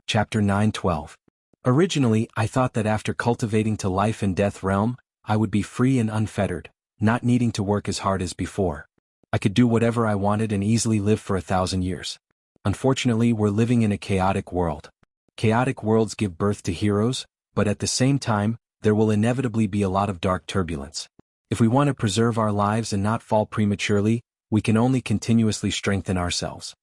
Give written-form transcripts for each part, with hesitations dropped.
Chapter 9:12. Originally, I thought that after cultivating to life and death realm, I would be free and unfettered, not needing to work as hard as before. I could do whatever I wanted and easily live for 1,000 years. Unfortunately, we're living in a chaotic world. Chaotic worlds give birth to heroes, but at the same time, there will inevitably be a lot of dark turbulence. If we want to preserve our lives and not fall prematurely, we can only continuously strengthen ourselves.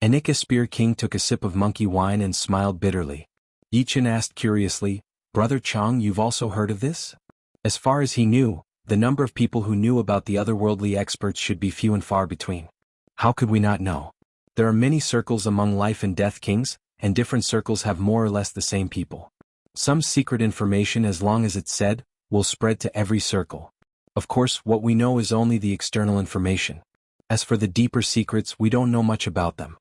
Anika Spear King took a sip of monkey wine and smiled bitterly. Yichen asked curiously, "Brother Chang, you've also heard of this?" As far as he knew, the number of people who knew about the otherworldly experts should be few and far between. How could we not know? There are many circles among life and death kings, and different circles have more or less the same people. Some secret information, as long as it's said, will spread to every circle. Of course, what we know is only the external information. As for the deeper secrets, we don't know much about them.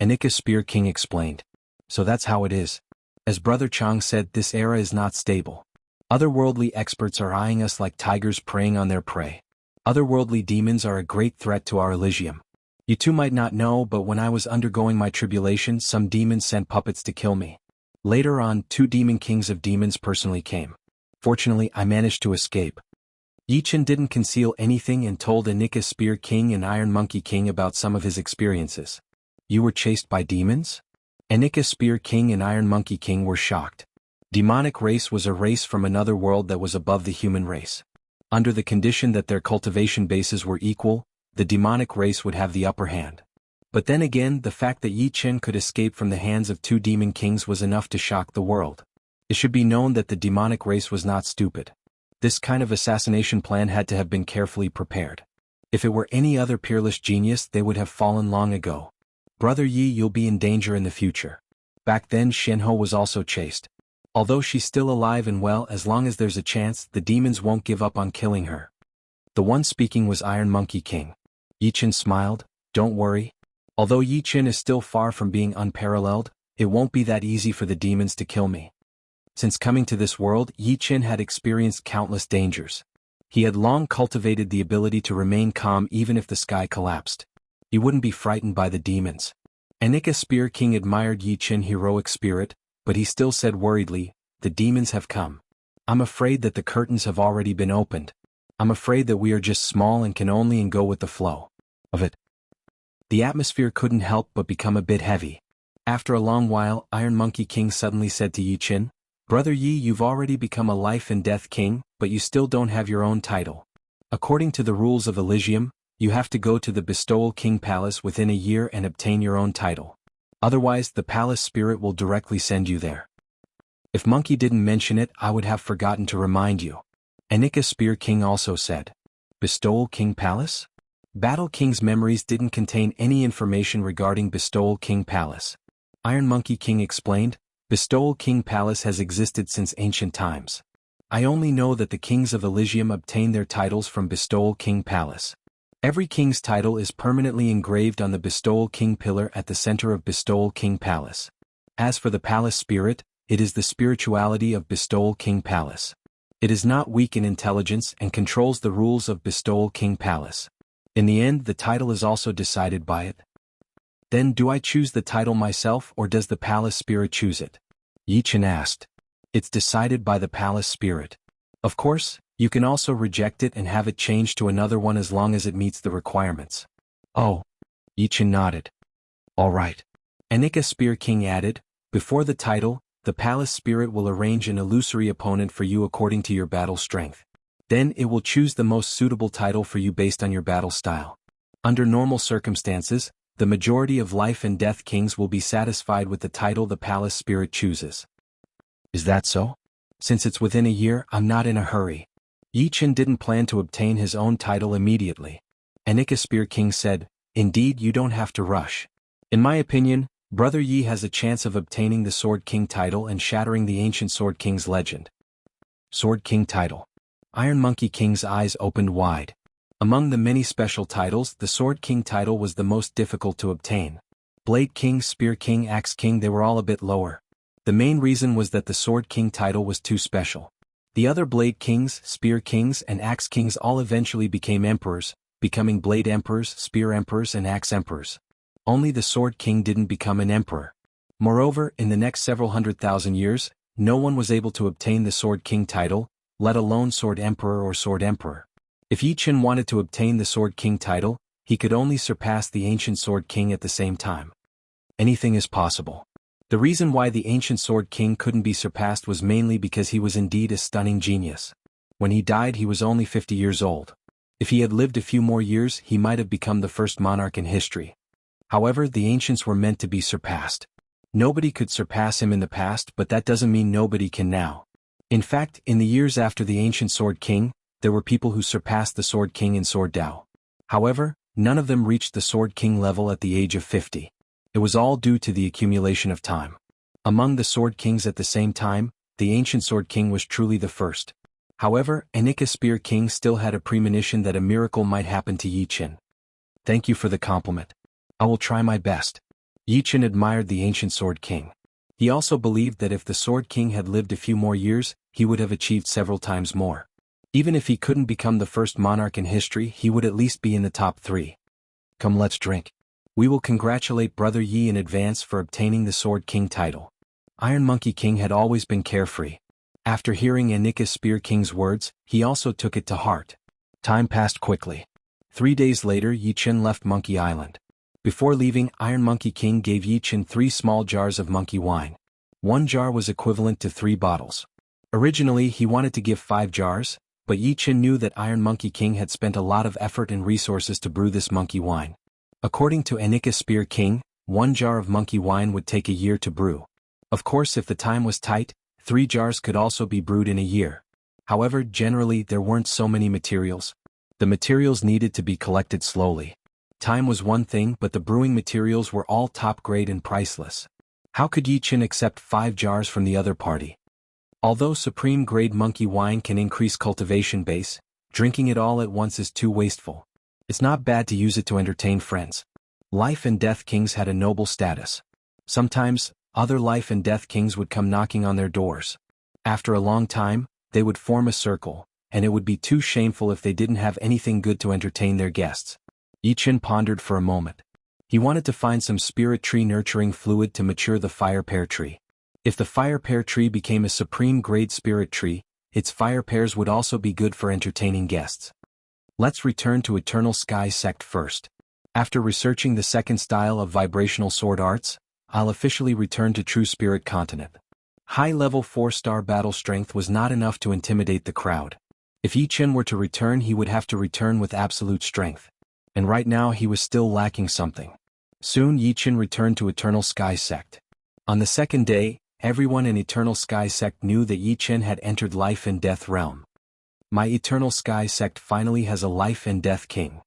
Anika Spear King explained. So that's how it is. As Brother Chang said, this era is not stable. Otherworldly experts are eyeing us like tigers preying on their prey. Otherworldly demons are a great threat to our Elysium. You two might not know, but when I was undergoing my tribulation, some demons sent puppets to kill me. Later on, 2 demon kings of demons personally came. Fortunately, I managed to escape. Yichen didn't conceal anything and told Anika Spear King and Iron Monkey King about some of his experiences. You were chased by demons? Anika Spear King and Iron Monkey King were shocked. Demonic race was a race from another world that was above the human race. Under the condition that their cultivation bases were equal, the demonic race would have the upper hand. But then again, the fact that Yichen could escape from the hands of 2 demon kings was enough to shock the world. It should be known that the demonic race was not stupid. This kind of assassination plan had to have been carefully prepared. If it were any other peerless genius, they would have fallen long ago. Brother Yi, you'll be in danger in the future. Back then, Shenho was also chased. Although she's still alive and well, as long as there's a chance, the demons won't give up on killing her. The one speaking was Iron Monkey King. Yichen smiled. Don't worry. Although Yichen is still far from being unparalleled, it won't be that easy for the demons to kill me. Since coming to this world, Yichen had experienced countless dangers. He had long cultivated the ability to remain calm even if the sky collapsed. He wouldn't be frightened by the demons. Anika Spear King admired Yichen's heroic spirit, but he still said worriedly, "The demons have come. I'm afraid that the curtains have already been opened. I'm afraid that we are just small and can only go with the flow of it." The atmosphere couldn't help but become a bit heavy. After a long while, Iron Monkey King suddenly said to Yichen, "Brother Yi, you've already become a life and death king, but you still don't have your own title. According to the rules of Elysium, you have to go to the Bestowal King Palace within a year and obtain your own title. Otherwise, the palace spirit will directly send you there." If Monkey didn't mention it, I would have forgotten to remind you. Anika Spear King also said. Bestowal King Palace? Battle King's memories didn't contain any information regarding Bestowal King Palace. Iron Monkey King explained, Bestowal King Palace has existed since ancient times. I only know that the kings of Elysium obtain their titles from Bestowal King Palace. Every king's title is permanently engraved on the Bestowal King pillar at the center of Bestowal King Palace. As for the palace spirit, it is the spirituality of Bestowal King Palace. It is not weak in intelligence and controls the rules of Bestowal King Palace. In the end, the title is also decided by it. Then do I choose the title myself or does the palace spirit choose it? Yichen asked. It's decided by the palace spirit. Of course, you can also reject it and have it changed to another one as long as it meets the requirements. Oh. Yichen nodded. All right. Anika Spear King added, before the title, the palace spirit will arrange an illusory opponent for you according to your battle strength. Then it will choose the most suitable title for you based on your battle style. Under normal circumstances, the majority of life and death kings will be satisfied with the title the palace spirit chooses. Is that so? Since it's within a year, I'm not in a hurry. Yichen didn't plan to obtain his own title immediately. Anika Spear King said, indeed you don't have to rush. In my opinion, Brother Yi has a chance of obtaining the Sword King title and shattering the ancient Sword King's legend. Sword King title. Iron Monkey King's eyes opened wide. Among the many special titles, the Sword King title was the most difficult to obtain. Blade King, Spear King, Axe King, they were all a bit lower. The main reason was that the Sword King title was too special. The other Blade Kings, Spear Kings, and Axe Kings all eventually became emperors, becoming Blade Emperors, Spear Emperors, and Axe Emperors. Only the Sword King didn't become an emperor. Moreover, in the next several 100,000 years, no one was able to obtain the Sword King title, let alone Sword Emperor or Sword Emperor. If Yi Chen wanted to obtain the Sword King title, he could only surpass the ancient Sword King at the same time. Anything is possible. The reason why the ancient Sword King couldn't be surpassed was mainly because he was indeed a stunning genius. When he died he was only 50 years old. If he had lived a few more years he might have become the first monarch in history. However, the ancients were meant to be surpassed. Nobody could surpass him in the past, but that doesn't mean nobody can now. In fact, in the years after the ancient Sword King, there were people who surpassed the Sword King in Sword Dao. However, none of them reached the Sword King level at the age of 50. It was all due to the accumulation of time. Among the Sword Kings at the same time, the ancient Sword King was truly the first. However, Anika Spear King still had a premonition that a miracle might happen to Yi Chen. Thank you for the compliment. I will try my best. Yi Chen admired the ancient Sword King. He also believed that if the Sword King had lived a few more years, he would have achieved several times more. Even if he couldn't become the first monarch in history, he would at least be in the top 3. Come, let's drink. We will congratulate Brother Yi in advance for obtaining the Sword King title. Iron Monkey King had always been carefree. After hearing Anika Spear King's words, he also took it to heart. Time passed quickly. 3 days later Yi Chen left Monkey Island. Before leaving, Iron Monkey King gave Yi Chen 3 small jars of monkey wine. 1 jar was equivalent to 3 bottles. Originally he wanted to give 5 jars, but Yi Chen knew that Iron Monkey King had spent a lot of effort and resources to brew this monkey wine. According to Anika Spear King, 1 jar of monkey wine would take a year to brew. Of course, if the time was tight, 3 jars could also be brewed in a year. However, generally there weren't so many materials. The materials needed to be collected slowly. Time was one thing, but the brewing materials were all top grade and priceless. How could Yi Chen accept 5 jars from the other party? Although supreme grade monkey wine can increase cultivation base, drinking it all at once is too wasteful. It's not bad to use it to entertain friends. Life and Death Kings had a noble status. Sometimes, other Life and Death Kings would come knocking on their doors. After a long time, they would form a circle, and it would be too shameful if they didn't have anything good to entertain their guests. Yi Chen pondered for a moment. He wanted to find some spirit tree nurturing fluid to mature the fire pear tree. If the fire pear tree became a supreme grade spirit tree, its fire pears would also be good for entertaining guests. Let's return to Eternal Sky Sect first. After researching the second style of vibrational sword arts, I'll officially return to True Spirit Continent. High-level 4-star battle strength was not enough to intimidate the crowd. If Yi Chen were to return, he would have to return with absolute strength. And right now he was still lacking something. Soon Yi Chen returned to Eternal Sky Sect. On the second day, everyone in Eternal Sky Sect knew that Yi Chen had entered Life and Death realm. My Eternal Sky Sect finally has a Life and Death King.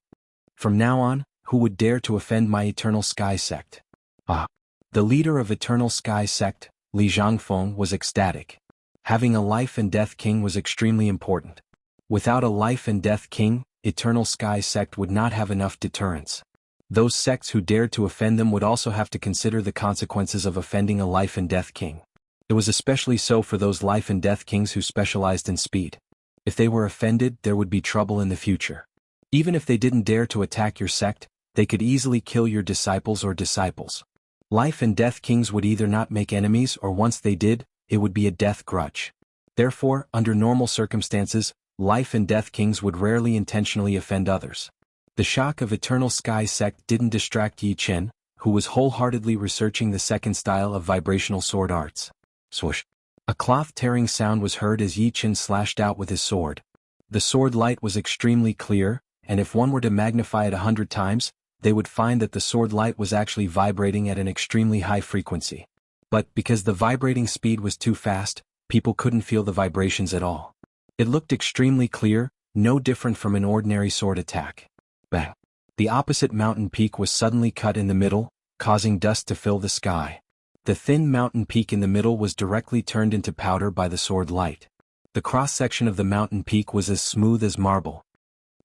From now on, who would dare to offend my Eternal Sky Sect? The leader of Eternal Sky Sect, Li Zhangfeng, was ecstatic. Having a Life and Death King was extremely important. Without a Life and Death King, Eternal Sky Sect would not have enough deterrence. Those sects who dared to offend them would also have to consider the consequences of offending a Life and Death King. It was especially so for those Life and Death Kings who specialized in speed. If they were offended, there would be trouble in the future. Even if they didn't dare to attack your sect, they could easily kill your disciples or disciples. Life and Death Kings would either not make enemies, or once they did, it would be a death grudge. Therefore, under normal circumstances, Life and Death Kings would rarely intentionally offend others. The shock of Eternal Sky Sect didn't distract Yi Chen, who was wholeheartedly researching the second style of vibrational sword arts. Swoosh. A cloth-tearing sound was heard as Yi Chen slashed out with his sword. The sword light was extremely clear, and if one were to magnify it 100 times, they would find that the sword light was actually vibrating at an extremely high frequency. But because the vibrating speed was too fast, people couldn't feel the vibrations at all. It looked extremely clear, no different from an ordinary sword attack. Bang! The opposite mountain peak was suddenly cut in the middle, causing dust to fill the sky. The thin mountain peak in the middle was directly turned into powder by the sword light. The cross-section of the mountain peak was as smooth as marble.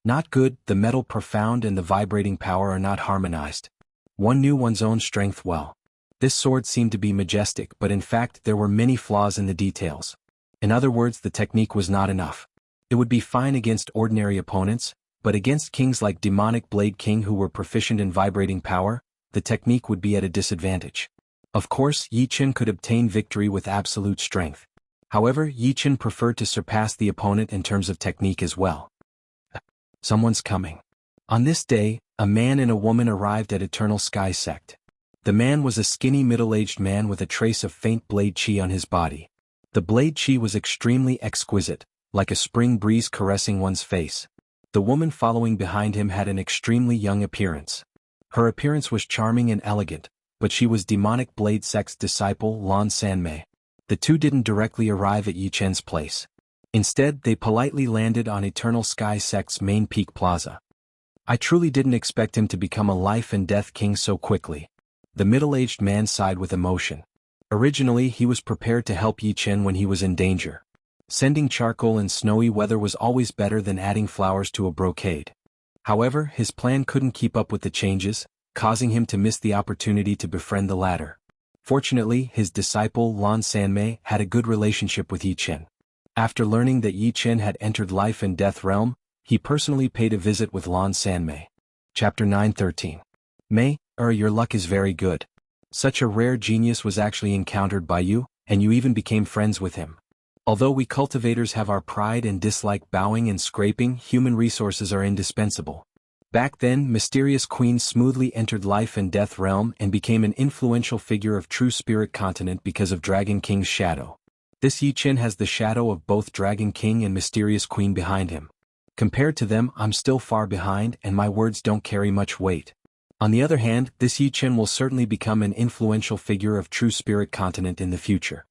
Not good, the metal profound and the vibrating power are not harmonized. One knew one's own strength well. This sword seemed to be majestic, but in fact there were many flaws in the details. In other words, the technique was not enough. It would be fine against ordinary opponents, but against kings like Demonic Blade King who were proficient in vibrating power, the technique would be at a disadvantage. Of course, Yi Chen could obtain victory with absolute strength. However, Yi Chen preferred to surpass the opponent in terms of technique as well. Someone's coming. On this day, a man and a woman arrived at Eternal Sky Sect. The man was a skinny middle-aged man with a trace of faint blade chi on his body. The blade chi was extremely exquisite, like a spring breeze caressing one's face. The woman following behind him had an extremely young appearance. Her appearance was charming and elegant, but she was demonic blade sect's disciple Lan Sanmei. The two didn't directly arrive at Yi Chen's place. Instead, they politely landed on Eternal Sky Sect's main peak plaza. I truly didn't expect him to become a life and death king so quickly. The middle-aged man sighed with emotion. Originally, he was prepared to help Yi Chen when he was in danger. Sending charcoal in snowy weather was always better than adding flowers to a brocade. However, his plan couldn't keep up with the changes, causing him to miss the opportunity to befriend the latter. Fortunately, his disciple Lan Sanmei had a good relationship with Yi Chen. After learning that Yi Chen had entered life and death realm, he personally paid a visit with Lan Sanmei. Chapter 9:13. Mei, your luck is very good. Such a rare genius was actually encountered by you, and you even became friends with him. Although we cultivators have our pride and dislike bowing and scraping, human resources are indispensable. Back then, mysterious Queen smoothly entered life and death realm and became an influential figure of True Spirit Continent because of Dragon King's shadow. This Yi Chen has the shadow of both Dragon King and Mysterious Queen behind him. Compared to them, I'm still far behind and my words don't carry much weight. On the other hand, this Yi Chen will certainly become an influential figure of True Spirit Continent in the future.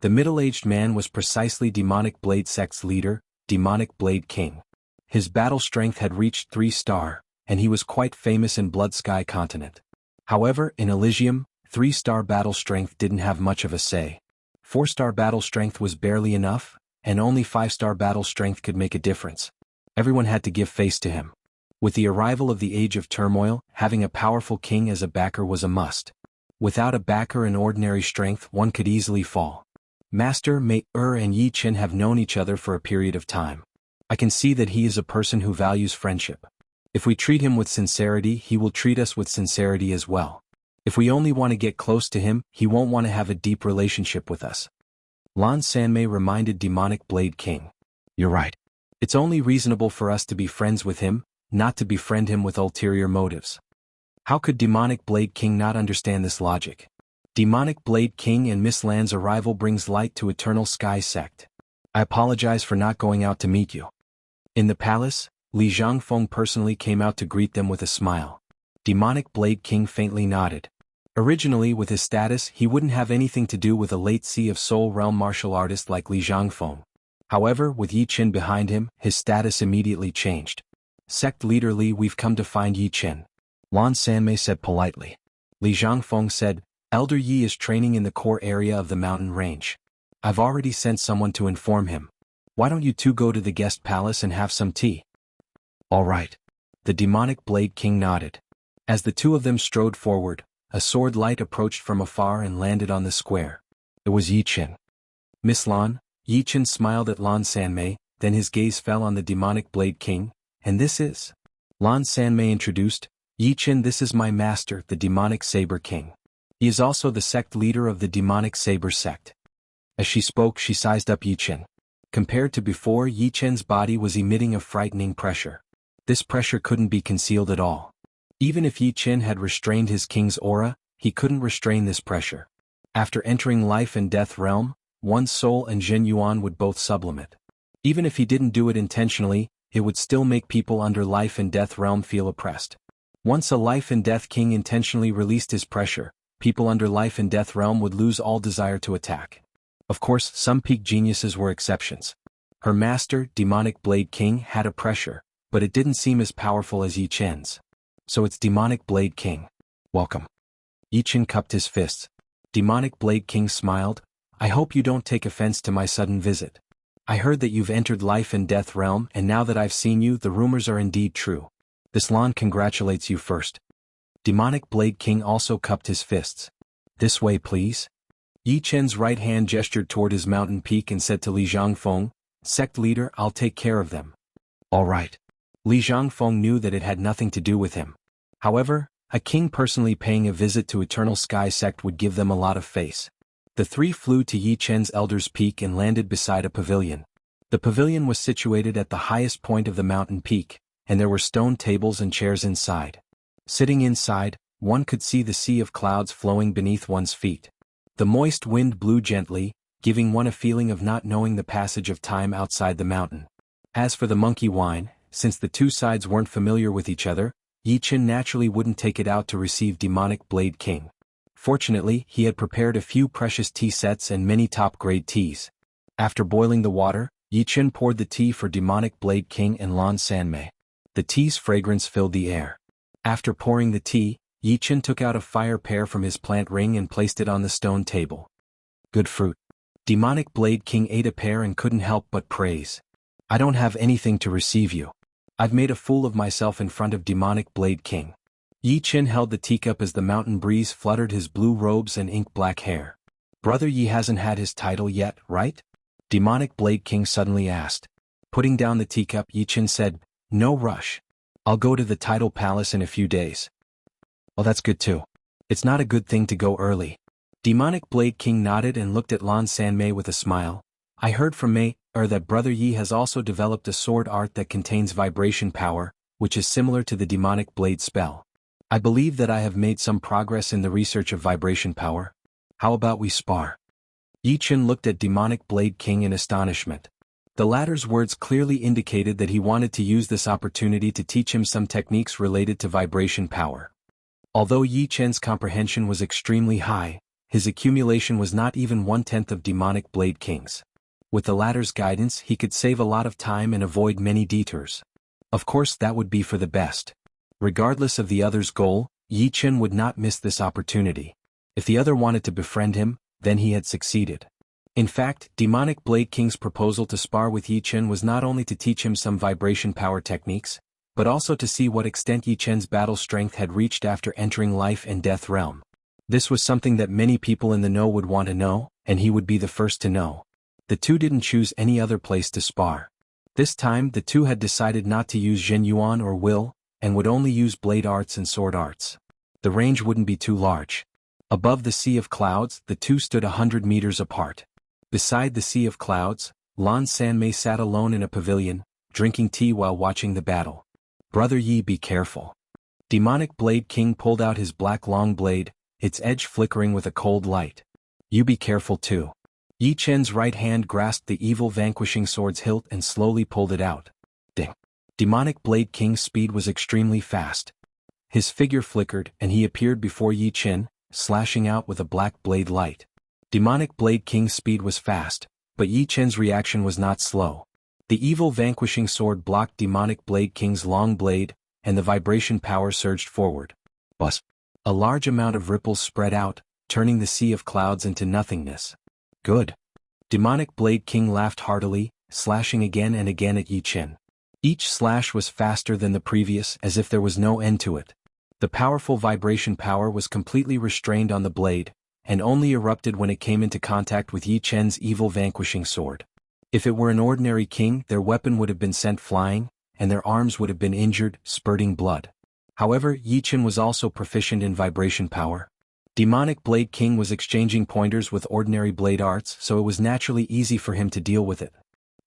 The middle-aged man was precisely Demonic Blade Sect's leader, Demonic Blade King. His battle strength had reached 3-star, and he was quite famous in Blood Sky Continent. However, in Elysium, 3-star battle strength didn't have much of a say. 4-star battle strength was barely enough, and only 5-star battle strength could make a difference. Everyone had to give face to him. With the arrival of the Age of Turmoil, having a powerful king as a backer was a must. Without a backer in ordinary strength, one could easily fall. Master Mei and Yi Chen have known each other for a period of time. I can see that he is a person who values friendship. If we treat him with sincerity, he will treat us with sincerity as well. If we only want to get close to him, he won't want to have a deep relationship with us. Lan Sanmei reminded Demonic Blade King. You're right. It's only reasonable for us to be friends with him, not to befriend him with ulterior motives. How could Demonic Blade King not understand this logic? Demonic Blade King and Miss Lan's arrival brings light to Eternal Sky Sect. I apologize for not going out to meet you. In the palace, Li Zhangfeng personally came out to greet them with a smile. Demonic Blade King faintly nodded. Originally, with his status, he wouldn't have anything to do with a late Sea of Soul realm martial artist like Li Zhangfeng. However, with Yi Chen behind him, his status immediately changed. Sect leader Li, we've come to find Yi Chen. Lan Sanmei said politely. Li Zhangfeng said, Elder Yi is training in the core area of the mountain range. I've already sent someone to inform him. Why don't you two go to the guest palace and have some tea? All right. The Demonic Blade King nodded. As the two of them strode forward, a sword light approached from afar and landed on the square. It was Yi Chen. Miss Lan, Yi Chen smiled at Lan Sanmei, then his gaze fell on the Demonic Blade King. And this is? Lan Sanmei introduced, Yi Chen, this is my master, the Demonic Saber King. He is also the sect leader of the Demonic Saber Sect. As she spoke, she sized up Yi Chen. Compared to before, Yi Chen's body was emitting a frightening pressure. This pressure couldn't be concealed at all. Even if Yi Chen had restrained his king's aura, he couldn't restrain this pressure. After entering life and death realm, one's soul and Zhen Yuan would both sublimate. Even if he didn't do it intentionally, it would still make people under life and death realm feel oppressed. Once a life and death king intentionally released his pressure, people under life and death realm would lose all desire to attack. Of course, some peak geniuses were exceptions. Her master, Demonic Blade King, had a pressure, but it didn't seem as powerful as Yi Chen's. So it's Demonic Blade King. Welcome. Yi Chen cupped his fists. Demonic Blade King smiled. I hope you don't take offense to my sudden visit. I heard that you've entered life and death realm, and now that I've seen you, the rumors are indeed true. This Lan congratulates you first. Demonic Blade King also cupped his fists. This way, please. Yi Chen's right hand gestured toward his mountain peak and said to Li Zhangfeng, Sect leader, I'll take care of them. All right. Li Zhangfeng knew that it had nothing to do with him. However, A king personally paying a visit to Eternal Sky Sect would give them a lot of face. The three flew to Yi Chen's Elder's Peak and landed beside a pavilion. The pavilion was situated at the highest point of the mountain peak, and there were stone tables and chairs inside. Sitting inside, one could see the sea of clouds flowing beneath one's feet. The moist wind blew gently, giving one a feeling of not knowing the passage of time outside the mountain. As for the monkey wine, since the two sides weren't familiar with each other, Yi Chen naturally wouldn't take it out to receive Demonic Blade King. Fortunately, he had prepared a few precious tea sets and many top-grade teas. After boiling the water, Yi Chen poured the tea for Demonic Blade King and Lan Sanmei. The tea's fragrance filled the air. After pouring the tea, Yi Chen took out a fire pear from his plant ring and placed it on the stone table. Good fruit. Demonic Blade King ate a pear and couldn't help but praise. I don't have anything to receive you. I've made a fool of myself in front of Demonic Blade King. Yi Chen held the teacup as the mountain breeze fluttered his blue robes and ink-black hair. Brother Yi hasn't had his title yet, right? Demonic Blade King suddenly asked. Putting down the teacup, Yi Chen said, No rush. I'll go to the title palace in a few days. Well, that's good too. It's not a good thing to go early. Demonic Blade King nodded and looked at Lan Sanmei with a smile. I heard from Mei that Brother Yi has also developed a sword art that contains vibration power, which is similar to the demonic blade spell. I believe that I have made some progress in the research of vibration power. How about we spar? Yi Chen looked at Demonic Blade King in astonishment. The latter's words clearly indicated that he wanted to use this opportunity to teach him some techniques related to vibration power. Although Yi Chen's comprehension was extremely high, his accumulation was not even 1/10 of Demonic Blade King's. With the latter's guidance, he could save a lot of time and avoid many detours. Of course, that would be for the best. Regardless of the other's goal, Yi Chen would not miss this opportunity. If the other wanted to befriend him, then he had succeeded. In fact, Demonic Blade King's proposal to spar with Yi Chen was not only to teach him some vibration power techniques, but also to see what extent Yi Chen's battle strength had reached after entering life and death realm. This was something that many people in the know would want to know, and he would be the first to know. The two didn't choose any other place to spar. This time, the two had decided not to use Zhen Yuan or Will, and would only use blade arts and sword arts. The range wouldn't be too large. Above the sea of clouds, the two stood 100 meters apart. Beside the sea of clouds, Lan Sanmei sat alone in a pavilion, drinking tea while watching the battle. Brother Yi, be careful. Demonic Blade King pulled out his black long blade, its edge flickering with a cold light. You be careful too. Yi Chen's right hand grasped the evil vanquishing sword's hilt and slowly pulled it out. Ding. Demonic Blade King's speed was extremely fast. His figure flickered and he appeared before Yi Chen, slashing out with a black blade light. Demonic Blade King's speed was fast, but Yi Chen's reaction was not slow. The evil vanquishing sword blocked Demonic Blade King's long blade, and the vibration power surged forward. Buzz. A large amount of ripples spread out, turning the sea of clouds into nothingness. Good. Demonic Blade King laughed heartily, slashing again and again at Yi Chen. Each slash was faster than the previous, as if there was no end to it. The powerful vibration power was completely restrained on the blade, and only erupted when it came into contact with Yi Chen's evil vanquishing sword. If it were an ordinary king, their weapon would have been sent flying, and their arms would have been injured, spurting blood. However, Yi Chen was also proficient in vibration power. Demonic Blade King was exchanging pointers with ordinary blade arts, so it was naturally easy for him to deal with it.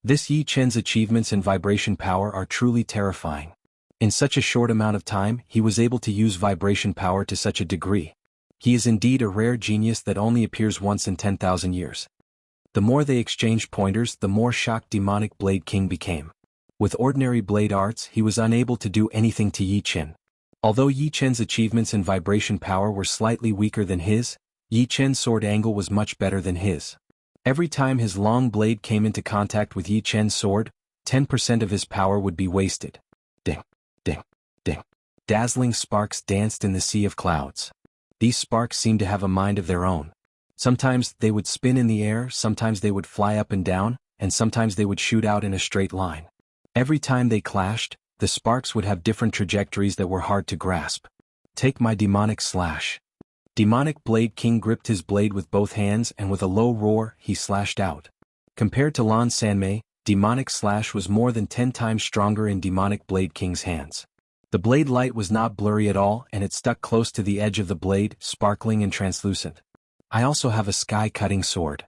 This Yi Chen's achievements in vibration power are truly terrifying. In such a short amount of time, he was able to use vibration power to such a degree. He is indeed a rare genius that only appears once in 10,000 years. The more they exchanged pointers, the more shocked Demonic Blade King became. With ordinary blade arts, he was unable to do anything to Yi Chen. Although Yi Chen's achievements in vibration power were slightly weaker than his, Yi Chen's sword angle was much better than his. Every time his long blade came into contact with Yi Chen's sword, 10% of his power would be wasted. Ding, ding, ding. Dazzling sparks danced in the sea of clouds. These sparks seemed to have a mind of their own. Sometimes they would spin in the air, sometimes they would fly up and down, and sometimes they would shoot out in a straight line. Every time they clashed, the sparks would have different trajectories that were hard to grasp. Take my demonic slash. Demonic Blade King gripped his blade with both hands and with a low roar, he slashed out. Compared to Lan Sanmei, demonic slash was more than 10 times stronger in Demonic Blade King's hands. The blade light was not blurry at all and it stuck close to the edge of the blade, sparkling and translucent. I also have a sky-cutting sword.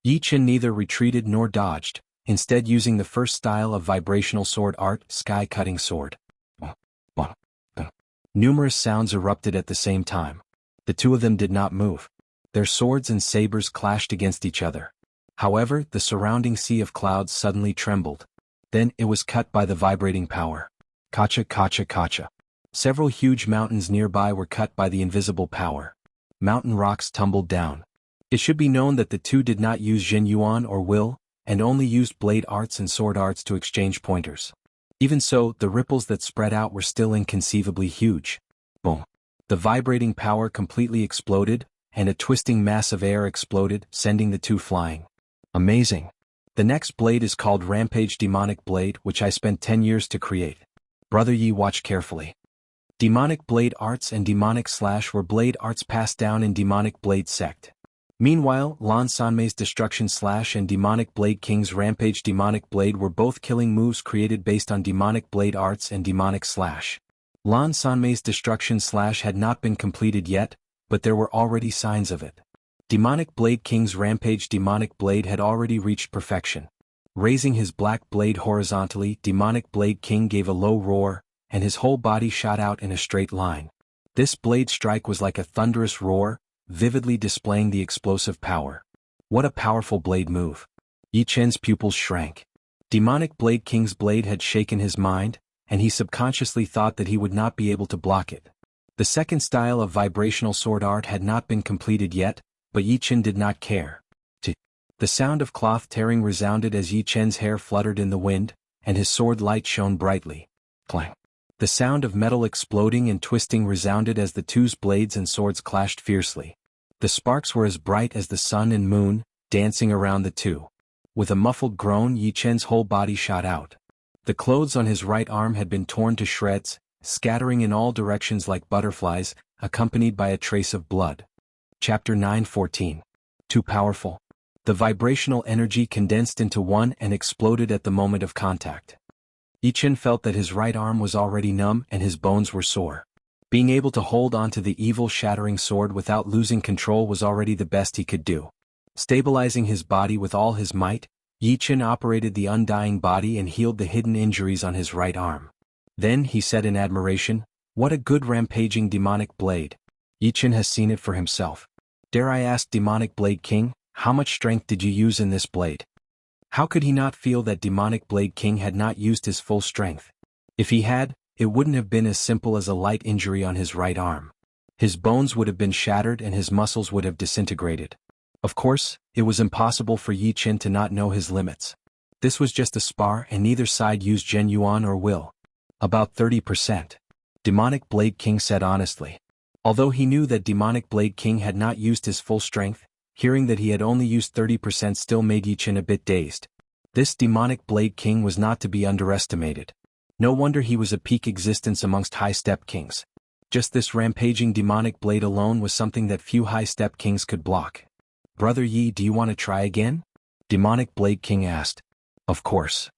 Yi Chen neither retreated nor dodged, instead using the first style of vibrational sword art, sky-cutting sword. Numerous sounds erupted at the same time. The two of them did not move. Their swords and sabers clashed against each other. However, the surrounding sea of clouds suddenly trembled. Then it was cut by the vibrating power. Kacha kacha kacha. Several huge mountains nearby were cut by the invisible power. Mountain rocks tumbled down. It should be known that the two did not use Zhen Yuan or will, and only used blade arts and sword arts to exchange pointers. Even so, the ripples that spread out were still inconceivably huge. Boom. The vibrating power completely exploded, and a twisting mass of air exploded, sending the two flying. Amazing. The next blade is called Rampage Demonic Blade, which I spent 10 years to create. Brother Yi, watch carefully. Demonic Blade Arts and Demonic Slash were blade arts passed down in Demonic Blade Sect. Meanwhile, Lan Sanmei's Destruction Slash and Demonic Blade King's Rampage Demonic Blade were both killing moves created based on Demonic Blade Arts and Demonic Slash. Lan Sanmei's Destruction Slash had not been completed yet, but there were already signs of it. Demonic Blade King's Rampage Demonic Blade had already reached perfection. Raising his black blade horizontally, Demonic Blade King gave a low roar, and his whole body shot out in a straight line. This blade strike was like a thunderous roar, vividly displaying the explosive power. What a powerful blade move. Yi Chen's pupils shrank. Demonic Blade King's blade had shaken his mind, and he subconsciously thought that he would not be able to block it. The second style of vibrational sword art had not been completed yet, but Yi Chen did not care. The sound of cloth tearing resounded as Yi Chen's hair fluttered in the wind, and his sword light shone brightly. Clang. The sound of metal exploding and twisting resounded as the two's blades and swords clashed fiercely. The sparks were as bright as the sun and moon, dancing around the two. With a muffled groan, Yi Chen's whole body shot out. The clothes on his right arm had been torn to shreds, scattering in all directions like butterflies, accompanied by a trace of blood. Chapter 9:14. Too powerful. The vibrational energy condensed into one and exploded at the moment of contact. Yi Chen felt that his right arm was already numb and his bones were sore. Being able to hold onto the evil shattering sword without losing control was already the best he could do. Stabilizing his body with all his might, Yi Chen operated the undying body and healed the hidden injuries on his right arm. Then he said in admiration, "What a good rampaging demonic blade. Yi Chen has seen it for himself. Dare I ask, Demonic Blade King, how much strength did you use in this blade?" How could he not feel that Demonic Blade King had not used his full strength? If he had, it wouldn't have been as simple as a light injury on his right arm. His bones would have been shattered and his muscles would have disintegrated. Of course, it was impossible for Yi Chen to not know his limits. This was just a spar and neither side used Zhen Yuan or will. About 30%. Demonic Blade King said honestly. Although he knew that Demonic Blade King had not used his full strength, hearing that he had only used 30% still made Yi Chen a bit dazed. This Demonic Blade King was not to be underestimated. No wonder he was a peak existence amongst high-step kings. Just this rampaging demonic blade alone was something that few high-step kings could block. "Brother Yi, do you want to try again?" Demonic Blade King asked. Of course.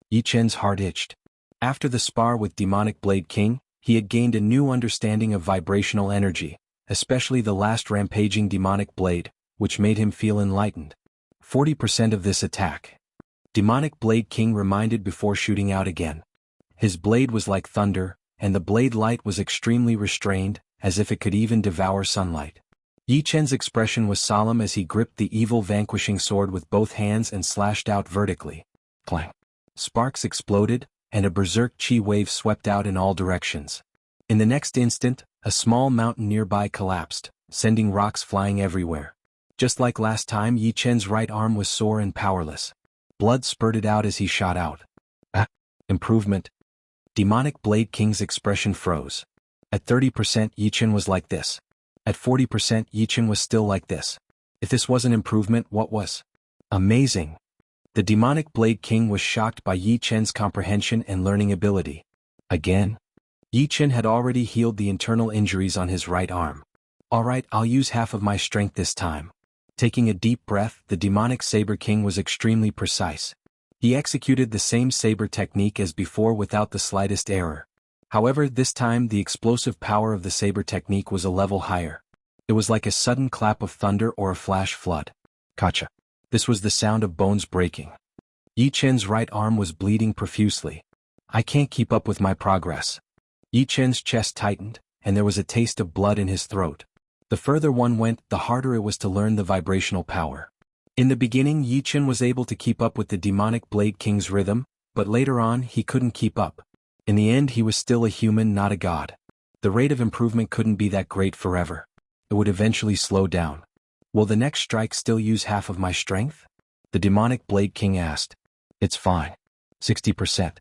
Yi Chen's heart itched. After the spar with Demonic Blade King, he had gained a new understanding of vibrational energy, especially the last rampaging demonic blade, which made him feel enlightened. 40% of this attack. Demonic Blade King reminded before shooting out again. His blade was like thunder, and the blade light was extremely restrained, as if it could even devour sunlight. Yi Chen's expression was solemn as he gripped the evil vanquishing sword with both hands and slashed out vertically. Clang. Sparks exploded, and a berserk chi wave swept out in all directions. In the next instant, a small mountain nearby collapsed, sending rocks flying everywhere. Just like last time, Yi Chen's right arm was sore and powerless. Blood spurted out as he shot out. Improvement. Demonic Blade King's expression froze. At 30%, Yi Chen was like this. At 40%, Yi Chen was still like this. If this wasn't improvement, what was? Amazing. The Demonic Blade King was shocked by Yi Chen's comprehension and learning ability. Again? Yi Chen had already healed the internal injuries on his right arm. Alright, I'll use half of my strength this time. Taking a deep breath, the Demonic Saber King was extremely precise. He executed the same saber technique as before without the slightest error. However, this time the explosive power of the saber technique was a level higher. It was like a sudden clap of thunder or a flash flood. Gotcha. This was the sound of bones breaking. Yi Chen's right arm was bleeding profusely. I can't keep up with my progress. Yi Chen's chest tightened, and there was a taste of blood in his throat. The further one went, the harder it was to learn the vibrational power. In the beginning, Yi Chen was able to keep up with the demonic Blade King's rhythm, but later on he couldn't keep up. In the end, he was still a human, not a god. The rate of improvement couldn't be that great forever. It would eventually slow down. Will the next strike still use half of my strength? The demonic Blade King asked. It's fine. 60%.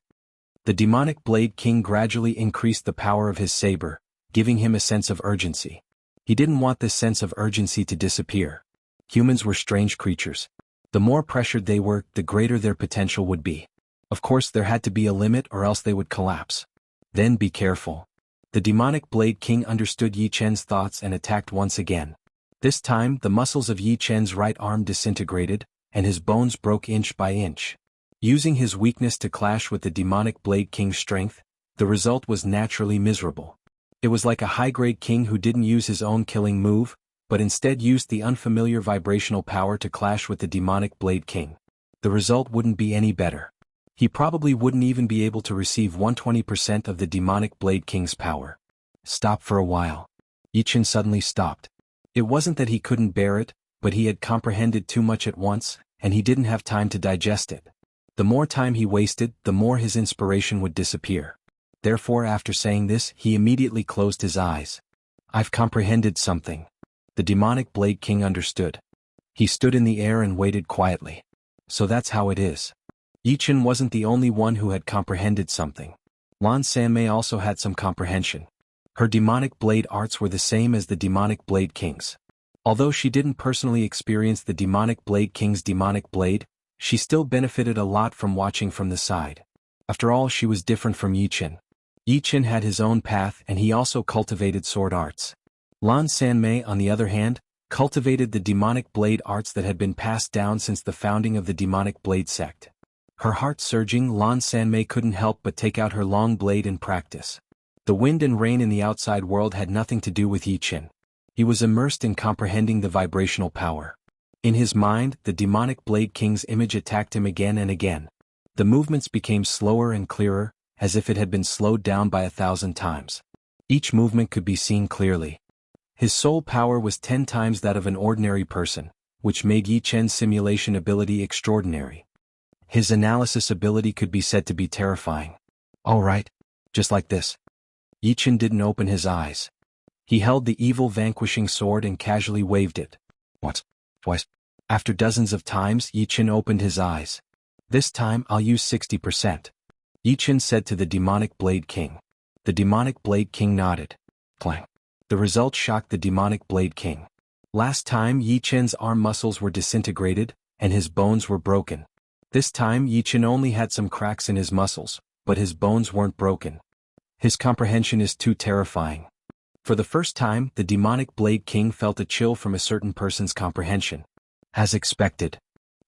The demonic Blade King gradually increased the power of his saber, giving him a sense of urgency. He didn't want this sense of urgency to disappear. Humans were strange creatures. The more pressured they were, the greater their potential would be. Of course, there had to be a limit or else they would collapse. Then be careful. The demonic Blade King understood Yi Chen's thoughts and attacked once again. This time, the muscles of Yi Chen's right arm disintegrated, and his bones broke inch by inch. Using his weakness to clash with the demonic Blade King's strength, the result was naturally miserable. It was like a high-grade king who didn't use his own killing move, but instead used the unfamiliar vibrational power to clash with the demonic Blade King. The result wouldn't be any better. He probably wouldn't even be able to receive 120% of the demonic Blade King's power. Stop for a while. Yi Chen suddenly stopped. It wasn't that he couldn't bear it, but he had comprehended too much at once, and he didn't have time to digest it. The more time he wasted, the more his inspiration would disappear. Therefore, after saying this, he immediately closed his eyes. I've comprehended something. The demonic Blade King understood. He stood in the air and waited quietly. So that's how it is. Yi Chen wasn't the only one who had comprehended something. Lan Sanmei also had some comprehension. Her demonic blade arts were the same as the demonic Blade King's. Although she didn't personally experience the demonic Blade King's demonic blade, she still benefited a lot from watching from the side. After all, she was different from Yi Chen. Yi Chen had his own path and he also cultivated sword arts. Lan Sanmei, on the other hand, cultivated the demonic blade arts that had been passed down since the founding of the demonic blade sect. Her heart surging, Lan Sanmei couldn't help but take out her long blade in practice. The wind and rain in the outside world had nothing to do with Yi Chen. He was immersed in comprehending the vibrational power. In his mind, the demonic Blade King's image attacked him again and again. The movements became slower and clearer, as if it had been slowed down by 1,000 times. Each movement could be seen clearly. His soul power was 10 times that of an ordinary person, which made Yi Chen's simulation ability extraordinary. His analysis ability could be said to be terrifying. All right, just like this. Yi Chen didn't open his eyes. He held the evil vanquishing sword and casually waved it. Once, twice. After dozens of times, Yi Chen opened his eyes. This time I'll use 60%. Yi Chen said to the demonic Blade King. The demonic Blade King nodded. Clang. The result shocked the demonic Blade King. Last time Yi Chen's arm muscles were disintegrated, and his bones were broken. This time Yi Chen only had some cracks in his muscles, but his bones weren't broken. His comprehension is too terrifying. For the first time, the demonic Blade King felt a chill from a certain person's comprehension. As expected,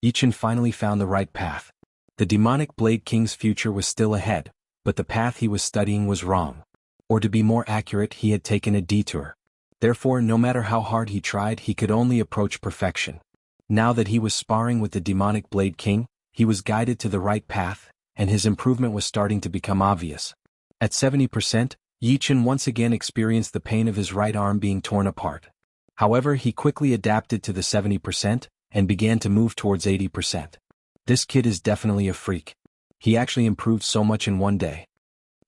Yi Chen finally found the right path. The demonic Blade King's future was still ahead, but the path he was studying was wrong. Or to be more accurate, he had taken a detour. Therefore, no matter how hard he tried, he could only approach perfection. Now that he was sparring with the demonic Blade King, he was guided to the right path, and his improvement was starting to become obvious. At 70%, Yi Chen once again experienced the pain of his right arm being torn apart. However, he quickly adapted to the 70%, and began to move towards 80%. This kid is definitely a freak. He actually improved so much in one day.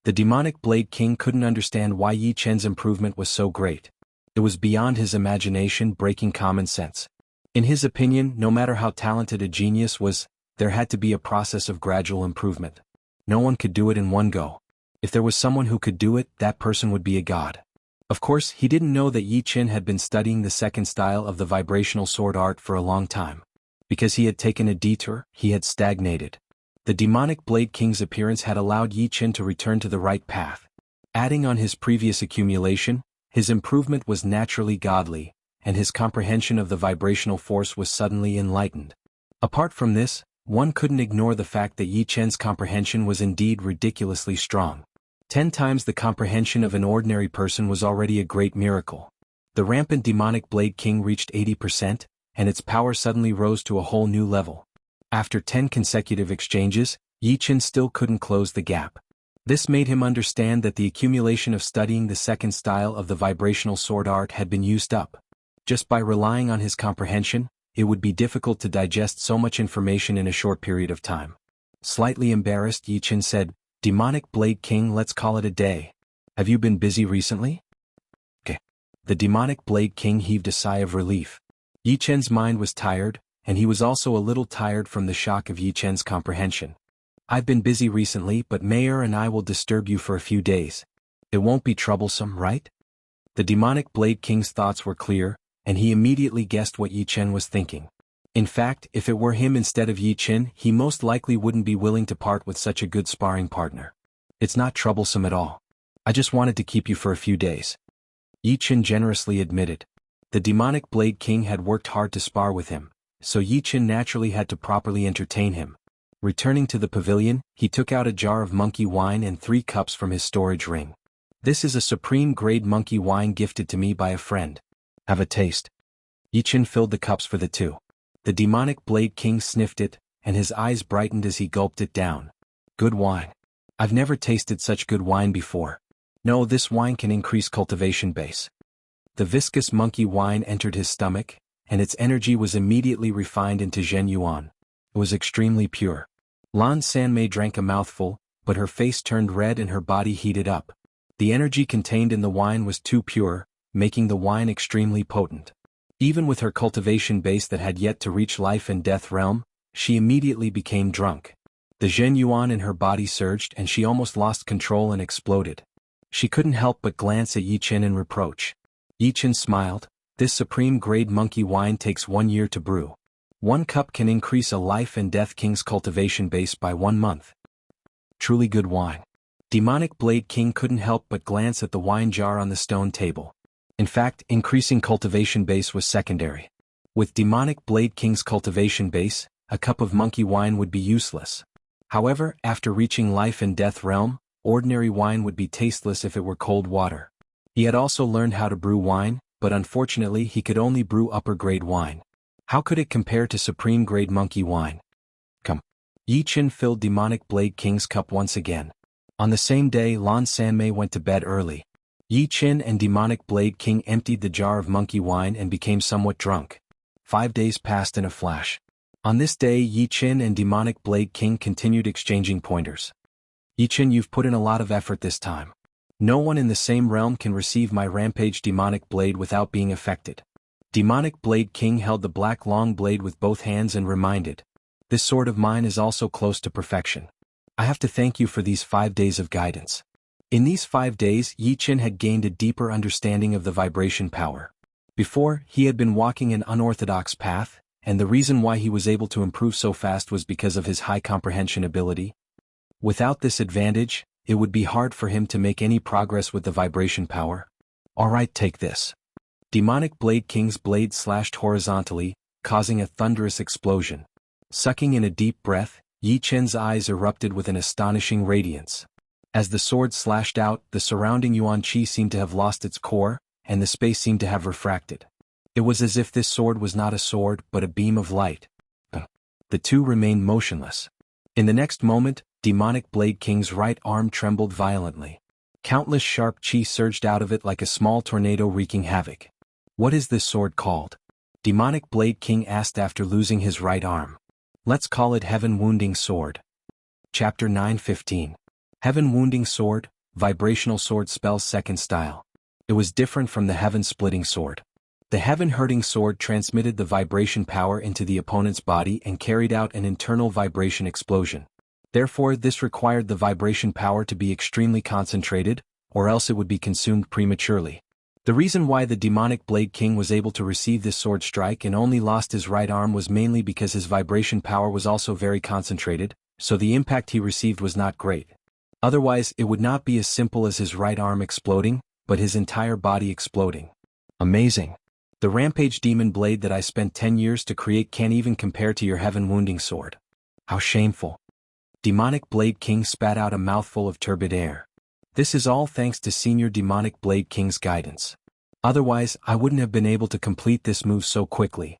The demonic Blade King couldn't understand why Yi Chen's improvement was so great. It was beyond his imagination, breaking common sense. In his opinion, no matter how talented a genius was, there had to be a process of gradual improvement. No one could do it in one go. If there was someone who could do it, that person would be a god. Of course, he didn't know that Yi Chen had been studying the second style of the vibrational sword art for a long time. Because he had taken a detour, he had stagnated. The demonic Blade King's appearance had allowed Yi Chen to return to the right path. Adding on his previous accumulation, his improvement was naturally godly, and his comprehension of the vibrational force was suddenly enlightened. Apart from this, one couldn't ignore the fact that Yi Chen's comprehension was indeed ridiculously strong. 10 times the comprehension of an ordinary person was already a great miracle. The rampant demonic Blade King reached 80%, and its power suddenly rose to a whole new level. After 10 consecutive exchanges, Yi Chen still couldn't close the gap. This made him understand that the accumulation of studying the second style of the vibrational sword art had been used up. Just by relying on his comprehension, it would be difficult to digest so much information in a short period of time. Slightly embarrassed, Yi Chen said, "Demonic Blade King, let's call it a day. Have you been busy recently?" Okay. The demonic Blade King heaved a sigh of relief. Yi Chen's mind was tired, and he was also a little tired from the shock of Yi Chen's comprehension. "I've been busy recently, but Mayor and I will disturb you for a few days. It won't be troublesome, right?" The demonic Blade King's thoughts were clear, and he immediately guessed what Yi Chen was thinking. In fact, if it were him instead of Yi Chen, he most likely wouldn't be willing to part with such a good sparring partner. "It's not troublesome at all. I just wanted to keep you for a few days," Yi Chen generously admitted. The demonic Blade King had worked hard to spar with him, so Yi Chen naturally had to properly entertain him. Returning to the pavilion, he took out a jar of monkey wine and 3 cups from his storage ring. "This is a supreme-grade monkey wine gifted to me by a friend. Have a taste." Yi Chen filled the cups for the two. The demonic Blade King sniffed it, and his eyes brightened as he gulped it down. "Good wine. I've never tasted such good wine before. No, this wine can increase cultivation base." The viscous monkey wine entered his stomach, and its energy was immediately refined into Zhen Yuan. It was extremely pure. Lan Sanmei drank a mouthful, but her face turned red and her body heated up. The energy contained in the wine was too pure, making the wine extremely potent. Even with her cultivation base that had yet to reach life and death realm, she immediately became drunk. The Zhen Yuan in her body surged and she almost lost control and exploded. She couldn't help but glance at Yi Chen in reproach. Yi Chen smiled. "This supreme-grade monkey wine takes 1 year to brew. 1 cup can increase a life and death king's cultivation base by 1 month. Truly good wine." Demonic Blade King couldn't help but glance at the wine jar on the stone table. In fact, increasing cultivation base was secondary. With Demonic Blade King's cultivation base, a cup of monkey wine would be useless. However, after reaching life and death realm, ordinary wine would be tasteless if it were cold water. He had also learned how to brew wine, but unfortunately he could only brew upper-grade wine. How could it compare to supreme-grade monkey wine? Come. Yi Chen filled Demonic Blade King's cup once again. On the same day, Lan Sanmei went to bed early. Yi Chen and Demonic Blade King emptied the jar of monkey wine and became somewhat drunk. 5 days passed in a flash. On this day, Yi Chen and Demonic Blade King continued exchanging pointers. "Yi Chen, you've put in a lot of effort this time. No one in the same realm can receive my rampage demonic blade without being affected." Demonic Blade King held the black long blade with both hands and reminded, "This sword of mine is also close to perfection. I have to thank you for these 5 days of guidance." In these 5 days, Yi Chen had gained a deeper understanding of the vibration power. Before, he had been walking an unorthodox path, and the reason why he was able to improve so fast was because of his high comprehension ability. Without this advantage, it would be hard for him to make any progress with the vibration power. "Alright, take this." Demonic Blade King's blade slashed horizontally, causing a thunderous explosion. Sucking in a deep breath, Yi Chen's eyes erupted with an astonishing radiance. As the sword slashed out, the surrounding Yuan Qi seemed to have lost its core, and the space seemed to have refracted. It was as if this sword was not a sword but a beam of light. The two remained motionless. In the next moment, Demonic Blade King's right arm trembled violently. Countless sharp qi surged out of it like a small tornado wreaking havoc. "What is this sword called?" Demonic Blade King asked after losing his right arm. "Let's call it Heaven Wounding Sword." Chapter 9:15. Heaven Wounding Sword, Vibrational Sword Spell's second style. It was different from the Heaven Splitting Sword. The Heaven Hurting Sword transmitted the vibration power into the opponent's body and carried out an internal vibration explosion. Therefore, this required the vibration power to be extremely concentrated, or else it would be consumed prematurely. The reason why the Demonic Blade King was able to receive this sword strike and only lost his right arm was mainly because his vibration power was also very concentrated, so the impact he received was not great. Otherwise, it would not be as simple as his right arm exploding, but his entire body exploding. Amazing. The Rampage Demon Blade that I spent 10 years to create can't even compare to your Heaven Wounding Sword. How shameful. Demonic Blade King spat out a mouthful of turbid air. This is all thanks to Senior Demonic Blade King's guidance. Otherwise, I wouldn't have been able to complete this move so quickly.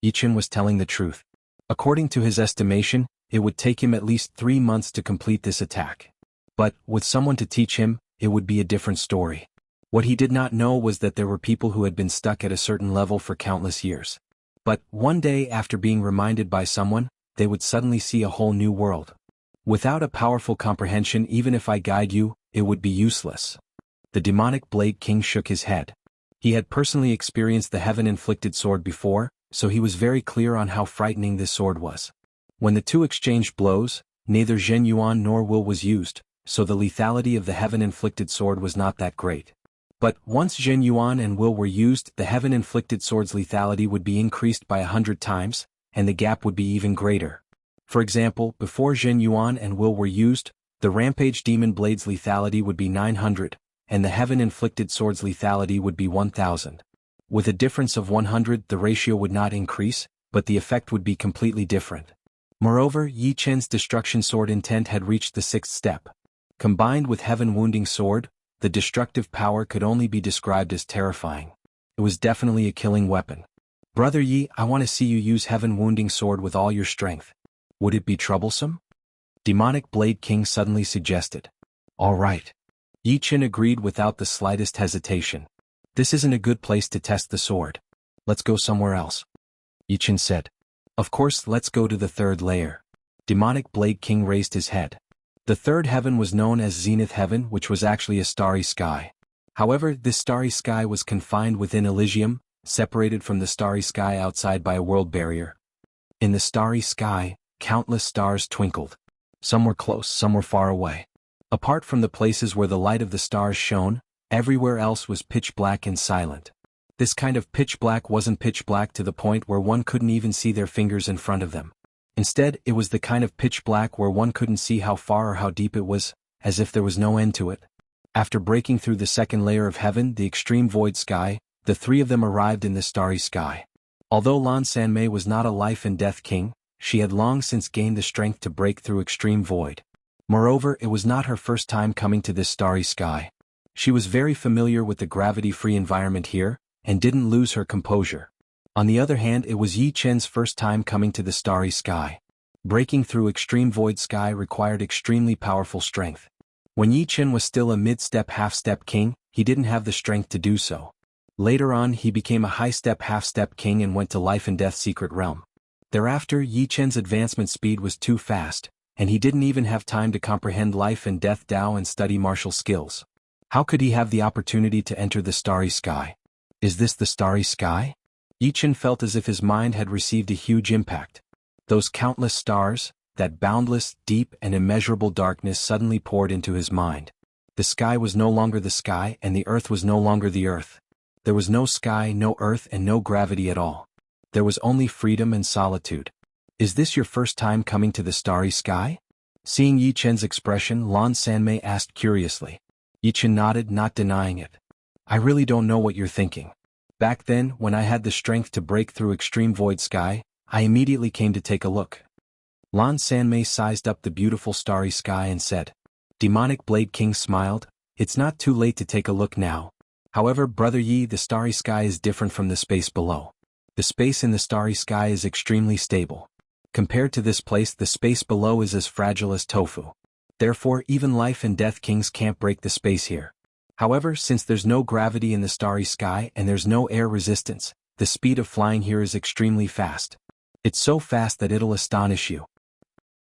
Yichen was telling the truth. According to his estimation, it would take him at least 3 months to complete this attack. But, with someone to teach him, it would be a different story. What he did not know was that there were people who had been stuck at a certain level for countless years. But, one day after being reminded by someone, they would suddenly see a whole new world. Without a powerful comprehension, even if I guide you, it would be useless. The Demonic Blade King shook his head. He had personally experienced the heaven-inflicted sword before, so he was very clear on how frightening this sword was. When the two exchanged blows, neither Zhen Yuan nor will was used, so the lethality of the heaven-inflicted sword was not that great. But, once Zhen Yuan and will were used, the heaven-inflicted sword's lethality would be increased by 100 times, and the gap would be even greater. For example, before Zhen Yuan and will were used, the Rampage Demon Blade's lethality would be 900, and the heaven-inflicted sword's lethality would be 1000. With a difference of 100, the ratio would not increase, but the effect would be completely different. Moreover, Yi Chen's destruction sword intent had reached the 6th step. Combined with heaven-wounding sword, the destructive power could only be described as terrifying. It was definitely a killing weapon. Brother Yi, I want to see you use heaven-wounding sword with all your strength. Would it be troublesome? Demonic Blade King suddenly suggested. All right. Yi Chen agreed without the slightest hesitation. This isn't a good place to test the sword. Let's go somewhere else. Yi Chen said. Of course, let's go to the 3rd layer. Demonic Blade King raised his head. The 3rd heaven was known as Zenith Heaven, which was actually a starry sky. However, this starry sky was confined within Elysium, separated from the starry sky outside by a world barrier. In the starry sky, countless stars twinkled. Some were close, some were far away. Apart from the places where the light of the stars shone, everywhere else was pitch black and silent. This kind of pitch black wasn't pitch black to the point where one couldn't even see their fingers in front of them. Instead, it was the kind of pitch black where one couldn't see how far or how deep it was, as if there was no end to it. After breaking through the 2nd layer of heaven, the extreme void sky, the 3 of them arrived in the starry sky. Although Lan Sanmei was not a life and death king, she had long since gained the strength to break through extreme void. Moreover, it was not her first time coming to this starry sky. She was very familiar with the gravity-free environment here, and didn't lose her composure. On the other hand, it was Yi Chen's first time coming to the starry sky. Breaking through extreme void sky required extremely powerful strength. When Yi Chen was still a mid-step half-step king, he didn't have the strength to do so. Later on, he became a high-step half-step king and went to life and death secret realm. Thereafter, Yi Chen's advancement speed was too fast, and he didn't even have time to comprehend life and death Dao and study martial skills. How could he have the opportunity to enter the starry sky? Is this the starry sky? Yi Chen felt as if his mind had received a huge impact. Those countless stars, that boundless, deep and immeasurable darkness suddenly poured into his mind. The sky was no longer the sky and the earth was no longer the earth. There was no sky, no earth and no gravity at all. There was only freedom and solitude. Is this your first time coming to the starry sky? Seeing Yi Chen's expression, Lan Sanmei asked curiously. Yi Chen nodded, not denying it. I really don't know what you're thinking. Back then, when I had the strength to break through extreme void sky, I immediately came to take a look. Lan Sanmei sized up the beautiful starry sky and said. Demonic Blade King smiled. It's not too late to take a look now. However, Brother Yi, the starry sky is different from the space below. The space in the starry sky is extremely stable. Compared to this place, the space below is as fragile as tofu. Therefore, even life and death kings can't break the space here. However, since there's no gravity in the starry sky and there's no air resistance, the speed of flying here is extremely fast. It's so fast that it'll astonish you.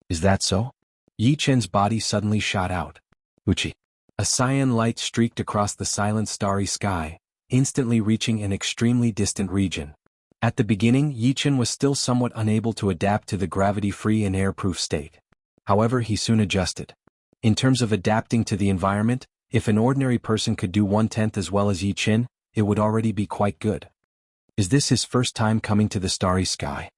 Is that so? Yi Chen's body suddenly shot out. Uchi. A cyan light streaked across the silent starry sky, instantly reaching an extremely distant region. At the beginning, Yi Chen was still somewhat unable to adapt to the gravity-free and air-proof state. However, he soon adjusted. In terms of adapting to the environment, if an ordinary person could do 1/10 as well as Yi Chen, it would already be quite good. Is this his first time coming to the starry sky?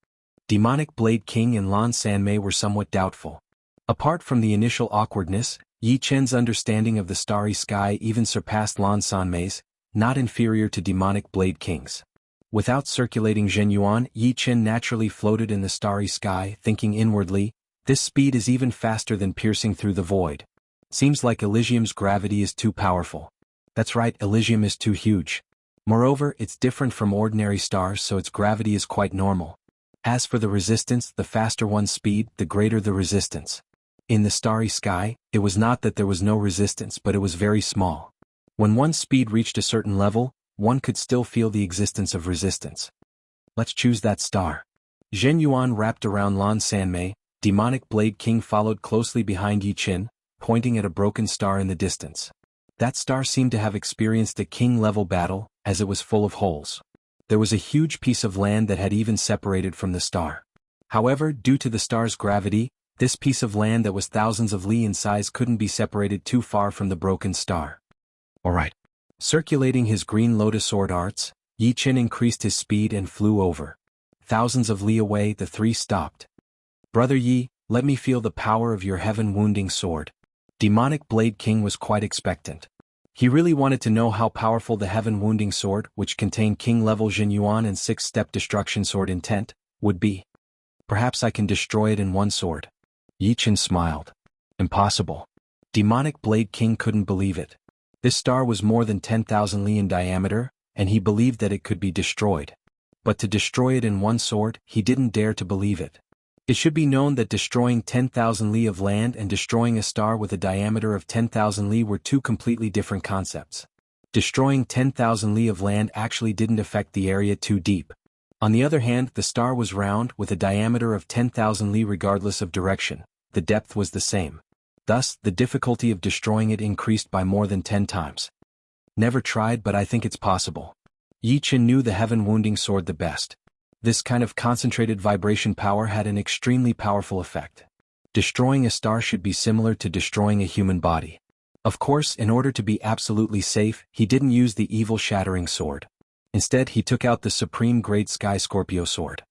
Demonic Blade King and Lan Sanmei were somewhat doubtful. Apart from the initial awkwardness, Yi Chen's understanding of the starry sky even surpassed Lan Sanmei's, not inferior to Demonic Blade King's. Without circulating Zhen Yuan, Yi Chen naturally floated in the starry sky, thinking inwardly, this speed is even faster than piercing through the void. Seems like Elysium's gravity is too powerful. That's right, Elysium is too huge. Moreover, it's different from ordinary stars, so its gravity is quite normal. As for the resistance, the faster one's speed, the greater the resistance. In the starry sky, it was not that there was no resistance, but it was very small. When one's speed reached a certain level, one could still feel the existence of resistance. Let's choose that star. Zhen Yuan wrapped around Lan Sanmei. Demonic Blade King followed closely behind Yi Qin, pointing at a broken star in the distance. That star seemed to have experienced a king-level battle, as it was full of holes. There was a huge piece of land that had even separated from the star. However, due to the star's gravity, this piece of land that was thousands of li in size couldn't be separated too far from the broken star. Alright. Circulating his green lotus sword arts, Yi Qin increased his speed and flew over. Thousands of li away, the three stopped. Brother Yi, let me feel the power of your heaven-wounding sword. Demonic Blade King was quite expectant. He really wanted to know how powerful the heaven-wounding sword, which contained king-level Zhen Yuan and 6-step destruction sword intent, would be. Perhaps I can destroy it in one sword. Yi Qin smiled. Impossible. Demonic Blade King couldn't believe it. This star was more than 10,000 li in diameter, and he believed that it could be destroyed. But to destroy it in one sword, he didn't dare to believe it. It should be known that destroying 10,000 li of land and destroying a star with a diameter of 10,000 li were two completely different concepts. Destroying 10,000 li of land actually didn't affect the area too deep. On the other hand, the star was round with a diameter of 10,000 li regardless of direction. The depth was the same. Thus, the difficulty of destroying it increased by more than 10 times. Never tried, but I think it's possible. Yi Qin knew the heaven-wounding sword the best. This kind of concentrated vibration power had an extremely powerful effect. Destroying a star should be similar to destroying a human body. Of course, in order to be absolutely safe, he didn't use the evil shattering sword. Instead, he took out the supreme great Sky Scorpio sword.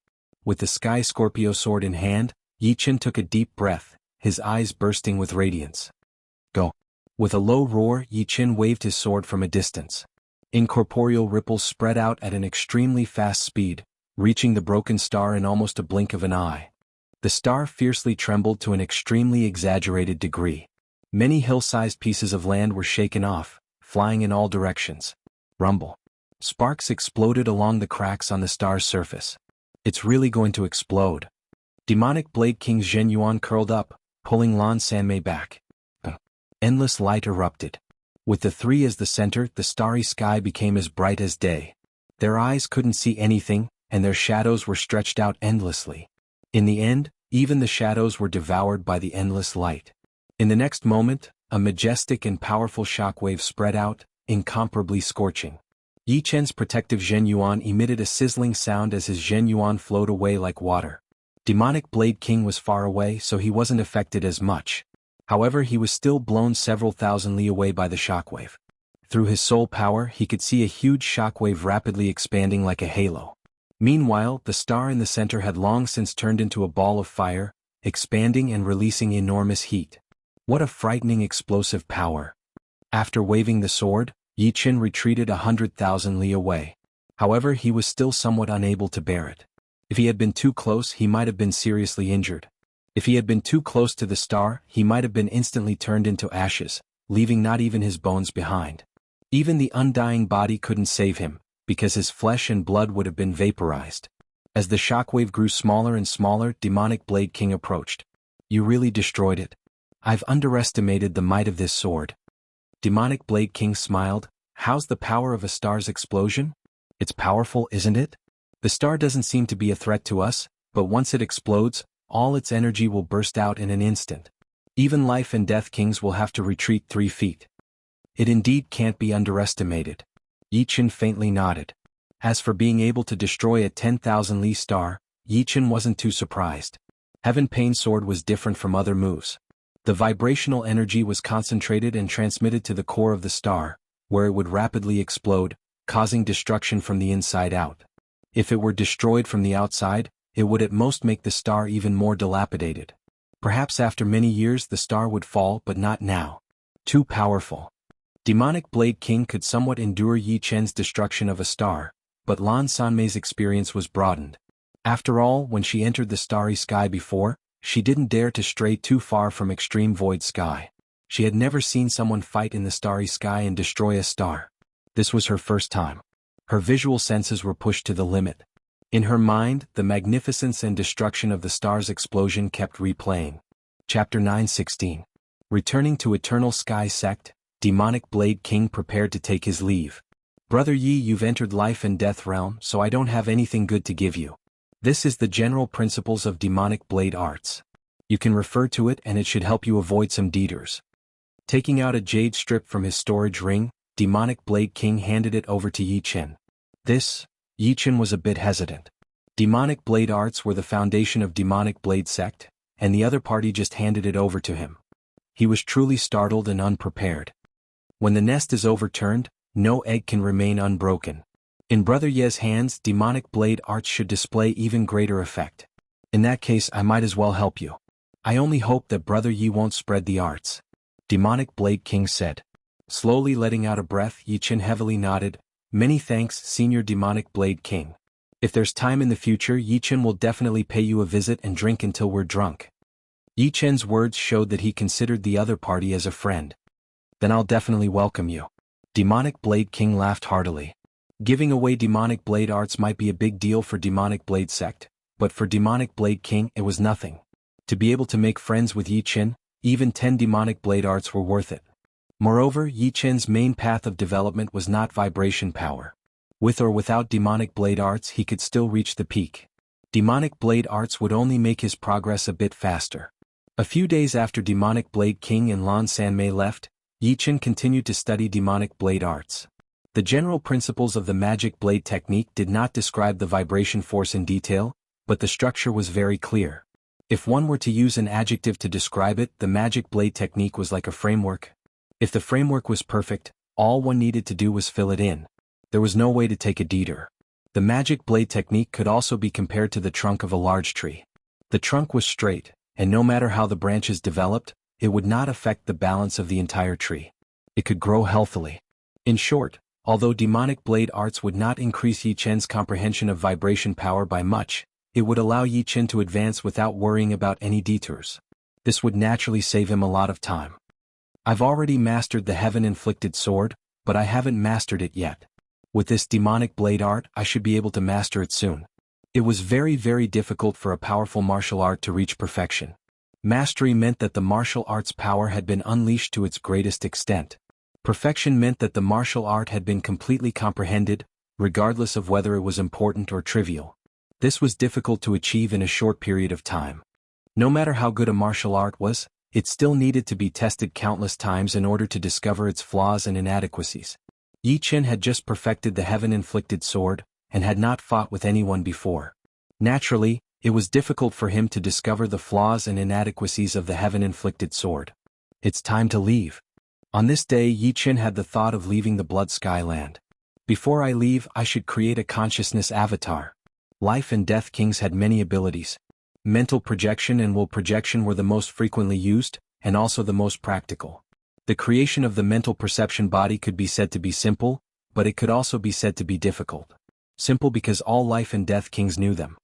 With the Sky Scorpio sword in hand, Yi Qin took a deep breath, his eyes bursting with radiance. Go. With a low roar, Yi Qin waved his sword from a distance. Incorporeal ripples spread out at an extremely fast speed, reaching the broken star in almost a blink of an eye. The star fiercely trembled to an extremely exaggerated degree. Many hill-sized pieces of land were shaken off, flying in all directions. Rumble. Sparks exploded along the cracks on the star's surface. It's really going to explode. Demonic Blade King Zhen Yuan curled up, pulling Lan Sanmei back. Endless light erupted. With the three as the center, the starry sky became as bright as day. Their eyes couldn't see anything, and their shadows were stretched out endlessly. In the end, even the shadows were devoured by the endless light. In the next moment, a majestic and powerful shockwave spread out, incomparably scorching. Yi Qin's protective Zhen Yuan emitted a sizzling sound as his Zhen Yuan flowed away like water. Demonic Blade King was far away, so he wasn't affected as much. However, he was still blown several thousand li away by the shockwave. Through his soul power, he could see a huge shockwave rapidly expanding like a halo. Meanwhile, the star in the center had long since turned into a ball of fire, expanding and releasing enormous heat. What a frightening explosive power. After waving the sword, Yi Qin retreated 100,000 li away. However, he was still somewhat unable to bear it. If he had been too close, he might have been seriously injured. If he had been too close to the star, he might have been instantly turned into ashes, leaving not even his bones behind. Even the undying body couldn't save him, because his flesh and blood would have been vaporized. As the shockwave grew smaller and smaller, Demonic Blade King approached. You really destroyed it. I've underestimated the might of this sword. Demonic Blade King smiled. How's the power of a star's explosion? It's powerful, isn't it? The star doesn't seem to be a threat to us, but once it explodes, all its energy will burst out in an instant. Even life and death kings will have to retreat 3 feet. It indeed can't be underestimated. Yi Qin faintly nodded. As for being able to destroy a 10,000 li star, Yi Qin wasn't too surprised. Heaven Pain Sword was different from other moves. The vibrational energy was concentrated and transmitted to the core of the star, where it would rapidly explode, causing destruction from the inside out. If it were destroyed from the outside, it would at most make the star even more dilapidated. Perhaps after many years the star would fall, but not now. Too powerful. Demonic Blade King could somewhat endure Yi Qin's destruction of a star, but Lan Sanmei's experience was broadened. After all, when she entered the starry sky before, she didn't dare to stray too far from extreme void sky. She had never seen someone fight in the starry sky and destroy a star. This was her first time. Her visual senses were pushed to the limit. In her mind, the magnificence and destruction of the star's explosion kept replaying. Chapter 9:16. Returning to Eternal Sky Sect, Demonic Blade King prepared to take his leave. Brother Yi, you've entered life and death realm, so I don't have anything good to give you. This is the general principles of demonic blade arts. You can refer to it and it should help you avoid some detours. Taking out a jade strip from his storage ring, Demonic Blade King handed it over to Yi Chen. Yi Chen was a bit hesitant. Demonic blade arts were the foundation of Demonic Blade Sect, and the other party just handed it over to him. He was truly startled and unprepared. When the nest is overturned, no egg can remain unbroken. In Brother Ye's hands, demonic blade arts should display even greater effect. In that case, I might as well help you. I only hope that Brother Yi won't spread the arts. Demonic Blade King said. Slowly letting out a breath, Yi Chen heavily nodded. Many thanks, Senior Demonic Blade King. If there's time in the future, Yi Chen will definitely pay you a visit and drink until we're drunk. Yi Chen's words showed that he considered the other party as a friend. Then I'll definitely welcome you. Demonic Blade King laughed heartily. Giving away demonic blade arts might be a big deal for Demonic Blade Sect, but for Demonic Blade King it was nothing. To be able to make friends with Yi Chen, even 10 demonic blade arts were worth it. Moreover, Yi Chen's main path of development was not vibration power. With or without demonic blade arts he could still reach the peak. Demonic blade arts would only make his progress a bit faster. A few days after Demonic Blade King and Lan Sanmei left, Yi Chen continued to study demonic blade arts. The general principles of the magic blade technique did not describe the vibration force in detail, but the structure was very clear. If one were to use an adjective to describe it, the magic blade technique was like a framework. If the framework was perfect, all one needed to do was fill it in. There was no way to take a detour. The magic blade technique could also be compared to the trunk of a large tree. The trunk was straight, and no matter how the branches developed, it would not affect the balance of the entire tree. It could grow healthily. In short, although demonic blade arts would not increase Yi Chen's comprehension of vibration power by much, it would allow Yi Chen to advance without worrying about any detours. This would naturally save him a lot of time. I've already mastered the heaven-inflicted sword, but I haven't mastered it yet. With this demonic blade art, I should be able to master it soon. It was very difficult for a powerful martial art to reach perfection. Mastery meant that the martial art's power had been unleashed to its greatest extent. Perfection meant that the martial art had been completely comprehended, regardless of whether it was important or trivial. This was difficult to achieve in a short period of time. No matter how good a martial art was, it still needed to be tested countless times in order to discover its flaws and inadequacies. Yi Chen had just perfected the heaven-inflicted sword, and had not fought with anyone before. Naturally, it was difficult for him to discover the flaws and inadequacies of the heaven-inflicted sword. It's time to leave. On this day, Yi Chen had the thought of leaving the Blood Sky Land. Before I leave, I should create a consciousness avatar. Life and Death Kings had many abilities. Mental projection and will projection were the most frequently used, and also the most practical. The creation of the mental perception body could be said to be simple, but it could also be said to be difficult. Simple because all Life and Death Kings knew them.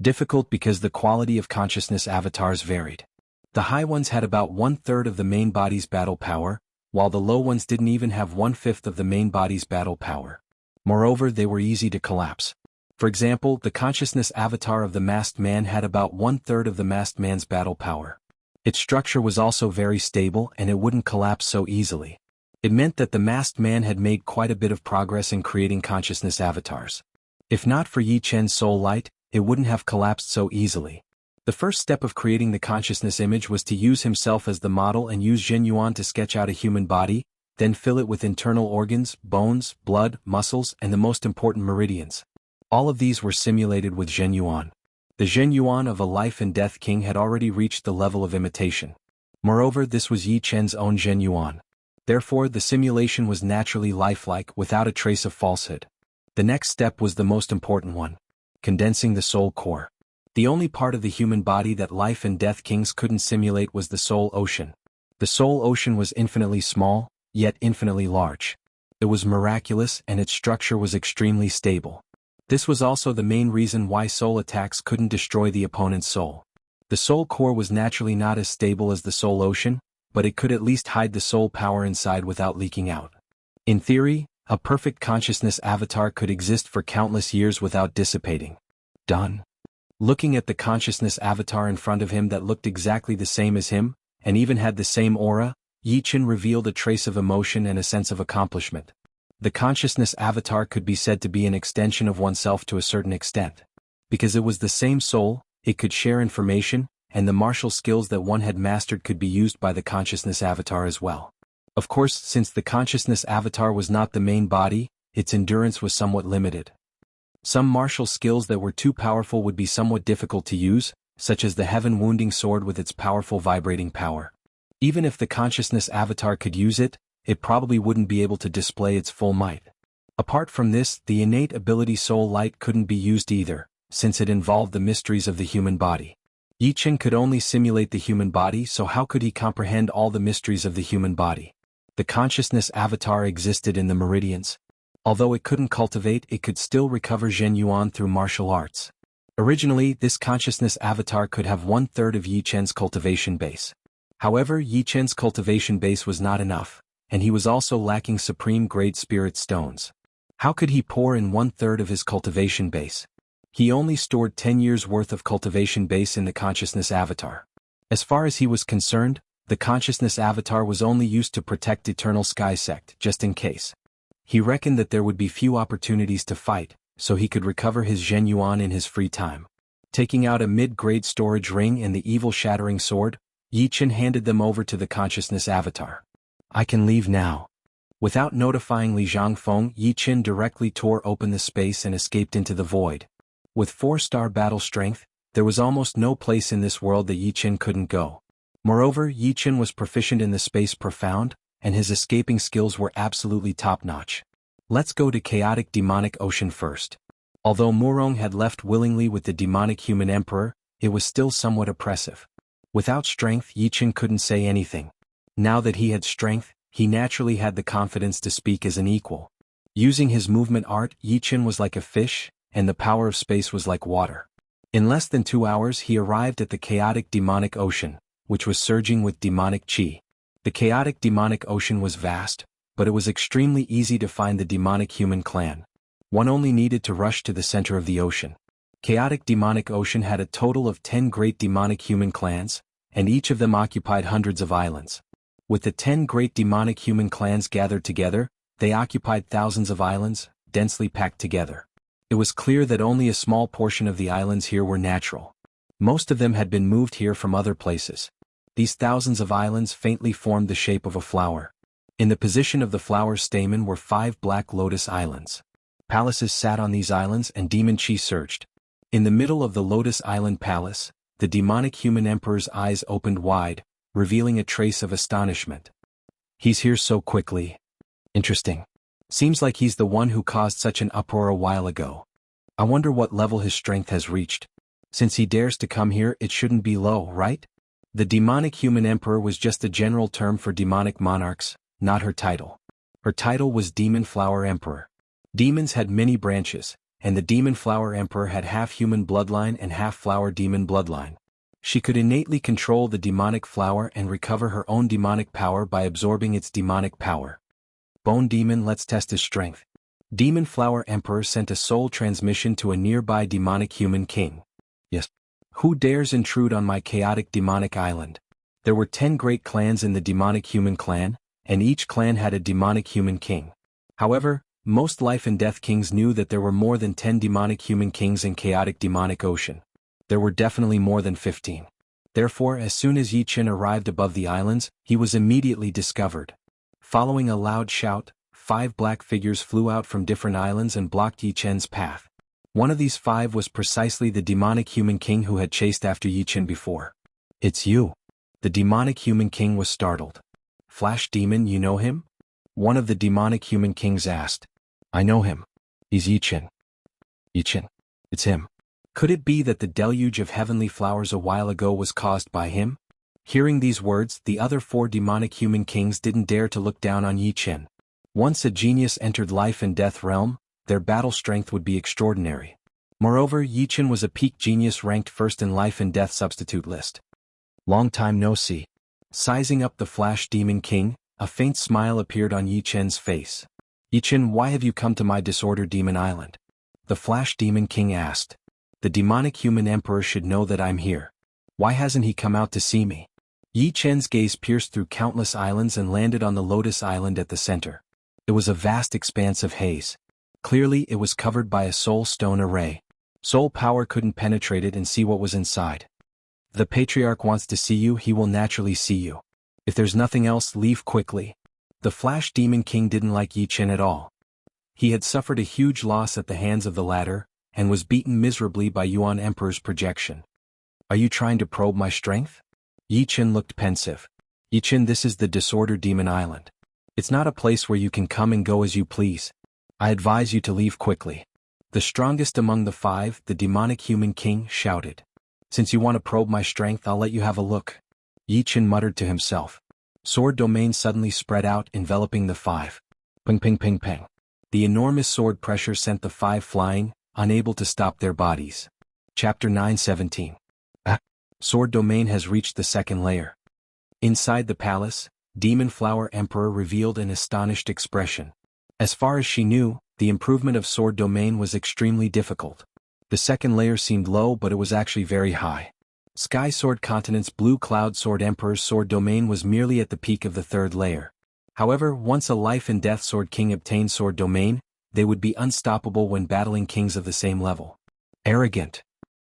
Difficult because the quality of consciousness avatars varied. The high ones had about 1/3 of the main body's battle power, while the low ones didn't even have 1/5 of the main body's battle power. Moreover, they were easy to collapse. For example, the consciousness avatar of the masked man had about 1/3 of the masked man's battle power. Its structure was also very stable and it wouldn't collapse so easily. It meant that the masked man had made quite a bit of progress in creating consciousness avatars. If not for Yi Chen's soul light, it wouldn't have collapsed so easily. The first step of creating the consciousness image was to use himself as the model and use Zhen Yuan to sketch out a human body, then fill it with internal organs, bones, blood, muscles, and the most important meridians. All of these were simulated with Zhen Yuan. The Zhen Yuan of a Life and Death King had already reached the level of imitation. Moreover, this was Yi Chen's own Zhen Yuan. Therefore, the simulation was naturally lifelike without a trace of falsehood. The next step was the most important one: condensing the soul core. The only part of the human body that Life and Death Kings couldn't simulate was the soul ocean. The soul ocean was infinitely small, yet infinitely large. It was miraculous and its structure was extremely stable. This was also the main reason why soul attacks couldn't destroy the opponent's soul. The soul core was naturally not as stable as the soul ocean, but it could at least hide the soul power inside without leaking out. In theory, a perfect consciousness avatar could exist for countless years without dissipating. Done. Looking at the consciousness avatar in front of him that looked exactly the same as him, and even had the same aura, Yi Chen revealed a trace of emotion and a sense of accomplishment. The consciousness avatar could be said to be an extension of oneself to a certain extent. Because it was the same soul, it could share information, and the martial skills that one had mastered could be used by the consciousness avatar as well. Of course, since the consciousness avatar was not the main body, its endurance was somewhat limited. Some martial skills that were too powerful would be somewhat difficult to use, such as the heaven-wounding sword with its powerful vibrating power. Even if the consciousness avatar could use it, it probably wouldn't be able to display its full might. Apart from this, the innate ability Soul Light couldn't be used either, since it involved the mysteries of the human body. Yi Chen could only simulate the human body, so how could he comprehend all the mysteries of the human body? The consciousness avatar existed in the meridians. Although it couldn't cultivate, it could still recover Zhen Yuan through martial arts. Originally, this consciousness avatar could have 1/3 of Yi Chen's cultivation base. However, Yi Chen's cultivation base was not enough, and he was also lacking supreme-grade spirit stones. How could he pour in 1/3 of his cultivation base? He only stored 10 years' worth of cultivation base in the consciousness avatar. As far as he was concerned, the consciousness avatar was only used to protect Eternal Sky Sect, just in case. He reckoned that there would be few opportunities to fight, so he could recover his Zhen Yuan in his free time. Taking out a mid-grade storage ring and the evil shattering sword, Yi Chen handed them over to the consciousness avatar. I can leave now. Without notifying Li Zhangfeng, Yi Chen directly tore open the space and escaped into the void. With 4-star battle strength, there was almost no place in this world that Yi Chen couldn't go. Moreover, Yi Chen was proficient in the space profound, and his escaping skills were absolutely top-notch. Let's go to chaotic demonic ocean first. Although Murong had left willingly with the demonic human emperor, it was still somewhat oppressive. Without strength, Yi Chen couldn't say anything. Now that he had strength, he naturally had the confidence to speak as an equal. Using his movement art, Yi Chen was like a fish, and the power of space was like water. In less than 2 hours he arrived at the chaotic demonic ocean, which was surging with demonic chi. The chaotic demonic ocean was vast, but it was extremely easy to find the demonic human clan. One only needed to rush to the center of the ocean. Chaotic demonic ocean had a total of 10 great demonic human clans, and each of them occupied hundreds of islands. With the 10 great demonic human clans gathered together, they occupied thousands of islands, densely packed together. It was clear that only a small portion of the islands here were natural. Most of them had been moved here from other places. These thousands of islands faintly formed the shape of a flower. In the position of the flower's stamen were 5 black lotus islands. Palaces sat on these islands and demon chi surged. In the middle of the Lotus Island Palace, the demonic human emperor's eyes opened wide, revealing a trace of astonishment. He's here so quickly. Interesting. Seems like he's the one who caused such an uproar a while ago. I wonder what level his strength has reached. Since he dares to come here, it shouldn't be low, right? The demonic human emperor was just a general term for demonic monarchs, not her title. Her title was Demon Flower Emperor. Demons had many branches, and the Demon Flower Emperor had half human bloodline and half flower demon bloodline. She could innately control the demonic flower and recover her own demonic power by absorbing its demonic power. Bone Demon, let's test his strength. Demon Flower Emperor sent a soul transmission to a nearby demonic human king. Yes. Who dares intrude on my chaotic demonic island? There were 10 great clans in the demonic human clan, and each clan had a demonic human king. However, most life and death kings knew that there were more than 10 demonic human kings in chaotic demonic ocean. There were definitely more than 15. Therefore, as soon as Yi Chen arrived above the islands, he was immediately discovered. Following a loud shout, 5 black figures flew out from different islands and blocked Yi Chen's path. One of these 5 was precisely the demonic human king who had chased after Yi Chen before. It's you. The demonic human king was startled. Flash Demon, you know him? One of the demonic human kings asked. I know him. He's Yi Chen. Yi Chen. It's him. Could it be that the deluge of heavenly flowers a while ago was caused by him? Hearing these words, the other 4 demonic human kings didn't dare to look down on Yi Chen. Once a genius entered life and death realm, their battle strength would be extraordinary. Moreover, Yi Chen was a peak genius ranked first in life and death substitute list. Long time no see. Sizing up the Flash Demon King, a faint smile appeared on Yi Chen's face. Yi Chen, why have you come to my Disorder Demon Island? The Flash Demon King asked. The demonic human emperor should know that I'm here. Why hasn't he come out to see me? Yi Chen's gaze pierced through countless islands and landed on the Lotus Island at the center. It was a vast expanse of haze. Clearly it was covered by a soul stone array. Soul power couldn't penetrate it and see what was inside. The Patriarch wants to see you, he will naturally see you. If there's nothing else, leave quickly. The Flash Demon King didn't like Yi Chen at all. He had suffered a huge loss at the hands of the latter, and was beaten miserably by Yuan Emperor's projection. Are you trying to probe my strength? Yi Chen looked pensive. Yi Chen, this is the Disorder Demon Island. It's not a place where you can come and go as you please. I advise you to leave quickly. The strongest among the five, the demonic human king, shouted. Since you want to probe my strength, I'll let you have a look. Yi Chen muttered to himself. Sword domain suddenly spread out, enveloping the five. Ping ping ping ping. The enormous sword pressure sent the five flying, unable to stop their bodies. Chapter 9:17. Sword domain has reached the second layer. Inside the palace, Demon Flower Emperor revealed an astonished expression. As far as she knew, the improvement of sword domain was extremely difficult. The second layer seemed low, but it was actually very high. Sky Sword Continent's Blue Cloud Sword Emperor's sword domain was merely at the peak of the third layer. However, once a Life and Death Sword King obtained sword domain, they would be unstoppable when battling kings of the same level. Arrogant.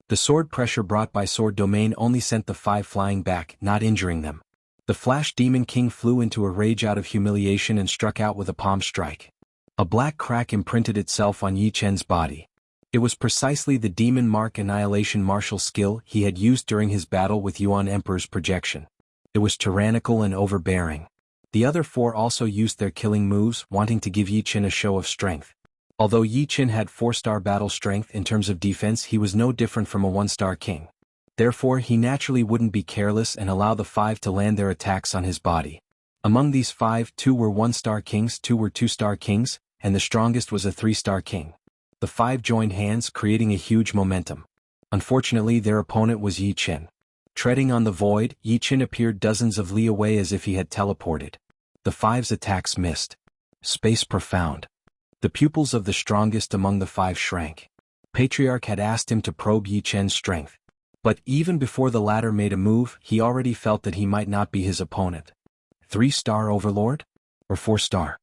The sword pressure brought by sword domain only sent the five flying back, not injuring them. The Flash Demon King flew into a rage out of humiliation and struck out with a palm strike. A black crack imprinted itself on Yi Chen's body. It was precisely the Demon Mark Annihilation martial skill he had used during his battle with Yuan Emperor's projection. It was tyrannical and overbearing. The other four also used their killing moves, wanting to give Yi Chen a show of strength. Although Yi Chen had 4-star battle strength in terms of defense, he was no different from a 1-star king. Therefore, he naturally wouldn't be careless and allow the five to land their attacks on his body. Among these five, 2 were 1-star kings, 2 were 2-star kings, and the strongest was a 3-star king. The five joined hands, creating a huge momentum. Unfortunately, their opponent was Yi Chen. Treading on the void, Yi Chen appeared dozens of li away as if he had teleported. The five's attacks missed. Space profound. The pupils of the strongest among the five shrank. Patriarch had asked him to probe Yi Chen's strength. But even before the latter made a move, he already felt that he might not be his opponent. 3-star overlord? Or 4-star?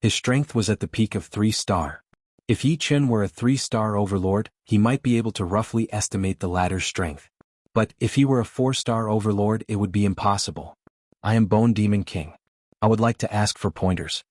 His strength was at the peak of 3-star. If Yi Chen were a 3-star overlord, he might be able to roughly estimate the latter's strength. But if he were a 4-star overlord, it would be impossible. I am Bone Demon King. I would like to ask for pointers.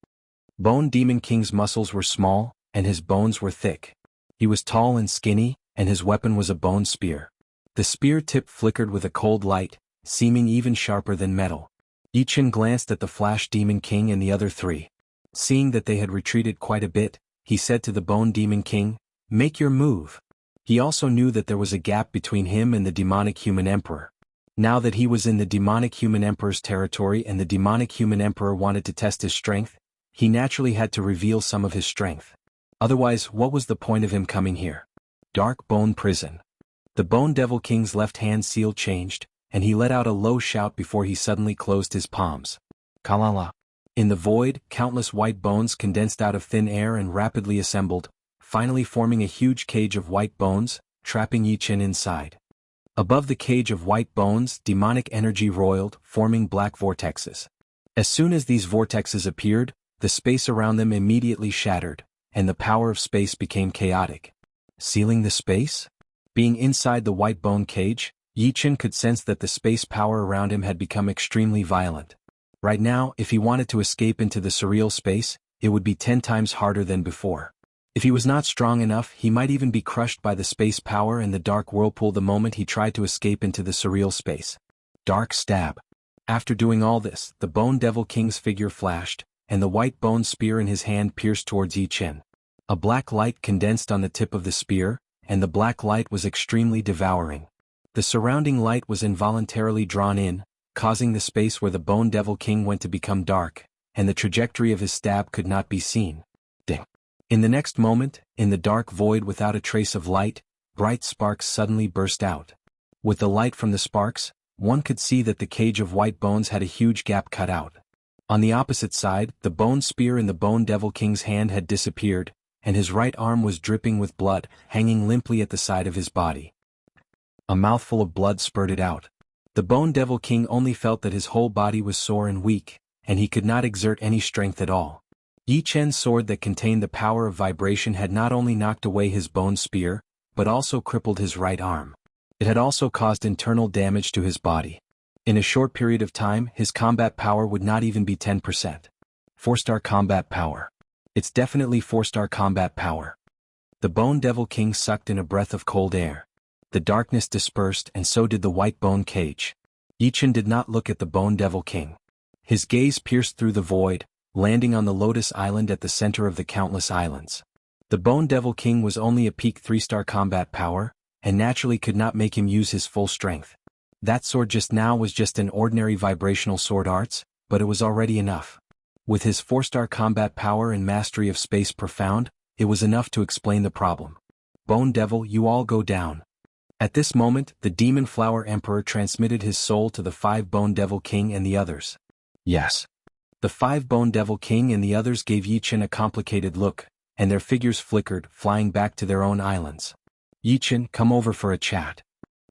Bone Demon King's muscles were small, and his bones were thick. He was tall and skinny, and his weapon was a bone spear. The spear tip flickered with a cold light, seeming even sharper than metal. Yi Chen glanced at the Flash Demon King and the other three. Seeing that they had retreated quite a bit, he said to the Bone Demon King, "Make your move." He also knew that there was a gap between him and the demonic human emperor. Now that he was in the demonic human emperor's territory and the demonic human emperor wanted to test his strength, he naturally had to reveal some of his strength. Otherwise, what was the point of him coming here? Dark Bone Prison. The Bone Devil King's left hand seal changed, and he let out a low shout before he suddenly closed his palms. Kalala. In the void, countless white bones condensed out of thin air and rapidly assembled, finally forming a huge cage of white bones, trapping Yi Chen inside. Above the cage of white bones, demonic energy roiled, forming black vortexes. As soon as these vortexes appeared, the space around them immediately shattered, and the power of space became chaotic. Sealing the space? Being inside the white bone cage, Yi Chen could sense that the space power around him had become extremely violent. Right now, if he wanted to escape into the surreal space, it would be 10 times harder than before. If he was not strong enough, he might even be crushed by the space power and the dark whirlpool the moment he tried to escape into the surreal space. Dark stab. After doing all this, the Bone Devil King's figure flashed, and the white bone spear in his hand pierced towards Yi Chen. A black light condensed on the tip of the spear, and the black light was extremely devouring. The surrounding light was involuntarily drawn in, causing the space where the Bone Devil King went to become dark, and the trajectory of his stab could not be seen. Ding. In the next moment, in the dark void without a trace of light, bright sparks suddenly burst out. With the light from the sparks, one could see that the cage of white bones had a huge gap cut out. On the opposite side, the bone spear in the Bone Devil King's hand had disappeared, and his right arm was dripping with blood, hanging limply at the side of his body. A mouthful of blood spurted out. The Bone Devil King only felt that his whole body was sore and weak, and he could not exert any strength at all. Yi Chen's sword that contained the power of vibration had not only knocked away his bone spear, but also crippled his right arm. It had also caused internal damage to his body. In a short period of time, his combat power would not even be 10%. 4-star combat power. It's definitely 4-star combat power. The Bone Devil King sucked in a breath of cold air. The darkness dispersed and so did the white bone cage. Yi Chen did not look at the Bone Devil King. His gaze pierced through the void, landing on the Lotus Island at the center of the countless islands. The Bone Devil King was only a peak 3-star combat power, and naturally could not make him use his full strength. That sword just now was just an ordinary vibrational sword arts, but it was already enough. With his 4-star combat power and mastery of space profound, it was enough to explain the problem. Bone Devil, you all go down. At this moment, the Demon Flower Emperor transmitted his soul to the 5 Bone Devil King and the others. Yes. The 5 Bone Devil King and the others gave Yi Chen a complicated look, and their figures flickered, flying back to their own islands. Yi Chen, come over for a chat.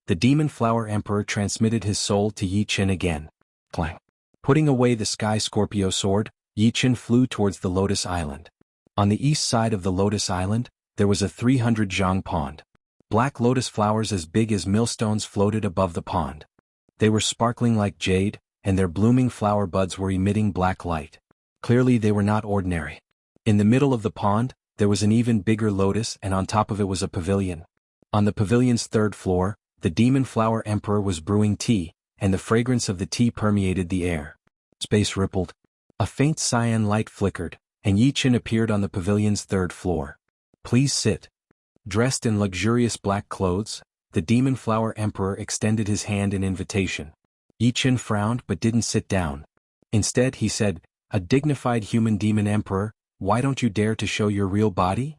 The Demon Flower Emperor transmitted his soul to Yi Chen again. Clang. Putting away the Sky Scorpio sword, Yi Chen flew towards the Lotus Island. On the east side of the Lotus Island, there was a 300 zhang pond. Black lotus flowers as big as millstones floated above the pond. They were sparkling like jade, and their blooming flower buds were emitting black light. Clearly they were not ordinary. In the middle of the pond, there was an even bigger lotus and on top of it was a pavilion. On the pavilion's 3rd floor, the Demon Flower Emperor was brewing tea, and the fragrance of the tea permeated the air. Space rippled. A faint cyan light flickered, and Yi Chen appeared on the pavilion's 3rd floor. Please sit. Dressed in luxurious black clothes, the Demon Flower Emperor extended his hand in invitation. Yi Chen frowned but didn't sit down. Instead he said, a dignified human demon emperor, why don't you dare to show your real body?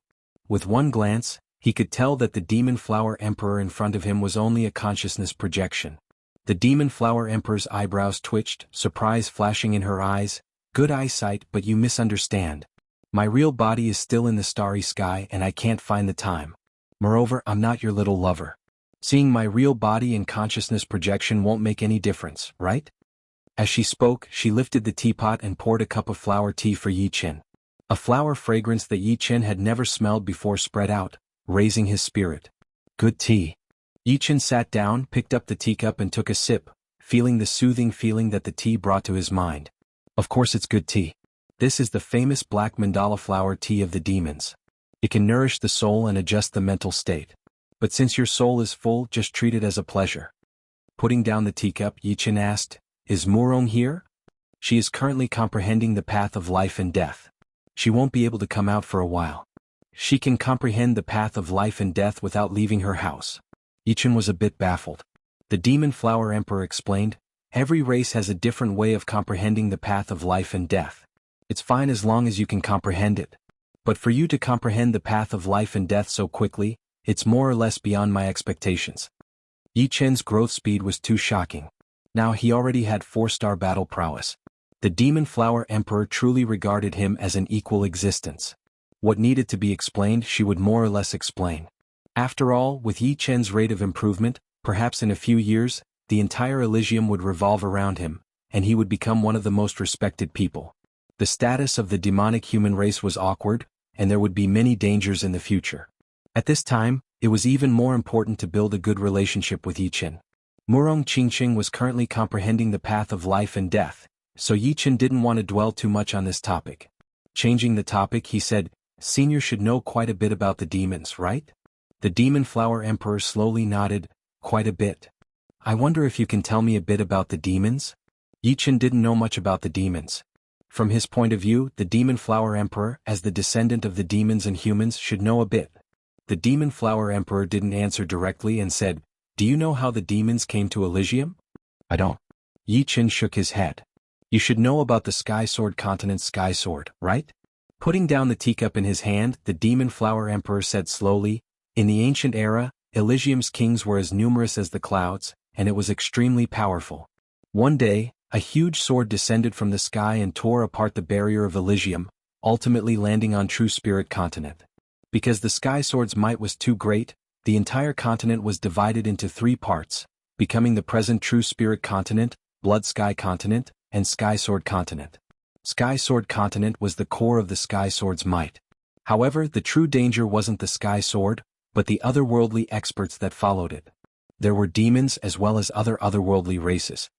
With one glance, he could tell that the Demon Flower Emperor in front of him was only a consciousness projection. The Demon Flower Emperor's eyebrows twitched, surprise flashing in her eyes. Good eyesight, but you misunderstand. My real body is still in the starry sky and I can't find the time. Moreover, I'm not your little lover. Seeing my real body in consciousness projection won't make any difference, right? As she spoke, she lifted the teapot and poured a cup of flower tea for Yi Chen. A flower fragrance that Yi Chen had never smelled before spread out, raising his spirit. Good tea. Yi Chen sat down, picked up the teacup and took a sip, feeling the soothing feeling that the tea brought to his mind. Of course it's good tea. This is the famous black mandala flower tea of the demons. It can nourish the soul and adjust the mental state. But since your soul is full, just treat it as a pleasure. Putting down the teacup, Yi Chen asked, is Murong here? She is currently comprehending the path of life and death. She won't be able to come out for a while. She can comprehend the path of life and death without leaving her house. Yi Chen was a bit baffled. The Demon Flower Emperor explained, every race has a different way of comprehending the path of life and death. It's fine as long as you can comprehend it. But for you to comprehend the path of life and death so quickly, it's more or less beyond my expectations. Yi Chen's growth speed was too shocking. Now he already had 4-star battle prowess. The Demon Flower Emperor truly regarded him as an equal existence. What needed to be explained she would more or less explain. After all, with Yi Chen's rate of improvement, perhaps in a few years, the entire Elysium would revolve around him, and he would become one of the most respected people. The status of the demonic human race was awkward, and there would be many dangers in the future. At this time, it was even more important to build a good relationship with Yi Chen. Murong Qingqing was currently comprehending the path of life and death, so Yi Chen didn't want to dwell too much on this topic. Changing the topic, he said, Senior should know quite a bit about the demons, right? The Demon Flower Emperor slowly nodded, quite a bit. I wonder if you can tell me a bit about the demons? Yi Chen didn't know much about the demons. From his point of view, the Demon Flower Emperor, as the descendant of the demons and humans, should know a bit. The Demon Flower Emperor didn't answer directly and said, do you know how the demons came to Elysium? I don't. Yi Chen shook his head. You should know about the Sky Sword Continent's Sky Sword, right? Putting down the teacup in his hand, the Demon Flower Emperor said slowly, in the ancient era, Elysium's kings were as numerous as the clouds, and it was extremely powerful. One day, a huge sword descended from the sky and tore apart the barrier of Elysium, ultimately landing on True Spirit Continent. Because the Sky Sword's might was too great, the entire continent was divided into 3 parts, becoming the present True Spirit Continent, Blood Sky Continent, and Sky Sword Continent. Sky Sword Continent was the core of the Sky Sword's might. However, the true danger wasn't the Sky Sword, but the otherworldly experts that followed it. There were demons as well as other otherworldly races.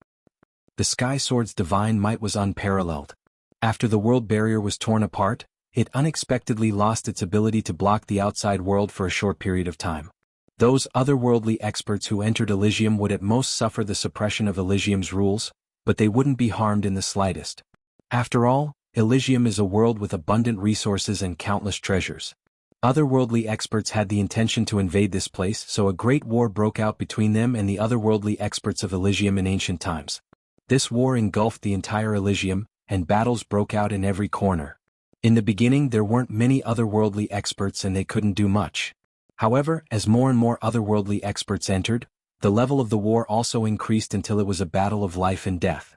The Sky Sword's divine might was unparalleled. After the world barrier was torn apart, it unexpectedly lost its ability to block the outside world for a short period of time. Those otherworldly experts who entered Elysium would at most suffer the suppression of Elysium's rules, but they wouldn't be harmed in the slightest. After all, Elysium is a world with abundant resources and countless treasures. Otherworldly experts had the intention to invade this place, so a great war broke out between them and the otherworldly experts of Elysium in ancient times. This war engulfed the entire Elysium, and battles broke out in every corner. In the beginning there weren't many otherworldly experts and they couldn't do much. However, as more and more otherworldly experts entered, the level of the war also increased until it was a battle of life and death.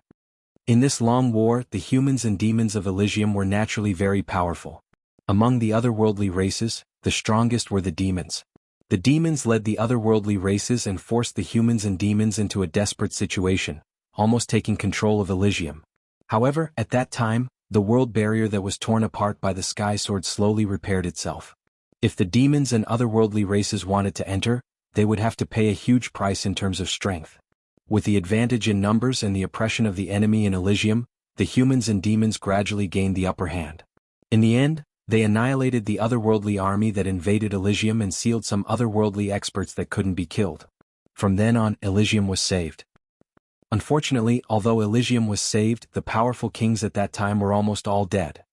In this long war, the humans and demons of Elysium were naturally very powerful. Among the otherworldly races, the strongest were the demons. The demons led the otherworldly races and forced the humans and demons into a desperate situation, almost taking control of Elysium. However, at that time, the world barrier that was torn apart by the Sky Sword slowly repaired itself. If the demons and otherworldly races wanted to enter, they would have to pay a huge price in terms of strength. With the advantage in numbers and the oppression of the enemy in Elysium, the humans and demons gradually gained the upper hand. In the end, they annihilated the otherworldly army that invaded Elysium and sealed some otherworldly experts that couldn't be killed. From then on, Elysium was saved. Unfortunately, although Elysium was saved, the powerful kings at that time were almost all dead.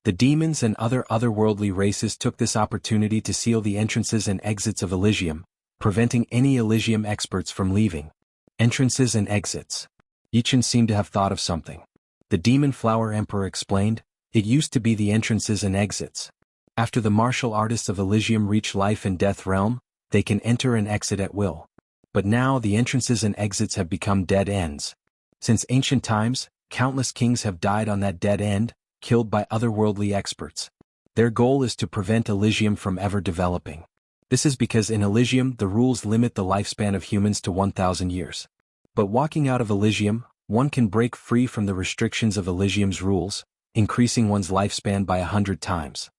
The demons and other otherworldly races took this opportunity to seal the entrances and exits of Elysium, preventing any Elysium experts from leaving. Entrances and exits. Yichen seemed to have thought of something. The Demon Flower Emperor explained, "It used to be the entrances and exits. After the martial artists of Elysium reach life and death realm, they can enter and exit at will. But now the entrances and exits have become dead ends. Since ancient times, countless kings have died on that dead end, killed by otherworldly experts. Their goal is to prevent Elysium from ever developing. This is because in Elysium the rules limit the lifespan of humans to 1,000 years. But walking out of Elysium, one can break free from the restrictions of Elysium's rules, increasing one's lifespan by 100 times.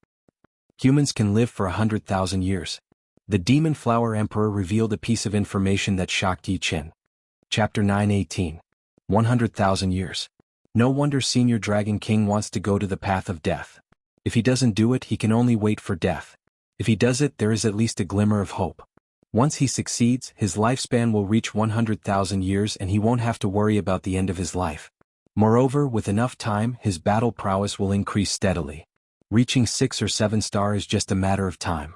Humans can live for 100,000 years. The Demon Flower Emperor revealed a piece of information that shocked Yichen. Chapter 9:18. 100,000 years. No wonder Senior Dragon King wants to go to the path of death. If he doesn't do it, he can only wait for death. If he does it, there is at least a glimmer of hope. Once he succeeds, his lifespan will reach 100,000 years and he won't have to worry about the end of his life. Moreover, with enough time, his battle prowess will increase steadily. Reaching 6 or 7 stars is just a matter of time."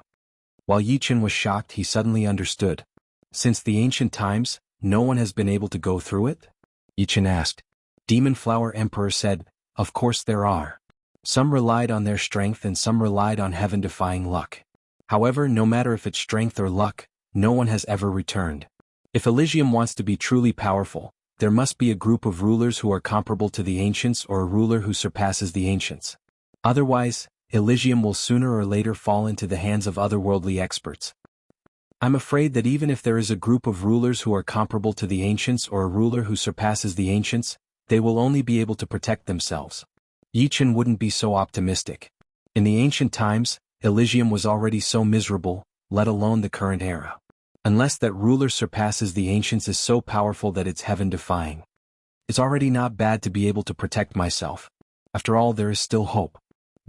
While Yichen was shocked, he suddenly understood. Since the ancient times, no one has been able to go through it? Yichen asked. Demon Flower Emperor said, "Of course there are. Some relied on their strength and some relied on heaven-defying luck. However, no matter if it's strength or luck, no one has ever returned. If Elysium wants to be truly powerful, there must be a group of rulers who are comparable to the ancients or a ruler who surpasses the ancients. Otherwise, Elysium will sooner or later fall into the hands of otherworldly experts. I'm afraid that even if there is a group of rulers who are comparable to the ancients or a ruler who surpasses the ancients, they will only be able to protect themselves." Yichen wouldn't be so optimistic. In the ancient times, Elysium was already so miserable, let alone the current era. Unless that ruler surpasses the ancients is so powerful that it's heaven-defying. It's already not bad to be able to protect myself. After all, there is still hope.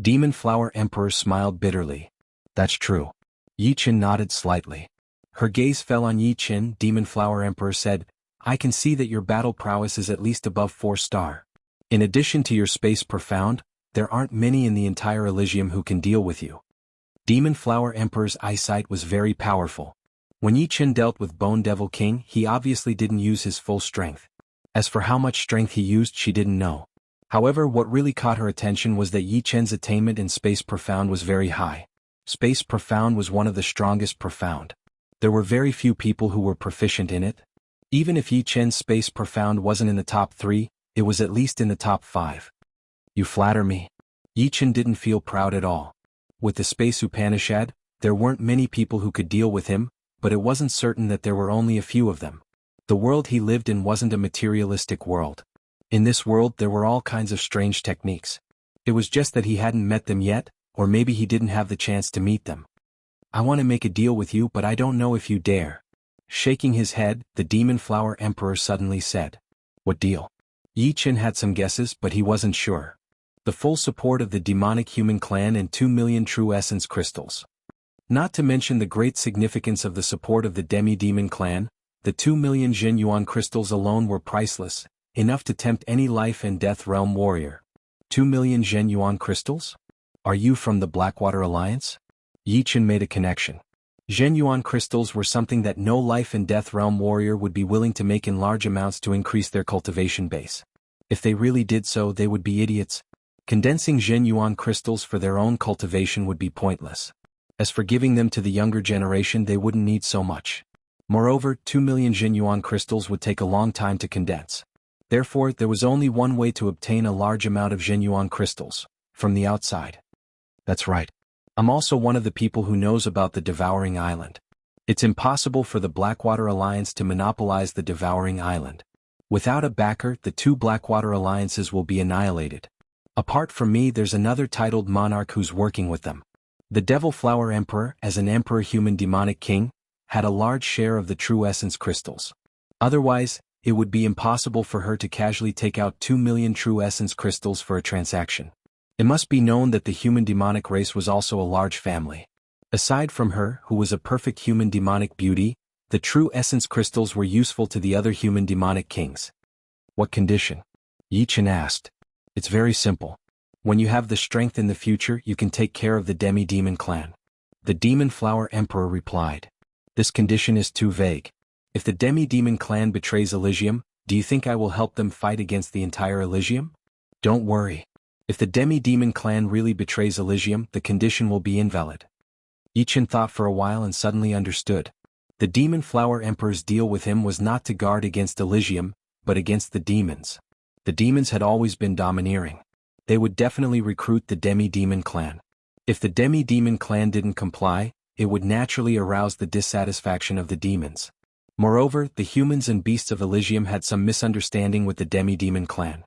Demon Flower Emperor smiled bitterly. "That's true." Yichen nodded slightly. Her gaze fell on Yichen. Demon Flower Emperor said, "I can see that your battle prowess is at least above 4 star. In addition to your space profound, there aren't many in the entire Elysium who can deal with you." Demon Flower Emperor's eyesight was very powerful. When Yichen dealt with Bone Devil King, he obviously didn't use his full strength. As for how much strength he used, she didn't know. However, what really caught her attention was that Yichen's attainment in Space Profound was very high. Space Profound was one of the strongest profound. There were very few people who were proficient in it. Even if Yi Chen's Space Profound wasn't in the top 3, it was at least in the top 5. You flatter me. Yi Chen didn't feel proud at all. With the Space Upanishad, there weren't many people who could deal with him, but it wasn't certain that there were only a few of them. The world he lived in wasn't a materialistic world. In this world there were all kinds of strange techniques. It was just that he hadn't met them yet, or maybe he didn't have the chance to meet them. I want to make a deal with you, but I don't know if you dare. Shaking his head, the Demon Flower Emperor suddenly said. What deal? Yi Chen had some guesses, but he wasn't sure. The full support of the demonic human clan and 2 million true essence crystals. Not to mention the great significance of the support of the demi-demon clan, the 2 million Jin Yuan crystals alone were priceless, enough to tempt any life and death realm warrior. 2 million Zhen Yuan crystals? Are you from the Blackwater Alliance? Yi Chen made a connection. Zhen Yuan crystals were something that no life and death realm warrior would be willing to make in large amounts to increase their cultivation base. If they really did so, they would be idiots. Condensing Zhen Yuan crystals for their own cultivation would be pointless. As for giving them to the younger generation, they wouldn't need so much. Moreover, 2 million Zhen Yuan crystals would take a long time to condense. Therefore, there was only one way to obtain a large amount of Zhen Yuan crystals, from the outside. That's right. I'm also one of the people who knows about the Devouring Island. It's impossible for the Blackwater Alliance to monopolize the Devouring Island. Without a backer, the 2 Blackwater Alliances will be annihilated. Apart from me, there's another titled monarch who's working with them. The Devil Flower Emperor, as an emperor human demonic king, had a large share of the true essence crystals. Otherwise, it would be impossible for her to casually take out 2 million true essence crystals for a transaction. It must be known that the human demonic race was also a large family. Aside from her, who was a perfect human demonic beauty, the true essence crystals were useful to the other human demonic kings. What condition? Yi Chen asked. It's very simple. When you have the strength in the future, you can take care of the demi-demon clan. The Demon Flower Emperor replied. This condition is too vague. If the demi-demon clan betrays Elysium, do you think I will help them fight against the entire Elysium? Don't worry. If the demi-demon clan really betrays Elysium, the condition will be invalid. Yi Chen thought for a while and suddenly understood. The Demon Flower Emperor's deal with him was not to guard against Elysium, but against the demons. The demons had always been domineering. They would definitely recruit the demi-demon clan. If the demi-demon clan didn't comply, it would naturally arouse the dissatisfaction of the demons. Moreover, the humans and beasts of Elysium had some misunderstanding with the demi-demon clan.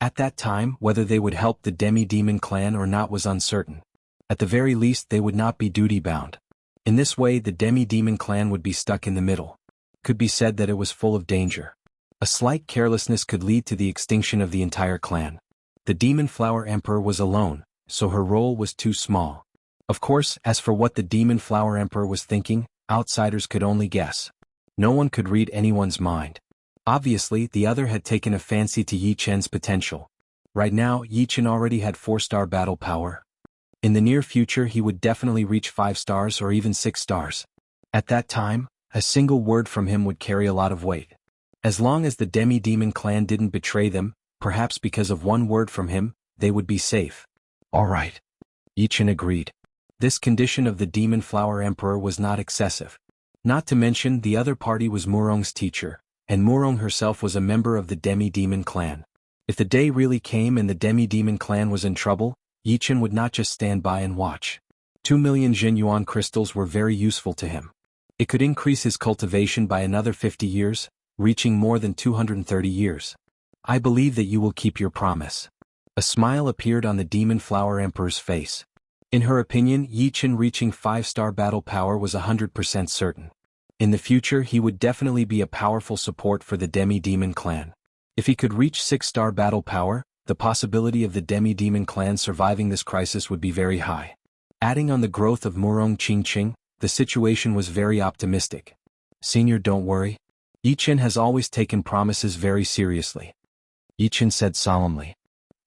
At that time, whether they would help the demi-demon clan or not was uncertain. At the very least, they would not be duty-bound. In this way, the demi-demon clan would be stuck in the middle. Could be said that it was full of danger. A slight carelessness could lead to the extinction of the entire clan. The Demon Flower Emperor was alone, so her role was too small. Of course, as for what the Demon Flower Emperor was thinking, outsiders could only guess. No one could read anyone's mind. Obviously, the other had taken a fancy to Yi Chen's potential. Right now, Yi Chen already had 4-star battle power. In the near future, he would definitely reach 5 stars or even 6 stars. At that time, a single word from him would carry a lot of weight. As long as the demi-demon clan didn't betray them, perhaps because of one word from him, they would be safe. All right. Yi Chen agreed. This condition of the Demon Flower Emperor was not excessive. Not to mention, the other party was Murong's teacher, and Murong herself was a member of the demi-demon clan. If the day really came and the demi-demon clan was in trouble, Yi Chen would not just stand by and watch. 2 million Zhen Yuan crystals were very useful to him. It could increase his cultivation by another 50 years, reaching more than 230 years. I believe that you will keep your promise. A smile appeared on the Demon Flower Emperor's face. In her opinion, Yi Chen reaching 5-star battle power was 100% certain. In the future, he would definitely be a powerful support for the demi-demon clan. If he could reach 6-star battle power, the possibility of the demi-demon clan surviving this crisis would be very high. Adding on the growth of Murong Qingqing, the situation was very optimistic. Senior, don't worry. Yi Chen has always taken promises very seriously. Yi Chen said solemnly.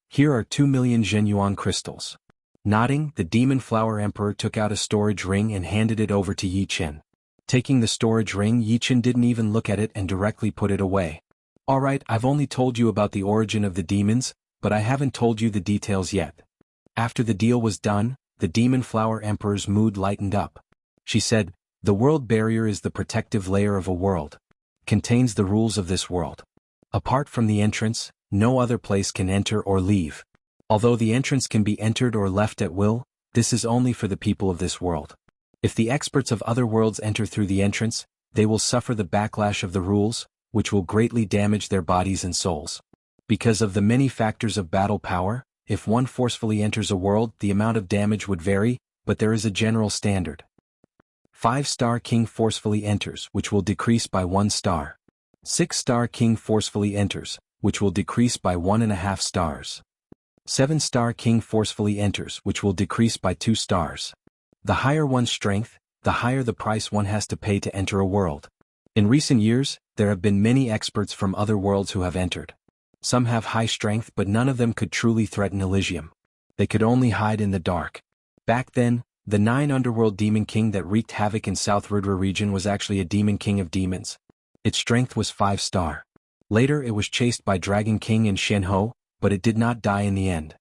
Here are 2 million Zhen Yuan crystals. Nodding, the Demon Flower Emperor took out a storage ring and handed it over to Yi Chen. Taking the storage ring, Yi Chen didn't even look at it and directly put it away. Alright, I've only told you about the origin of the demons, but I haven't told you the details yet. After the deal was done, the Demon Flower Emperor's mood lightened up. She said, the world barrier is the protective layer of a world. contains the rules of this world. Apart from the entrance, no other place can enter or leave. Although the entrance can be entered or left at will, this is only for the people of this world. If the experts of other worlds enter through the entrance, they will suffer the backlash of the rules, which will greatly damage their bodies and souls. Because of the many factors of battle power, if one forcefully enters a world, the amount of damage would vary, but there is a general standard. 5-star king forcefully enters, which will decrease by 1 star. 6-star king forcefully enters, which will decrease by 1.5 stars. 7-star king forcefully enters, which will decrease by 2 stars. The higher one's strength, the higher the price one has to pay to enter a world. In recent years, there have been many experts from other worlds who have entered. Some have high strength, but none of them could truly threaten Elysium. They could only hide in the dark. Back then, the 9 underworld demon king that wreaked havoc in South Rudra region was actually a demon king of demons. Its strength was 5-star. Later it was chased by Dragon King and Shenhe, but it did not die in the end.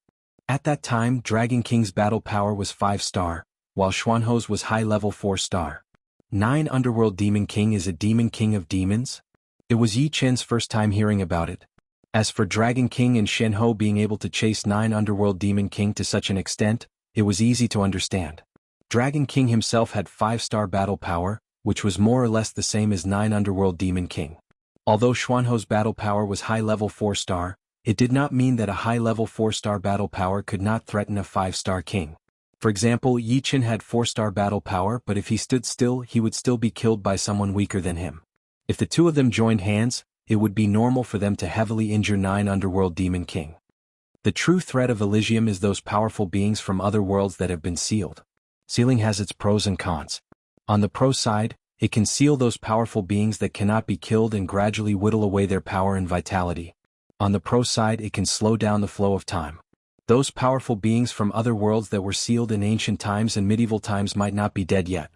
At that time, Dragon King's battle power was 5-star, while Shenhe's was high-level 4-star. 9 underworld demon king is a demon king of demons? It was Yi Chen's first time hearing about it. As for Dragon King and Shenhe being able to chase 9 underworld demon king to such an extent, it was easy to understand. Dragon King himself had 5-star battle power, which was more or less the same as 9 underworld demon king. Although Shenhe's battle power was high-level 4-star, it did not mean that a high-level 4-star battle power could not threaten a 5-star king. For example, Yi Chen had 4-star battle power, but if he stood still, he would still be killed by someone weaker than him. If the two of them joined hands, it would be normal for them to heavily injure 9 underworld demon king. The true threat of Elysium is those powerful beings from other worlds that have been sealed. Sealing has its pros and cons. On the pro side, it can seal those powerful beings that cannot be killed and gradually whittle away their power and vitality. On the pro side, it can slow down the flow of time. Those powerful beings from other worlds that were sealed in ancient times and medieval times might not be dead yet.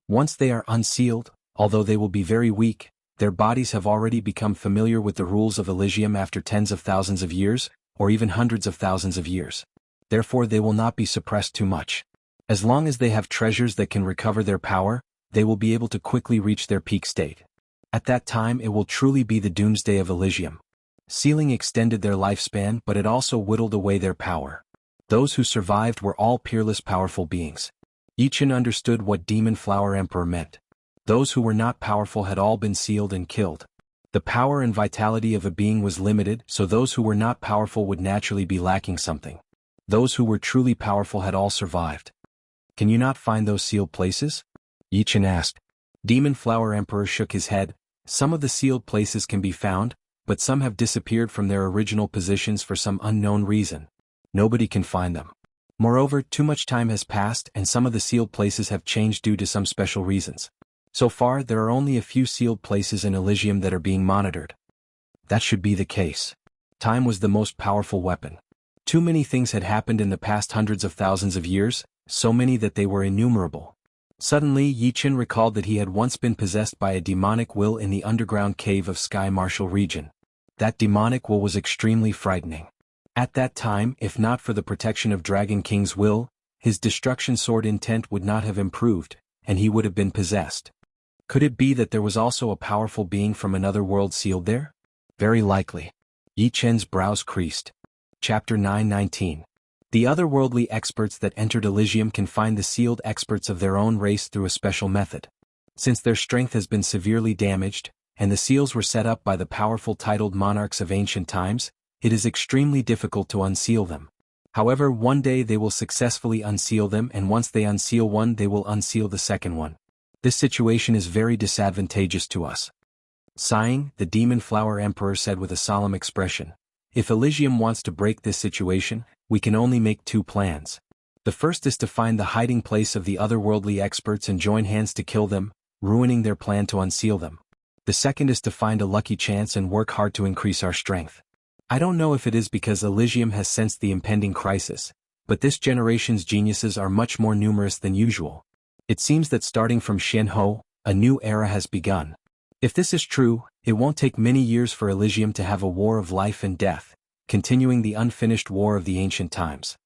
Once they are unsealed, although they will be very weak, their bodies have already become familiar with the rules of Elysium after tens of thousands of years, or even hundreds of thousands of years. Therefore they will not be suppressed too much. As long as they have treasures that can recover their power, they will be able to quickly reach their peak state. At that time it will truly be the doomsday of Elysium. Sealing extended their lifespan, but it also whittled away their power. Those who survived were all peerless powerful beings. Yi Chen understood what Demon Flower Emperor meant. Those who were not powerful had all been sealed and killed. The power and vitality of a being was limited, so those who were not powerful would naturally be lacking something. Those who were truly powerful had all survived. Can you not find those sealed places? Yi Chen asked. Demon Flower Emperor shook his head. Some of the sealed places can be found, but some have disappeared from their original positions for some unknown reason. Nobody can find them. Moreover, too much time has passed and some of the sealed places have changed due to some special reasons. So far, there are only a few sealed places in Elysium that are being monitored. That should be the case. Time was the most powerful weapon. Too many things had happened in the past hundreds of thousands of years, so many that they were innumerable. Suddenly, Yi Chen recalled that he had once been possessed by a demonic will in the underground cave of Sky Martial region. That demonic will was extremely frightening. At that time, if not for the protection of Dragon King's will, his destruction sword intent would not have improved, and he would have been possessed. Could it be that there was also a powerful being from another world sealed there? Very likely. Yi Chen's brows creased. Chapter 919. The otherworldly experts that entered Elysium can find the sealed experts of their own race through a special method. Since their strength has been severely damaged, and the seals were set up by the powerful titled monarchs of ancient times, it is extremely difficult to unseal them. However, one day they will successfully unseal them, and once they unseal one, they will unseal the second one. This situation is very disadvantageous to us. Sighing, the Demon Flower Emperor said with a solemn expression, "If Elysium wants to break this situation, we can only make 2 plans. The first is to find the hiding place of the otherworldly experts and join hands to kill them, ruining their plan to unseal them. The second is to find a lucky chance and work hard to increase our strength. I don't know if it is because Elysium has sensed the impending crisis, but this generation's geniuses are much more numerous than usual. It seems that starting from Shenhe, a new era has begun. If this is true, it won't take many years for Elysium to have a war of life and death, continuing the unfinished war of the ancient times."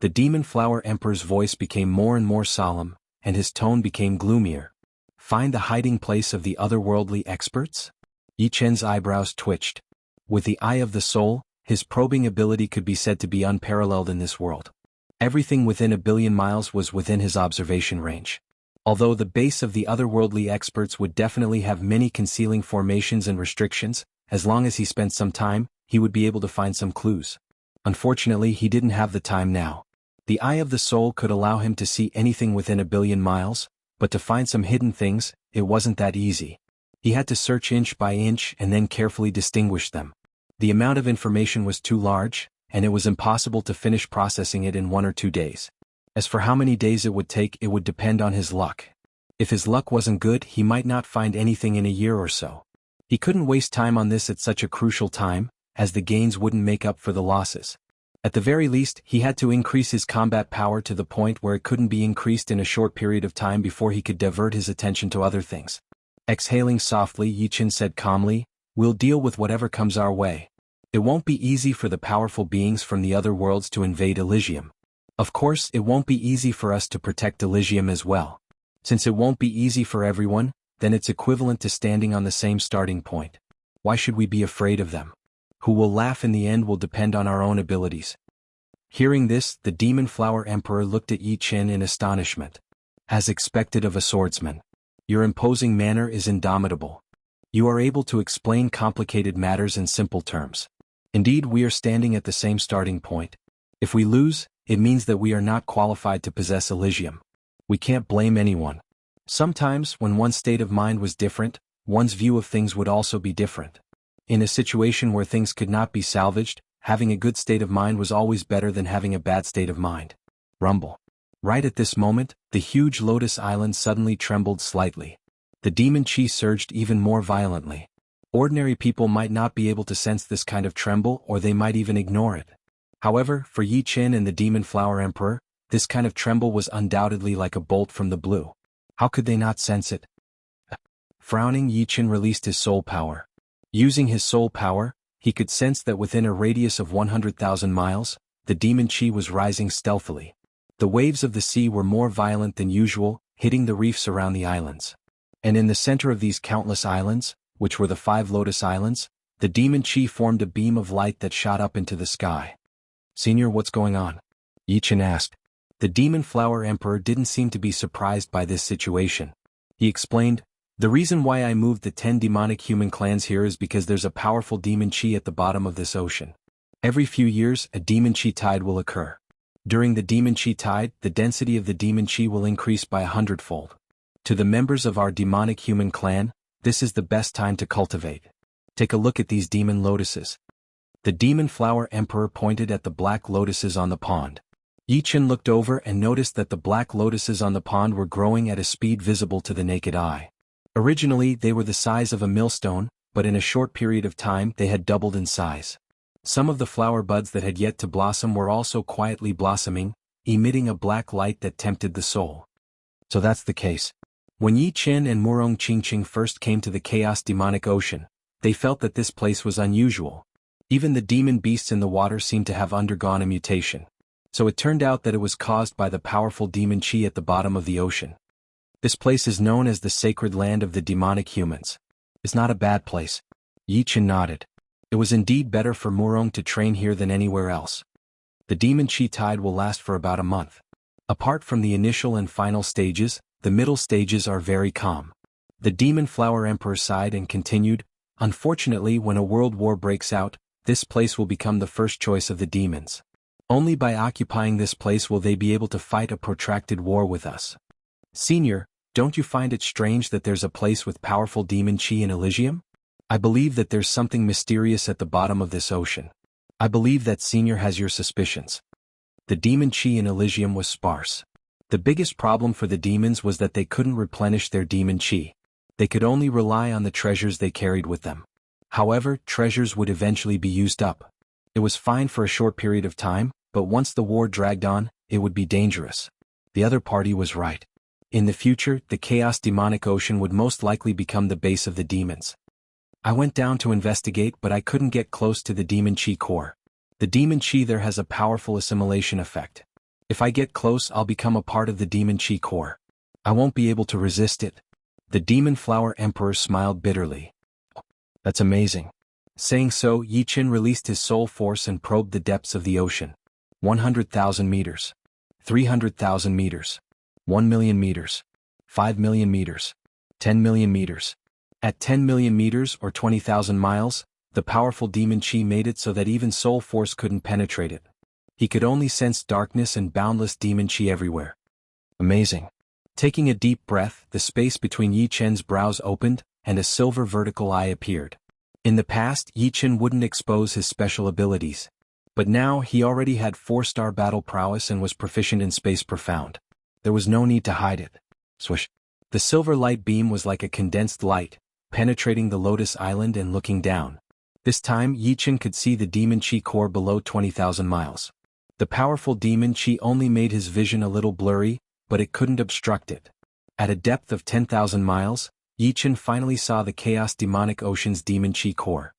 The Demon Flower Emperor's voice became more and more solemn, and his tone became gloomier. Find the hiding place of the otherworldly experts? Yi Chen's eyebrows twitched. With the eye of the soul, his probing ability could be said to be unparalleled in this world. Everything within 1 billion miles was within his observation range. Although the base of the otherworldly experts would definitely have many concealing formations and restrictions, as long as he spent some time, he would be able to find some clues. Unfortunately, he didn't have the time now. The eye of the soul could allow him to see anything within 1 billion miles, but to find some hidden things, it wasn't that easy. He had to search inch by inch and then carefully distinguish them. The amount of information was too large, and it was impossible to finish processing it in 1 or 2 days. As for how many days it would take, it would depend on his luck. If his luck wasn't good, he might not find anything in a year or so. He couldn't waste time on this at such a crucial time, as the gains wouldn't make up for the losses. At the very least, he had to increase his combat power to the point where it couldn't be increased in a short period of time before he could divert his attention to other things. Exhaling softly, Yi Chen said calmly, "We'll deal with whatever comes our way. It won't be easy for the powerful beings from the other worlds to invade Elysium. Of course, it won't be easy for us to protect Elysium as well. Since it won't be easy for everyone, then it's equivalent to standing on the same starting point. Why should we be afraid of them? Who will laugh in the end will depend on our own abilities." Hearing this, the Demon Flower Emperor looked at Yi Chen in astonishment. As expected of a swordsman. Your imposing manner is indomitable. You are able to explain complicated matters in simple terms. Indeed, we are standing at the same starting point. If we lose, it means that we are not qualified to possess Elysium. We can't blame anyone. Sometimes, when one's state of mind was different, one's view of things would also be different. In a situation where things could not be salvaged, having a good state of mind was always better than having a bad state of mind. Rumble. Right at this moment, the huge Lotus Island suddenly trembled slightly. The demon chi surged even more violently. Ordinary people might not be able to sense this kind of tremble, or they might even ignore it. However, for Yi Chen and the Demon Flower Emperor, this kind of tremble was undoubtedly like a bolt from the blue. How could they not sense it? Frowning, Yi Chen released his soul power. Using his soul power, he could sense that within a radius of 100,000 miles, the demon chi was rising stealthily. The waves of the sea were more violent than usual, hitting the reefs around the islands. And in the center of these countless islands, which were the 5 Lotus Islands, the demon chi formed a beam of light that shot up into the sky. "Senior, what's going on?" Yi Chen asked. The Demon Flower Emperor didn't seem to be surprised by this situation. He explained, "The reason why I moved the 10 demonic human clans here is because there's a powerful demon chi at the bottom of this ocean. Every few years, a demon chi tide will occur. During the demon chi tide, the density of the demon chi will increase by 100-fold. To the members of our demonic human clan, this is the best time to cultivate. Take a look at these demon lotuses." The Demon Flower Emperor pointed at the black lotuses on the pond. Yi Chen looked over and noticed that the black lotuses on the pond were growing at a speed visible to the naked eye. Originally, they were the size of a millstone, but in a short period of time they had doubled in size. Some of the flower buds that had yet to blossom were also quietly blossoming, emitting a black light that tempted the soul. So that's the case. When Yi Chen and Murong Qingqing first came to the Chaos Demonic Ocean, they felt that this place was unusual. Even the demon beasts in the water seemed to have undergone a mutation. So it turned out that it was caused by the powerful demon chi at the bottom of the ocean. This place is known as the sacred land of the demonic humans. It's not a bad place. Yi Chen nodded. It was indeed better for Murong to train here than anywhere else. The demon chi tide will last for about a month. Apart from the initial and final stages, the middle stages are very calm. The Demon Flower Emperor sighed and continued, "Unfortunately, when a world war breaks out, this place will become the first choice of the demons. Only by occupying this place will they be able to fight a protracted war with us. Senior, don't you find it strange that there's a place with powerful demon chi in Elysium? I believe that there's something mysterious at the bottom of this ocean. I believe that Senior has your suspicions." The demon chi in Elysium was sparse. The biggest problem for the demons was that they couldn't replenish their demon chi. They could only rely on the treasures they carried with them. However, treasures would eventually be used up. It was fine for a short period of time, but once the war dragged on, it would be dangerous. The other party was right. In the future, the Chaos Demonic Ocean would most likely become the base of the demons. I went down to investigate, but I couldn't get close to the demon chi core. The demon chi there has a powerful assimilation effect. If I get close, I'll become a part of the demon chi core. I won't be able to resist it. The Demon Flower Emperor smiled bitterly. That's amazing. Saying so, Yi Qin released his soul force and probed the depths of the ocean. 100,000 meters. 300,000 meters. 1 million meters. 5 million meters. 10 million meters. At 10 million meters or 20,000 miles, the powerful demon chi made it so that even soul force couldn't penetrate it. He could only sense darkness and boundless demon chi everywhere. Amazing. Taking a deep breath, the space between Yi Chen's brows opened, and a silver vertical eye appeared. In the past, Yi Chen wouldn't expose his special abilities. But now he already had 4-star battle prowess and was proficient in space profound. There was no need to hide it. Swish. The silver light beam was like a condensed light, penetrating the Lotus Island and looking down. This time Yi Chen could see the demon chi core below 20,000 miles. The powerful demon chi only made his vision a little blurry, but it couldn't obstruct it. At a depth of 10,000 miles, Yi Chen finally saw the Chaos Demonic Ocean's demon chi core.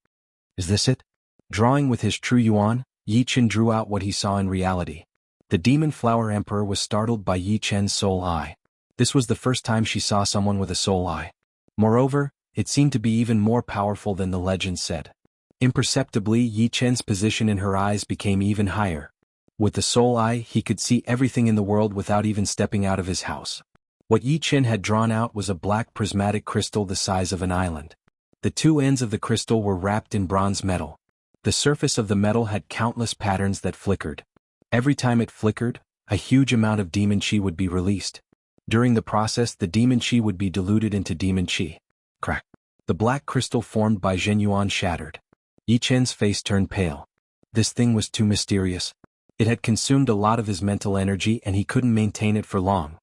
Is this it? Drawing with his true yuan, Yi Chen drew out what he saw in reality. The Demon Flower Emperor was startled by Yi Chen's soul eye. This was the first time she saw someone with a soul eye. Moreover, it seemed to be even more powerful than the legend said. Imperceptibly, Yi Chen's position in her eyes became even higher. With the soul eye, he could see everything in the world without even stepping out of his house. What Yi Chen had drawn out was a black prismatic crystal the size of an island. The two ends of the crystal were wrapped in bronze metal. The surface of the metal had countless patterns that flickered. Every time it flickered, a huge amount of demon chi would be released. During the process, the demon chi would be diluted into demon chi. Crack. The black crystal formed by Zhenyuan shattered. Yi Chen's face turned pale. This thing was too mysterious. It had consumed a lot of his mental energy and he couldn't maintain it for long.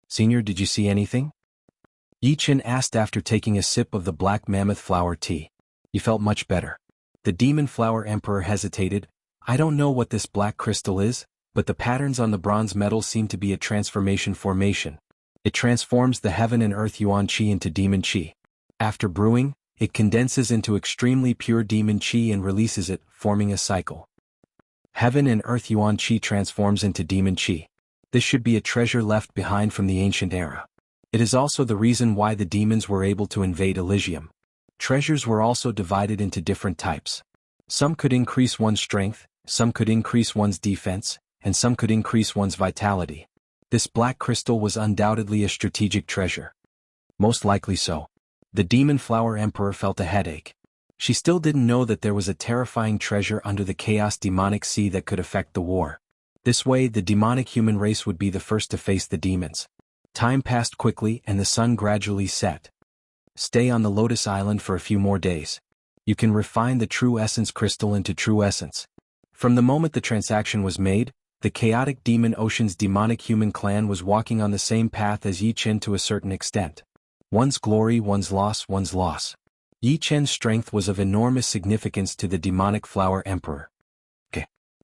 Senior, did you see anything? Yi Chen asked after taking a sip of the black mammoth flower tea. He felt much better. The Demon Flower Emperor hesitated. I don't know what this black crystal is, but the patterns on the bronze metal seem to be a transformation formation. It transforms the heaven and earth yuan chi into demon chi. After brewing, it condenses into extremely pure demon chi and releases it, forming a cycle. Heaven and earth yuan chi transforms into demon chi. This should be a treasure left behind from the ancient era. It is also the reason why the demons were able to invade Elysium. Treasures were also divided into different types. Some could increase one's strength, some could increase one's defense, and some could increase one's vitality. This black crystal was undoubtedly a strategic treasure. Most likely so. The Demon Flower Emperor felt a headache. She still didn't know that there was a terrifying treasure under the Chaos Demonic Sea that could affect the war. This way, the demonic human race would be the first to face the demons. Time passed quickly and the sun gradually set. Stay on the Lotus Island for a few more days. You can refine the True Essence crystal into True Essence. From the moment the transaction was made, the chaotic demon ocean's demonic human clan was walking on the same path as Yi Chen to a certain extent. One's glory, one's loss, one's loss. Yi Chen's strength was of enormous significance to the demonic flower emperor.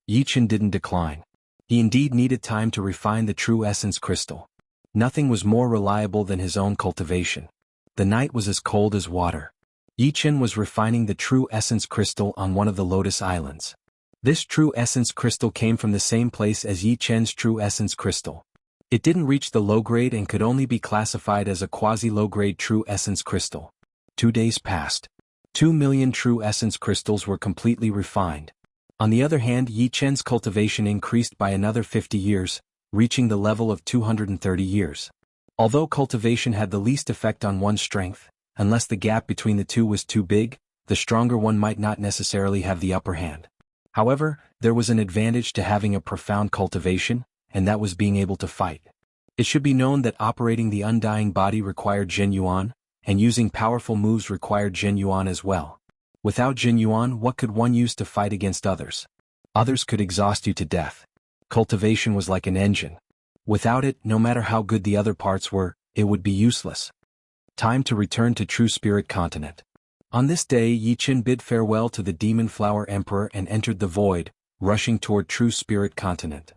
Yi Chen didn't decline. He indeed needed time to refine the True Essence crystal. Nothing was more reliable than his own cultivation. The night was as cold as water. Yi Chen was refining the True Essence crystal on one of the Lotus Islands. This True Essence crystal came from the same place as Yi Chen's True Essence crystal. It didn't reach the low grade and could only be classified as a quasi-low-grade True Essence crystal. 2 days passed. 2 million True Essence crystals were completely refined. On the other hand, Yi Chen's cultivation increased by another 50 years, reaching the level of 230 years. Although cultivation had the least effect on one's strength, unless the gap between the two was too big, the stronger one might not necessarily have the upper hand. However, there was an advantage to having a profound cultivation, and that was being able to fight. It should be known that operating the undying body required Zhenyuan, and using powerful moves required Zhenyuan as well. Without Zhenyuan, what could one use to fight against others? Others could exhaust you to death. Cultivation was like an engine. Without it, no matter how good the other parts were, it would be useless. Time to return to True Spirit Continent. On this day, Yi Chen bid farewell to the Demon Flower Emperor and entered the void, rushing toward True Spirit Continent.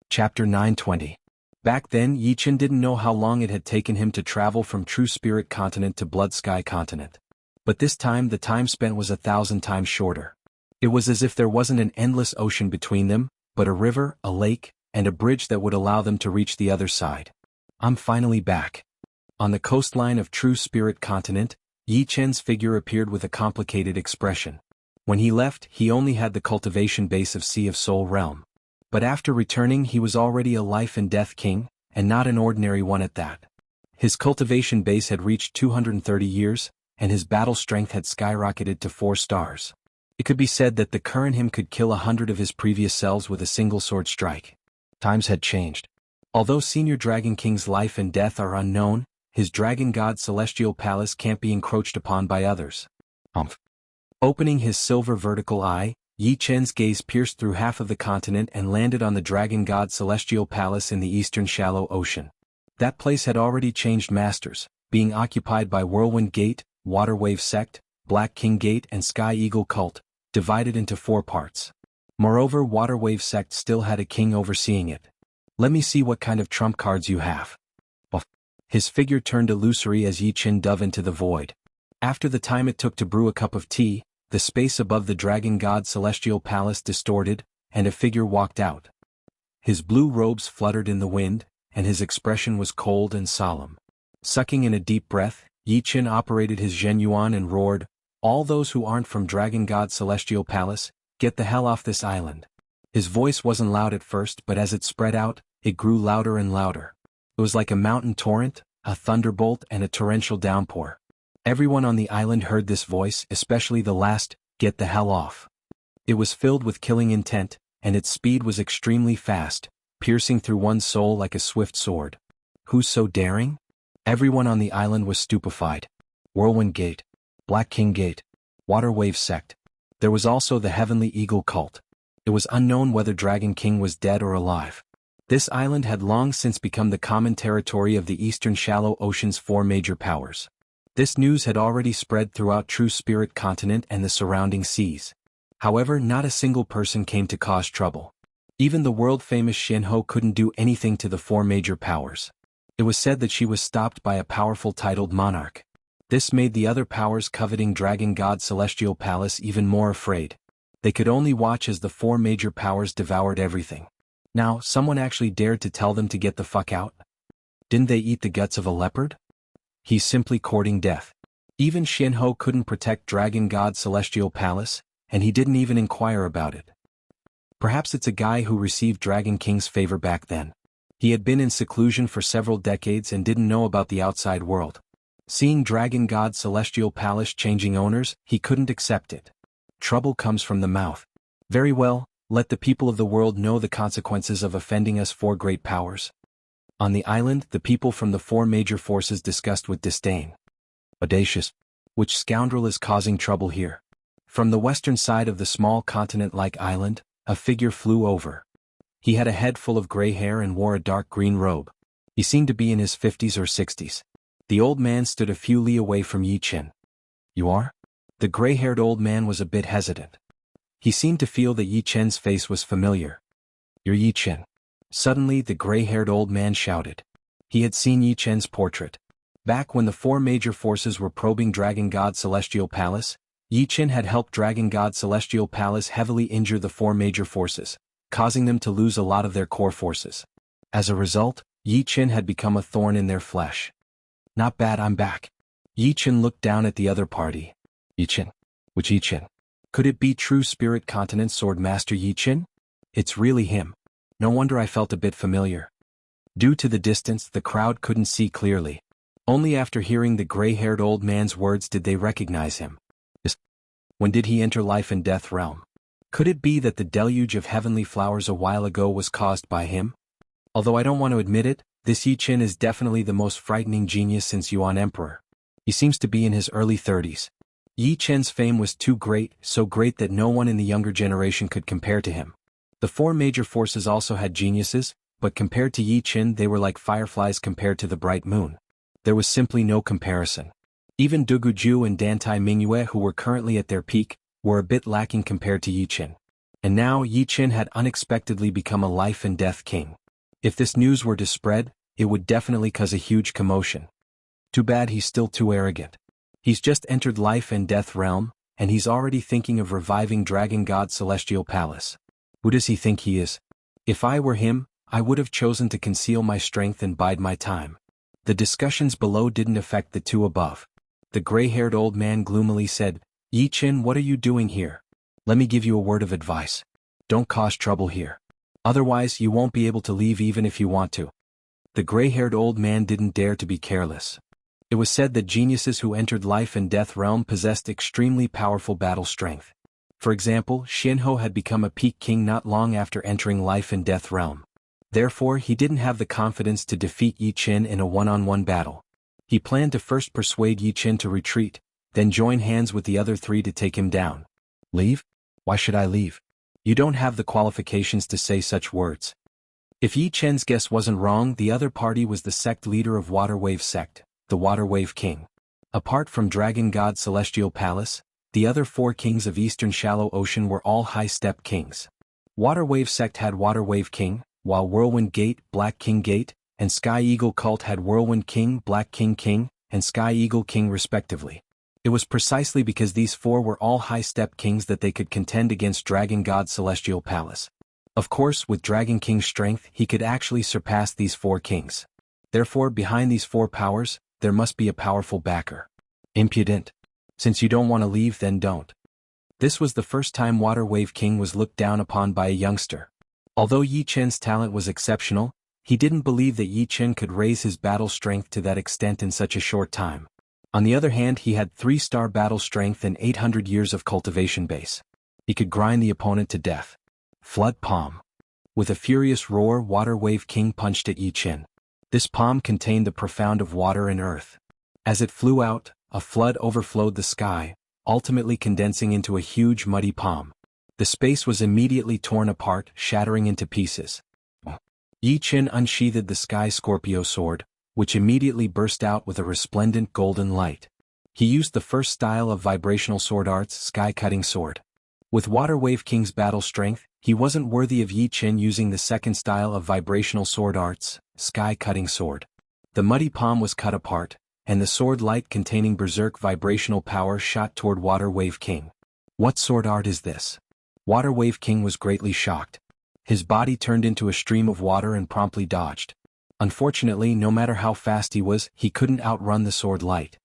Chapter 920. Back then, Yi Chen didn't know how long it had taken him to travel from True Spirit Continent to Blood Sky Continent. But this time the time spent was 1,000 times shorter. It was as if there wasn't an endless ocean between them, but a river, a lake, and a bridge that would allow them to reach the other side. I'm finally back. On the coastline of True Spirit Continent, Yi Chen's figure appeared with a complicated expression. When he left, he only had the cultivation base of Sea of Soul realm. But after returning, he was already a life and death king, and not an ordinary one at that. His cultivation base had reached 230 years, and his battle strength had skyrocketed to 4 stars. It could be said that the current him could kill 100 of his previous selves with a single sword strike. Times had changed. Although Senior Dragon King's life and death are unknown, his Dragon God Celestial Palace can't be encroached upon by others. Opening his silver vertical eye, Yi Chen's gaze pierced through half of the continent and landed on the Dragon God Celestial Palace in the eastern shallow ocean. That place had already changed masters, being occupied by Whirlwind Gate, Water Wave Sect, Black King Gate and Sky Eagle Cult, divided into 4 parts. Moreover, Water Wave Sect still had a king overseeing it. Let me see what kind of trump cards you have. His figure turned illusory as Yi Chen dove into the void. After the time it took to brew a cup of tea, the space above the Dragon God Celestial Palace distorted, and a figure walked out. His blue robes fluttered in the wind, and his expression was cold and solemn. Sucking in a deep breath, Yi Chen operated his Zhen Yuan and roared, "All those who aren't from Dragon God Celestial Palace, get the hell off this island." His voice wasn't loud at first, but as it spread out, it grew louder and louder. It was like a mountain torrent, a thunderbolt and a torrential downpour. Everyone on the island heard this voice, especially the last, "Get the hell off." It was filled with killing intent, and its speed was extremely fast, piercing through one's soul like a swift sword. Who's so daring? Everyone on the island was stupefied. Whirlwind Gate, Black King Gate, Water Wave Sect. There was also the Heavenly Eagle Cult. It was unknown whether Dragon King was dead or alive. This island had long since become the common territory of the eastern shallow ocean's 4 major powers. This news had already spread throughout True Spirit Continent and the surrounding seas. However, not a single person came to cause trouble. Even the world-famous Xianhou couldn't do anything to the 4 major powers. It was said that she was stopped by a powerful titled monarch. This made the other powers coveting Dragon God Celestial Palace even more afraid. They could only watch as the 4 major powers devoured everything. Now, someone actually dared to tell them to get the fuck out? Didn't they eat the guts of a leopard? He's simply courting death. Even Xianhou couldn't protect Dragon God Celestial Palace, and he didn't even inquire about it. Perhaps it's a guy who received Dragon King's favor back then. He had been in seclusion for several decades and didn't know about the outside world. Seeing Dragon God Celestial Palace changing owners, he couldn't accept it. Trouble comes from the mouth. Very well, let the people of the world know the consequences of offending us 4 great powers. On the island, the people from the 4 major forces discussed with disdain. Audacious. Which scoundrel is causing trouble here? From the western side of the small continent-like island, a figure flew over. He had a head full of gray hair and wore a dark green robe. He seemed to be in his 50s or 60s. The old man stood a few li away from Yi Chen. "You are?" The gray-haired old man was a bit hesitant. He seemed to feel that Yi Chen's face was familiar. "You're Yi Chen." Suddenly the gray-haired old man shouted. He had seen Yi Chen's portrait. Back when the 4 major forces were probing Dragon God Celestial Palace, Yi Chen had helped Dragon God Celestial Palace heavily injure the 4 major forces, causing them to lose a lot of their core forces. As a result, Yi Chen had become a thorn in their flesh. "Not bad, I'm back." Yi Chen looked down at the other party. "Yi Chen? Which Yi Chen? Could it be True Spirit Continent Sword Master Yi Chen? It's really him. No wonder I felt a bit familiar." Due to the distance, the crowd couldn't see clearly. Only after hearing the gray-haired old man's words did they recognize him. When did he enter life and death realm? Could it be that the deluge of heavenly flowers a while ago was caused by him? Although I don't want to admit it, this Yi Chen is definitely the most frightening genius since Yuan Emperor. He seems to be in his early 30s. Yi Chen's fame was too great, so great that no one in the younger generation could compare to him. The 4 major forces also had geniuses, but compared to Yi Chen they were like fireflies compared to the bright moon. There was simply no comparison. Even Dugu Ju and Dantai Mingyue, who were currently at their peak, were a bit lacking compared to Yi Chen. And now Yi Chen had unexpectedly become a life and death king. If this news were to spread, it would definitely cause a huge commotion. Too bad he's still too arrogant. He's just entered life and death realm, and he's already thinking of reviving Dragon God Celestial Palace. Who does he think he is? If I were him, I would have chosen to conceal my strength and bide my time. The discussions below didn't affect the 2 above. The gray-haired old man gloomily said, "Yi Qin, what are you doing here? Let me give you a word of advice. Don't cause trouble here. Otherwise you won't be able to leave even if you want to." The gray-haired old man didn't dare to be careless. It was said that geniuses who entered life and death realm possessed extremely powerful battle strength. For example, Xianhou had become a peak king not long after entering life and death realm. Therefore he didn't have the confidence to defeat Yi Qin in a one-on-one battle. He planned to first persuade Yi Qin to retreat, then join hands with the other three to take him down. "Leave? Why should I leave? You don't have the qualifications to say such words." If Yi Qin's guess wasn't wrong, the other party was the sect leader of Water Wave sect, the Water Wave King. Apart from Dragon God Celestial Palace, the other four kings of Eastern Shallow Ocean were all high-step kings. Water Wave sect had Water Wave King, while Whirlwind Gate, Black King Gate, and Sky Eagle Cult had Whirlwind King, Black King King, and Sky Eagle King respectively. It was precisely because these four were all high-step kings that they could contend against Dragon God Celestial Palace. Of course, with Dragon King's strength, he could actually surpass these four kings. Therefore, behind these four powers, there must be a powerful backer. Impudent. Since you don't want to leave, then don't. This was the first time Water Wave King was looked down upon by a youngster. Although Yi Qin's talent was exceptional, he didn't believe that Yi Qin could raise his battle strength to that extent in such a short time. On the other hand, he had 3-star battle strength and 800 years of cultivation base. He could grind the opponent to death. Flood Palm. With a furious roar, Water Wave King punched at Yi Qin. This palm contained the profound of water and earth. As it flew out, a flood overflowed the sky, ultimately condensing into a huge muddy palm. The space was immediately torn apart, shattering into pieces. Yi Qin unsheathed the Sky Scorpio sword, which immediately burst out with a resplendent golden light. He used the first style of vibrational sword arts, Sky Cutting Sword. With Water Wave King's battle strength, he wasn't worthy of Yi Qin using the second style of vibrational sword arts, Sky Cutting Sword. The muddy palm was cut apart, and the sword light containing berserk vibrational power shot toward Water Wave King. "What sword art is this?" Water Wave King was greatly shocked. His body turned into a stream of water and promptly dodged. Unfortunately, no matter how fast he was, he couldn't outrun the sword light.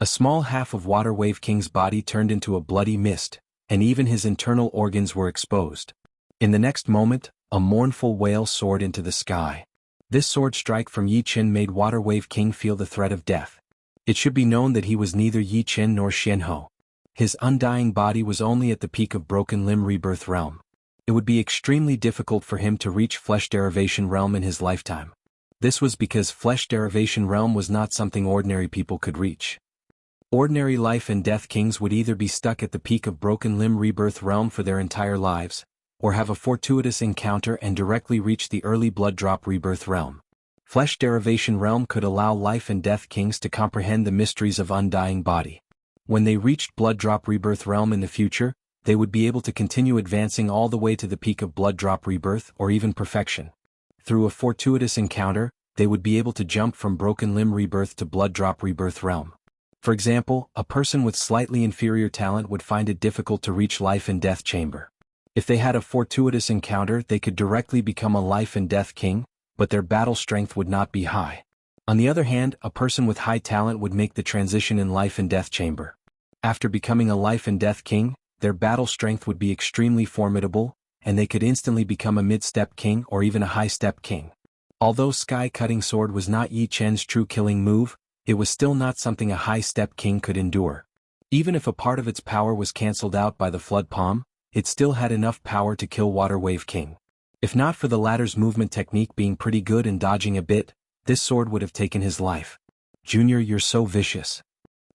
A small half of Water Wave King's body turned into a bloody mist, and even his internal organs were exposed. In the next moment, a mournful wail soared into the sky. This sword strike from Yi Qin made Water Wave King feel the threat of death. It should be known that he was neither Yi Qin nor Xianhou. His undying body was only at the peak of Broken Limb Rebirth Realm. It would be extremely difficult for him to reach Flesh Derivation Realm in his lifetime. This was because Flesh Derivation Realm was not something ordinary people could reach. Ordinary life and death kings would either be stuck at the peak of Broken Limb Rebirth Realm for their entire lives, or have a fortuitous encounter and directly reach the early Blood Drop Rebirth Realm. Flesh Derivation Realm could allow life and death kings to comprehend the mysteries of undying body. When they reached Blood Drop Rebirth Realm in the future, they would be able to continue advancing all the way to the peak of Blood Drop Rebirth or even perfection. Through a fortuitous encounter, they would be able to jump from Broken Limb Rebirth to Blood Drop Rebirth Realm. For example, a person with slightly inferior talent would find it difficult to reach Life and Death Chamber. If they had a fortuitous encounter, they could directly become a Life and Death King, but their battle strength would not be high. On the other hand, a person with high talent would make the transition in Life and Death Chamber. After becoming a Life and Death King, their battle strength would be extremely formidable, and they could instantly become a mid-step king or even a high-step king. Although Sky Cutting Sword was not Yi Qin's true killing move, it was still not something a high-step king could endure. Even if a part of its power was cancelled out by the Flood Palm, it still had enough power to kill Water Wave King. If not for the latter's movement technique being pretty good and dodging a bit, this sword would have taken his life. "Junior, you're so vicious."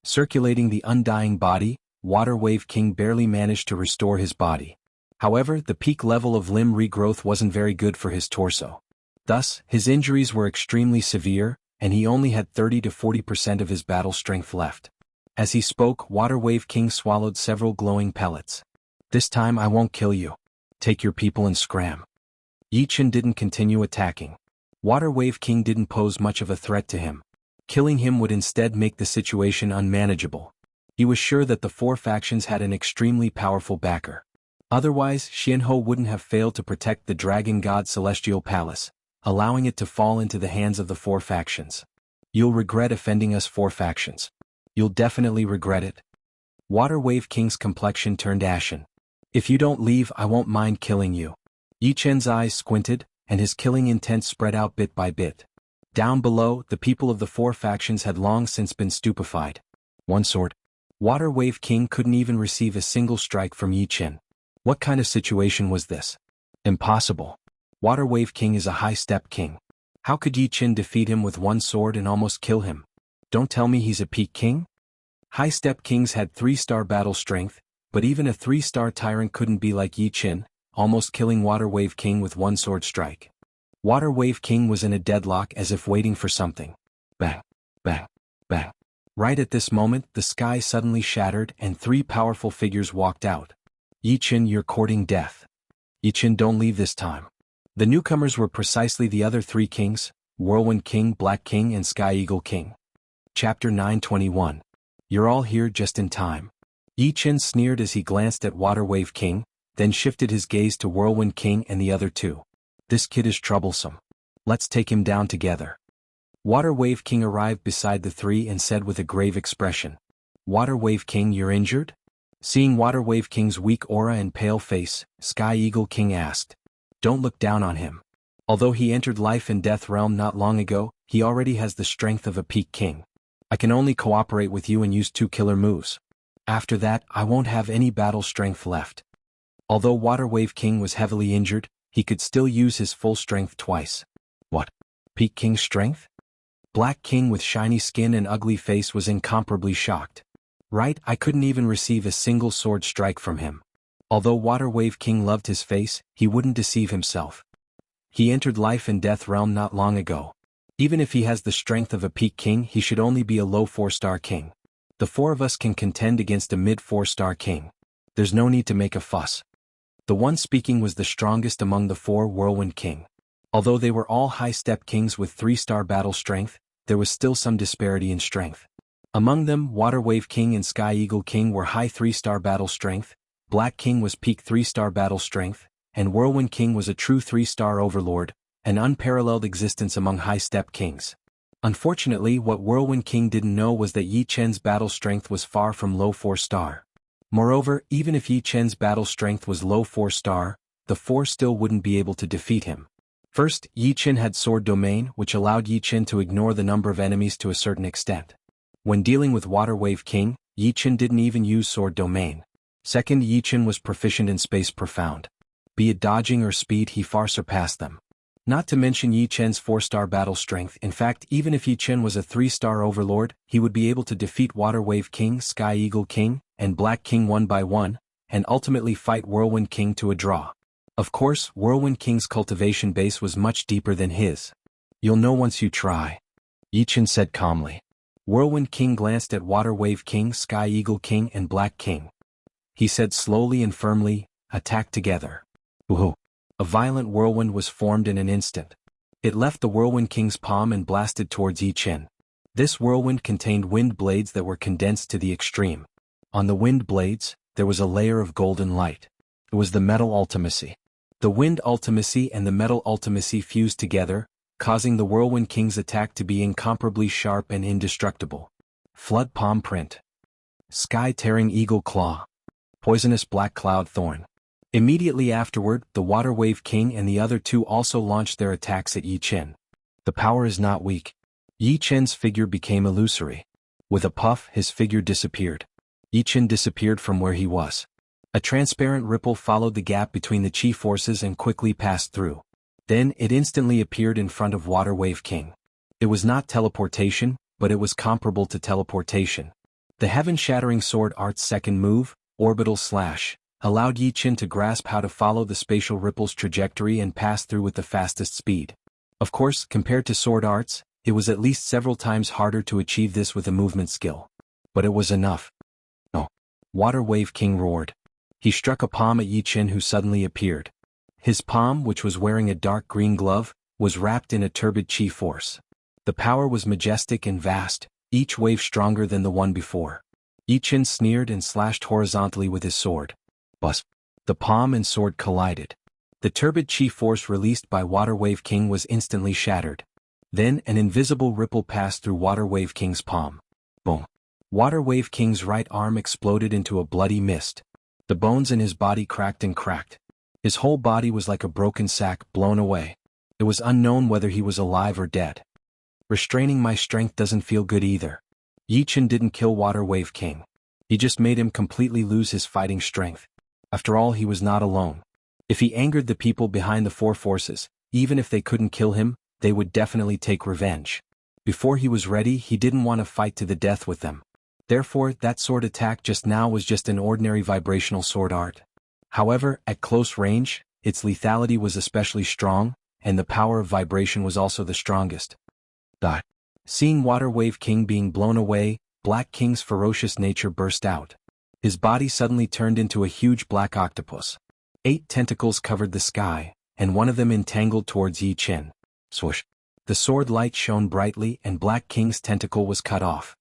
Circulating the undying body, Water Wave King barely managed to restore his body. However, the peak level of limb regrowth wasn't very good for his torso. Thus, his injuries were extremely severe, and he only had 30 to 40% of his battle strength left. As he spoke, Water Wave King swallowed several glowing pellets. "This time I won't kill you. Take your people and scram." Yi Qin didn't continue attacking. Water Wave King didn't pose much of a threat to him. Killing him would instead make the situation unmanageable. He was sure that the four factions had an extremely powerful backer. Otherwise, Xianhou wouldn't have failed to protect the Dragon God Celestial Palace, allowing it to fall into the hands of the four factions. "You'll regret offending us four factions." You'll definitely regret it. Water Wave King's complexion turned ashen. If you don't leave, I won't mind killing you. Yi Chen's eyes squinted, and his killing intent spread out bit by bit. Down below, the people of the four factions had long since been stupefied. One sword. Water Wave King couldn't even receive a single strike from Yi Chen. What kind of situation was this? Impossible. Water Wave King is a high-step king. How could Yi Chen defeat him with one sword and almost kill him? Don't tell me he's a peak king? High-step kings had 3-star battle strength, but even a 3-star tyrant couldn't be like Yi Chen, almost killing Water Wave King with one sword strike. Water Wave King was in a deadlock as if waiting for something. Bang, bang, bang. Right at this moment, the sky suddenly shattered and 3 powerful figures walked out. Yi Chen, you're courting death. Yi Chen, don't leave this time. The newcomers were precisely the other 3 kings, Whirlwind King, Black King and Sky Eagle King. Chapter 921. You're all here just in time. Yi Chen sneered as he glanced at Water Wave King, then shifted his gaze to Whirlwind King and the other 2. This kid is troublesome. Let's take him down together. Water Wave King arrived beside the 3 and said with a grave expression. Water Wave King, you're injured? Seeing Water Wave King's weak aura and pale face, Sky Eagle King asked. Don't look down on him. Although he entered life and death realm not long ago, he already has the strength of a peak king. I can only cooperate with you and use 2 killer moves. After that, I won't have any battle strength left. Although Water Wave King was heavily injured, he could still use his full strength twice. What? Peak King strength? Black King with shiny skin and ugly face was incomparably shocked. Right, I couldn't even receive a single sword strike from him. Although Water Wave King loved his face, he wouldn't deceive himself. He entered life and death realm not long ago. Even if he has the strength of a peak king, he should only be a low 4-star king. The 4 of us can contend against a mid 4-star king. There's no need to make a fuss. The one speaking was the strongest among the 4 Whirlwind King. Although they were all high-step kings with 3-star battle strength, there was still some disparity in strength. Among them, Water Wave King and Sky Eagle King were high 3-star battle strength, Black King was peak 3-star battle strength, and Whirlwind King was a true 3-star overlord, an unparalleled existence among high-step kings. Unfortunately, what Whirlwind King didn't know was that Yi Chen's battle strength was far from low 4-star. Moreover, even if Yi Chen's battle strength was low 4-star, the 4 still wouldn't be able to defeat him. First, Yi Chen had Sword Domain, which allowed Yi Chen to ignore the number of enemies to a certain extent. When dealing with Water Wave King, Yi Chen didn't even use Sword Domain. Second, Yi Chen was proficient in Space Profound. Be it dodging or speed, he far surpassed them. Not to mention Yi Chen's 4-star battle strength. In fact, even if Yi Chen was a 3-star overlord, he would be able to defeat Water Wave King, Sky Eagle King, and Black King one by one, and ultimately fight Whirlwind King to a draw. Of course, Whirlwind King's cultivation base was much deeper than his. You'll know once you try, Yi Chen said calmly. Whirlwind King glanced at Water Wave King, Sky Eagle King and Black King. He said slowly and firmly, attack together. Woohoo! A violent whirlwind was formed in an instant. It left the Whirlwind King's palm and blasted towards Yi Chen. This whirlwind contained wind blades that were condensed to the extreme. On the wind blades, there was a layer of golden light. It was the metal ultimacy. The wind ultimacy and the metal ultimacy fused together, causing the Whirlwind King's attack to be incomparably sharp and indestructible. Flood Palm Print. Sky-tearing Eagle Claw. Poisonous Black Cloud Thorn. Immediately afterward, the Water Wave King and the other 2 also launched their attacks at Yi Chen. The power is not weak. Yi Chen's figure became illusory. With a puff, his figure disappeared. Yi Chen disappeared from where he was. A transparent ripple followed the gap between the chi forces and quickly passed through. Then, it instantly appeared in front of Water Wave King. It was not teleportation, but it was comparable to teleportation. The heaven-shattering sword art's second move, Orbital Slash, allowed Yi Chen to grasp how to follow the spatial ripple's trajectory and pass through with the fastest speed. Of course, compared to sword arts, it was at least several times harder to achieve this with a movement skill. But it was enough. No. Water Wave King roared. He struck a palm at Yi Chen, who suddenly appeared. His palm, which was wearing a dark green glove, was wrapped in a turbid chi force. The power was majestic and vast, each wave stronger than the one before. Yi Chen sneered and slashed horizontally with his sword. Buzz. The palm and sword collided. The turbid chi force released by Water Wave King was instantly shattered. Then an invisible ripple passed through Water Wave King's palm. Boom. Water Wave King's right arm exploded into a bloody mist. The bones in his body cracked and cracked. His whole body was like a broken sack blown away. It was unknown whether he was alive or dead. Restraining my strength doesn't feel good either. Yi Chen didn't kill Water Wave King. He just made him completely lose his fighting strength. After all, he was not alone. If he angered the people behind the four forces, even if they couldn't kill him, they would definitely take revenge. Before he was ready, he didn't want to fight to the death with them. Therefore, that sword attack just now was just an ordinary vibrational sword art. However, at close range, its lethality was especially strong, and the power of vibration was also the strongest. Seeing Water Wave King being blown away, Black King's ferocious nature burst out. His body suddenly turned into a huge black octopus. 8 tentacles covered the sky, and one of them entangled towards Yi Chen. Swoosh! The sword light shone brightly and Black King's tentacle was cut off.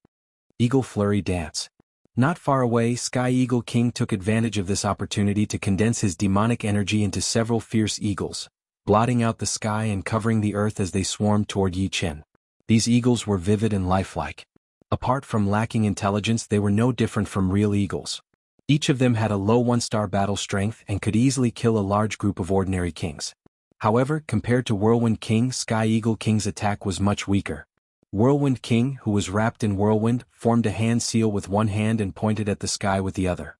Eagle Flurry Dance. Not far away, Sky Eagle King took advantage of this opportunity to condense his demonic energy into several fierce eagles, blotting out the sky and covering the earth as they swarmed toward Yi Chen. These eagles were vivid and lifelike. Apart from lacking intelligence, they were no different from real eagles. Each of them had a low 1-star battle strength and could easily kill a large group of ordinary kings. However, compared to Whirlwind King, Sky Eagle King's attack was much weaker. Whirlwind King, who was wrapped in whirlwind, formed a hand seal with one hand and pointed at the sky with the other.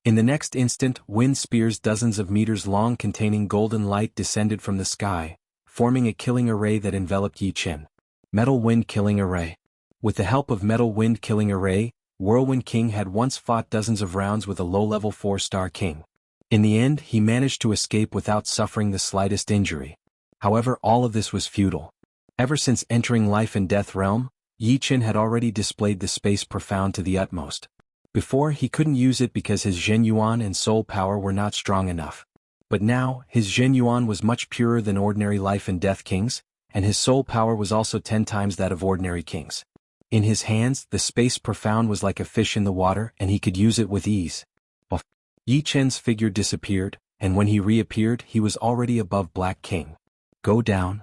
In the next instant, wind spears dozens of meters long containing golden light descended from the sky, forming a killing array that enveloped Yi Chen. Metal Wind Killing Array. With the help of Metal Wind Killing Array, Whirlwind King had once fought dozens of rounds with a low-level 4-star king. In the end, he managed to escape without suffering the slightest injury. However, all of this was futile. Ever since entering Life and Death Realm, Yi Chen had already displayed the Space Profound to the utmost. Before, he couldn't use it because his Zhen Yuan and soul power were not strong enough. But now, his Zhen Yuan was much purer than ordinary Life and Death Kings, and his soul power was also 10 times that of ordinary kings. In his hands, the Space Profound was like a fish in the water and he could use it with ease. Yi Chen's figure disappeared, and when he reappeared, he was already above Black King. Go down.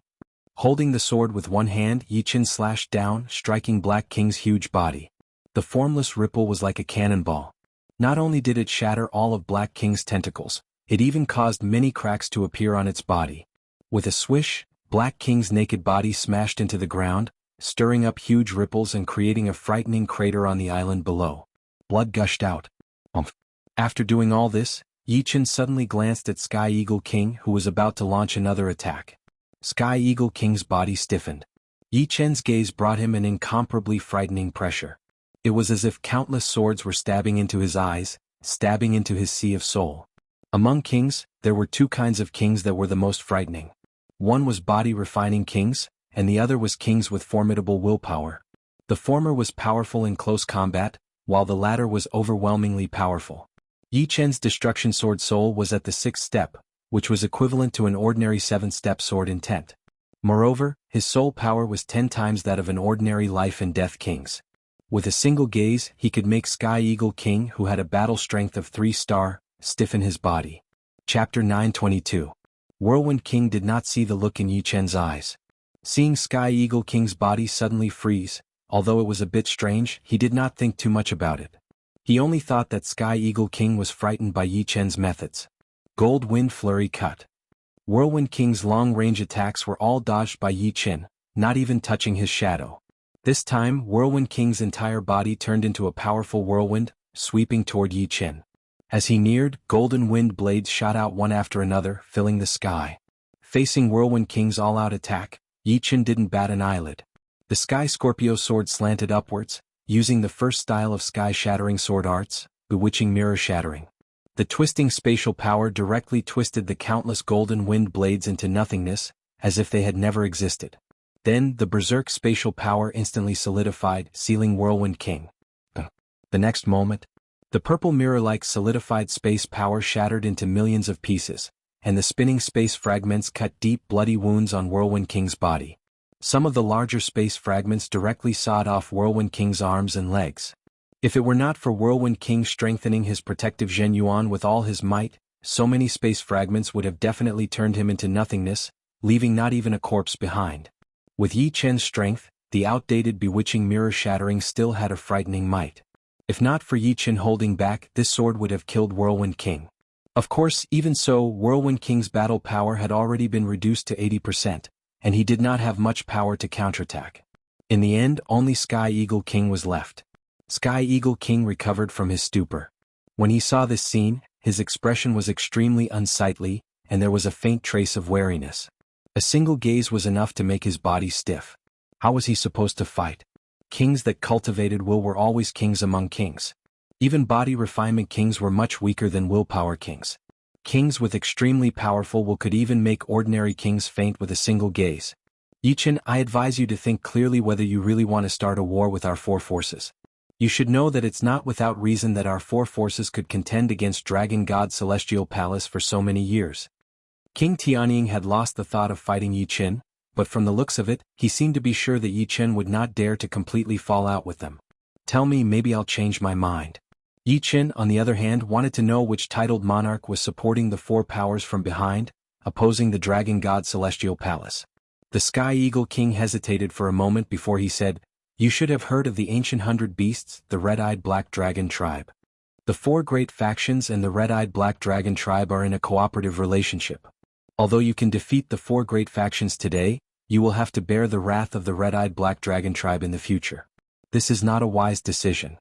Holding the sword with one hand, Yi Chen slashed down, striking Black King's huge body. The formless ripple was like a cannonball. Not only did it shatter all of Black King's tentacles, it even caused many cracks to appear on its body. With a swish, Black King's naked body smashed into the ground, stirring up huge ripples and creating a frightening crater on the island below. Blood gushed out. After doing all this, Yi Chen suddenly glanced at Sky Eagle King, who was about to launch another attack. Sky Eagle King's body stiffened. Yi Chen's gaze brought him an incomparably frightening pressure. It was as if countless swords were stabbing into his eyes, stabbing into his sea of soul. Among kings, there were 2 kinds of kings that were the most frightening. One was body-refining kings, and the other was kings with formidable willpower. The former was powerful in close combat, while the latter was overwhelmingly powerful. Yi Chen's Destruction Sword Soul was at the 6th step, which was equivalent to an ordinary 7th-step sword intent. Moreover, his soul power was 10 times that of an ordinary Life and Death king's. With a single gaze, he could make Sky Eagle King, who had a battle strength of 3-star, stiffen his body. Chapter 922. Whirlwind King did not see the look in Yi Chen's eyes. Seeing Sky Eagle King's body suddenly freeze, although it was a bit strange, he did not think too much about it. He only thought that Sky Eagle King was frightened by Yi Chen's methods. Gold Wind Flurry Cut. Whirlwind King's long-range attacks were all dodged by Yi Chen, not even touching his shadow. This time, Whirlwind King's entire body turned into a powerful whirlwind, sweeping toward Yi Chen. As he neared, golden wind blades shot out one after another, filling the sky. Facing Whirlwind King's all-out attack, Yi Chen didn't bat an eyelid. The Sky Scorpio sword slanted upwards, using the first style of sky-shattering sword arts, bewitching mirror shattering. The twisting spatial power directly twisted the countless golden wind blades into nothingness, as if they had never existed. Then, the berserk spatial power instantly solidified, sealing Whirlwind King. The next moment, the purple mirror-like solidified space power shattered into millions of pieces, and the spinning space fragments cut deep bloody wounds on Whirlwind King's body. Some of the larger space fragments directly sawed off Whirlwind King's arms and legs. If it were not for Whirlwind King strengthening his protective Zhen Yuan with all his might, so many space fragments would have definitely turned him into nothingness, leaving not even a corpse behind. With Yi Chen's strength, the outdated bewitching mirror shattering still had a frightening might. If not for Yi Chen holding back, this sword would have killed Whirlwind King. Of course, even so, Whirlwind King's battle power had already been reduced to 80%, and he did not have much power to counterattack. In the end, only Sky Eagle King was left. Sky Eagle King recovered from his stupor. When he saw this scene, his expression was extremely unsightly, and there was a faint trace of wariness. A single gaze was enough to make his body stiff. How was he supposed to fight? Kings that cultivated will were always kings among kings. Even body refinement kings were much weaker than willpower kings. Kings with extremely powerful will could even make ordinary kings faint with a single gaze. Yi Chen, I advise you to think clearly whether you really want to start a war with our four forces. You should know that it's not without reason that our four forces could contend against Dragon God Celestial Palace for so many years. King Tianying had lost the thought of fighting Yi Chen, but from the looks of it, he seemed to be sure that Yi Chen would not dare to completely fall out with them. Tell me, maybe I'll change my mind. Yi Chen, on the other hand, wanted to know which titled monarch was supporting the four powers from behind, opposing the Dragon God Celestial Palace. The Sky Eagle King hesitated for a moment before he said, "You should have heard of the ancient 100 beasts, the red-eyed black dragon tribe. The four great factions and the red-eyed black dragon tribe are in a cooperative relationship. Although you can defeat the four great factions today, you will have to bear the wrath of the red-eyed black dragon tribe in the future. This is not a wise decision."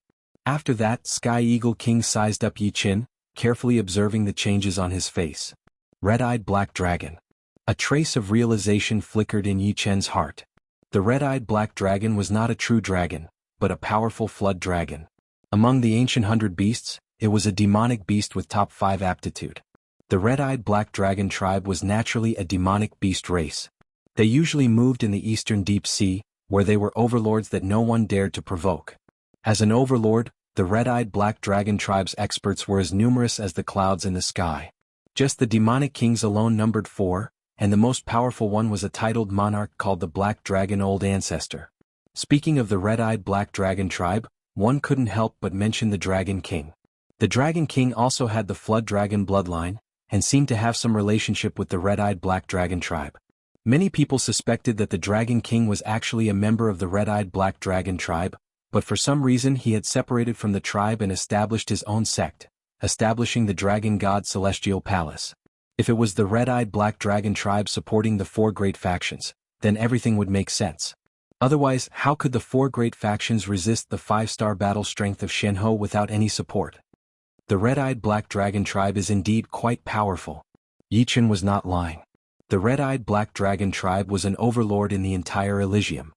After that, Sky Eagle King sized up Yi Chen, carefully observing the changes on his face. Red-eyed black dragon. A trace of realization flickered in Yi Chen's heart. The red-eyed black dragon was not a true dragon, but a powerful flood dragon. Among the ancient 100 beasts, it was a demonic beast with top 5 aptitude. The red-eyed black dragon tribe was naturally a demonic beast race. They usually moved in the eastern deep sea, where they were overlords that no one dared to provoke. As an overlord, the red-eyed black dragon tribe's experts were as numerous as the clouds in the sky. Just the demonic kings alone numbered 4, and the most powerful one was a titled monarch called the Black Dragon Old Ancestor. Speaking of the red-eyed black dragon tribe, one couldn't help but mention the Dragon King. The Dragon King also had the Flood Dragon bloodline, and seemed to have some relationship with the red-eyed black dragon tribe. Many people suspected that the Dragon King was actually a member of the red-eyed black dragon tribe, but for some reason he had separated from the tribe and established his own sect, establishing the Dragon God Celestial Palace. If it was the red-eyed black dragon tribe supporting the four great factions, then everything would make sense. Otherwise, how could the four great factions resist the 5-star battle strength of Shenhe without any support? The red-eyed black dragon tribe is indeed quite powerful. Yi Chen was not lying. The red-eyed black dragon tribe was an overlord in the entire Elysium.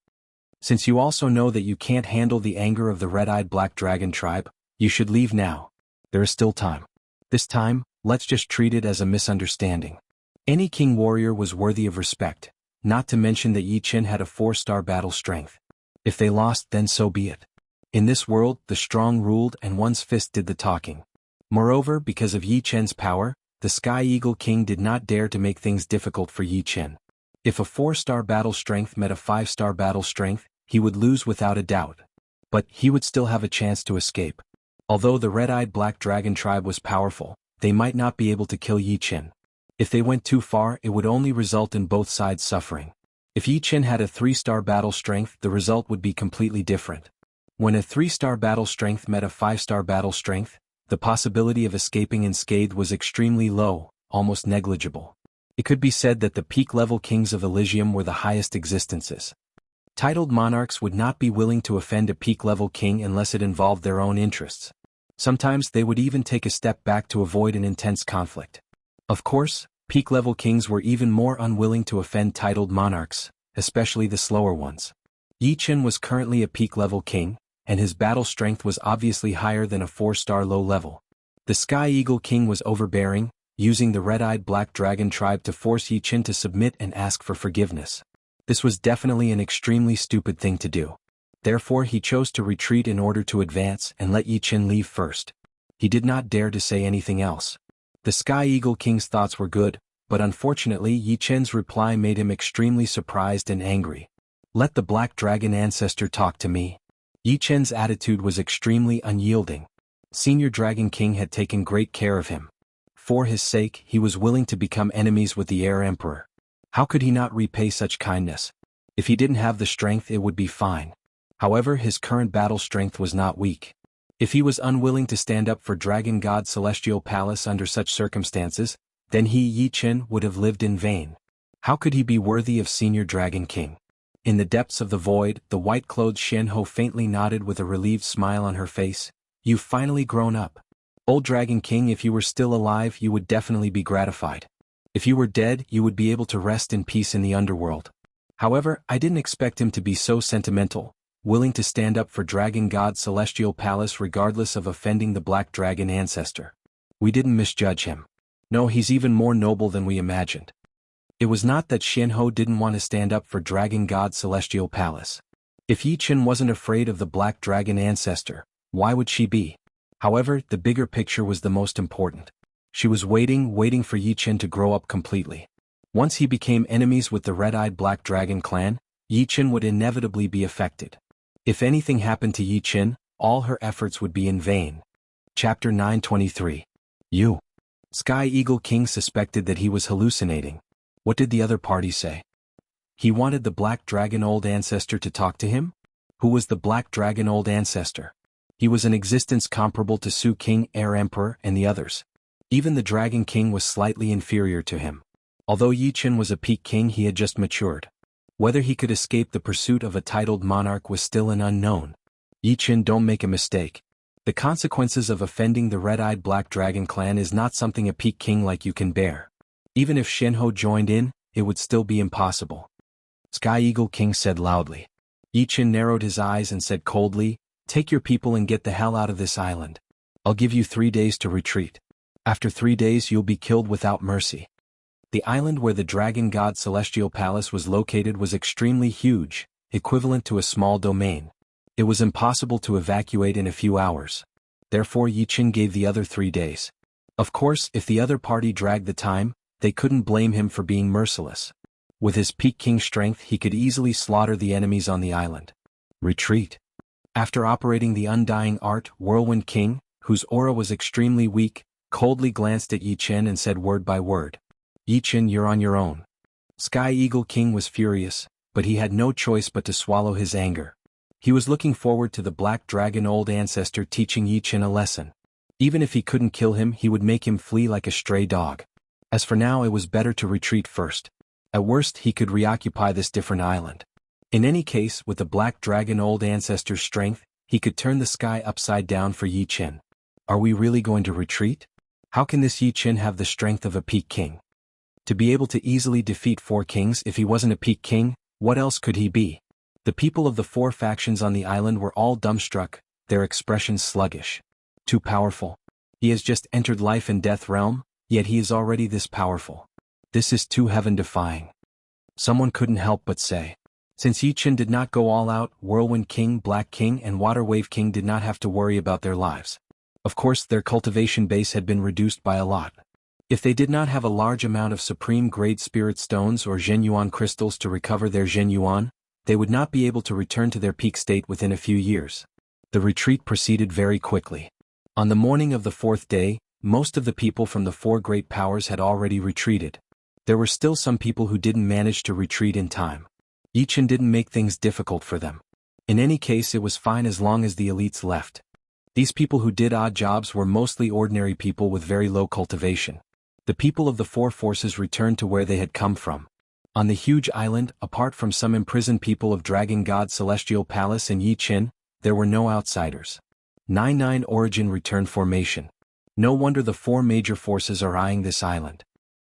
Since you also know that you can't handle the anger of the red-eyed black dragon tribe, you should leave now. There is still time. This time, let's just treat it as a misunderstanding. Any king warrior was worthy of respect, not to mention that Yi Chen had a 4-star battle strength. If they lost, then so be it. In this world, the strong ruled and one's fist did the talking. Moreover, because of Yi Chen's power, the Sky Eagle King did not dare to make things difficult for Yi Chen. If a 4-star battle strength met a 5-star battle strength, he would lose without a doubt. But he would still have a chance to escape. Although the red-eyed black dragon tribe was powerful, they might not be able to kill Yi Chen. If they went too far, it would only result in both sides suffering. If Yi Chen had a 3-star battle strength, the result would be completely different. When a 3-star battle strength met a 5-star battle strength, the possibility of escaping unscathed was extremely low, almost negligible. It could be said that the peak-level kings of Elysium were the highest existences. Titled monarchs would not be willing to offend a peak-level king unless it involved their own interests. Sometimes they would even take a step back to avoid an intense conflict. Of course, peak-level kings were even more unwilling to offend titled monarchs, especially the slower ones. Yi Chen was currently a peak-level king, and his battle strength was obviously higher than a 4-star low level. The Sky Eagle King was overbearing, using the red-eyed black dragon tribe to force Yi Chen to submit and ask for forgiveness. This was definitely an extremely stupid thing to do. Therefore he chose to retreat in order to advance and let Yi Chen leave first. He did not dare to say anything else. The Sky Eagle King's thoughts were good, but unfortunately Yi Chen's reply made him extremely surprised and angry. "Let the Black Dragon Ancestor talk to me." Yi Chen's attitude was extremely unyielding. Senior Dragon King had taken great care of him. For his sake, he was willing to become enemies with the Heir Emperor. How could he not repay such kindness? If he didn't have the strength, it would be fine. However, his current battle strength was not weak. If he was unwilling to stand up for Dragon God Celestial Palace under such circumstances, then he Yi Chen would have lived in vain. How could he be worthy of Senior Dragon King? In the depths of the void, the white-clothed Shenhe faintly nodded with a relieved smile on her face. You've finally grown up. Old Dragon King, if you were still alive, you would definitely be gratified. If you were dead, you would be able to rest in peace in the underworld. However, I didn't expect him to be so sentimental, willing to stand up for Dragon God Celestial Palace regardless of offending the Black Dragon ancestor. We didn't misjudge him. No, he's even more noble than we imagined. It was not that Shenhe didn't want to stand up for Dragon God Celestial Palace. If Yi Chen wasn't afraid of the Black Dragon ancestor, why would she be? However, the bigger picture was the most important. She was waiting for Yi Chen to grow up completely. Once he became enemies with the red-eyed Black Dragon clan, Yi Chen would inevitably be affected. If anything happened to Yi Chen, all her efforts would be in vain. Chapter 923. You. Sky Eagle King suspected that he was hallucinating. What did the other party say? He wanted the Black Dragon Old Ancestor to talk to him? Who was the Black Dragon Old Ancestor? He was an existence comparable to Su King, Air Emperor, and the others. Even the Dragon King was slightly inferior to him. Although Yi Chen was a peak king, he had just matured. Whether he could escape the pursuit of a titled monarch was still an unknown. Yi Chen, don't make a mistake. The consequences of offending the red-eyed Black Dragon clan is not something a peak king like you can bear. Even if Shenhe joined in, it would still be impossible. Sky Eagle King said loudly. Yi Chen narrowed his eyes and said coldly, take your people and get the hell out of this island. I'll give you 3 days to retreat. After 3 days you'll be killed without mercy. The island where the Dragon God Celestial Palace was located was extremely huge, equivalent to a small domain. It was impossible to evacuate in a few hours. Therefore Yi Chen gave the other 3 days. Of course, if the other party dragged the time, they couldn't blame him for being merciless. With his peak king strength, he could easily slaughter the enemies on the island. Retreat. After operating the undying art, Whirlwind King, whose aura was extremely weak, coldly glanced at Yi Chen and said word by word. Yi Chen, you're on your own. Sky Eagle King was furious, but he had no choice but to swallow his anger. He was looking forward to the Black Dragon Old Ancestor teaching Yi Chen a lesson. Even if he couldn't kill him, he would make him flee like a stray dog. As for now, it was better to retreat first. At worst, he could reoccupy this different island. In any case, with the Black Dragon Old Ancestor's strength, he could turn the sky upside down for Yi Chen. Are we really going to retreat? How can this Yi Chen have the strength of a peak king? To be able to easily defeat 4 kings, if he wasn't a peak king, what else could he be? The people of the 4 factions on the island were all dumbstruck, their expressions sluggish. Too powerful. He has just entered life and death realm, yet he is already this powerful. This is too heaven-defying. Someone couldn't help but say. Since Yi Chen did not go all out, Whirlwind King, Black King, and Water Wave King did not have to worry about their lives. Of course, their cultivation base had been reduced by a lot. If they did not have a large amount of supreme-grade spirit stones or Zhenyuan crystals to recover their Zhenyuan, they would not be able to return to their peak state within a few years. The retreat proceeded very quickly. On the morning of the 4th day, most of the people from the 4 great powers had already retreated. There were still some people who didn't manage to retreat in time. Yi Chen didn't make things difficult for them. In any case, it was fine as long as the elites left. These people who did odd jobs were mostly ordinary people with very low cultivation. The people of the 4 forces returned to where they had come from. On the huge island, apart from some imprisoned people of Dragon God Celestial Palace and Yi Chen, there were no outsiders. 9-9 Origin Return Formation. No wonder the 4 major forces are eyeing this island.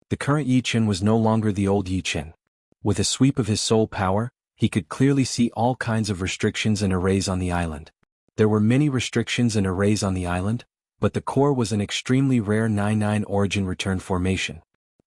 The current Yi Chen was no longer the old Yi Chen. With a sweep of his soul power, he could clearly see all kinds of restrictions and arrays on the island. There were many restrictions and arrays on the island, but the core was an extremely rare 9-9 Origin Return Formation.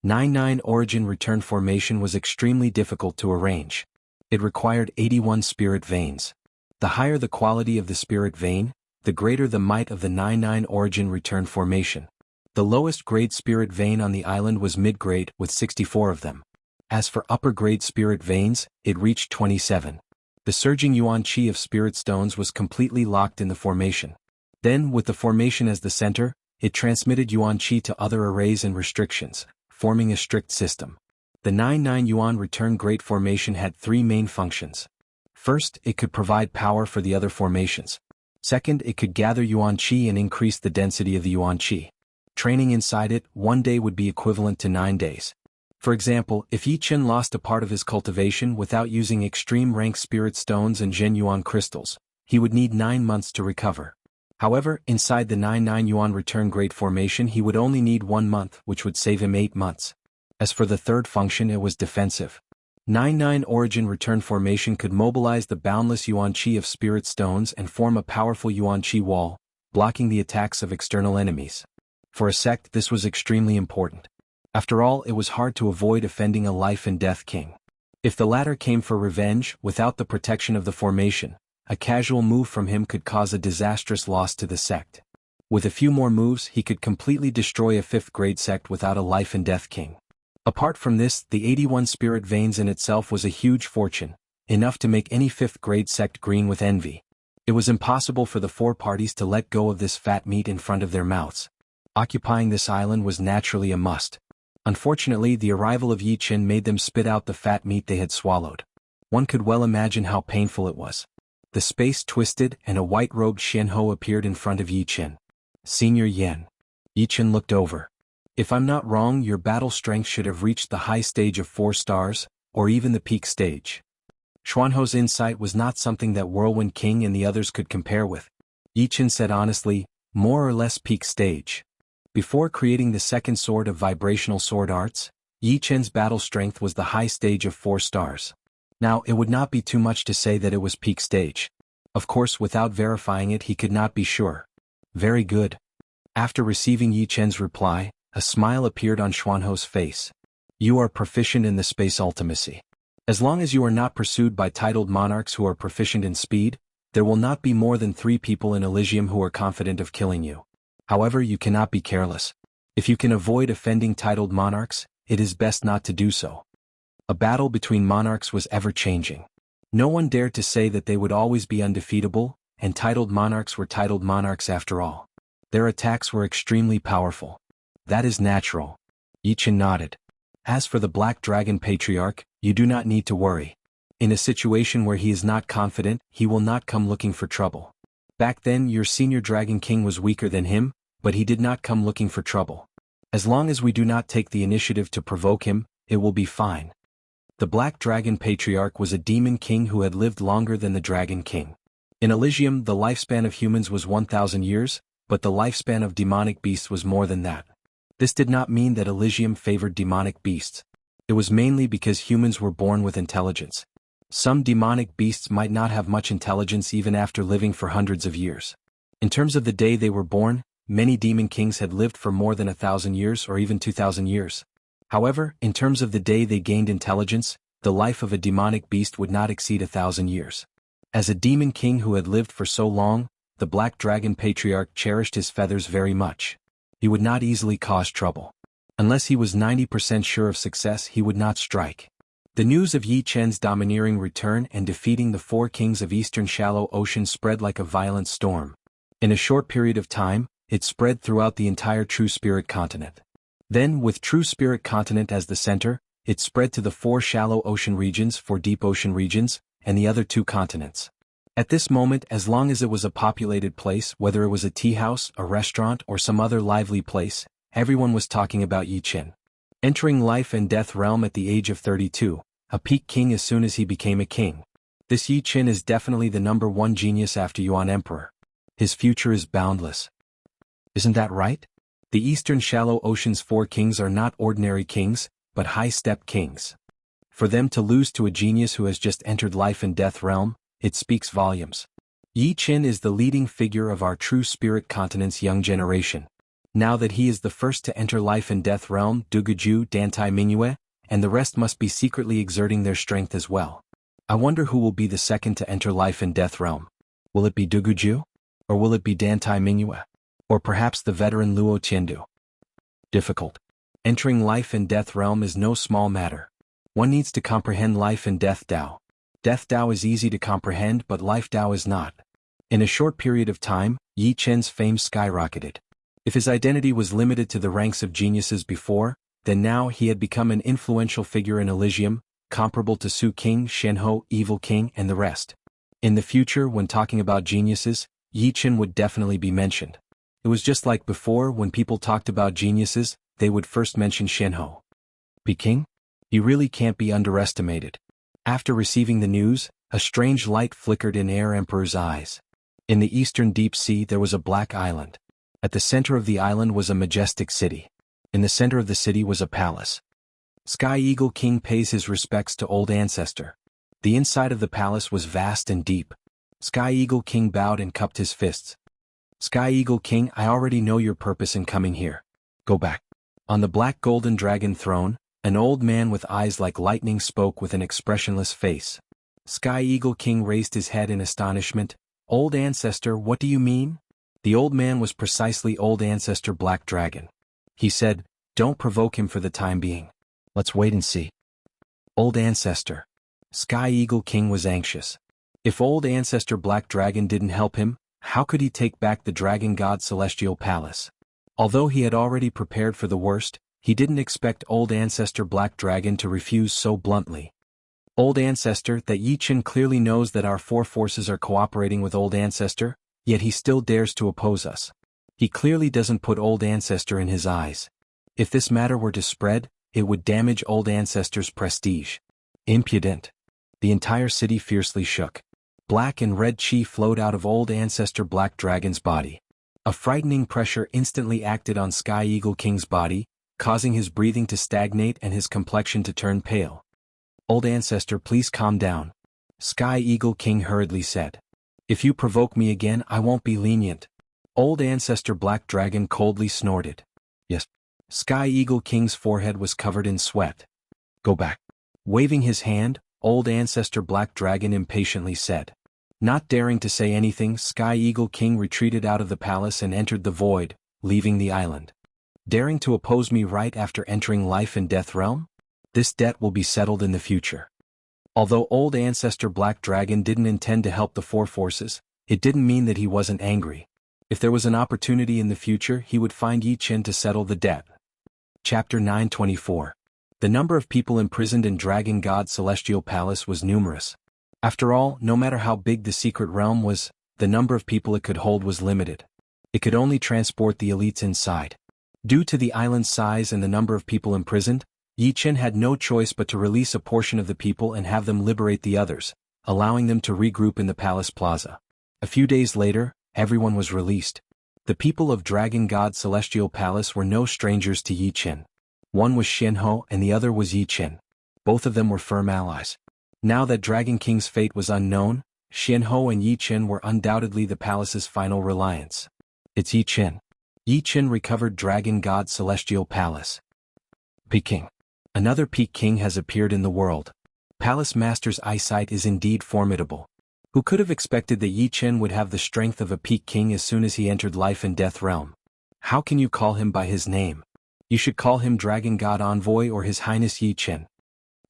9-9 Origin Return Formation was extremely difficult to arrange. It required 81 spirit veins. The higher the quality of the spirit vein, the greater the might of the 9-9 Origin Return Formation. The lowest grade spirit vein on the island was mid-grade, with 64 of them. As for upper-grade spirit veins, it reached 27. The surging yuan qi of spirit stones was completely locked in the formation. Then, with the formation as the center, it transmitted yuan qi to other arrays and restrictions, forming a strict system. The 9-9 yuan return great formation had 3 main functions. First, it could provide power for the other formations. Second, it could gather yuan qi and increase the density of the yuan qi. Training inside it, 1 day would be equivalent to 9 days. For example, if Yi Chen lost a part of his cultivation without using extreme rank spirit stones and Zhen Yuan crystals, he would need 9 months to recover. However, inside the 9 yuan return great formation he would only need 1 month, which would save him 8 months. As for the third function, it was defensive. 9 origin return formation could mobilize the boundless yuan qi of spirit stones and form a powerful yuan qi wall, blocking the attacks of external enemies. For a sect, this was extremely important. After all, it was hard to avoid offending a life and death king. If the latter came for revenge, without the protection of the formation, a casual move from him could cause a disastrous loss to the sect. With a few more moves, he could completely destroy a 5th grade sect without a life and death king. Apart from this, the 81 spirit veins in itself was a huge fortune, enough to make any 5th grade sect green with envy. It was impossible for the 4 parties to let go of this fat meat in front of their mouths. Occupying this island was naturally a must. Unfortunately, the arrival of Yi Chen made them spit out the fat meat they had swallowed. One could well imagine how painful it was. The space twisted and a white-robed Xianhou appeared in front of Yi Chen. Senior Yan. Yi Chen looked over. If I'm not wrong, your battle strength should have reached the high stage of 4 stars, or even the peak stage. Xuanhou's insight was not something that Whirlwind King and the others could compare with. Yi Chen said honestly, more or less peak stage. Before creating the second sword of vibrational sword arts, Yi Chen's battle strength was the high stage of 4 stars. Now, it would not be too much to say that it was peak stage. Of course, without verifying it he could not be sure. Very good. After receiving Yi Chen's reply, a smile appeared on Xuanhou's face. You are proficient in the space ultimacy. As long as you are not pursued by titled monarchs who are proficient in speed, there will not be more than 3 people in Elysium who are confident of killing you. However, you cannot be careless. If you can avoid offending titled monarchs, it is best not to do so. A battle between monarchs was ever-changing. No one dared to say that they would always be undefeatable, and titled monarchs were titled monarchs after all. Their attacks were extremely powerful. That is natural. Yi Chen nodded. As for the Black Dragon Patriarch, you do not need to worry. In a situation where he is not confident, he will not come looking for trouble. Back then your senior Dragon King was weaker than him, but he did not come looking for trouble. As long as we do not take the initiative to provoke him, it will be fine. The Black Dragon Patriarch was a demon king who had lived longer than the Dragon King. In Elysium the lifespan of humans was 1,000 years, but the lifespan of demonic beasts was more than that. This did not mean that Elysium favored demonic beasts. It was mainly because humans were born with intelligence. Some demonic beasts might not have much intelligence even after living for hundreds of years. In terms of the day they were born, many demon kings had lived for more than 1,000 years or even 2,000 years. However, in terms of the day they gained intelligence, the life of a demonic beast would not exceed 1,000 years. As a demon king who had lived for so long, the Black Dragon Patriarch cherished his feathers very much. He would not easily cause trouble. Unless he was 90% sure of success, he would not strike. The news of Yi Chen's domineering return and defeating the 4 kings of Eastern Shallow Ocean spread like a violent storm. In a short period of time, it spread throughout the entire True Spirit continent. Then, with True Spirit continent as the center, it spread to the 4 shallow ocean regions, 4 deep ocean regions, and the other 2 continents. At this moment, as long as it was a populated place, whether it was a tea house, a restaurant, or some other lively place, everyone was talking about Yi Chen. Entering life and death realm at the age of 32, a peak king as soon as he became a king. This Yi Chen is definitely the #1 genius after Yuan Emperor. His future is boundless. Isn't that right? The Eastern Shallow Ocean's 4 kings are not ordinary kings, but high-step kings. For them to lose to a genius who has just entered life and death realm, it speaks volumes. Yi Chen is the leading figure of our True Spirit continent's young generation. Now that he is the first to enter life and death realm, Duguju, Dantai Mingyue, and the rest must be secretly exerting their strength as well. I wonder who will be the second to enter life and death realm. Will it be Duguju? Or will it be Dantai Mingyue? Or perhaps the veteran Luo Tiandu? Difficult. Entering life and death realm is no small matter. One needs to comprehend life and death Dao. Death Dao is easy to comprehend, but life Dao is not. In a short period of time, Yi Chen's fame skyrocketed. If his identity was limited to the ranks of geniuses before, then now he had become an influential figure in Elysium, comparable to Su King, Xianhou, Evil King, and the rest. In the future, when talking about geniuses, Yi Chen would definitely be mentioned. It was just like before when people talked about geniuses, they would first mention Xianhou. Peking? He really can't be underestimated. After receiving the news, a strange light flickered in Air Emperor's eyes. In the eastern deep sea there was a black island. At the center of the island was a majestic city. In the center of the city was a palace. Sky Eagle King pays his respects to old ancestor. The inside of the palace was vast and deep. Sky Eagle King bowed and cupped his fists. Sky Eagle King, I already know your purpose in coming here. Go back. On the black golden dragon throne, an old man with eyes like lightning spoke with an expressionless face. Sky Eagle King raised his head in astonishment. Old ancestor, what do you mean? The old man was precisely old ancestor Black Dragon. He said, don't provoke him for the time being. Let's wait and see. Old ancestor. Sky Eagle King was anxious. If old ancestor Black Dragon didn't help him, how could he take back the Dragon God Celestial Palace? Although he had already prepared for the worst, he didn't expect old ancestor Black Dragon to refuse so bluntly. Old ancestor, that Yi Chen clearly knows that our four forces are cooperating with old ancestor, yet he still dares to oppose us. He clearly doesn't put old ancestor in his eyes. If this matter were to spread, it would damage old ancestor's prestige. Impudent. The entire city fiercely shook. Black and red chi flowed out of old ancestor Black Dragon's body. A frightening pressure instantly acted on Sky Eagle King's body, causing his breathing to stagnate and his complexion to turn pale. Old ancestor, please calm down. Sky Eagle King hurriedly said. If you provoke me again, I won't be lenient. Old ancestor Black Dragon coldly snorted. Yes. Sky Eagle King's forehead was covered in sweat. Go back. Waving his hand, old ancestor Black Dragon impatiently said. Not daring to say anything, Sky Eagle King retreated out of the palace and entered the void, leaving the island. Daring to oppose me right after entering life and death realm? This debt will be settled in the future. Although old ancestor Black Dragon didn't intend to help the four forces, it didn't mean that he wasn't angry. If there was an opportunity in the future, he would find Yi Chen to settle the debt. Chapter 924. The number of people imprisoned in Dragon God Celestial Palace was numerous. After all, no matter how big the secret realm was, the number of people it could hold was limited. It could only transport the elites inside. Due to the island's size and the number of people imprisoned, Yi Chen had no choice but to release a portion of the people and have them liberate the others, allowing them to regroup in the palace plaza. A few days later, everyone was released. The people of Dragon God Celestial Palace were no strangers to Yi Chen. One was Xianhou and the other was Yi Chen. Both of them were firm allies. Now that Dragon King's fate was unknown, Xianhou and Yi Chen were undoubtedly the palace's final reliance. It's Yi Chen. Yi Chen recovered Dragon God Celestial Palace. Peking. Another Peak King has appeared in the world. Palace Master's eyesight is indeed formidable. Who could have expected that Yi Chen would have the strength of a Peak King as soon as he entered life and death realm? How can you call him by his name? You should call him Dragon God Envoy or His Highness Yi Chen.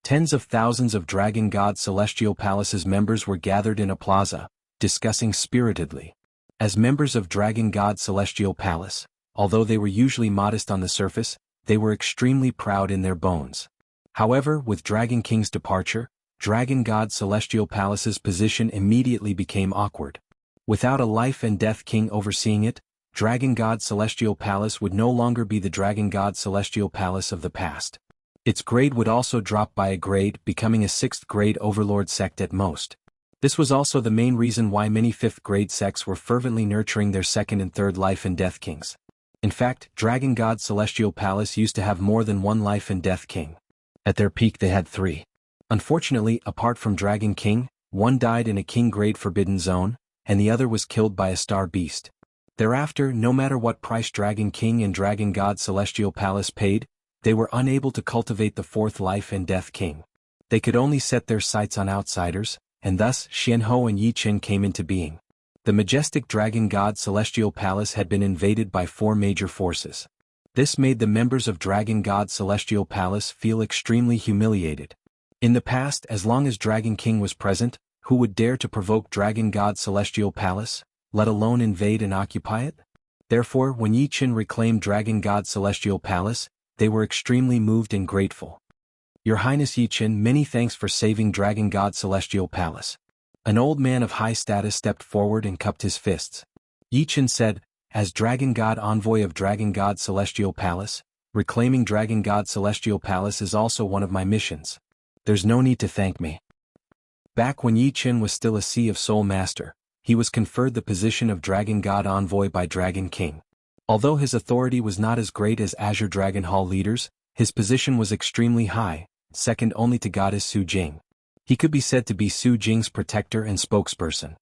Tens of thousands of Dragon God Celestial Palace's members were gathered in a plaza, discussing spiritedly. As members of Dragon God Celestial Palace, although they were usually modest on the surface, they were extremely proud in their bones. However, with Dragon King's departure, Dragon God Celestial Palace's position immediately became awkward. Without a life and death king overseeing it, Dragon God Celestial Palace would no longer be the Dragon God Celestial Palace of the past. Its grade would also drop by a grade, becoming a 6th grade overlord sect at most. This was also the main reason why many 5th grade sects were fervently nurturing their 2nd and 3rd life and death kings. In fact, Dragon God Celestial Palace used to have more than one life and death king. At their peak they had 3. Unfortunately, apart from Dragon King, one died in a king grade forbidden zone, and the other was killed by a star beast. Thereafter, no matter what price Dragon King and Dragon God Celestial Palace paid, they were unable to cultivate the 4th life and death king. They could only set their sights on outsiders, and thus Xianhou and Yi Chen came into being. The majestic Dragon God Celestial Palace had been invaded by 4 major forces. This made the members of Dragon God Celestial Palace feel extremely humiliated. In the past, as long as Dragon King was present, who would dare to provoke Dragon God Celestial Palace, let alone invade and occupy it? Therefore, when Yi Chen reclaimed Dragon God Celestial Palace, they were extremely moved and grateful. Your Highness Yi Chen, many thanks for saving Dragon God Celestial Palace. An old man of high status stepped forward and cupped his fists. Yi Chen said, as Dragon God Envoy of Dragon God Celestial Palace, reclaiming Dragon God Celestial Palace is also one of my missions. There's no need to thank me. Back when Yi Chen was still a Sea of Soul Master, he was conferred the position of Dragon God Envoy by Dragon King. Although his authority was not as great as Azure Dragon Hall leaders, his position was extremely high, second only to Goddess Su Jing. He could be said to be Su Jing's protector and spokesperson.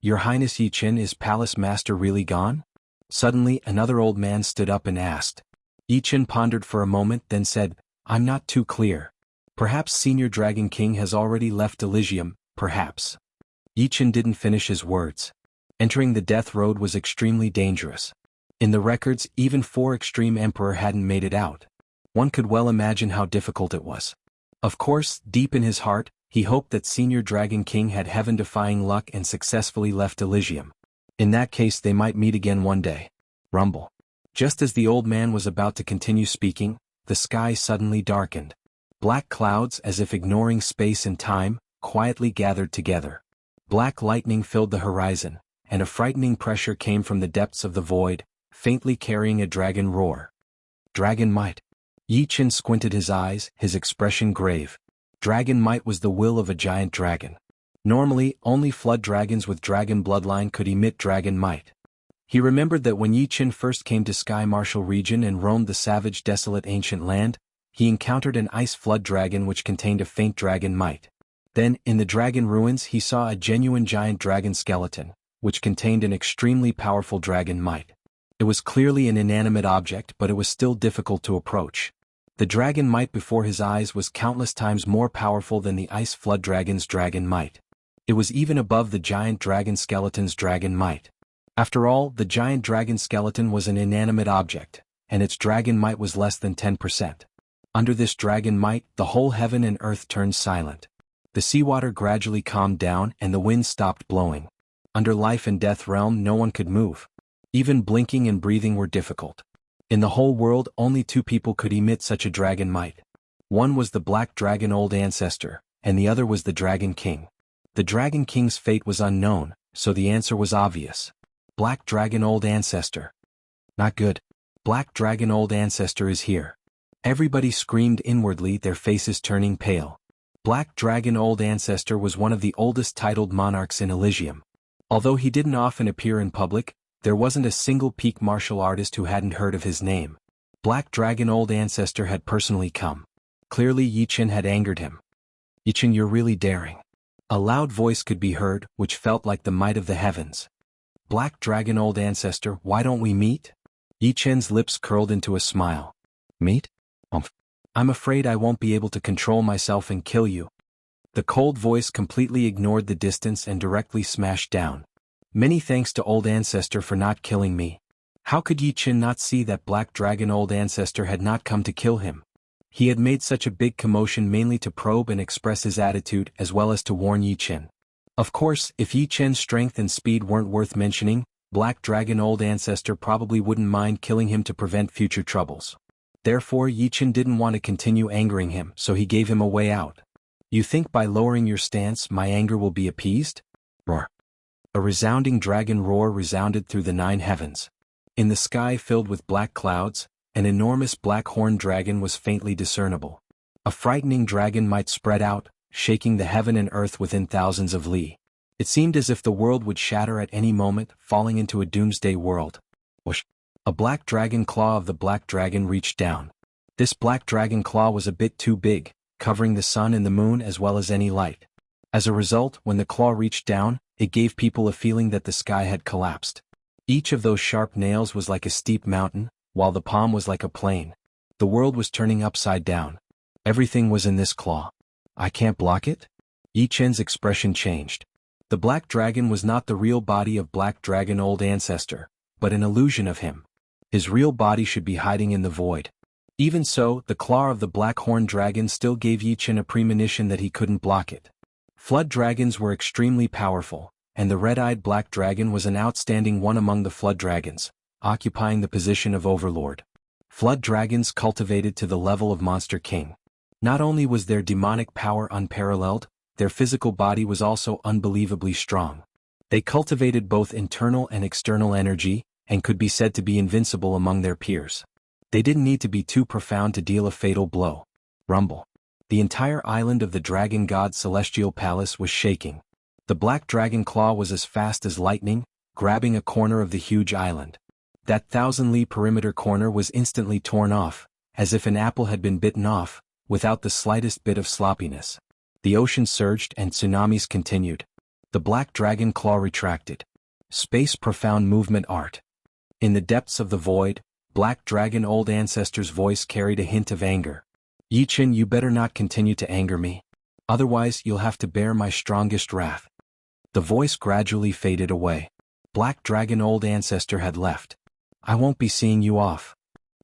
Your Highness Yi Chen, is Palace Master really gone? Suddenly another old man stood up and asked. Yi Chen pondered for a moment, then said, I'm not too clear. Perhaps Senior Dragon King has already left Elysium, perhaps. Yi Chen didn't finish his words. Entering the death road was extremely dangerous. In the records, even 4 Extreme Emperor hadn't made it out. One could well imagine how difficult it was. Of course, deep in his heart, he hoped that Senior Dragon King had heaven-defying luck and successfully left Elysium. In that case they might meet again one day. Rumble. Just as the old man was about to continue speaking, the sky suddenly darkened. Black clouds, as if ignoring space and time, quietly gathered together. Black lightning filled the horizon, and a frightening pressure came from the depths of the void, faintly carrying a dragon roar. Dragon might. Yi Chen squinted his eyes, his expression grave. Dragon might was the will of a giant dragon. Normally, only flood dragons with dragon bloodline could emit dragon might. He remembered that when Yi Chen first came to Sky Martial region and roamed the savage desolate ancient land, he encountered an ice flood dragon which contained a faint dragon might. Then, in the dragon ruins he saw a genuine giant dragon skeleton, which contained an extremely powerful dragon might. It was clearly an inanimate object, but it was still difficult to approach. The dragon might before his eyes was countless times more powerful than the ice flood dragon's dragon might. It was even above the giant dragon skeleton's dragon might. After all, the giant dragon skeleton was an inanimate object, and its dragon might was less than 10%. Under this dragon might, the whole heaven and earth turned silent. The seawater gradually calmed down and the wind stopped blowing. Under life and death realm no one could move. Even blinking and breathing were difficult. In the whole world only 2 people could emit such a dragon might. One was the Black Dragon Old Ancestor, and the other was the Dragon King. The Dragon King's fate was unknown, so the answer was obvious. Black Dragon Old Ancestor. Not good. Black Dragon Old Ancestor is here. Everybody screamed inwardly, their faces turning pale. Black Dragon Old Ancestor was one of the oldest titled monarchs in Elysium. Although he didn't often appear in public, there wasn't a single peak martial artist who hadn't heard of his name. Black Dragon Old Ancestor had personally come. Clearly Yi Chen had angered him. Yi Chen, you're really daring. A loud voice could be heard, which felt like the might of the heavens. Black Dragon Old Ancestor, why don't we meet? Yi Chen's lips curled into a smile. Meet? I'm afraid I won't be able to control myself and kill you. The cold voice completely ignored the distance and directly smashed down. Many thanks to Old Ancestor for not killing me. How could Yi Chen not see that Black Dragon Old Ancestor had not come to kill him? He had made such a big commotion mainly to probe and express his attitude as well as to warn Yi Chen. Of course, if Yi Chen's strength and speed weren't worth mentioning, Black Dragon Old Ancestor probably wouldn't mind killing him to prevent future troubles. Therefore Yi Chen didn't want to continue angering him, so he gave him a way out. You think by lowering your stance my anger will be appeased? Roar. A resounding dragon roar resounded through the 9 heavens. In the sky filled with black clouds, an enormous black horned dragon was faintly discernible. A frightening dragon might spread out, shaking the heaven and earth within thousands of li. It seemed as if the world would shatter at any moment, falling into a doomsday world. Whoosh! A black dragon claw of the black dragon reached down. This black dragon claw was a bit too big, covering the sun and the moon as well as any light. As a result, when the claw reached down, it gave people a feeling that the sky had collapsed. Each of those sharp nails was like a steep mountain, while the palm was like a plain. The world was turning upside down. Everything was in this claw. I can't block it? Yi Chen's expression changed. The black dragon was not the real body of Black Dragon Old Ancestor, but an illusion of him. His real body should be hiding in the void. Even so, the claw of the black horned dragon still gave Yi Chen a premonition that he couldn't block it. Flood dragons were extremely powerful, and the red-eyed black dragon was an outstanding one among the flood dragons, occupying the position of overlord. Flood dragons cultivated to the level of Monster King. Not only was their demonic power unparalleled, their physical body was also unbelievably strong. They cultivated both internal and external energy, and could be said to be invincible among their peers. They didn't need to be too profound to deal a fatal blow. Rumble. The entire island of the dragon god's celestial palace was shaking. The black dragon claw was as fast as lightning, grabbing a corner of the huge island. That 1,000-li perimeter corner was instantly torn off, as if an apple had been bitten off, without the slightest bit of sloppiness. The ocean surged and tsunamis continued. The black dragon claw retracted. Space profound movement art. In the depths of the void, Black Dragon Old Ancestor's voice carried a hint of anger. Yi Qin, you better not continue to anger me. Otherwise you'll have to bear my strongest wrath. The voice gradually faded away. Black Dragon Old Ancestor had left. I won't be seeing you off.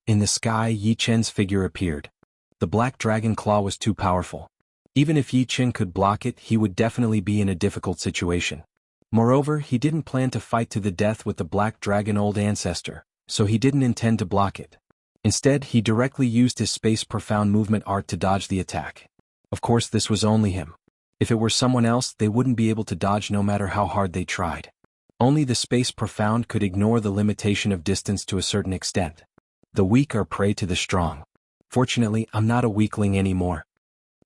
In the sky, Yi Qin's figure appeared. The black dragon claw was too powerful. Even if Yi Qin could block it, he would definitely be in a difficult situation. Moreover, he didn't plan to fight to the death with the black dragon Old Ancestor, so he didn't intend to block it. Instead, he directly used his space profound movement art to dodge the attack. Of course, this was only him. If it were someone else, they wouldn't be able to dodge no matter how hard they tried. Only the space profound could ignore the limitation of distance to a certain extent. The weak are prey to the strong. Fortunately, I'm not a weakling anymore.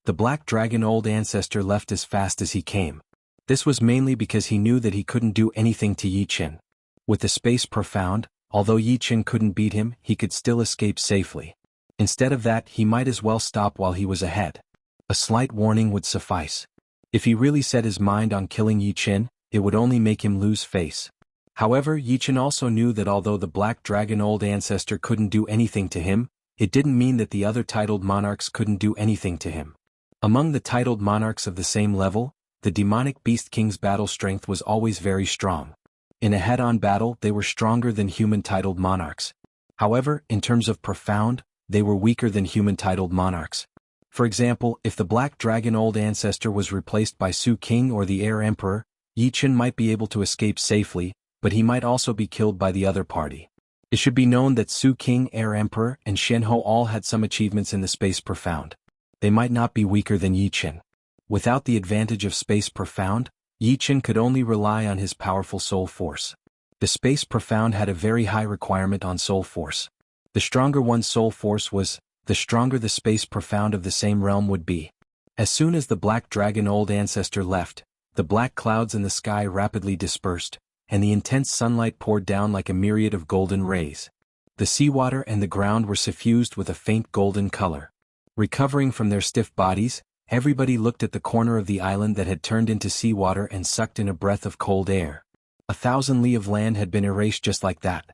The black dragon Old Ancestor left as fast as he came. This was mainly because he knew that he couldn't do anything to Yi Qin. With the space profound, although Yi Qin couldn't beat him, he could still escape safely. Instead of that, he might as well stop while he was ahead. A slight warning would suffice. If he really set his mind on killing Yi Qin, it would only make him lose face. However, Yi Qin also knew that although the black dragon Old Ancestor couldn't do anything to him, it didn't mean that the other titled monarchs couldn't do anything to him. Among the titled monarchs of the same level, the demonic beast king's battle strength was always very strong. In a head-on battle, they were stronger than human titled monarchs. However, in terms of profound, they were weaker than human titled monarchs. For example, if the black dragon Old Ancestor was replaced by Su King or the Heir Emperor, Yi Qin might be able to escape safely, but he might also be killed by the other party. It should be known that Su King, Heir Emperor, and Shenhe all had some achievements in the space profound. They might not be weaker than Yi Qin. Without the advantage of space profound, Yi Qin could only rely on his powerful soul force. The space profound had a very high requirement on soul force. The stronger one's soul force was, the stronger the space profound of the same realm would be. As soon as the black dragon Old Ancestor left, the black clouds in the sky rapidly dispersed, and the intense sunlight poured down like a myriad of golden rays. The seawater and the ground were suffused with a faint golden color. Recovering from their stiff bodies, everybody looked at the corner of the island that had turned into seawater and sucked in a breath of cold air. 1,000 li of land had been erased just like that.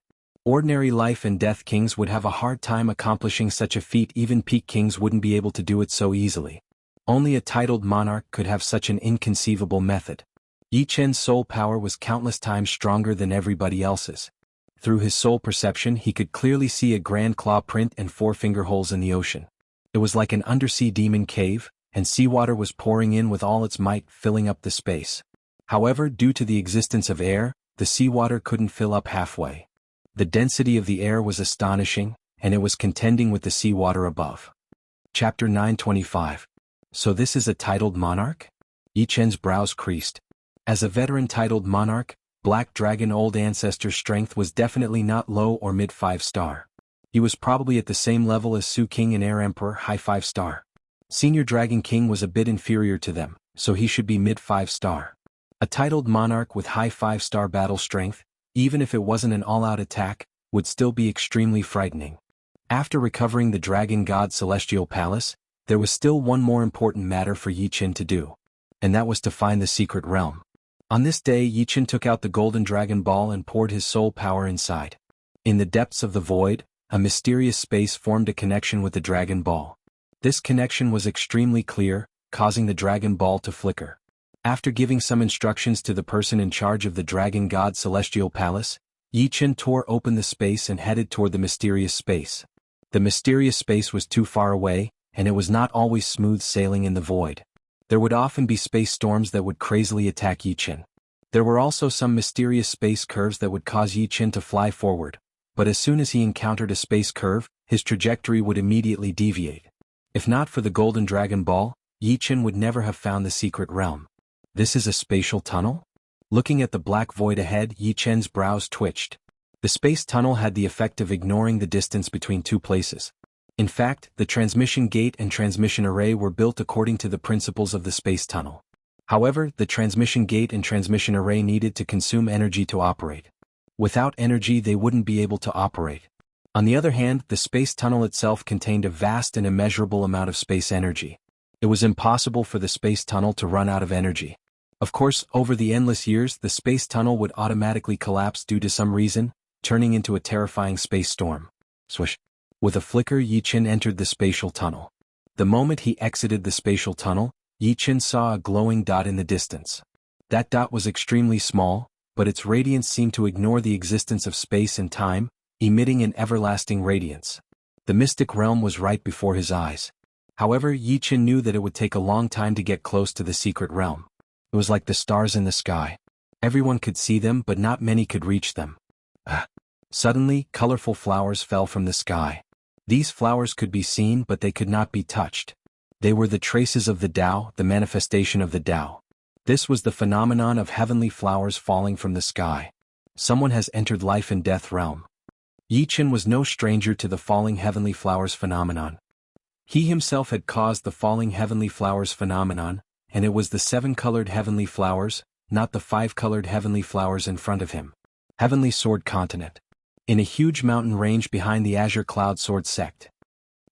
Ordinary life and death kings would have a hard time accomplishing such a feat. Even peak kings wouldn't be able to do it so easily. Only a titled monarch could have such an inconceivable method. Yi Qin's soul power was countless times stronger than everybody else's. Through his soul perception, he could clearly see a grand claw print and 4 finger holes in the ocean. It was like an undersea demon cave, and seawater was pouring in with all its might, filling up the space. However, due to the existence of air, the seawater couldn't fill up halfway. The density of the air was astonishing, and it was contending with the seawater above. Chapter 925. So this is a titled monarch? Yi Qin's brows creased. As a veteran titled monarch, Black Dragon Old Ancestor's strength was definitely not low or mid 5-star. He was probably at the same level as Su King and Heir Emperor, high 5-star. Senior Dragon King was a bit inferior to them, so he should be mid 5-star. A titled monarch with high 5-star battle strength, even if it wasn't an all-out attack, would still be extremely frightening. After recovering the Dragon God's Celestial Palace, there was still one more important matter for Yi Qin to do, and that was to find the secret realm. On this day, Yi Qin took out the Golden Dragon Ball and poured his soul power inside. In the depths of the void, a mysterious space formed a connection with the Dragon Ball. This connection was extremely clear, causing the Dragon Ball to flicker. After giving some instructions to the person in charge of the Dragon God's Celestial Palace, Yi Qin tore open the space and headed toward the mysterious space. The mysterious space was too far away, and it was not always smooth sailing in the void. There would often be space storms that would crazily attack Yi Qin. There were also some mysterious space curves that would cause Yi Qin to fly forward, but as soon as he encountered a space curve, his trajectory would immediately deviate. If not for the Golden Dragon Ball, Yi Qin would never have found the secret realm. This is a spatial tunnel? Looking at the black void ahead, Yi Chen's brows twitched. The space tunnel had the effect of ignoring the distance between two places. In fact, the transmission gate and transmission array were built according to the principles of the space tunnel. However, the transmission gate and transmission array needed to consume energy to operate. Without energy, they wouldn't be able to operate. On the other hand, the space tunnel itself contained a vast and immeasurable amount of space energy. It was impossible for the space tunnel to run out of energy. Of course, over the endless years, the space tunnel would automatically collapse due to some reason, turning into a terrifying space storm. Swish. With a flicker, Yi Chen entered the spatial tunnel. The moment he exited the spatial tunnel, Yi Chen saw a glowing dot in the distance. That dot was extremely small, but its radiance seemed to ignore the existence of space and time, emitting an everlasting radiance. The mystic realm was right before his eyes. However, Yi Chen knew that it would take a long time to get close to the secret realm. It was like the stars in the sky. Everyone could see them, but not many could reach them. Suddenly, colorful flowers fell from the sky. These flowers could be seen, but they could not be touched. They were the traces of the Tao, the manifestation of the Tao. This was the phenomenon of heavenly flowers falling from the sky. Someone has entered life and death realm. Yi Chen was no stranger to the falling heavenly flowers phenomenon. He himself had caused the falling heavenly flowers phenomenon, and it was the 7-colored heavenly flowers, not the 5-colored heavenly flowers in front of him. Heavenly Sword Continent. In a huge mountain range behind the Azure Cloud Sword Sect.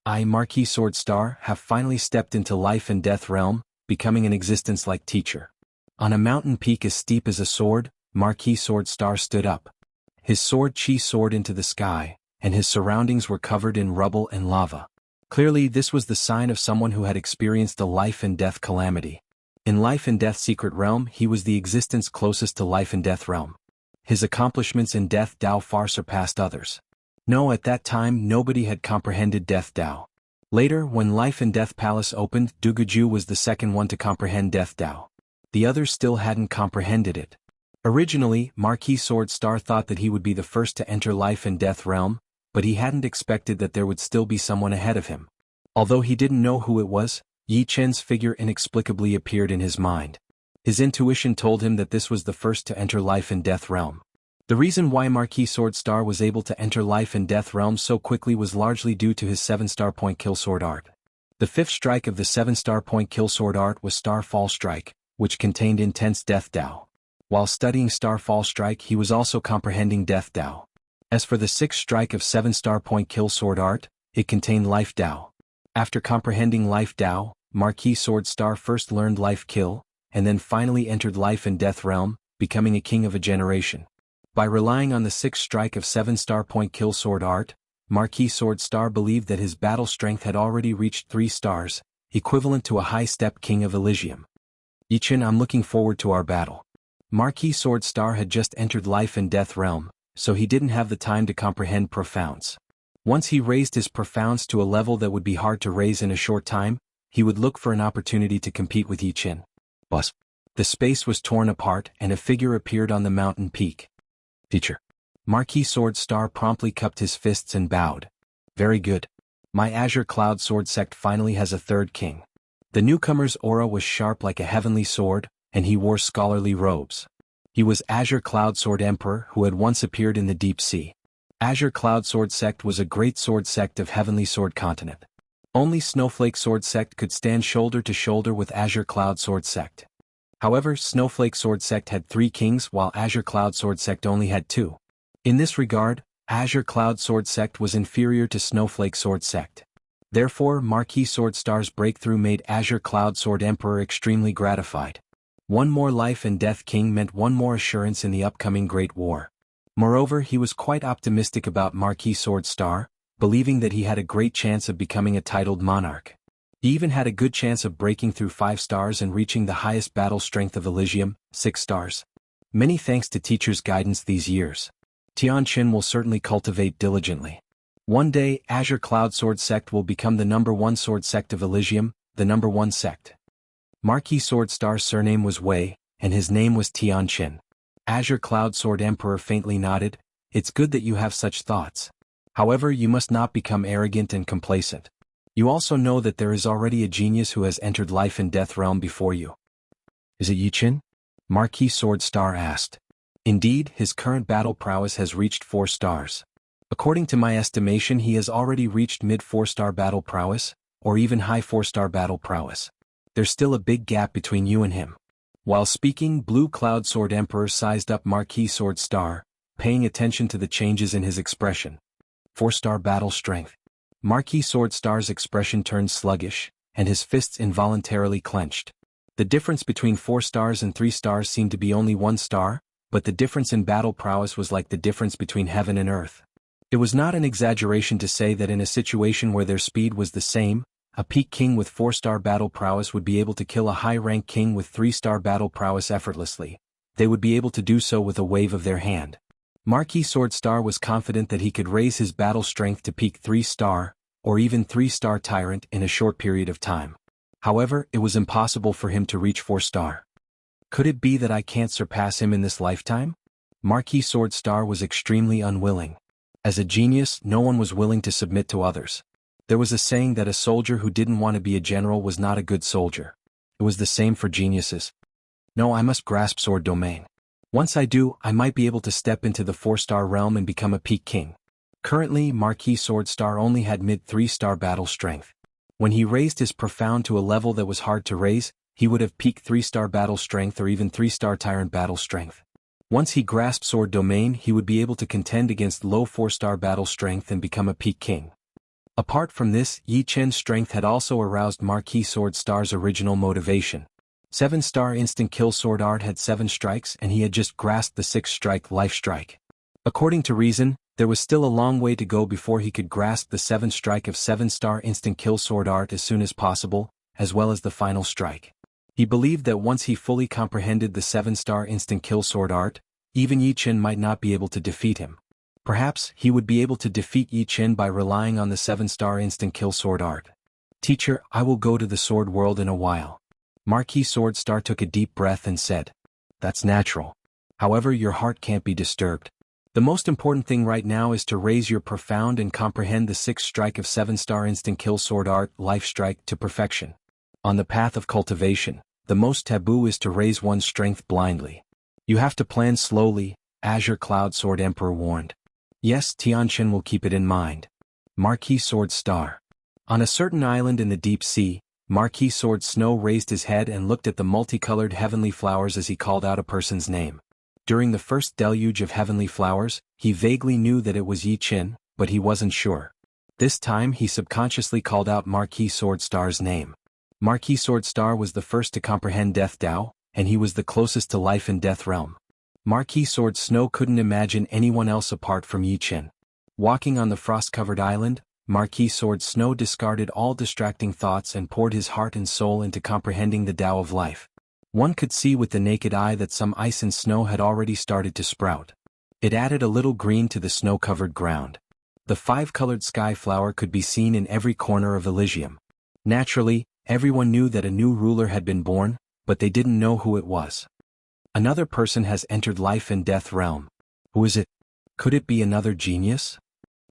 I, Marquis Sword Star, have finally stepped into life and death realm, becoming an existence-like teacher. On a mountain peak as steep as a sword, Marquis Sword Star stood up. His sword chi soared into the sky, and his surroundings were covered in rubble and lava. Clearly, this was the sign of someone who had experienced a life and death calamity. In life and death secret realm, he was the existence closest to life and death realm. His accomplishments in Death Tao far surpassed others. No, at that time nobody had comprehended Death Tao. Later, when Life and Death Palace opened, Duguju was the second one to comprehend Death Tao. The others still hadn't comprehended it. Originally, Marquis Sword Star thought that he would be the first to enter life and death realm, but he hadn't expected that there would still be someone ahead of him. Although he didn't know who it was, Yi Chen's figure inexplicably appeared in his mind. His intuition told him that this was the first to enter life and death realm. The reason why Marquis Sword Star was able to enter life and death realm so quickly was largely due to his 7-star point kill sword art. The 5th strike of the 7-star point kill sword art was Star Fall Strike, which contained intense Death Tao. While studying Star Fall Strike, he was also comprehending Death Tao. As for the 6th strike of 7-star point kill sword art, it contained Life Tao. After comprehending Life Tao, Marquis Sword Star first learned Life Kill, and then finally entered life and death realm, becoming a king of a generation. By relying on the 6th strike of 7-star point kill sword art, Marquis Sword Star believed that his battle strength had already reached 3 stars, equivalent to a high-step king of Elysium. Yi Chen, I'm looking forward to our battle. Marquis Sword Star had just entered life and death realm, so he didn't have the time to comprehend profounds. Once he raised his profounds to a level that would be hard to raise in a short time, he would look for an opportunity to compete with Yi Chen. The space was torn apart and a figure appeared on the mountain peak. Teacher. Marquis Sword Star promptly cupped his fists and bowed. Very good. My Azure Cloud Sword Sect finally has a 3rd king. The newcomer's aura was sharp like a heavenly sword, and he wore scholarly robes. He was Azure Cloud Sword Emperor who had once appeared in the deep sea. Azure Cloud Sword Sect was a great sword sect of Heavenly Sword Continent. Only Snowflake Sword Sect could stand shoulder to shoulder with Azure Cloud Sword Sect. However, Snowflake Sword Sect had 3 kings while Azure Cloud Sword Sect only had 2. In this regard, Azure Cloud Sword Sect was inferior to Snowflake Sword Sect. Therefore, Marquis Sword Star's breakthrough made Azure Cloud Sword Emperor extremely gratified. One more life and death king meant one more assurance in the upcoming Great War. Moreover, he was quite optimistic about Marquis Sword Star, believing that he had a great chance of becoming a titled monarch. He even had a good chance of breaking through 5 stars and reaching the highest battle strength of Elysium, 6 stars. Many thanks to teacher's guidance these years. Tianqin will certainly cultivate diligently. One day, Azure Cloud Sword Sect will become the #1 sword sect of Elysium, the #1 sect. Marquis Sword Star's surname was Wei, and his name was Tianqin. Azure Cloud Sword Emperor faintly nodded. It's good that you have such thoughts. However, you must not become arrogant and complacent. You also know that there is already a genius who has entered life and death realm before you. Is it Yi Chen? Marquis Sword Star asked. Indeed, his current battle prowess has reached 4 stars. According to my estimation, he has already reached mid 4-star battle prowess, or even high 4-star battle prowess. There's still a big gap between you and him. While speaking, Blue Cloud Sword Emperor sized up Marquis Sword Star, paying attention to the changes in his expression. 4-star battle strength. Marquis Sword Star's expression turned sluggish, and his fists involuntarily clenched. The difference between 4 stars and 3 stars seemed to be only 1 star, but the difference in battle prowess was like the difference between heaven and earth. It was not an exaggeration to say that in a situation where their speed was the same, a peak king with 4-star battle prowess would be able to kill a high-rank king with 3-star battle prowess effortlessly. They would be able to do so with a wave of their hand. Marquis Sword Star was confident that he could raise his battle strength to peak 3-star, or even 3-star tyrant in a short period of time. However, it was impossible for him to reach 4-star. Could it be that I can't surpass him in this lifetime? Marquis Sword Star was extremely unwilling. As a genius, no one was willing to submit to others. There was a saying that a soldier who didn't want to be a general was not a good soldier. It was the same for geniuses. No, I must grasp sword domain. Once I do, I might be able to step into the 4-star realm and become a peak king. Currently, Marquis Sword Star only had mid 3-star battle strength. When he raised his profound to a level that was hard to raise, he would have peak 3-star battle strength or even 3-star tyrant battle strength. Once he grasped sword domain, he would be able to contend against low 4-star battle strength and become a peak king. Apart from this, Yi Chen's strength had also aroused Marquis Sword Star's original motivation. 7-star instant kill sword art had 7 strikes and he had just grasped the 6-strike life strike. According to reason, there was still a long way to go before he could grasp the 7th strike of 7-star instant kill sword art as soon as possible, as well as the final strike. He believed that once he fully comprehended the 7-star instant kill sword art, even Yi Chen might not be able to defeat him. Perhaps he would be able to defeat Yi Chen by relying on the 7-star instant kill sword art. Teacher, I will go to the sword world in a while. Marquis Sword Star took a deep breath and said, That's natural. However, your heart can't be disturbed. The most important thing right now is to raise your profound and comprehend the 6th strike of 7-star instant kill sword art life strike to perfection. On the path of cultivation, the most taboo is to raise one's strength blindly. You have to plan slowly, Azure Cloud Sword Emperor warned. Yes, Tianchen will keep it in mind. Marquis Sword Star. On a certain island in the deep sea, Marquis Sword Snow raised his head and looked at the multicolored heavenly flowers as he called out a person's name. During the first deluge of heavenly flowers, he vaguely knew that it was Yi Chen, but he wasn't sure. This time he subconsciously called out Marquis Sword Star's name. Marquis Sword Star was the first to comprehend Death Dao, and he was the closest to life and death realm. Marquis Sword Snow couldn't imagine anyone else apart from Yi Chen. Walking on the frost-covered island, Marquis Sword Snow discarded all distracting thoughts and poured his heart and soul into comprehending the Tao of life. One could see with the naked eye that some ice and snow had already started to sprout. It added a little green to the snow-covered ground. The 5-colored sky flower could be seen in every corner of Elysium. Naturally, everyone knew that a new ruler had been born, but they didn't know who it was. Another person has entered life and death realm. Who is it? Could it be another genius?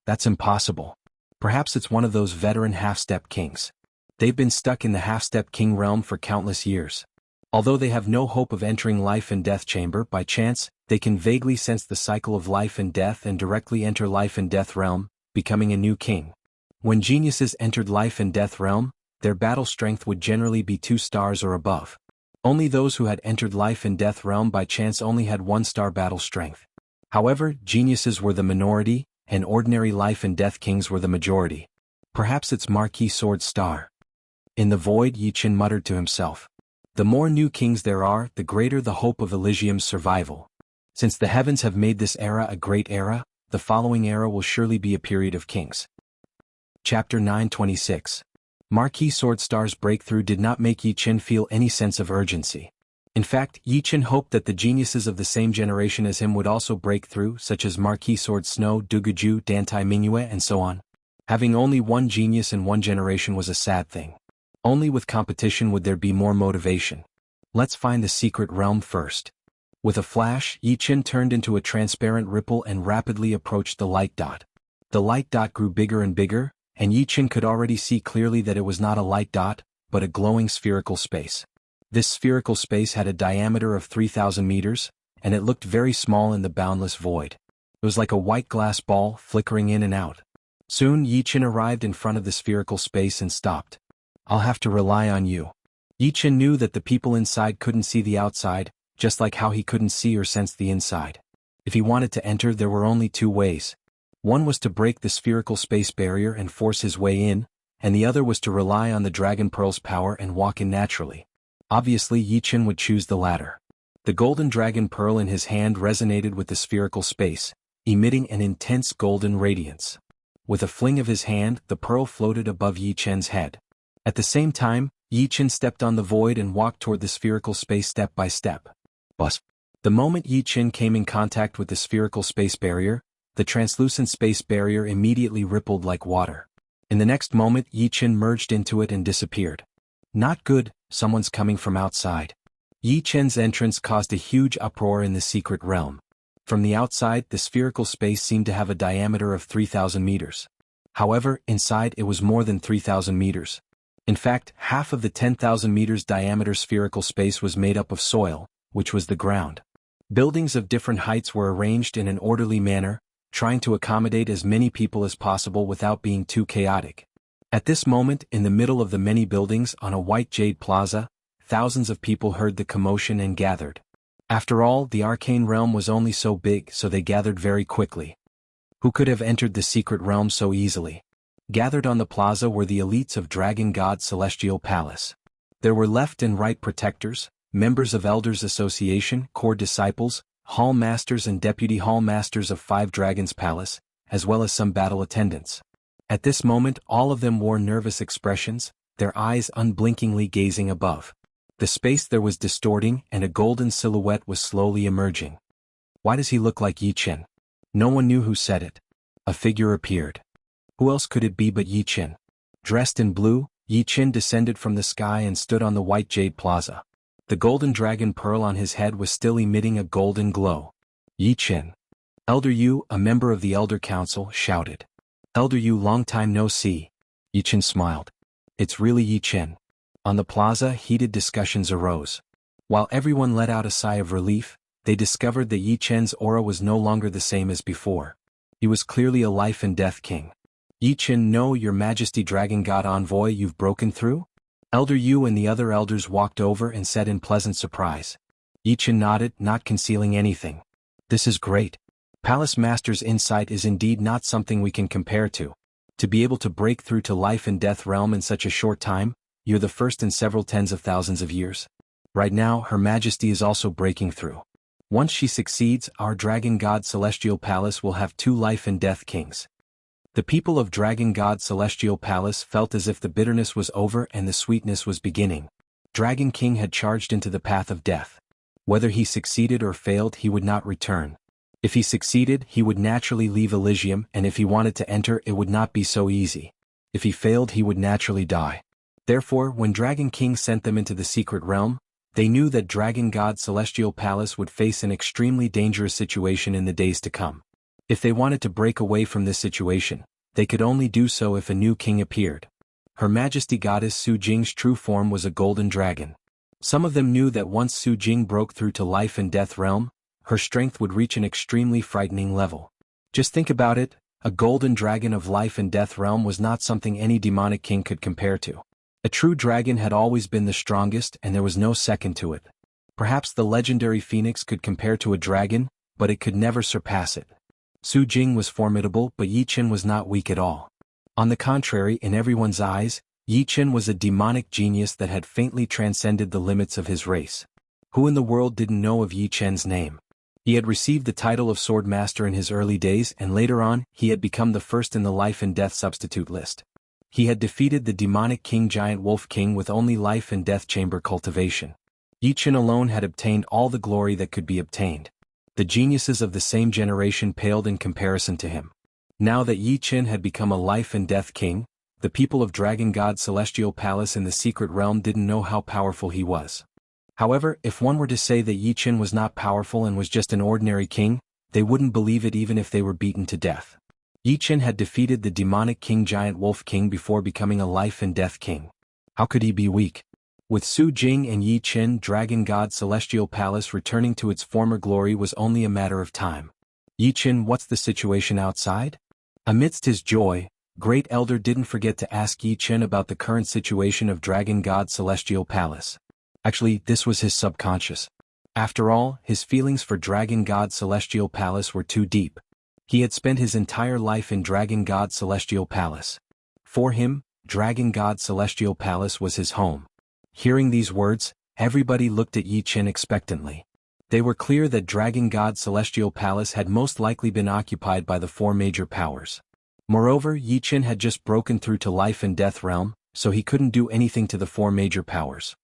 That's impossible. Perhaps it's one of those veteran half-step kings. They've been stuck in the half-step king realm for countless years. Although they have no hope of entering life and death chamber by chance, they can vaguely sense the cycle of life and death and directly enter life and death realm, becoming a new king. When geniuses entered life and death realm, their battle strength would generally be 2 stars or above. Only those who had entered life and death realm by chance only had 1-star battle strength. However, geniuses were the minority, and ordinary life and death kings were the majority. Perhaps it's Marquis Sword Star. In the void, Yi Chen muttered to himself. The more new kings there are, the greater the hope of Elysium's survival. Since the heavens have made this era a great era, the following era will surely be a period of kings. Chapter 926. Marquis Sword Star's breakthrough did not make Yi Chen feel any sense of urgency. In fact, Yi Chen hoped that the geniuses of the same generation as him would also break through, such as Marquis Sword Snow, Duguju, Dantai Mingyue, and so on. Having only one genius in one generation was a sad thing. Only with competition would there be more motivation. Let's find the secret realm first. With a flash, Yi Chen turned into a transparent ripple and rapidly approached the light dot. The light dot grew bigger and bigger, and Yi Chen could already see clearly that it was not a light dot, but a glowing spherical space. This spherical space had a diameter of 3,000 meters, and it looked very small in the boundless void. It was like a white glass ball flickering in and out. Soon Yi Chen arrived in front of the spherical space and stopped. "I'll have to rely on you." Yi Chen knew that the people inside couldn't see the outside, just like how he couldn't see or sense the inside. If he wanted to enter, there were only two ways. One was to break the spherical space barrier and force his way in, and the other was to rely on the Dragon Pearl's power and walk in naturally. Obviously, Yi Chen would choose the latter. The golden Dragon Pearl in his hand resonated with the spherical space, emitting an intense golden radiance. With a fling of his hand, the pearl floated above Yi Chen's head. At the same time, Yi Chen stepped on the void and walked toward the spherical space step by step. Buzz. The moment Yi Chen came in contact with the spherical space barrier, the translucent space barrier immediately rippled like water. In the next moment, Yi Chen merged into it and disappeared. Not good, someone's coming from outside. Yi Chen's entrance caused a huge uproar in the secret realm. From the outside, the spherical space seemed to have a diameter of 3,000 meters. However, inside it was more than 3,000 meters. In fact, half of the 10,000 meters diameter spherical space was made up of soil, which was the ground. Buildings of different heights were arranged in an orderly manner, trying to accommodate as many people as possible without being too chaotic. At this moment, in the middle of the many buildings on a white jade plaza, thousands of people heard the commotion and gathered. After all, the arcane realm was only so big, so they gathered very quickly. Who could have entered the secret realm so easily? Gathered on the plaza were the elites of Dragon God's Celestial Palace. There were left and right protectors, members of Elders Association, core disciples, hall masters and deputy hall masters of Five Dragons Palace, as well as some battle attendants. At this moment, all of them wore nervous expressions, their eyes unblinkingly gazing above. The space there was distorting, and a golden silhouette was slowly emerging. Why does he look like Yi Chen? No one knew who said it. A figure appeared. Who else could it be but Yi Chen? Dressed in blue, Yi Chen descended from the sky and stood on the white jade plaza. The golden dragon pearl on his head was still emitting a golden glow. Yi Chen. Elder Yu, a member of the Elder Council, shouted. "Elder Yu, long time no see." Yi Chen smiled. "It's really Yi Chen." On the plaza, heated discussions arose. While everyone let out a sigh of relief, they discovered that Yi Chen's aura was no longer the same as before. He was clearly a life and death king. "Yi Chen, no, your majesty, Dragon God envoy, you've broken through?" Elder Yu and the other elders walked over and said in pleasant surprise. Yi Chen nodded, not concealing anything. "This is great. Palace Master's insight is indeed not something we can compare to. To be able to break through to life and death realm in such a short time, you're the first in several tens of thousands of years. Right now, Her Majesty is also breaking through. Once she succeeds, our Dragon God Celestial Palace will have two life and death kings." The people of Dragon God Celestial Palace felt as if the bitterness was over and the sweetness was beginning. Dragon King had charged into the path of death. Whether he succeeded or failed, he would not return. If he succeeded, he would naturally leave Elysium, and if he wanted to enter, it would not be so easy. If he failed, he would naturally die. Therefore, when Dragon King sent them into the secret realm, they knew that Dragon God Celestial Palace would face an extremely dangerous situation in the days to come. If they wanted to break away from this situation, they could only do so if a new king appeared. Her Majesty Goddess Su Jing's true form was a golden dragon. Some of them knew that once Su Jing broke through to life and death realm, her strength would reach an extremely frightening level. Just think about it, a golden dragon of life and death realm was not something any demonic king could compare to. A true dragon had always been the strongest and there was no second to it. Perhaps the legendary phoenix could compare to a dragon, but it could never surpass it. Su Jing was formidable, but Yi Chen was not weak at all. On the contrary, in everyone's eyes, Yi Chen was a demonic genius that had faintly transcended the limits of his race. Who in the world didn't know of Yi Chen's name? He had received the title of Sword Master in his early days, and later on, he had become the first in the life and death substitute list. He had defeated the demonic king Giant Wolf King with only life and death chamber cultivation. Yi Chen alone had obtained all the glory that could be obtained. The geniuses of the same generation paled in comparison to him. Now that Yi Chen had become a life and death king, the people of Dragon God Celestial Palace in the secret realm didn't know how powerful he was. However, if one were to say that Yi Chen was not powerful and was just an ordinary king, they wouldn't believe it even if they were beaten to death. Yi Chen had defeated the demonic king Giant Wolf King before becoming a life and death king. How could he be weak? With Su Jing and Yi Qin, Dragon God Celestial Palace returning to its former glory was only a matter of time. Yi Qin, what's the situation outside? Amidst his joy, Great Elder didn't forget to ask Yi Qin about the current situation of Dragon God Celestial Palace. Actually, this was his subconscious. After all, his feelings for Dragon God Celestial Palace were too deep. He had spent his entire life in Dragon God Celestial Palace. For him, Dragon God Celestial Palace was his home. Hearing these words, everybody looked at Yi Qin expectantly. They were clear that Dragon God Celestial Palace had most likely been occupied by the four major powers. Moreover, Yi Qin had just broken through to Life and Death Realm, so he couldn't do anything to the four major powers.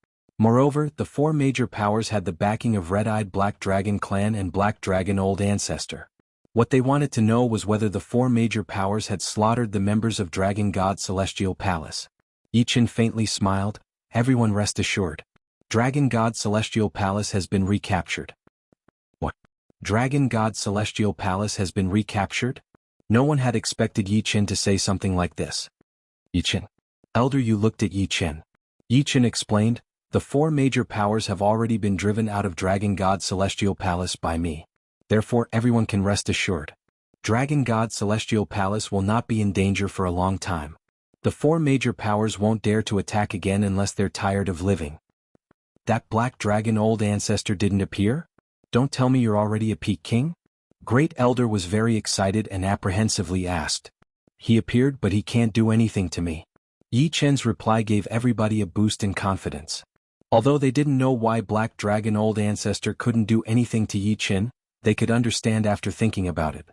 Moreover, the four major powers had the backing of Red-Eyed Black Dragon Clan and Black Dragon Old Ancestor. What they wanted to know was whether the four major powers had slaughtered the members of Dragon God Celestial Palace. Yi Qin faintly smiled. Everyone rest assured. Dragon God Celestial Palace has been recaptured. What? Dragon God Celestial Palace has been recaptured? No one had expected Yi Qin to say something like this. Yi Qin. Elder, you looked at Yi Qin. Yi Qin explained, the four major powers have already been driven out of Dragon God Celestial Palace by me. Therefore everyone can rest assured. Dragon God Celestial Palace will not be in danger for a long time. The four major powers won't dare to attack again unless they're tired of living. That Black Dragon Old Ancestor didn't appear? Don't tell me you're already a Peak King? Great Elder was very excited and apprehensively asked. He appeared, but he can't do anything to me. Yi Qin's reply gave everybody a boost in confidence. Although they didn't know why Black Dragon Old Ancestor couldn't do anything to Yi Qin, they could understand after thinking about it.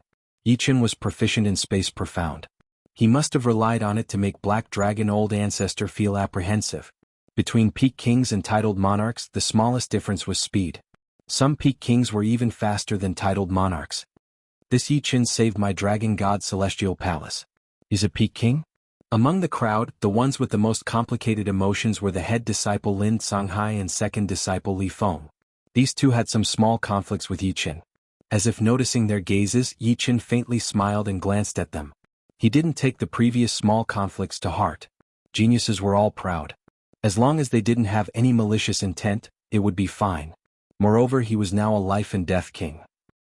Yi Qin was proficient in Space Profound. He must have relied on it to make Black Dragon Old Ancestor feel apprehensive. Between Peak Kings and titled monarchs, the smallest difference was speed. Some Peak Kings were even faster than titled monarchs. This Yi Qin saved my Dragon God Celestial Palace. Is a Peak King? Among the crowd, the ones with the most complicated emotions were the head disciple Lin Songhai and second disciple Li Feng. These two had some small conflicts with Yi Qin. As if noticing their gazes, Yi Qin faintly smiled and glanced at them. He didn't take the previous small conflicts to heart. Geniuses were all proud. As long as they didn't have any malicious intent, it would be fine. Moreover, he was now a life and death king.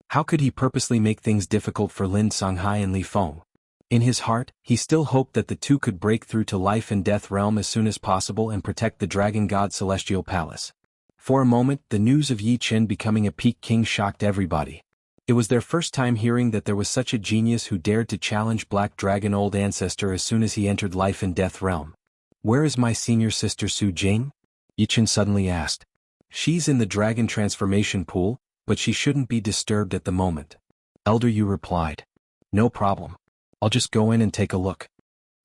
How could he purposely make things difficult for Lin Songhai and Li Feng? In his heart, he still hoped that the two could break through to Life and Death Realm as soon as possible and protect the Dragon God Celestial Palace. For a moment, the news of Yi Qin becoming a Peak King shocked everybody. It was their first time hearing that there was such a genius who dared to challenge Black Dragon Old Ancestor as soon as he entered Life and Death Realm. Where is my senior sister Su Jing? Yi Qin suddenly asked. She's in the Dragon Transformation Pool, but she shouldn't be disturbed at the moment. Elder Yu replied. No problem. I'll just go in and take a look.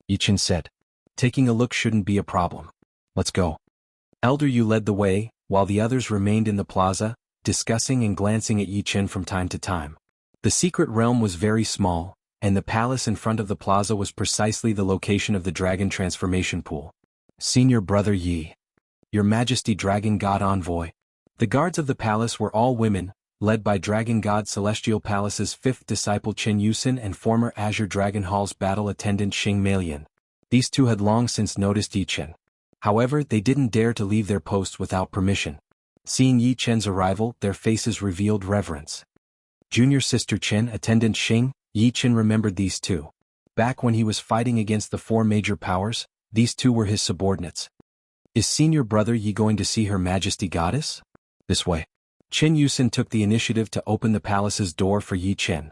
Yi Qin said. Taking a look shouldn't be a problem. Let's go. Elder Yu led the way, while the others remained in the plaza, discussing and glancing at Yi Qin from time to time. The secret realm was very small, and the palace in front of the plaza was precisely the location of the Dragon Transformation Pool. Senior Brother Yi. Your Majesty Dragon God Envoy. The guards of the palace were all women, led by Dragon God Celestial Palace's fifth disciple Chen Yusin and former Azure Dragon Hall's battle attendant Xing Meilian. These two had long since noticed Yi Qin. However, they didn't dare to leave their posts without permission. Seeing Yi Qin's arrival, their faces revealed reverence. Junior sister Chen, attendant Xing, Yi Qin remembered these two. Back when he was fighting against the four major powers, these two were his subordinates. Is senior brother Yi going to see Her Majesty Goddess? This way. Chen Yusin took the initiative to open the palace's door for Yi Qin.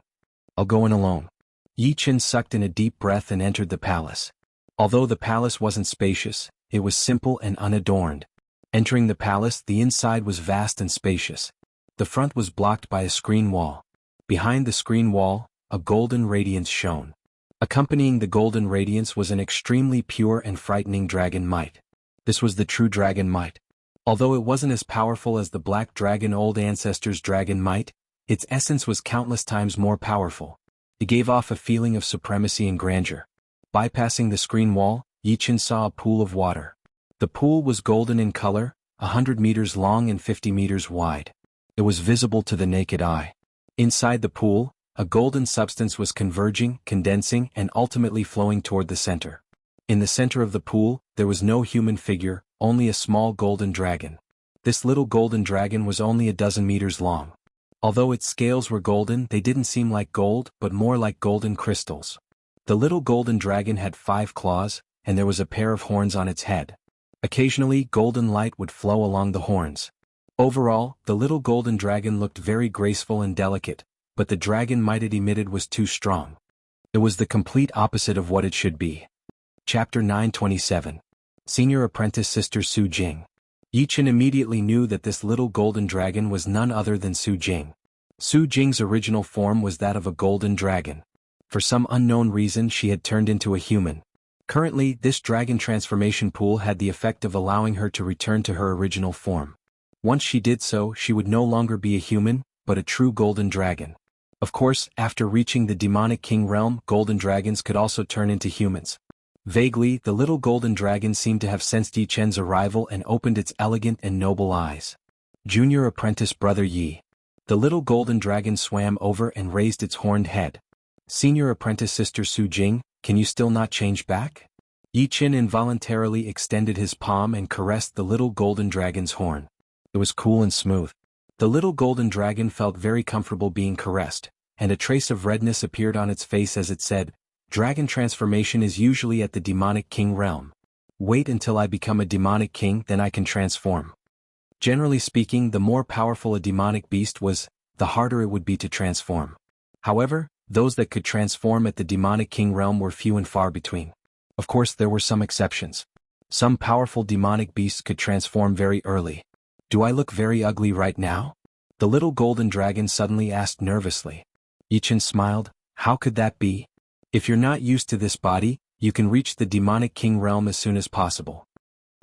I'll go in alone. Yi Qin sucked in a deep breath and entered the palace. Although the palace wasn't spacious, it was simple and unadorned. Entering the palace, the inside was vast and spacious. The front was blocked by a screen wall. Behind the screen wall, a golden radiance shone. Accompanying the golden radiance was an extremely pure and frightening dragon might. This was the true dragon might. Although it wasn't as powerful as the Black Dragon Old Ancestor's dragon might, its essence was countless times more powerful. It gave off a feeling of supremacy and grandeur. Bypassing the screen wall, Yi Qin saw a pool of water. The pool was golden in color, 100 meters long and 50 meters wide. It was visible to the naked eye. Inside the pool, a golden substance was converging, condensing, and ultimately flowing toward the center. In the center of the pool, there was no human figure, only a small golden dragon. This little golden dragon was only a dozen meters long. Although its scales were golden, they didn't seem like gold, but more like golden crystals. The little golden dragon had 5 claws, and there was a pair of horns on its head. Occasionally, golden light would flow along the horns. Overall, the little golden dragon looked very graceful and delicate, but the dragon might it emitted was too strong. It was the complete opposite of what it should be. Chapter 927. Senior Apprentice Sister Su Jing. Yi-Chen immediately knew that this little golden dragon was none other than Su Jing. Su Jing's original form was that of a golden dragon. For some unknown reason she had turned into a human. Currently, this dragon transformation pool had the effect of allowing her to return to her original form. Once she did so, she would no longer be a human, but a true golden dragon. Of course, after reaching the demonic king realm, golden dragons could also turn into humans. Vaguely, the little golden dragon seemed to have sensed Yi-Chen's arrival and opened its elegant and noble eyes. Junior Apprentice Brother Yi. The little golden dragon swam over and raised its horned head. Senior Apprentice Sister Su Jing, can you still not change back? Yi-Chen involuntarily extended his palm and caressed the little golden dragon's horn. It was cool and smooth. The little golden dragon felt very comfortable being caressed, and a trace of redness appeared on its face as it said, "Dragon transformation is usually at the demonic king realm. Wait until I become a demonic king, then I can transform." Generally speaking, the more powerful a demonic beast was, the harder it would be to transform. However, those that could transform at the demonic king realm were few and far between. Of course, there were some exceptions. Some powerful demonic beasts could transform very early. Do I look very ugly right now? The little golden dragon suddenly asked nervously. Yi-Chen smiled. How could that be? If you're not used to this body, you can reach the demonic king realm as soon as possible.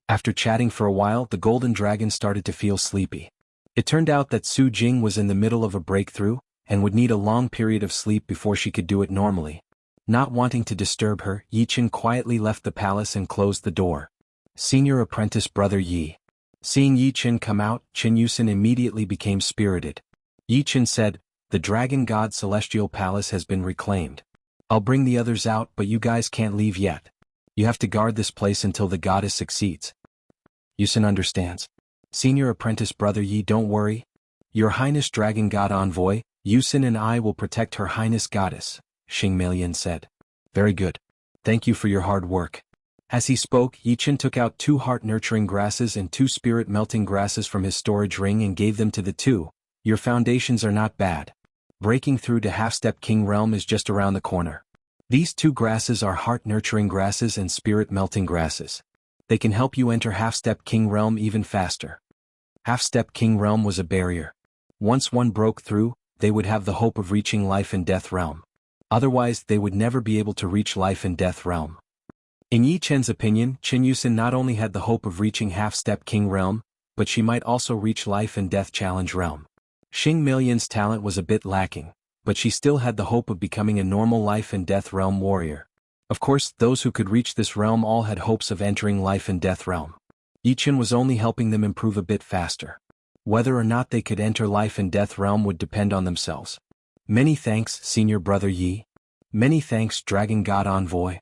After chatting for a while, the golden dragon started to feel sleepy. It turned out that Su Jing was in the middle of a breakthrough, and would need a long period of sleep before she could do it normally. Not wanting to disturb her, Yi-Chen quietly left the palace and closed the door. Senior Apprentice Brother Yi. Seeing Yi-Chen come out, Chen Yusen immediately became spirited. Yi-Chen said, "The Dragon God Celestial Palace has been reclaimed. I'll bring the others out, but you guys can't leave yet. You have to guard this place until the goddess succeeds." Yusen understands. Senior Apprentice Brother Yi, don't worry. Your Highness Dragon God Envoy, Yusen and I will protect Her Highness Goddess, Xing Melian said. Very good. Thank you for your hard work. As he spoke, Yi-Chen took out 2 heart-nurturing grasses and 2 spirit-melting grasses from his storage ring and gave them to the 2. Your foundations are not bad. Breaking through to Half-Step King Realm is just around the corner. These 2 grasses are heart-nurturing grasses and spirit-melting grasses. They can help you enter Half-Step King Realm even faster. Half-Step King Realm was a barrier. Once one broke through, they would have the hope of reaching Life and Death Realm. Otherwise, they would never be able to reach Life and Death Realm. In Yi-Chen's opinion, Chen Yusen not only had the hope of reaching Half-Step King Realm, but she might also reach Life and Death Challenge Realm. Xing Melian's talent was a bit lacking, but she still had the hope of becoming a normal Life and Death Realm warrior. Of course, those who could reach this realm all had hopes of entering Life and Death Realm. Yi-Chen was only helping them improve a bit faster. Whether or not they could enter Life and Death Realm would depend on themselves. Many thanks, Senior Brother Yi. Many thanks, Dragon God Envoy.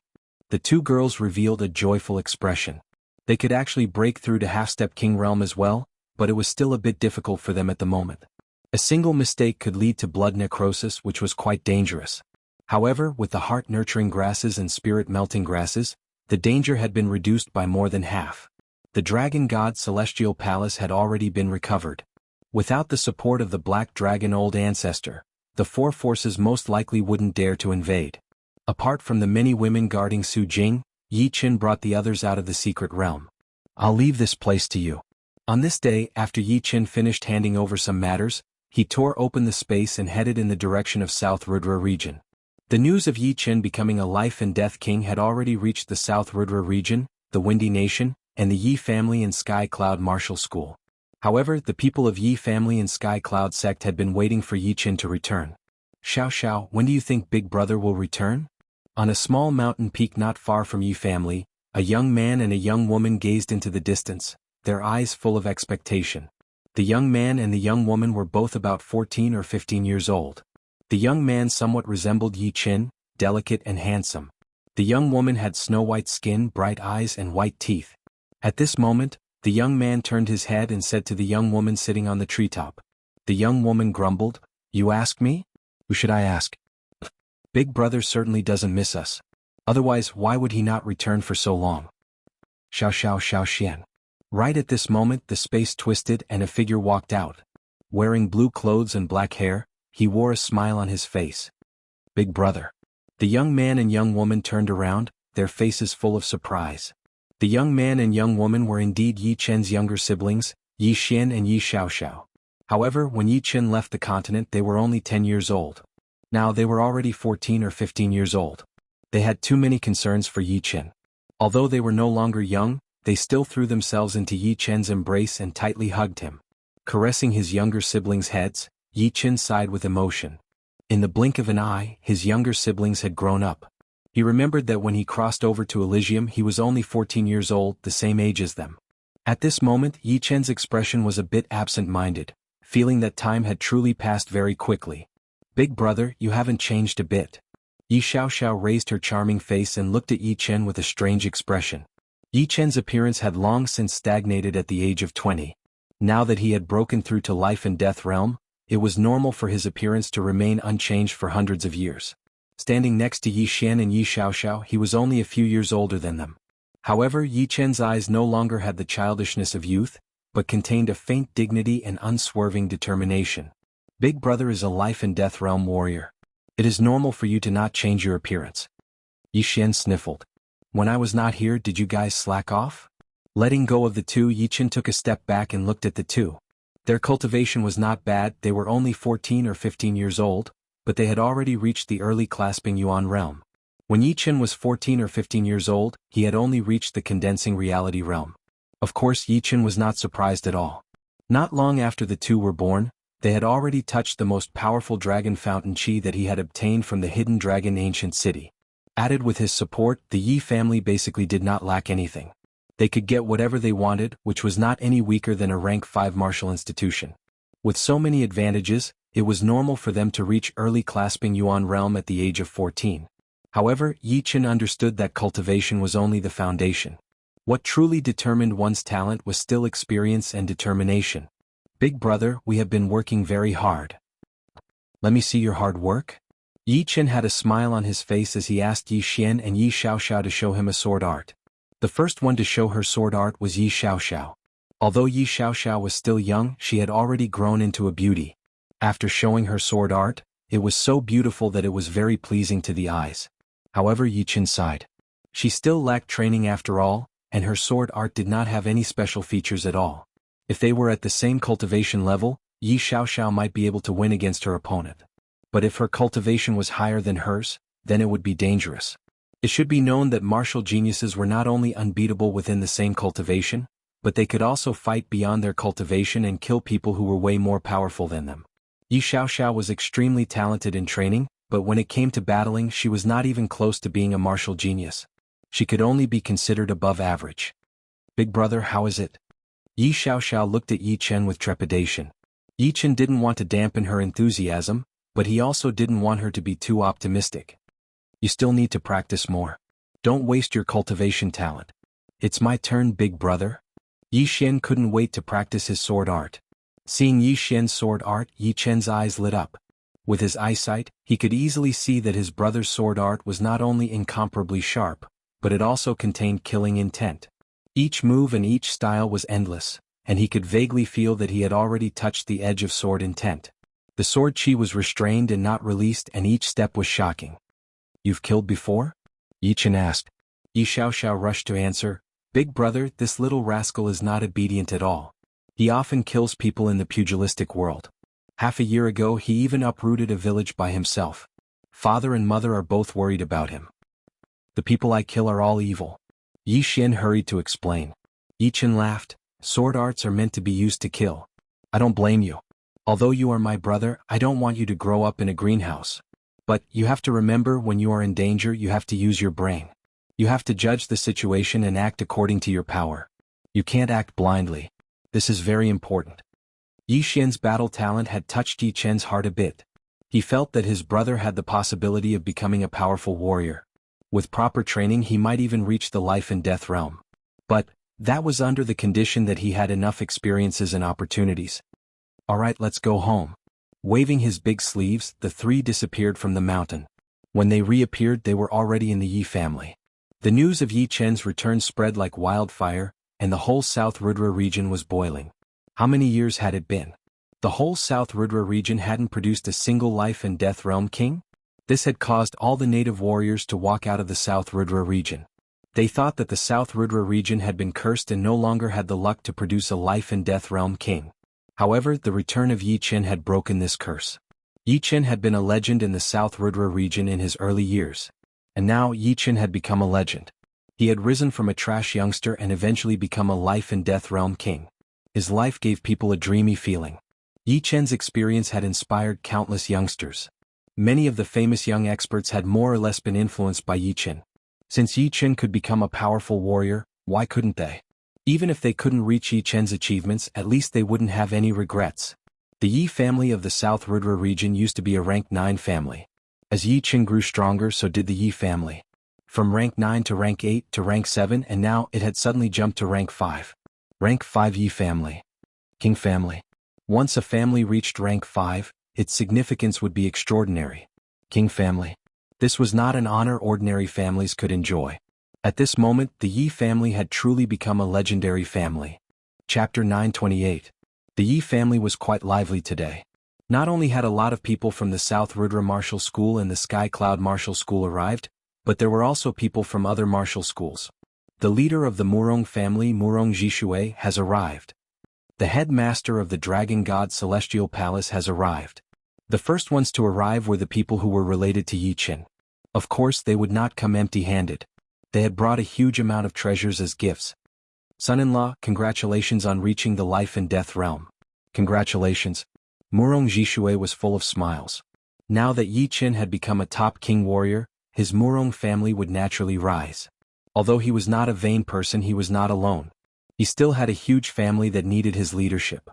The 2 girls revealed a joyful expression. They could actually break through to Half-Step King Realm as well, but it was still a bit difficult for them at the moment. A single mistake could lead to blood necrosis, which was quite dangerous. However, with the heart-nurturing grasses and spirit-melting grasses, the danger had been reduced by more than half. The Dragon God Celestial Palace had already been recovered. Without the support of the Black Dragon Old Ancestor, the 4 forces most likely wouldn't dare to invade. Apart from the many women guarding Su Jing, Yi-Chen brought the others out of the secret realm. I'll leave this place to you. On this day, after Yi-Chen finished handing over some matters, he tore open the space and headed in the direction of South Rudra region. The news of Yi-Chen becoming a Life and Death King had already reached the South Rudra region, the Windy Nation, and the Yi family and Sky Cloud Martial School. However, the people of Yi family and Sky Cloud sect had been waiting for Yi-Chen to return. Xiao Xiao, when do you think Big Brother will return? On a small mountain peak not far from Yi family, a young man and a young woman gazed into the distance, their eyes full of expectation. The young man and the young woman were both about 14 or 15 years old. The young man somewhat resembled Yi-Chen, delicate and handsome. The young woman had snow-white skin, bright eyes and white teeth. At this moment, The young man turned his head and said to the young woman sitting on the treetop. The young woman grumbled, "You ask me? Who should I ask? Big brother certainly doesn't miss us. Otherwise, why would he not return for so long?" Xiao xiao xiao xian. Right at this moment the space twisted and a figure walked out. Wearing blue clothes and black hair, he wore a smile on his face. Big brother. The young man and young woman turned around, their faces full of surprise. The young man and young woman were indeed Yi Chen's younger siblings, Yi Xian and Yi Xiaoxiao. However, when Yi Chen left the continent they were only 10 years old. Now they were already 14 or 15 years old. They had too many concerns for Yi Chen. Although they were no longer young, they still threw themselves into Yi Chen's embrace and tightly hugged him. Caressing his younger siblings' heads, Yi Chen sighed with emotion. In the blink of an eye, his younger siblings had grown up. He remembered that when he crossed over to Elysium he was only 14 years old, the same age as them. At this moment Yi Chen's expression was a bit absent-minded, feeling that time had truly passed very quickly. Big brother, you haven't changed a bit. Yi Xiaoxiao raised her charming face and looked at Yi Chen with a strange expression. Yi Chen's appearance had long since stagnated at the age of 20. Now that he had broken through to life and death realm, it was normal for his appearance to remain unchanged for hundreds of years. Standing next to Yi Xian and Yi Xiaoxiao he was only a few years older than them. However, Yi Chen's eyes no longer had the childishness of youth, but contained a faint dignity and unswerving determination. Big brother is a life and death realm warrior. It is normal for you to not change your appearance. Yi Xian sniffled. When I was not here, did you guys slack off? Letting go of the two, Yi Chen took a step back and looked at the two. Their cultivation was not bad, they were only 14 or 15 years old, but they had already reached the early clasping yuan realm. When Yi Chen was 14 or 15 years old, he had only reached the condensing reality realm. Of course, Yi Chen was not surprised at all. Not long after the two were born, they had already touched the most powerful dragon fountain chi that he had obtained from the hidden dragon ancient city. Added with his support, the Yi family basically did not lack anything. They could get whatever they wanted, which was not any weaker than a rank 5 martial institution. With so many advantages, it was normal for them to reach early clasping yuan realm at the age of 14. However, Yi Chen understood that cultivation was only the foundation. What truly determined one's talent was still experience and determination. Big brother, we have been working very hard. Let me see your hard work? Yi Chen had a smile on his face as he asked Yi Xian and Yi Xiaoxiao to show him a sword art. The first one to show her sword art was Yi Xiaoxiao. Although Yi Xiaoxiao was still young, she had already grown into a beauty. After showing her sword art, it was so beautiful that it was very pleasing to the eyes. However, Yi Chen sighed. She still lacked training after all, and her sword art did not have any special features at all. If they were at the same cultivation level, Yi Xiaoxiao might be able to win against her opponent. But if her cultivation was higher than hers, then it would be dangerous. It should be known that martial geniuses were not only unbeatable within the same cultivation, but they could also fight beyond their cultivation and kill people who were way more powerful than them. Yi Xiaoxiao was extremely talented in training, but when it came to battling she was not even close to being a martial genius. She could only be considered above average. Big brother, how is it? Yi Xiaoxiao looked at Yi Chen with trepidation. Yi Chen didn't want to dampen her enthusiasm, but he also didn't want her to be too optimistic. You still need to practice more. Don't waste your cultivation talent. It's my turn, big brother. Yi Xian couldn't wait to practice his sword art. Seeing Yi Xian's sword art, Yi Chen's eyes lit up. With his eyesight, he could easily see that his brother's sword art was not only incomparably sharp, but it also contained killing intent. Each move and each style was endless, and he could vaguely feel that he had already touched the edge of sword intent. The sword chi was restrained and not released, and each step was shocking. You've killed before? Yi Chen asked. Yi Xiaoxiao rushed to answer, Big brother, this little rascal is not obedient at all. He often kills people in the pugilistic world. Half a year ago he even uprooted a village by himself. Father and mother are both worried about him. The people I kill are all evil. Yi Xian hurried to explain. Yi Chen laughed. Sword arts are meant to be used to kill. I don't blame you. Although you are my brother, I don't want you to grow up in a greenhouse. But you have to remember, when you are in danger you have to use your brain. You have to judge the situation and act according to your power. You can't act blindly. This is very important. Yi Xian's battle talent had touched Yi Chen's heart a bit. He felt that his brother had the possibility of becoming a powerful warrior. With proper training he might even reach the life and death realm. But, That was under the condition that he had enough experiences and opportunities. Alright, let's go home. Waving his big sleeves, the three disappeared from the mountain. When they reappeared, they were already in the Yi family. The news of Yi Chen's return spread like wildfire, and the whole South Rudra region was boiling. How many years had it been? The whole South Rudra region hadn't produced a single life and death realm king? This had caused all the native warriors to walk out of the South Rudra region. They thought that the South Rudra region had been cursed and no longer had the luck to produce a life and death realm king. However, the return of Yi Chen had broken this curse. Yi Chen had been a legend in the South Rudra region in his early years. And now Yi Chen had become a legend. He had risen from a trash youngster and eventually become a life and death realm king. His life gave people a dreamy feeling. Yi Chen's experience had inspired countless youngsters. Many of the famous young experts had more or less been influenced by Yi Chen. Since Yi Chen could become a powerful warrior, why couldn't they? Even if they couldn't reach Yi Chen's achievements, at least they wouldn't have any regrets. The Yi family of the South Rudra region used to be a rank 9 family. As Yi Chen grew stronger, so did the Yi family. From rank 9 to rank 8 to rank 7, and now it had suddenly jumped to rank 5. Rank 5 Yi family. King family. Once a family reached rank 5, its significance would be extraordinary. King family. This was not an honor ordinary families could enjoy. At this moment, the Yi family had truly become a legendary family. Chapter 928. The Yi family was quite lively today. Not only had a lot of people from the South Rudra Martial School and the Sky Cloud Martial School arrived, but there were also people from other martial schools. The leader of the Murong family, Murong Jishui, has arrived. The headmaster of the Dragon God Celestial Palace has arrived. The first ones to arrive were the people who were related to Yi Chen. Of course, they would not come empty-handed. They had brought a huge amount of treasures as gifts. Son-in-law, congratulations on reaching the life and death realm. Congratulations. Murong Jishui was full of smiles. Now that Yi Chen had become a top king warrior, his Murong family would naturally rise. Although he was not a vain person, he was not alone. He still had a huge family that needed his leadership.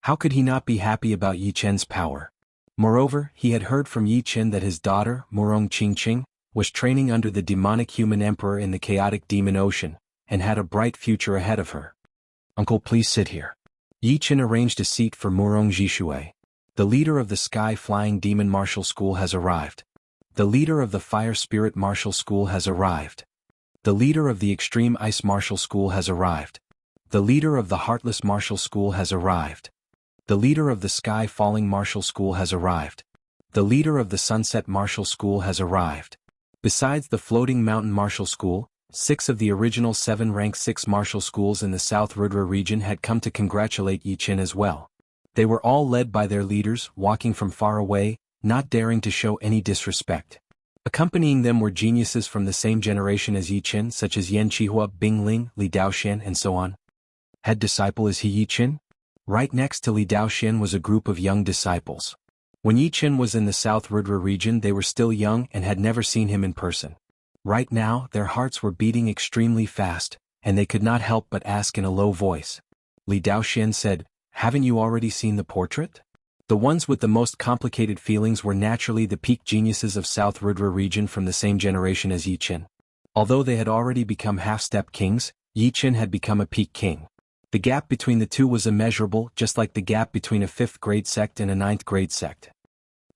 How could he not be happy about Yi Chen's power? Moreover, he had heard from Yi Chen that his daughter, Murong Qingqing, was training under the demonic human emperor in the chaotic demon ocean, and had a bright future ahead of her. Uncle, please sit here. Yi Chen arranged a seat for Murong Jishui. The leader of the Sky Flying Demon Martial School has arrived. The leader of the Fire Spirit Martial School has arrived. The leader of the Extreme Ice Martial School has arrived. The leader of the Heartless Martial School has arrived. The leader of the Sky Falling Martial School has arrived. The leader of the Sunset Martial School has arrived. Besides the Floating Mountain Martial School, 6 of the original 7 rank 6 martial schools in the South Rudra region had come to congratulate Yi Chen as well. They were all led by their leaders, walking from far away, not daring to show any disrespect. Accompanying them were geniuses from the same generation as Yi Chen, such as Yan Qihua, Bing Ling, Li Daoxian, and so on. Head disciple, is he Yi Chen? Right next to Li Daoxian was a group of young disciples. When Yi Chen was in the South Rudra region, they were still young and had never seen him in person. Right now, their hearts were beating extremely fast, and they could not help but ask in a low voice. Li Daoxian said, "Haven't you already seen the portrait?" The ones with the most complicated feelings were naturally the peak geniuses of South Rudra region from the same generation as Yi Chen. Although they had already become half-step kings, Yi Chen had become a peak king. The gap between the two was immeasurable, just like the gap between a 5th grade sect and a 9th grade sect.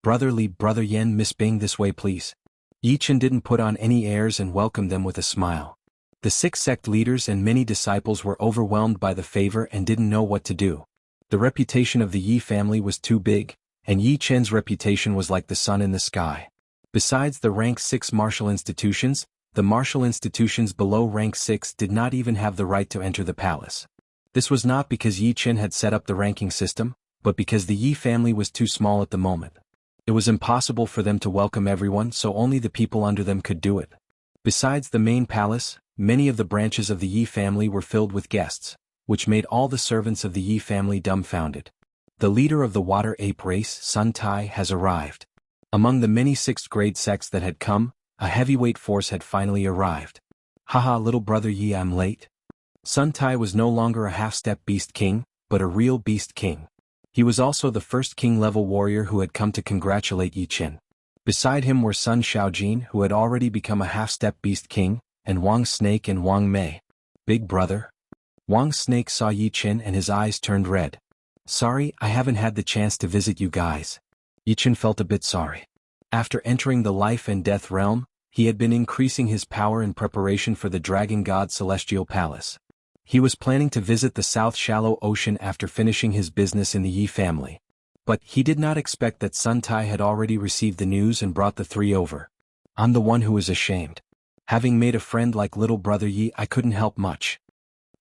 Brother Li, Brother Yan, Miss Bing, this way please. Yi Chen didn't put on any airs and welcomed them with a smile. The 6 sect leaders and many disciples were overwhelmed by the favor and didn't know what to do. The reputation of the Yi family was too big, and Yi Chen's reputation was like the sun in the sky. Besides the rank 6 martial institutions, the martial institutions below rank 6 did not even have the right to enter the palace. This was not because Yi Chen had set up the ranking system, but because the Yi family was too small at the moment. It was impossible for them to welcome everyone, so only the people under them could do it. Besides the main palace, many of the branches of the Yi family were filled with guests, which made all the servants of the Yi family dumbfounded. The leader of the water ape race, Sun Tai, has arrived. Among the many 6th grade sects that had come, a heavyweight force had finally arrived. Haha, little brother Yi, I'm late. Sun Tai was no longer a half-step beast king, but a real beast king. He was also the first king-level warrior who had come to congratulate Yi Chen. Beside him were Sun Shaojin, who had already become a half-step beast king, and Wang Snake and Wang Mei. Big brother? Wang's snake saw Yi Chen and his eyes turned red. Sorry, I haven't had the chance to visit you guys. Yi Chen felt a bit sorry. After entering the life and death realm, he had been increasing his power in preparation for the Dragon God's celestial palace. He was planning to visit the South Shallow Ocean after finishing his business in the Yi family. But he did not expect that Sun Tai had already received the news and brought the three over. I'm the one who is ashamed. Having made a friend like little brother Yi, I couldn't help much.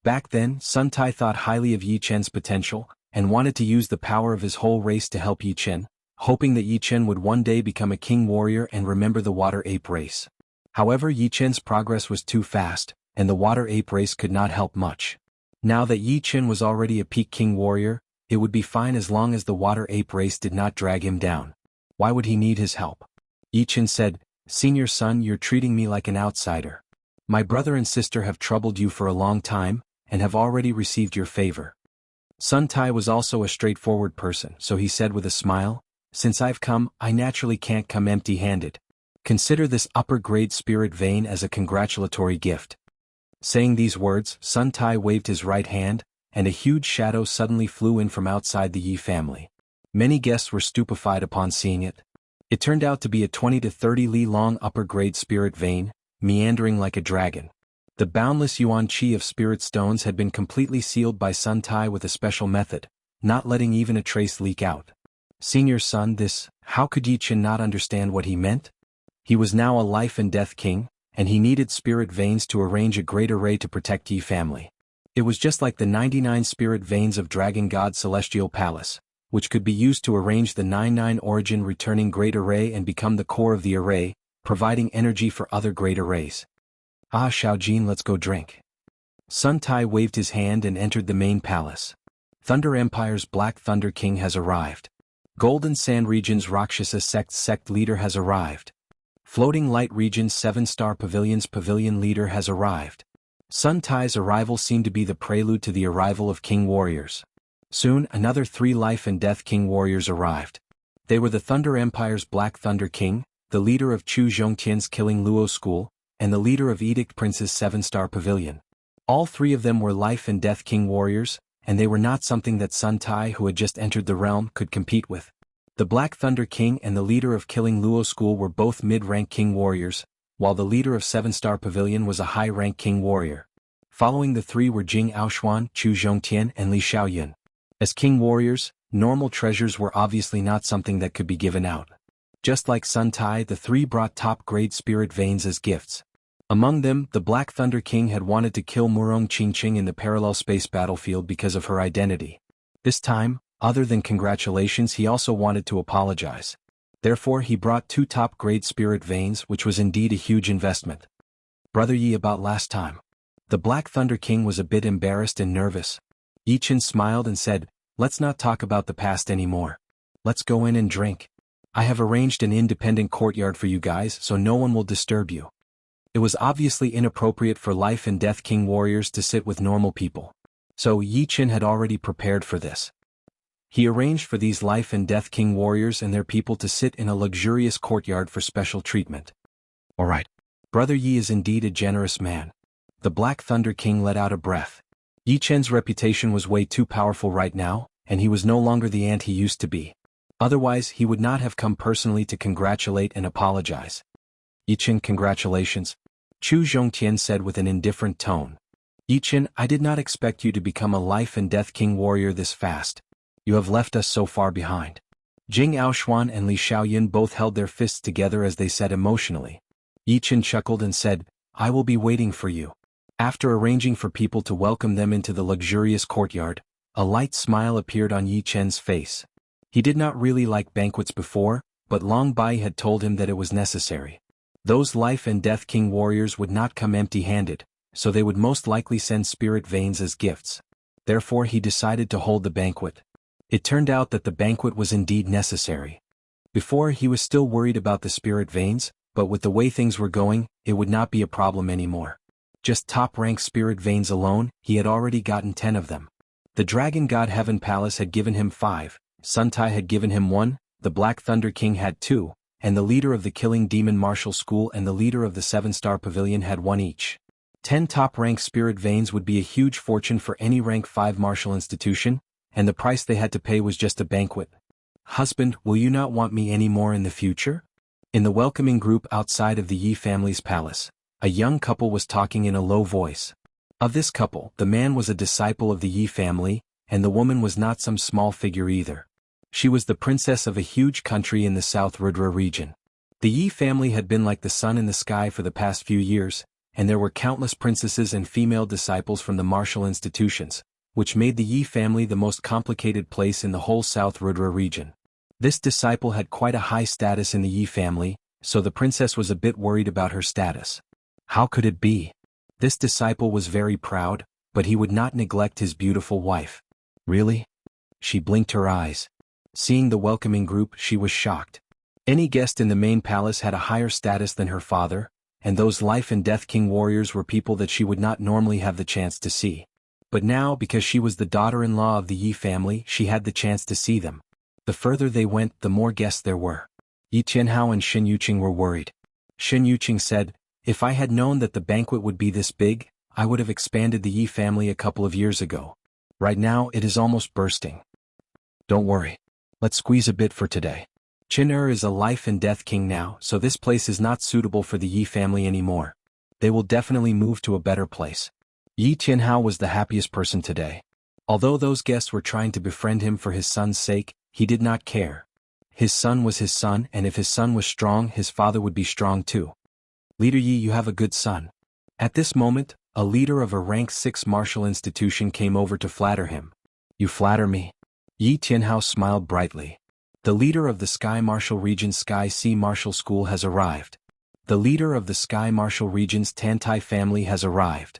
Back then, Sun Tai thought highly of Yi Chen's potential, and wanted to use the power of his whole race to help Yi Chen, hoping that Yi Chen would one day become a king warrior and remember the water ape race. However, Yi Chen's progress was too fast, and the water ape race could not help much. Now that Yi Chen was already a peak king warrior, it would be fine as long as the water ape race did not drag him down. Why would he need his help? Yi Chen said, "Senior son, you're treating me like an outsider. My brother and sister have troubled you for a long time, and have already received your favor." Sun Tai was also a straightforward person, so he said with a smile, "Since I've come, I naturally can't come empty-handed. Consider this upper-grade spirit vein as a congratulatory gift." Saying these words, Sun Tai waved his right hand, and a huge shadow suddenly flew in from outside the Yi family. Many guests were stupefied upon seeing it. It turned out to be a 20 to 30 li long upper-grade spirit vein, meandering like a dragon. The boundless yuan qi of spirit stones had been completely sealed by Sun Tai with a special method, not letting even a trace leak out. Senior son, how could Yi Chen not understand what he meant? He was now a life and death king, and he needed spirit veins to arrange a great array to protect Yi family. It was just like the 99 spirit veins of Dragon God's celestial palace, which could be used to arrange the 99 origin returning great array and become the core of the array, providing energy for other great arrays. Ah, Xiaojin, let's go drink. Sun Tai waved his hand and entered the main palace. Thunder Empire's Black Thunder King has arrived. Golden Sand Region's Rakshasa sect leader has arrived. Floating Light Region's 7-star pavilion's pavilion leader has arrived. Sun Tai's arrival seemed to be the prelude to the arrival of king warriors. Soon, another 3 life and death king warriors arrived. They were the Thunder Empire's Black Thunder King, the leader of Chu Zhongtian's Killing Luo School, and the leader of Edict Prince's 7-star pavilion. All 3 of them were life and death king warriors, and they were not something that Sun Tai, who had just entered the realm, could compete with. The Black Thunder King and the leader of Killing Luo School were both mid-rank king warriors, while the leader of 7-star pavilion was a high-rank king warrior. Following the 3 were Jing Aoshuan, Chu Zhongtian, and Li Xiaoyun. As king warriors, normal treasures were obviously not something that could be given out. Just like Sun Tai, the 3 brought top-grade spirit veins as gifts. Among them, the Black Thunder King had wanted to kill Murong Qingqing in the parallel space battlefield because of her identity. This time, other than congratulations, he also wanted to apologize. Therefore, he brought 2 top-grade spirit veins, which was indeed a huge investment. Brother Yi, about last time. The Black Thunder King was a bit embarrassed and nervous. Yi Chen smiled and said, "Let's not talk about the past anymore. Let's go in and drink. I have arranged an independent courtyard for you guys so no one will disturb you." It was obviously inappropriate for life and death king warriors to sit with normal people. So Yi Chen had already prepared for this. He arranged for these life and death king warriors and their people to sit in a luxurious courtyard for special treatment. Alright. Brother Yi is indeed a generous man. The Black Thunder King let out a breath. Yi Chen's reputation was way too powerful right now, and he was no longer the ant he used to be. Otherwise, he would not have come personally to congratulate and apologize. Yi Chen, congratulations. Chu Zhongtian said with an indifferent tone. Yi Chen, I did not expect you to become a life and death king warrior this fast. You have left us so far behind. Jing Aoshuan and Li Xiaoyun both held their fists together as they said emotionally. Yi Chen chuckled and said, "I will be waiting for you." After arranging for people to welcome them into the luxurious courtyard, a light smile appeared on Yi Chen's face. He did not really like banquets before, but Long Bai had told him that it was necessary. Those life and death king warriors would not come empty-handed, so they would most likely send spirit veins as gifts. Therefore he decided to hold the banquet. It turned out that the banquet was indeed necessary. Before, he was still worried about the spirit veins, but with the way things were going, it would not be a problem anymore. Just top-rank spirit veins alone, he had already gotten 10 of them. The Dragon God Heaven Palace had given him 5, Sun Tai had given him 1, the Black Thunder King had 2, and the leader of the Killing Demon Martial School and the leader of the 7-star Pavilion had 1 each. 10 top-rank spirit veins would be a huge fortune for any rank 5 martial institution, and the price they had to pay was just a banquet. Husband, will you not want me any more in the future? In the welcoming group outside of the Yi family's palace, a young couple was talking in a low voice. Of this couple, the man was a disciple of the Yi family, and the woman was not some small figure either. She was the princess of a huge country in the South Rudra region. The Yi family had been like the sun in the sky for the past few years, and there were countless princesses and female disciples from the martial institutions, which made the Yi family the most complicated place in the whole South Rudra region. This disciple had quite a high status in the Yi family, so the princess was a bit worried about her status. How could it be? This disciple was very proud, but he would not neglect his beautiful wife. Really? She blinked her eyes. Seeing the welcoming group, she was shocked. Any guest in the main palace had a higher status than her father, and those life and death king warriors were people that she would not normally have the chance to see. But now, because she was the daughter-in-law of the Yi family, she had the chance to see them. The further they went, the more guests there were. Yi Tianhao and Xin Yuqing were worried. Xin Yuqing said, "If I had known that the banquet would be this big, I would have expanded the Yi family a couple of years ago. Right now, it is almost bursting. Don't worry. Let's squeeze a bit for today. Qin is a life and death king now, so this place is not suitable for the Yi family anymore. They will definitely move to a better place." Yi Tianhao was the happiest person today. Although those guests were trying to befriend him for his son's sake, he did not care. His son was his son, and if his son was strong, his father would be strong too. "Leader Yi, you have a good son." At this moment, a leader of a rank 6 martial institution came over to flatter him. "You flatter me?" Yi Tianhao smiled brightly. The leader of the Sky Martial Region's Sky Sea Martial School has arrived. The leader of the Sky Martial Region's Tantai family has arrived.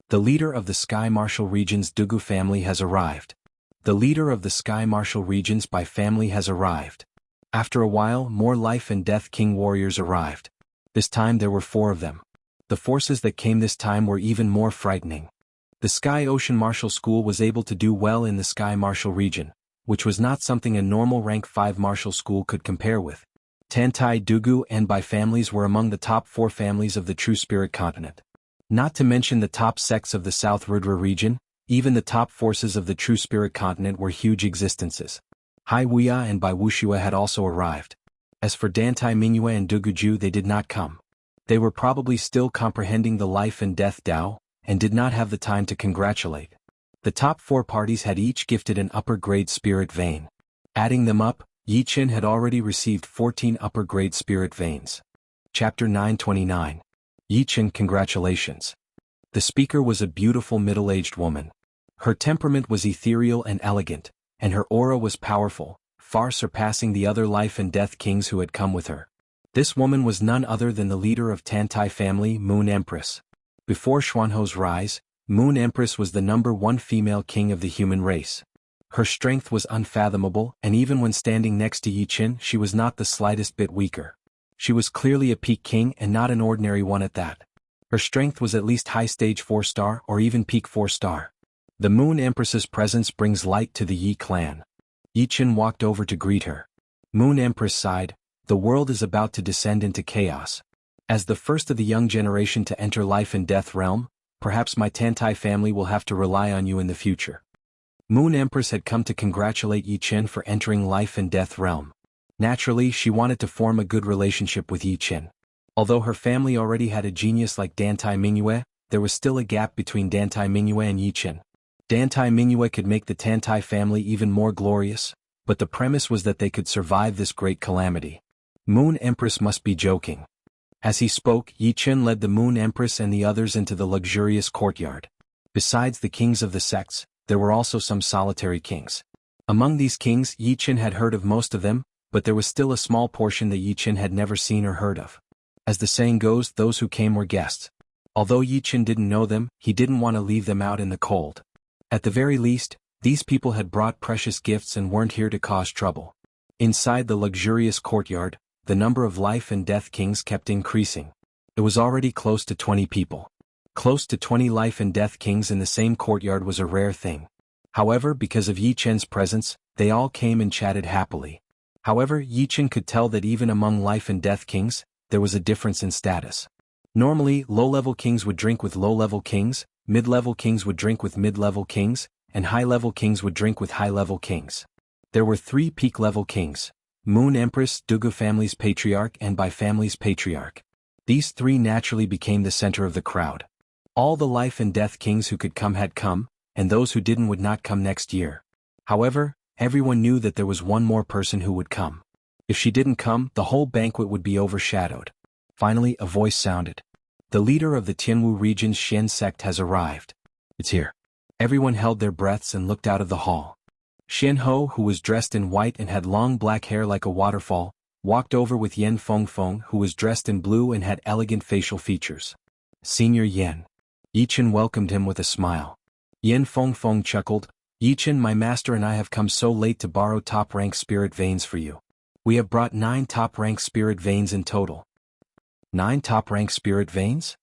The leader of the Sky Martial Region's Dugu family has arrived. The leader of the Sky Martial Region's Bai family has arrived. After a while, more life and death king warriors arrived. This time there were 4 of them. The forces that came this time were even more frightening. The Sky Ocean Martial School was able to do well in the Sky Martial Region, which was not something a normal rank 5 martial school could compare with. Tantai, Dugu, and Bai families were among the top 4 families of the True Spirit continent. Not to mention the top sects of the South Rudra region, even the top forces of the True Spirit continent were huge existences. Hai Wuya and Bai Wuxia had also arrived. As for Dantai Mingyue and Duguju, they did not come. They were probably still comprehending the life and death Tao, and did not have the time to congratulate. The top 4 parties had each gifted an upper-grade spirit vein. Adding them up, Yi Qin had already received 14 upper-grade spirit veins. Chapter 929. Yi Qin, congratulations. The speaker was a beautiful middle-aged woman. Her temperament was ethereal and elegant, and her aura was powerful, far surpassing the other life and death kings who had come with her. This woman was none other than the leader of Tantai family, Moon Empress. Before Xuanho's rise, Moon Empress was the #1 female king of the human race. Her strength was unfathomable, and even when standing next to Yi Qin, she was not the slightest bit weaker. She was clearly a peak king and not an ordinary one at that. Her strength was at least high stage 4-star or even peak 4-star. The Moon Empress's presence brings light to the Yi clan. Yi Qin walked over to greet her. Moon Empress sighed, "The world is about to descend into chaos. As the first of the young generation to enter life and death realm, perhaps my Tantai family will have to rely on you in the future." Moon Empress had come to congratulate Yi Qin for entering life and death realm. Naturally, she wanted to form a good relationship with Yi Qin. Although her family already had a genius like Dantai Mingyue, there was still a gap between Dantai Mingyue and Yi Qin. Dantai Mingyue could make the Tantai family even more glorious, but the premise was that they could survive this great calamity. Moon Empress must be joking. As he spoke, Yi Qin led the Moon Empress and the others into the luxurious courtyard. Besides the kings of the sects, there were also some solitary kings. Among these kings, Yi Qin had heard of most of them, but there was still a small portion that Yi Qin had never seen or heard of. As the saying goes, those who came were guests. Although Yi Qin didn't know them, he didn't want to leave them out in the cold. At the very least, these people had brought precious gifts and weren't here to cause trouble. Inside the luxurious courtyard, the number of life and death kings kept increasing. It was already close to 20 people. Close to 20 life and death kings in the same courtyard was a rare thing. However, because of Yi Qin's presence, they all came and chatted happily. However, Yi Qin could tell that even among life and death kings, there was a difference in status. Normally, low-level kings would drink with low-level kings, mid-level kings would drink with mid-level kings, and high-level kings would drink with high-level kings. There were 3 peak-level kings: Moon Empress, Dugu family's patriarch, and Bai family's patriarch. These 3 naturally became the center of the crowd. All the life and death kings who could come had come, and those who didn't would not come next year. However, everyone knew that there was one more person who would come. If she didn't come, the whole banquet would be overshadowed. Finally, a voice sounded. The leader of the Tianwu region's Xian sect has arrived. It's here. Everyone held their breaths and looked out of the hall. Xian Ho, who was dressed in white and had long black hair like a waterfall, walked over with Yen Fengfeng, who was dressed in blue and had elegant facial features. Senior Yen. Yichen welcomed him with a smile. Yen Fengfeng chuckled. Yichen, my master and I have come so late to borrow top-rank spirit veins for you. We have brought 9 top-rank spirit veins in total. 9 top-rank spirit veins?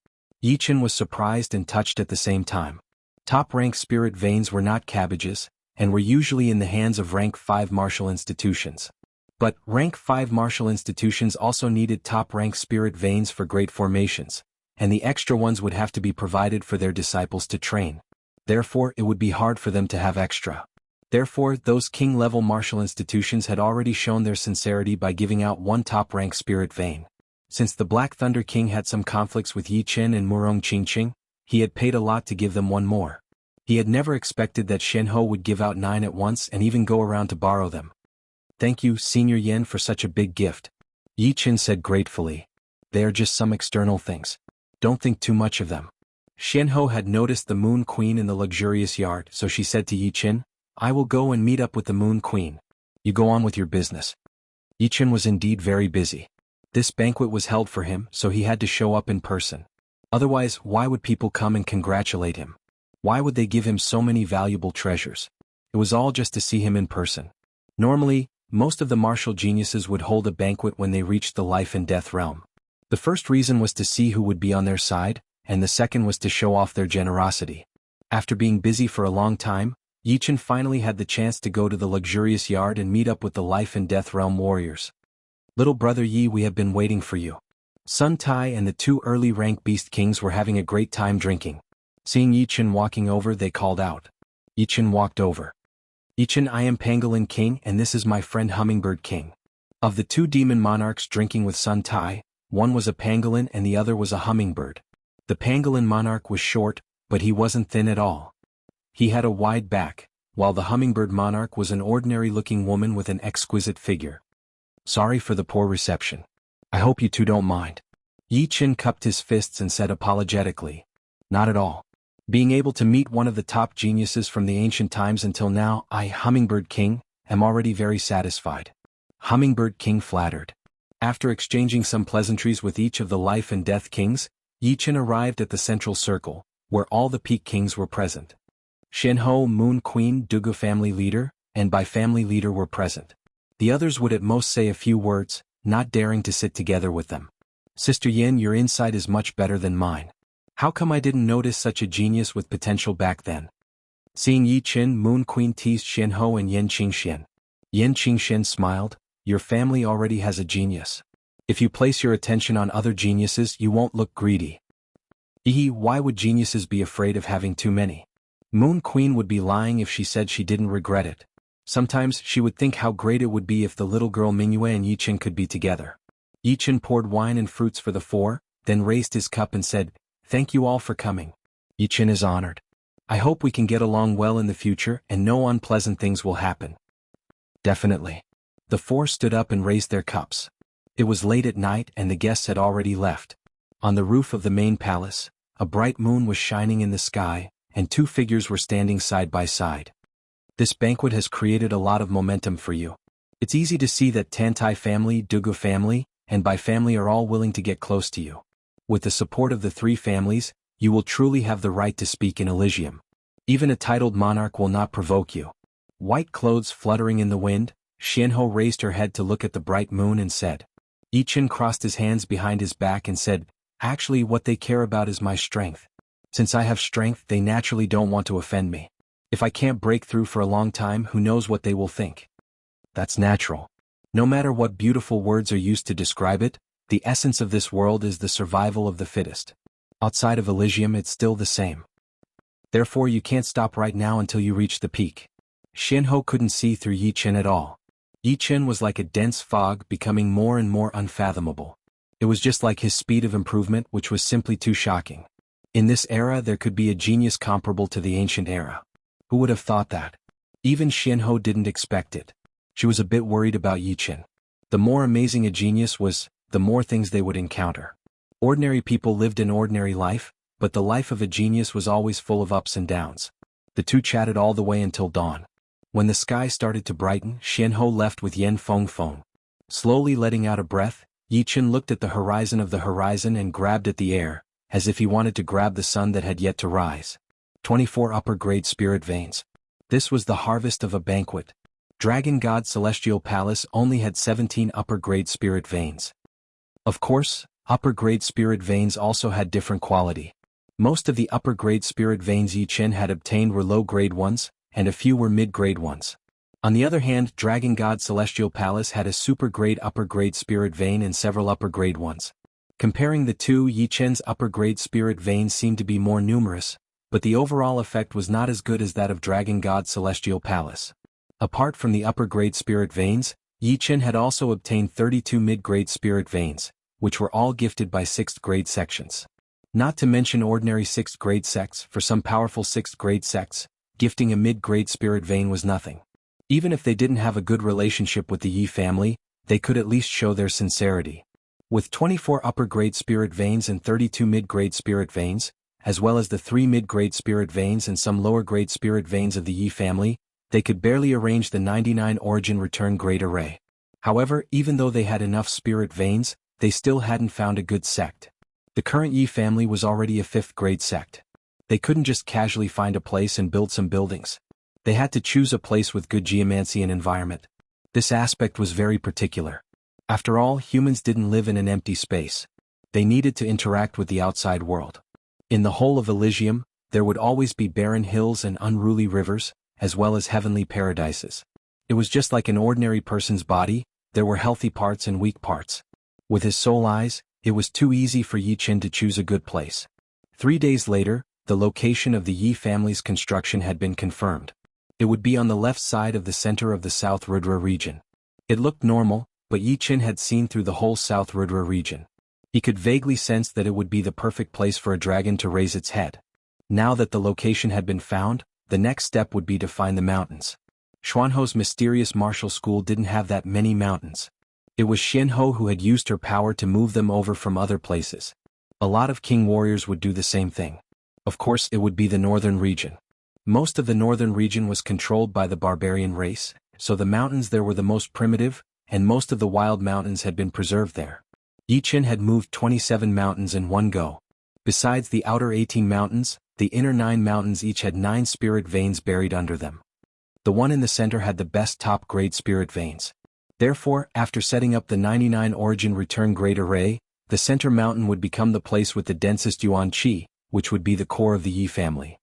Yichen was surprised and touched at the same time. Top-rank spirit veins were not cabbages, and were usually in the hands of rank 5 martial institutions. But rank 5 martial institutions also needed top-rank spirit veins for great formations, and the extra ones would have to be provided for their disciples to train. Therefore, it would be hard for them to have extra. Therefore, those king-level martial institutions had already shown their sincerity by giving out 1 top-rank spirit vein. Since the Black Thunder King had some conflicts with Yi Chen and Murong Qingqing, he had paid a lot to give them 1 more. He had never expected that Xian Ho would give out 9 at once and even go around to borrow them. Thank you, Senior Yen, for such a big gift. Yi Chen said gratefully. They are just some external things. Don't think too much of them. Xian Ho had noticed the Moon Queen in the luxurious yard, so she said to Yi Chen, I will go and meet up with the Moon Queen. You go on with your business. Yi Chen was indeed very busy. This banquet was held for him, so he had to show up in person. Otherwise, why would people come and congratulate him? Why would they give him so many valuable treasures? It was all just to see him in person. Normally, most of the martial geniuses would hold a banquet when they reached the life and death realm. The first reason was to see who would be on their side, and the second was to show off their generosity. After being busy for a long time, Yi Chen finally had the chance to go to the luxurious yard and meet up with the life and death realm warriors. Little brother Yi, we have been waiting for you. Sun Tai and the 2 early rank beast kings were having a great time drinking. Seeing Yi Chen walking over, they called out. Yi Chen walked over. Yi Chen, I am Pangolin King and this is my friend Hummingbird King. Of the 2 demon monarchs drinking with Sun Tai, one was a pangolin and the other was a hummingbird. The pangolin monarch was short, but he wasn't thin at all. He had a wide back, while the hummingbird monarch was an ordinary-looking woman with an exquisite figure. Sorry for the poor reception. I hope you 2 don't mind. Yi Chen cupped his fists and said apologetically. Not at all. Being able to meet one of the top geniuses from the ancient times until now, I, Hummingbird King, am already very satisfied. Hummingbird King flattered. After exchanging some pleasantries with each of the life and death kings, Yi Chen arrived at the central circle, where all the peak kings were present. Xian Ho, Moon Queen, Dugu family leader, and Bai family leader were present. The others would at most say a few words, not daring to sit together with them. Sister Yin, your insight is much better than mine. How come I didn't notice such a genius with potential back then? Seeing Yi Chen, Moon Queen teased Xian Ho and Yen Qingxian. Yen Qingxian smiled. Your family already has a genius. If you place your attention on other geniuses, you won't look greedy. Why would geniuses be afraid of having too many? Moon Queen would be lying if she said she didn't regret it. Sometimes she would think how great it would be if the little girl Mingyue and Yi Chen could be together. Yi Chen poured wine and fruits for the 4, then raised his cup and said, Thank you all for coming. Yi Chen is honored. I hope we can get along well in the future and no unpleasant things will happen. Definitely. The 4 stood up and raised their cups. It was late at night and the guests had already left. On the roof of the main palace, a bright moon was shining in the sky, and 2 figures were standing side by side. This banquet has created a lot of momentum for you. It's easy to see that Tantai family, Dugu family, and Bai family are all willing to get close to you. With the support of the 3 families, you will truly have the right to speak in Elysium. Even a titled monarch will not provoke you. White clothes fluttering in the wind, Xian Ho raised her head to look at the bright moon and said. Yi Chen crossed his hands behind his back and said, Actually, what they care about is my strength. Since I have strength, they naturally don't want to offend me. If I can't break through for a long time, who knows what they will think? That's natural. No matter what beautiful words are used to describe it, The essence of this world is the survival of the fittest. Outside of Elysium it's still the same. Therefore you can't stop right now until you reach the peak. Xianhou couldn't see through Yi Chen at all. Yi Chen was like a dense fog becoming more and more unfathomable. It was just like his speed of improvement which was simply too shocking. In this era there could be a genius comparable to the ancient era. Who would have thought that? Even Xianhou didn't expect it. She was a bit worried about Yi Chen. The more amazing a genius was, the more things they would encounter. Ordinary people lived an ordinary life, but the life of a genius was always full of ups and downs. The two chatted all the way until dawn. When the sky started to brighten, Xianhou left with Yan Fengfeng. Slowly letting out a breath, Yi Chen looked at the horizon and grabbed at the air, as if he wanted to grab the sun that had yet to rise. 24 upper-grade spirit veins. This was the harvest of a banquet. Dragon God Celestial Palace only had 17 upper-grade spirit veins. Of course, upper-grade spirit veins also had different quality. Most of the upper-grade spirit veins Yi Chen had obtained were low-grade ones, and a few were mid-grade ones. On the other hand, Dragon God Celestial Palace had a super-grade upper-grade spirit vein and several upper-grade ones. Comparing the two, Yi Chen's upper-grade spirit veins seemed to be more numerous, but the overall effect was not as good as that of Dragon God Celestial Palace. Apart from the upper-grade spirit veins, Yi Chen had also obtained 32 mid-grade spirit veins, which were all gifted by 6th-grade sections. Not to mention ordinary 6th-grade sects. For some powerful 6th-grade sects, gifting a mid-grade spirit vein was nothing. Even if they didn't have a good relationship with the Yi family, they could at least show their sincerity. With 24 upper-grade spirit veins and 32 mid-grade spirit veins, as well as the 3 mid-grade spirit veins and some lower-grade spirit veins of the Yi family, they could barely arrange the 99 origin return grade array. However, even though they had enough spirit veins, they still hadn't found a good sect. The current Yi family was already a 5th-grade sect. They couldn't just casually find a place and build some buildings. They had to choose a place with good geomancy and environment. This aspect was very particular. After all, humans didn't live in an empty space. They needed to interact with the outside world. In the whole of Elysium, there would always be barren hills and unruly rivers, as well as heavenly paradises. It was just like an ordinary person's body, there were healthy parts and weak parts. With his soul eyes, it was too easy for Yi Chen to choose a good place. 3 days later, the location of the Yi family's construction had been confirmed. It would be on the left side of the center of the South Rudra region. It looked normal, but Yi Chen had seen through the whole South Rudra region. He could vaguely sense that it would be the perfect place for a dragon to raise its head. Now that the location had been found, the next step would be to find the mountains. Xuanhou's mysterious martial school didn't have that many mountains. It was Xianhou who had used her power to move them over from other places. A lot of king warriors would do the same thing. Of course, it would be the northern region. Most of the northern region was controlled by the barbarian race, so the mountains there were the most primitive, and most of the wild mountains had been preserved there. Yi Chen had moved 27 mountains in one go. Besides the outer 18 mountains, the inner 9 mountains each had 9 spirit veins buried under them. The one in the center had the best top-grade spirit veins. Therefore, after setting up the 99 origin return grade array, the center mountain would become the place with the densest yuan qi, which would be the core of the Yi family.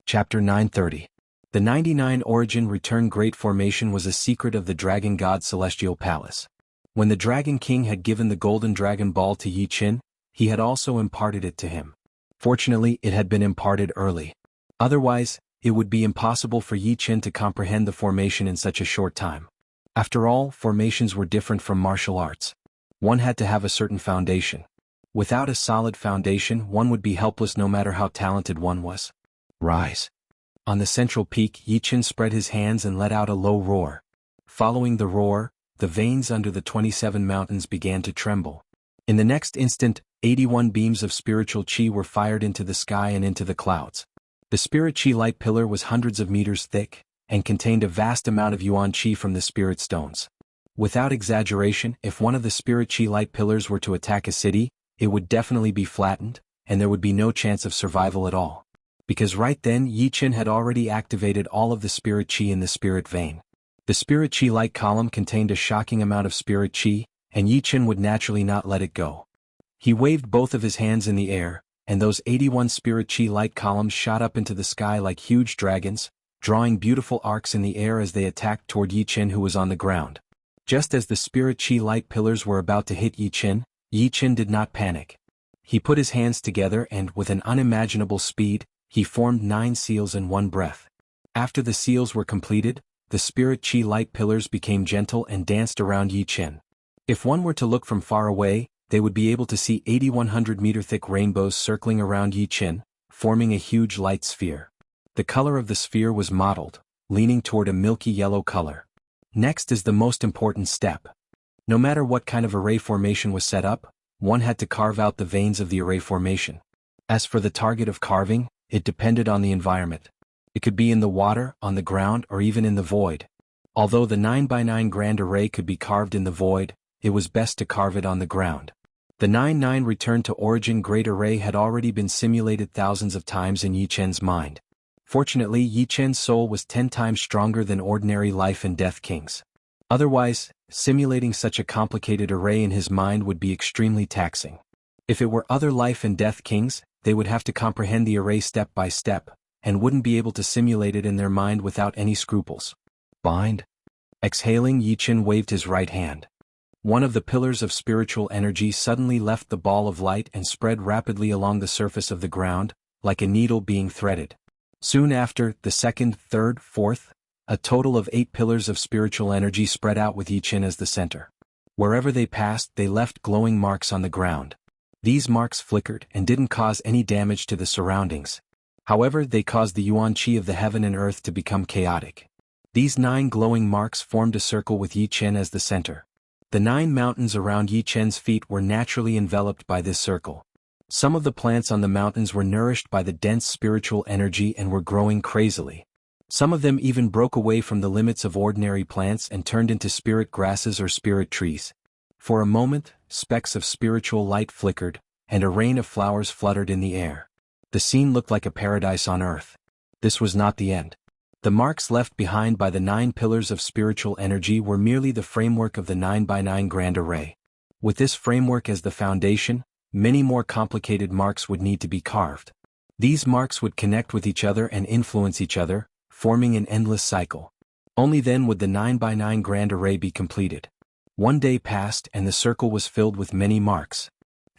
Chapter 930. The 99 origin return grade formation was a secret of the Dragon God Celestial Palace. When the Dragon King had given the Golden Dragon Ball to Yi Chen, he had also imparted it to him. Fortunately, it had been imparted early. Otherwise, it would be impossible for Yi Chen to comprehend the formation in such a short time. After all, formations were different from martial arts. One had to have a certain foundation. Without a solid foundation, one would be helpless no matter how talented one was. Rise. On the central peak, Yi Chen spread his hands and let out a low roar. Following the roar, the veins under the 27 mountains began to tremble. In the next instant, 81 beams of spiritual qi were fired into the sky and into the clouds. The spirit qi light pillar was hundreds of meters thick, and contained a vast amount of yuan qi from the spirit stones. Without exaggeration, if one of the spirit qi light pillars were to attack a city, it would definitely be flattened, and there would be no chance of survival at all. Because right then Yi Chen had already activated all of the spirit qi in the spirit vein. The spirit qi light column contained a shocking amount of spirit qi, and Yi Chen would naturally not let it go. He waved both of his hands in the air, and those 81 spirit qi light columns shot up into the sky like huge dragons, drawing beautiful arcs in the air as they attacked toward Yi Chen, who was on the ground. Just as the spirit qi light pillars were about to hit Yi Chen Yi Chen did not panic. He put his hands together and, with an unimaginable speed, he formed 9 seals in one breath. After the seals were completed, the spirit chi light pillars became gentle and danced around Yi Chen. If one were to look from far away, they would be able to see 8,100-meter thick rainbows circling around Yi Chen, forming a huge light sphere. The color of the sphere was mottled, leaning toward a milky yellow color. Next is the most important step. No matter what kind of array formation was set up, one had to carve out the veins of the array formation. As for the target of carving, it depended on the environment. It could be in the water, on the ground, or even in the void. Although the 9x9 grand array could be carved in the void, it was best to carve it on the ground. The 9-9 return to origin great array had already been simulated thousands of times in Yi Chen's mind. Fortunately, Yi Chen's soul was 10 times stronger than ordinary life and death kings. Otherwise, simulating such a complicated array in his mind would be extremely taxing. If it were other life and death kings, they would have to comprehend the array step by step, and wouldn't be able to simulate it in their mind without any scruples. Bind. Exhaling, Yi Chen waved his right hand. One of the pillars of spiritual energy suddenly left the ball of light and spread rapidly along the surface of the ground, like a needle being threaded. Soon after, the second, third, fourth, a total of 8 pillars of spiritual energy spread out with Yi Chen as the center. Wherever they passed, they left glowing marks on the ground. These marks flickered and didn't cause any damage to the surroundings. However, they caused the yuan qi of the heaven and earth to become chaotic. These 9 glowing marks formed a circle with Yi Chen as the center. The 9 mountains around Yi Chen's feet were naturally enveloped by this circle. Some of the plants on the mountains were nourished by the dense spiritual energy and were growing crazily. Some of them even broke away from the limits of ordinary plants and turned into spirit grasses or spirit trees. For a moment, specks of spiritual light flickered, and a rain of flowers fluttered in the air. The scene looked like a paradise on earth. This was not the end. The marks left behind by the 9 pillars of spiritual energy were merely the framework of the 9x9 grand array. With this framework as the foundation, many more complicated marks would need to be carved. These marks would connect with each other and influence each other, forming an endless cycle. Only then would the 9x9 grand array be completed. 1 day passed and the circle was filled with many marks.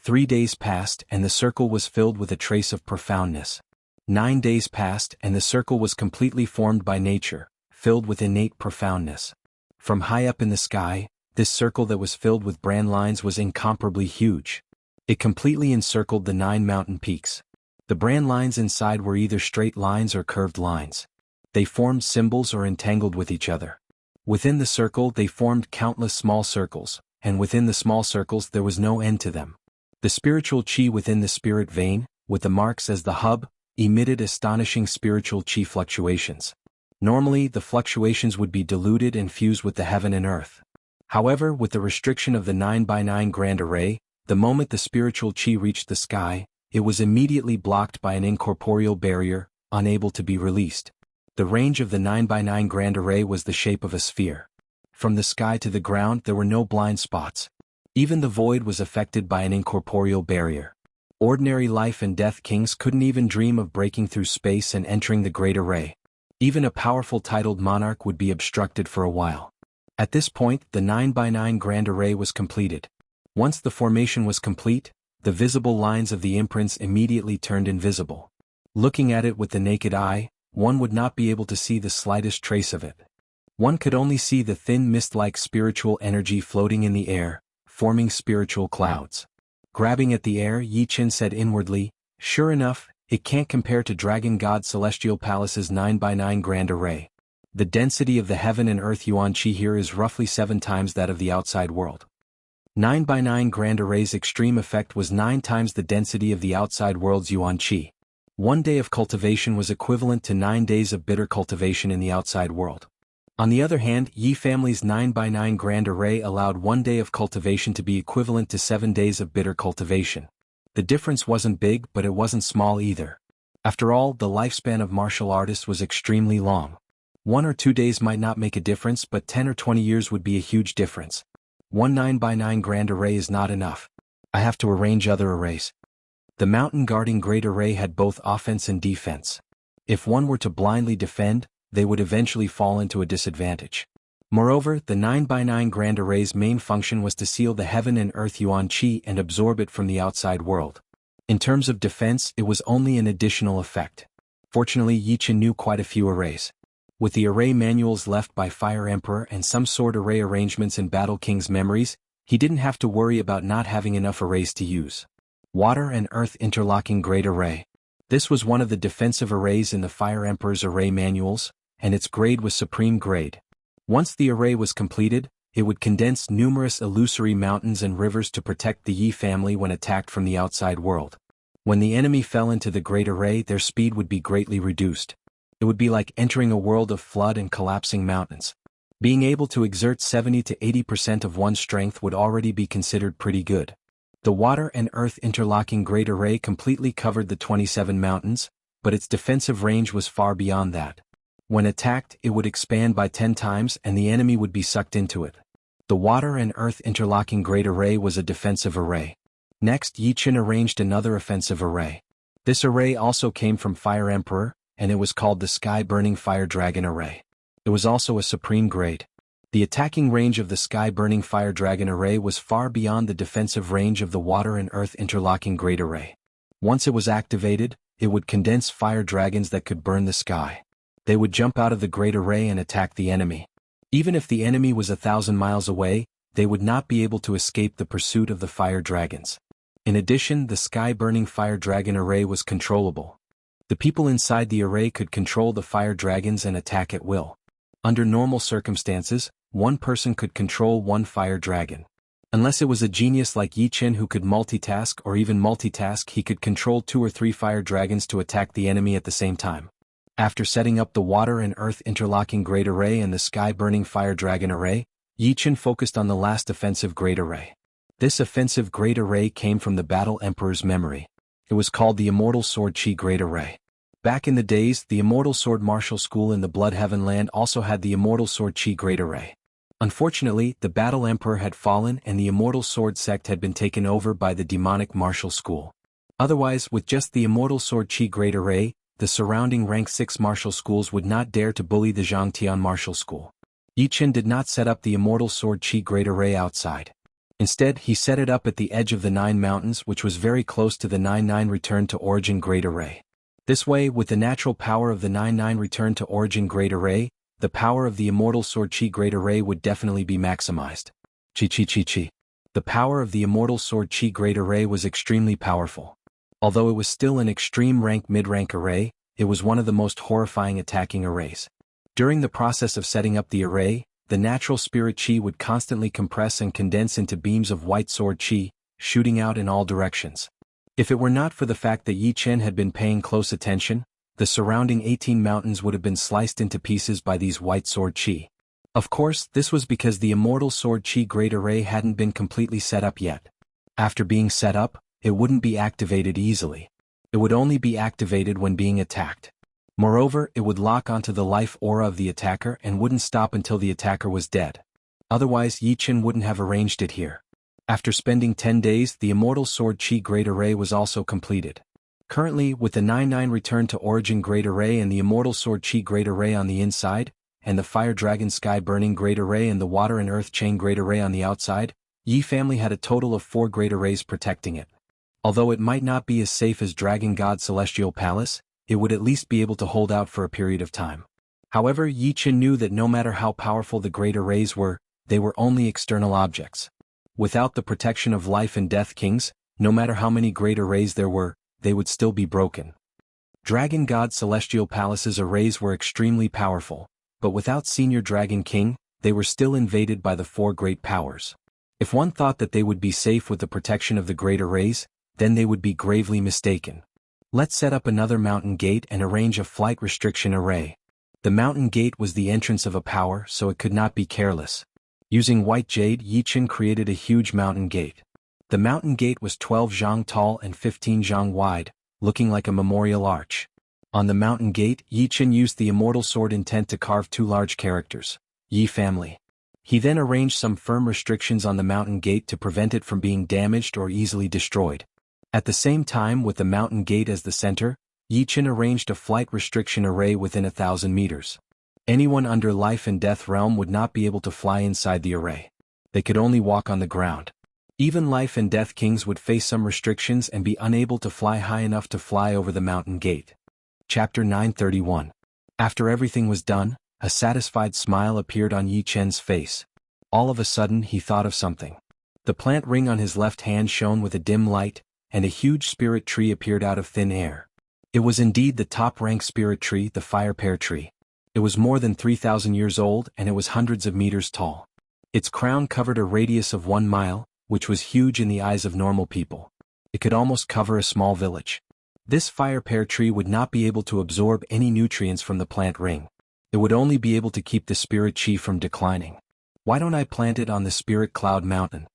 3 days passed and the circle was filled with a trace of profoundness. 9 days passed and the circle was completely formed by nature, filled with innate profoundness. From high up in the sky, this circle that was filled with brand lines was incomparably huge. It completely encircled the 9 mountain peaks. The brand lines inside were either straight lines or curved lines. They formed symbols or entangled with each other. Within the circle they formed countless small circles, and within the small circles there was no end to them. The spiritual chi within the spirit vein, with the marks as the hub, emitted astonishing spiritual chi fluctuations. Normally, the fluctuations would be diluted and fused with the heaven and earth. However, with the restriction of the 9x9 grand array, the moment the spiritual chi reached the sky, it was immediately blocked by an incorporeal barrier, unable to be released. The range of the 9x9 grand array was the shape of a sphere. From the sky to the ground there were no blind spots. Even the void was affected by an incorporeal barrier. Ordinary life and death kings couldn't even dream of breaking through space and entering the great array. Even a powerful titled monarch would be obstructed for a while. At this point, the 9x9 grand array was completed. Once the formation was complete, the visible lines of the imprints immediately turned invisible. Looking at it with the naked eye, one would not be able to see the slightest trace of it. One could only see the thin mist-like spiritual energy floating in the air, forming spiritual clouds. Grabbing at the air, Yi Chen said inwardly, "Sure enough, it can't compare to Dragon God Celestial Palace's 9x9 grand array. The density of the heaven and earth yuan qi here is roughly 7 times that of the outside world." 9x9 grand array's extreme effect was 9 times the density of the outside world's yuan qi. 1 day of cultivation was equivalent to 9 days of bitter cultivation in the outside world. On the other hand, Yi family's 9x9 grand array allowed 1 day of cultivation to be equivalent to 7 days of bitter cultivation. The difference wasn't big, but it wasn't small either. After all, the lifespan of martial artists was extremely long. 1 or 2 days might not make a difference, but 10 or 20 years would be a huge difference. 1 9x9 grand array is not enough. I have to arrange other arrays. The mountain guarding great array had both offense and defense. If one were to blindly defend, they would eventually fall into a disadvantage. Moreover, the 9x9 Grand Array's main function was to seal the heaven and earth yuan qi and absorb it from the outside world. In terms of defense, it was only an additional effect. Fortunately, Yichen knew quite a few arrays. With the array manuals left by Fire Emperor and some sword array arrangements in Battle King's memories, he didn't have to worry about not having enough arrays to use. Water and Earth Interlocking Grade Array. This was one of the defensive arrays in the Fire Emperor's array manuals, and its grade was Supreme Grade. Once the array was completed, it would condense numerous illusory mountains and rivers to protect the Yi family when attacked from the outside world. When the enemy fell into the Great Array, their speed would be greatly reduced. It would be like entering a world of flood and collapsing mountains. Being able to exert 70 to 80% of one's strength would already be considered pretty good. The Water and Earth Interlocking Great Array completely covered the 27 mountains, but its defensive range was far beyond that. When attacked, it would expand by 10 times and the enemy would be sucked into it. The Water and Earth Interlocking Great Array was a defensive array. Next, Yichen arranged another offensive array. This array also came from Fire Emperor, and it was called the Sky Burning Fire Dragon Array. It was also a supreme grade. The attacking range of the Sky Burning Fire Dragon Array was far beyond the defensive range of the Water and Earth Interlocking Great Array. Once it was activated, it would condense fire dragons that could burn the sky. They would jump out of the Great Array and attack the enemy. Even if the enemy was 1,000 miles away, they would not be able to escape the pursuit of the fire dragons. In addition, the Sky Burning Fire Dragon Array was controllable. The people inside the array could control the fire dragons and attack at will. Under normal circumstances, one person could control one fire dragon. Unless it was a genius like Yichen who could multitask or even multitask, he could control 2 or 3 fire dragons to attack the enemy at the same time. After setting up the Water and Earth Interlocking Great Array and the Sky Burning Fire Dragon Array, Yichen focused on the last offensive Great Array. This offensive Great Array came from the Battle Emperor's memory. It was called the Immortal Sword Chi Great Array. Back in the days, the Immortal Sword Martial School in the Bloodhaven Land also had the Immortal Sword Chi Great Array. Unfortunately, the Battle Emperor had fallen and the Immortal Sword sect had been taken over by the demonic Martial School. Otherwise, with just the Immortal Sword Chi Great Array, the surrounding rank 6 martial schools would not dare to bully the Zhangtian Martial School. Yichen did not set up the Immortal Sword Chi Great Array outside. Instead, he set it up at the edge of the 9 mountains, which was very close to the 9-9 Return to Origin Great Array. This way, with the natural power of the 9-9 Return to Origin Great Array, the power of the Immortal Sword Chi Great Array would definitely be maximized. Chi. The power of the Immortal Sword Chi Great Array was extremely powerful. Although it was still an extreme rank mid-rank array, it was one of the most horrifying attacking arrays. During the process of setting up the array, the natural spirit chi would constantly compress and condense into beams of white sword chi, shooting out in all directions. If it were not for the fact that Yichen had been paying close attention, the surrounding 18 mountains would have been sliced into pieces by these white sword chi. Of course, this was because the Immortal Sword Chi Great Array hadn't been completely set up yet. After being set up, it wouldn't be activated easily. It would only be activated when being attacked. Moreover, it would lock onto the life aura of the attacker and wouldn't stop until the attacker was dead. Otherwise, Yichen wouldn't have arranged it here. After spending 10 days, the Immortal Sword Chi Great Array was also completed. Currently, with the 9-9 Return to Origin Great Array and the Immortal Sword Chi Great Array on the inside, and the Fire Dragon Sky Burning Great Array and the Water and Earth Chain Great Array on the outside, Yi family had a total of 4 Great Arrays protecting it. Although it might not be as safe as Dragon God Celestial Palace, it would at least be able to hold out for a period of time. However, Yichen knew that no matter how powerful the Great Arrays were, they were only external objects. Without the protection of Life and Death Kings, no matter how many Great Arrays there were, they would still be broken. Dragon God Celestial Palace's arrays were extremely powerful, but without Senior Dragon King, they were still invaded by the 4 great powers. If one thought that they would be safe with the protection of the Great Arrays, then they would be gravely mistaken. Let's set up another mountain gate and arrange a flight restriction array. The mountain gate was the entrance of a power, so it could not be careless. Using white jade, Yichen created a huge mountain gate. The mountain gate was 12 zhang tall and 15 zhang wide, looking like a memorial arch. On the mountain gate, Yichen used the Immortal Sword intent to carve 2 large characters, Yi family. He then arranged some firm restrictions on the mountain gate to prevent it from being damaged or easily destroyed. At the same time, with the mountain gate as the center, Yichen arranged a flight restriction array within 1,000 meters. Anyone under life and death realm would not be able to fly inside the array. They could only walk on the ground. Even life and death kings would face some restrictions and be unable to fly high enough to fly over the mountain gate. Chapter 931. After everything was done, a satisfied smile appeared on Yi Chen's face. All of a sudden he thought of something. The plant ring on his left hand shone with a dim light, and a huge spirit tree appeared out of thin air. It was indeed the top-ranked spirit tree, the fire pear tree. It was more than 3,000 years old and it was hundreds of meters tall. Its crown covered a radius of 1 mile, which was huge in the eyes of normal people. It could almost cover a small village. This fire pear tree would not be able to absorb any nutrients from the plant ring. It would only be able to keep the spirit chi from declining. Why don't I plant it on the Spirit Cloud Mountain?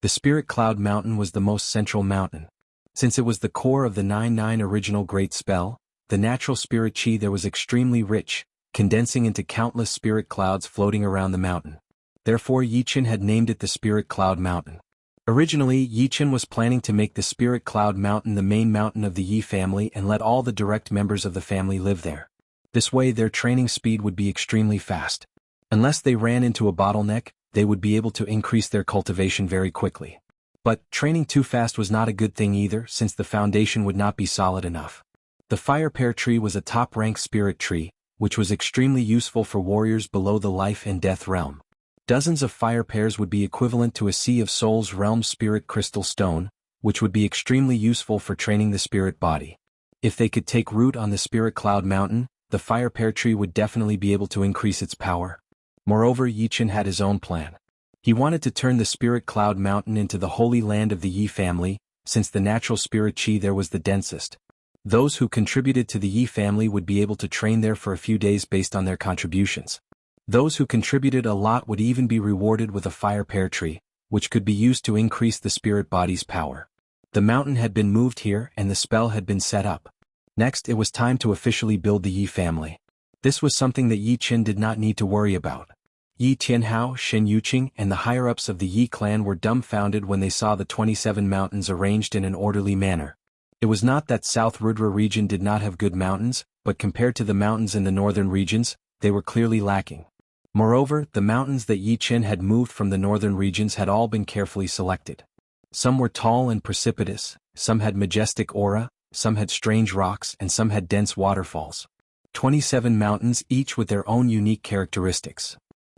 The Spirit Cloud Mountain was the most central mountain. Since it was the core of the 9-9 original Great Spell, the natural spirit chi there was extremely rich, condensing into countless spirit clouds floating around the mountain. Therefore Yi Chen had named it the Spirit Cloud Mountain. Originally, Yi Chen was planning to make the Spirit Cloud Mountain the main mountain of the Yi family and let all the direct members of the family live there. This way their training speed would be extremely fast. Unless they ran into a bottleneck, they would be able to increase their cultivation very quickly. But training too fast was not a good thing either, since the foundation would not be solid enough. The fire pear tree was a top-ranked spirit tree, which was extremely useful for warriors below the life and death realm. Dozens of fire pears would be equivalent to a Sea of Souls realm spirit crystal stone, which would be extremely useful for training the spirit body. If they could take root on the Spirit Cloud Mountain, the fire pear tree would definitely be able to increase its power. Moreover, Yi Chen had his own plan. He wanted to turn the Spirit Cloud Mountain into the holy land of the Yi family, since the natural spirit chi there was the densest. Those who contributed to the Yi family would be able to train there for a few days based on their contributions. Those who contributed a lot would even be rewarded with a fire pear tree, which could be used to increase the spirit body's power. The mountain had been moved here and the spell had been set up. Next, it was time to officially build the Yi family. This was something that Yi Chen did not need to worry about. Yi Tianhao, Shen Yuqing, and the higher-ups of the Yi clan were dumbfounded when they saw the 27 mountains arranged in an orderly manner. It was not that South Rudra region did not have good mountains, but compared to the mountains in the northern regions, they were clearly lacking. Moreover, the mountains that Yi Chen had moved from the northern regions had all been carefully selected. Some were tall and precipitous, some had majestic aura, some had strange rocks, and some had dense waterfalls. 27 mountains, each with their own unique characteristics.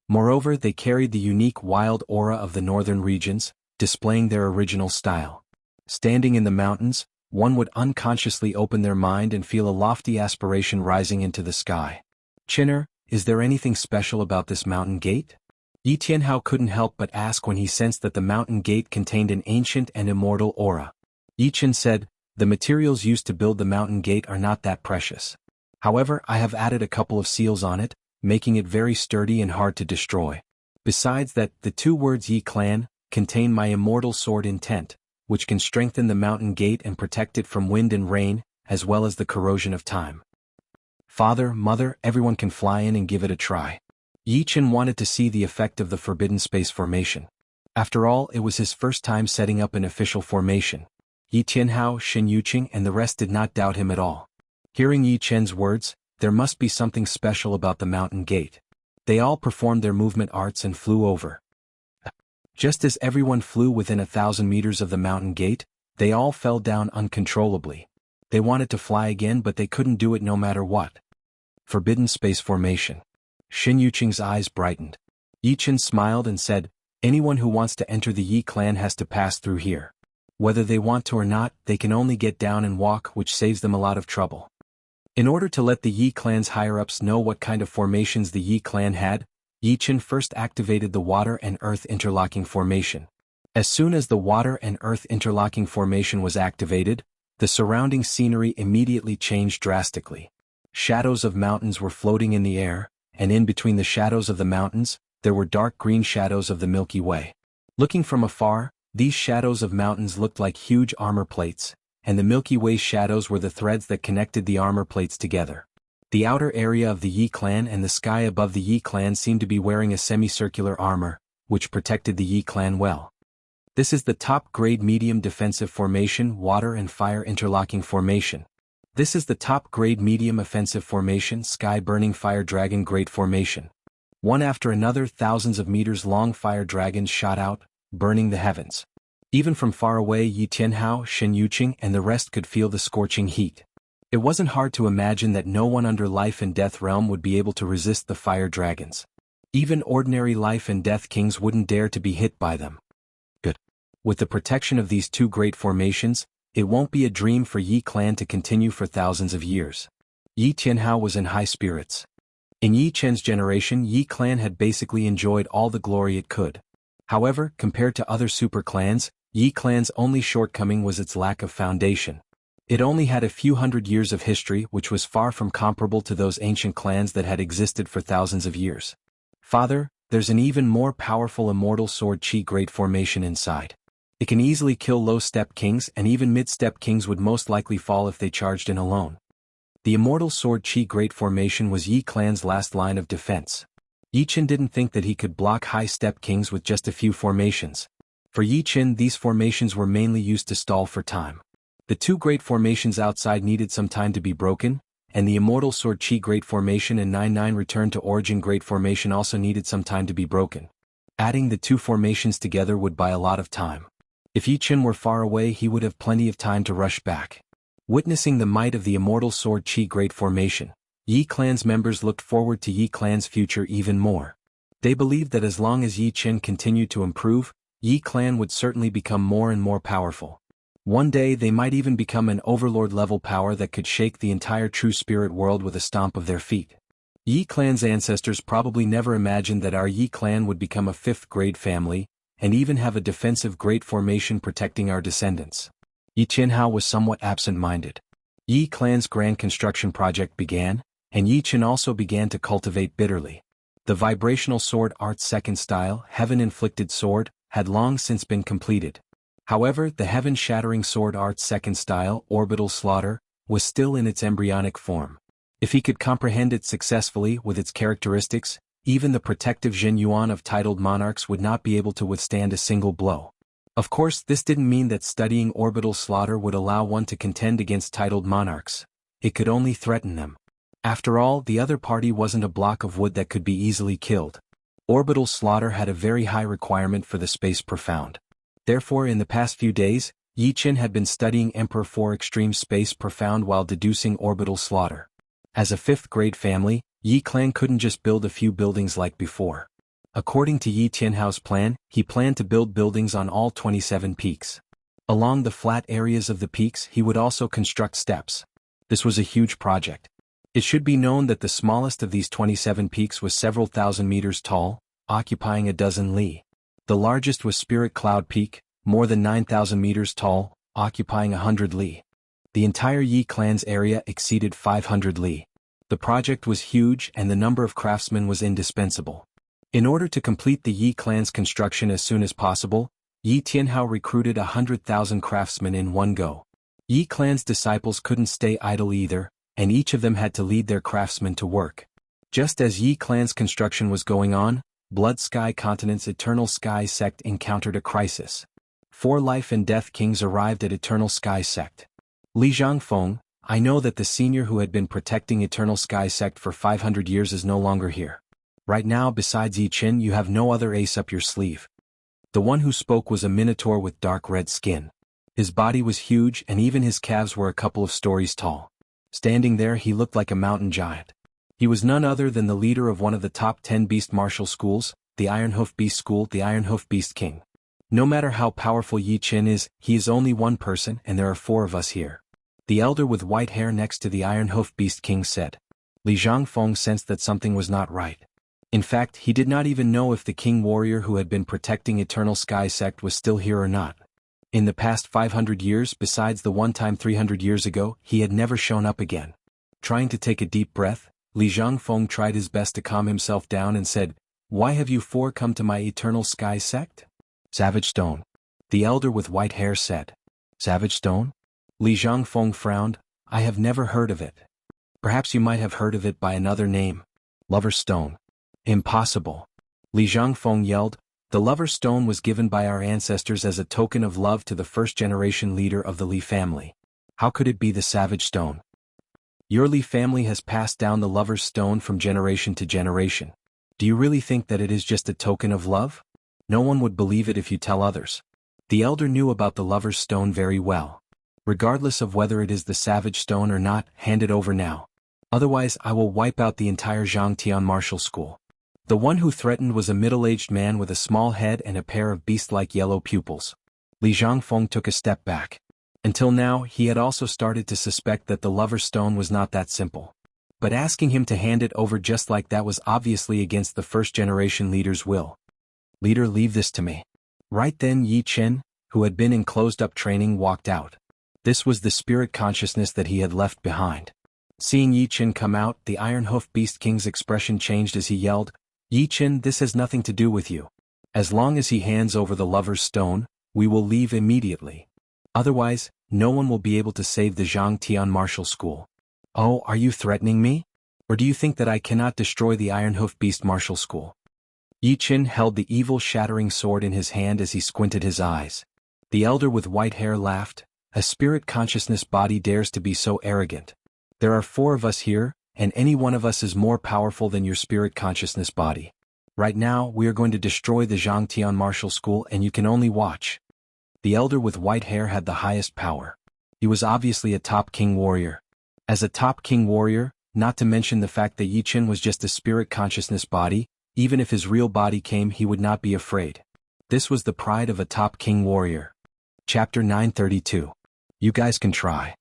Moreover, they carried the unique wild aura of the northern regions, displaying their original style. Standing in the mountains, one would unconsciously open their mind and feel a lofty aspiration rising into the sky. Chinner, is there anything special about this mountain gate? Yi Tianhao couldn't help but ask when he sensed that the mountain gate contained an ancient and immortal aura. Yi Chen said, the materials used to build the mountain gate are not that precious. However, I have added a couple of seals on it, making it very sturdy and hard to destroy. Besides that, the 2 words Yi Clan contain my immortal sword intent, which can strengthen the mountain gate and protect it from wind and rain, as well as the corrosion of time. Father, mother, everyone can fly in and give it a try. Yi Chen wanted to see the effect of the Forbidden Space formation. After all, it was his first time setting up an official formation. Yi Tianhao, Shen Yuqing, and the rest did not doubt him at all. Hearing Yi Chen's words, there must be something special about the mountain gate. They all performed their movement arts and flew over. Just as everyone flew within 1,000 meters of the mountain gate, they all fell down uncontrollably. They wanted to fly again, but they couldn't do it no matter what. Forbidden Space Formation. Shen Yuqing's eyes brightened. Yi Chen smiled and said, anyone who wants to enter the Yi clan has to pass through here. Whether they want to or not, they can only get down and walk, which saves them a lot of trouble. In order to let the Yi clan's higher-ups know what kind of formations the Yi clan had, Yi Chen first activated the Water and Earth Interlocking Formation. As soon as the Water and Earth Interlocking Formation was activated, the surrounding scenery immediately changed drastically. Shadows of mountains were floating in the air, and in between the shadows of the mountains, there were dark green shadows of the Milky Way. Looking from afar, these shadows of mountains looked like huge armor plates, and the Milky Way shadows were the threads that connected the armor plates together. The outer area of the Yi clan and the sky above the Yi clan seemed to be wearing a semicircular armor, which protected the Yi clan well. This is the top-grade medium defensive formation, Water and Fire Interlocking Formation. This is the top-grade medium offensive formation, Sky-Burning Fire Dragon Great Formation. One after another, thousands of meters-long fire dragons shot out, burning the heavens. Even from far away, Yi Tianhao, Shen Yuqing, and the rest could feel the scorching heat. It wasn't hard to imagine that no one under Life and Death Realm would be able to resist the fire dragons. Even ordinary Life and Death Kings wouldn't dare to be hit by them. Good. With the protection of these two great formations, it won't be a dream for Yi clan to continue for thousands of years. Yi Tianhao was in high spirits. In Yi Chen's generation, Yi clan had basically enjoyed all the glory it could. However, compared to other super clans, Yi clan's only shortcoming was its lack of foundation. It only had a few hundred years of history, which was far from comparable to those ancient clans that had existed for thousands of years. Father, there's an even more powerful Immortal Sword Chi Great Formation inside. It can easily kill low-step kings, and even mid-step kings would most likely fall if they charged in alone. The Immortal Sword Chi Great Formation was Yi clan's last line of defense. Yi Chen didn't think that he could block high-step kings with just a few formations. For Yi Chen, these formations were mainly used to stall for time. The two great formations outside needed some time to be broken, and the Immortal Sword Chi Great Formation and 9-9 Return to Origin Great Formation also needed some time to be broken. Adding the two formations together would buy a lot of time. If Yi Chen were far away, he would have plenty of time to rush back. Witnessing the might of the Immortal Sword Chi Great Formation, Yi clan's members looked forward to Yi clan's future even more. They believed that as long as Yi Chen continued to improve, Yi clan would certainly become more and more powerful. One day they might even become an overlord-level power that could shake the entire true spirit world with a stomp of their feet. Yi clan's ancestors probably never imagined that our Yi clan would become a fifth-grade family, and even have a defensive great formation protecting our descendants. Yi Tianhao was somewhat absent-minded. Yi clan's grand construction project began, and Yi Chen also began to cultivate bitterly. The vibrational sword art's second style, Heaven-Inflicted Sword, had long since been completed. However, the heaven-shattering sword art's second style, Orbital Slaughter, was still in its embryonic form. If he could comprehend it successfully with its characteristics, even the protective Zhen Yuan of titled monarchs would not be able to withstand a single blow. Of course, this didn't mean that studying Orbital Slaughter would allow one to contend against titled monarchs. It could only threaten them. After all, the other party wasn't a block of wood that could be easily killed. Orbital Slaughter had a very high requirement for the space profound. Therefore, in the past few days, Yi Chen had been studying Emperor 4 Extreme Space Profound while deducing Orbital Slaughter. As a fifth-grade family, Yi clan couldn't just build a few buildings like before. According to Yi Tianhao's plan, he planned to build buildings on all 27 peaks. Along the flat areas of the peaks, he would also construct steps. This was a huge project. It should be known that the smallest of these 27 peaks was several thousand meters tall, occupying a dozen li. The largest was Spirit Cloud Peak, more than 9,000 meters tall, occupying 100 li. The entire Yi clan's area exceeded 500 li. The project was huge and the number of craftsmen was indispensable. In order to complete the Yi clan's construction as soon as possible, Yi Tianhao recruited 100,000 craftsmen in one go. Yi clan's disciples couldn't stay idle either, and each of them had to lead their craftsmen to work. Just as Yi clan's construction was going on, Blood Sky Continent's Eternal Sky Sect encountered a crisis. 4 Life and Death Kings arrived at Eternal Sky Sect. Li Zhangfeng, I know that the senior who had been protecting Eternal Sky Sect for 500 years is no longer here. Right now, besides Yi Chen, you have no other ace up your sleeve. The one who spoke was a minotaur with dark red skin. His body was huge and even his calves were a couple of stories tall. Standing there, he looked like a mountain giant. He was none other than the leader of one of the top 10 beast martial schools, the Ironhoof Beast School, the Ironhoof Beast King. No matter how powerful Yi Chen is, he is only one person and there are 4 of us here. The elder with white hair next to the Ironhoof Beast King said. Li Zhangfeng sensed that something was not right. In fact, he did not even know if the king warrior who had been protecting Eternal Sky Sect was still here or not. In the past 500 years, besides the one time 300 years ago, he had never shown up again. Trying to take a deep breath, Li Zhangfeng tried his best to calm himself down and said, "Why have you 4 come to my Eternal Sky Sect?" Savage Stone. The elder with white hair said. Savage Stone? Li Zhangfeng frowned. I have never heard of it. Perhaps you might have heard of it by another name. Lover Stone. Impossible. Li Zhangfeng yelled. The Lover Stone was given by our ancestors as a token of love to the first-generation leader of the Li family. How could it be the Savage Stone? Your Li family has passed down the lover's stone from generation to generation. Do you really think that it is just a token of love? No one would believe it if you tell others. The elder knew about the lover's stone very well. Regardless of whether it is the savage stone or not, hand it over now. Otherwise I will wipe out the entire Zhangtian martial school. The one who threatened was a middle-aged man with a small head and a pair of beast-like yellow pupils. Li Zhangfeng took a step back. Until now he had also started to suspect that the lover's stone was not that simple. But asking him to hand it over just like that was obviously against the first-generation leader's will. Leader, leave this to me. Right then Yi Chen, who had been in closed-up training, walked out. This was the spirit consciousness that he had left behind. Seeing Yi Chen come out, the Iron Hoof Beast King's expression changed as he yelled, "Yi Chen, this has nothing to do with you. As long as he hands over the lover's stone, we will leave immediately. Otherwise, no one will be able to save the Zhangtian martial school." Oh, are you threatening me? Or do you think that I cannot destroy the Iron Hoof Beast martial school? Yi Chen held the evil shattering sword in his hand as he squinted his eyes. The elder with white hair laughed. A spirit consciousness body dares to be so arrogant. There are 4 of us here, and any one of us is more powerful than your spirit consciousness body. Right now, we are going to destroy the Zhangtian martial school and you can only watch. The elder with white hair had the highest power. He was obviously a top king warrior. As a top king warrior, not to mention the fact that Yi Chen was just a spirit consciousness body, even if his real body came he would not be afraid. This was the pride of a top king warrior. Chapter 932. You guys can try.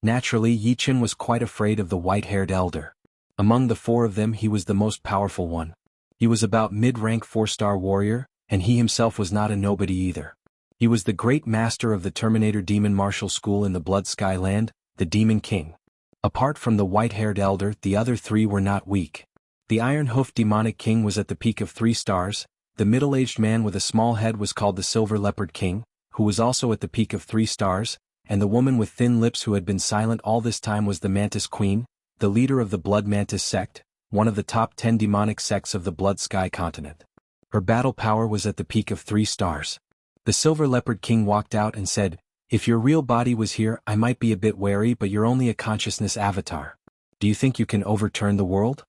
Naturally, Yi Chen was quite afraid of the white-haired elder. Among the 4 of them he was the most powerful one. He was about mid-rank 4-star warrior, and he himself was not a nobody either. He was the great master of the Terminator Demon Martial School in the Blood Sky Land, the Demon King. Apart from the white-haired elder, the other 3 were not weak. The Iron Hoof Demonic King was at the peak of 3 stars, the middle-aged man with a small head was called the Silver Leopard King, who was also at the peak of 3 stars, and the woman with thin lips who had been silent all this time was the Mantis Queen, the leader of the Blood Mantis sect, one of the top 10 demonic sects of the Blood Sky continent. Her battle power was at the peak of 3 stars. The Silver Leopard King walked out and said, "If your real body was here, I might be a bit wary, but you're only a consciousness avatar. Do you think you can overturn the world?"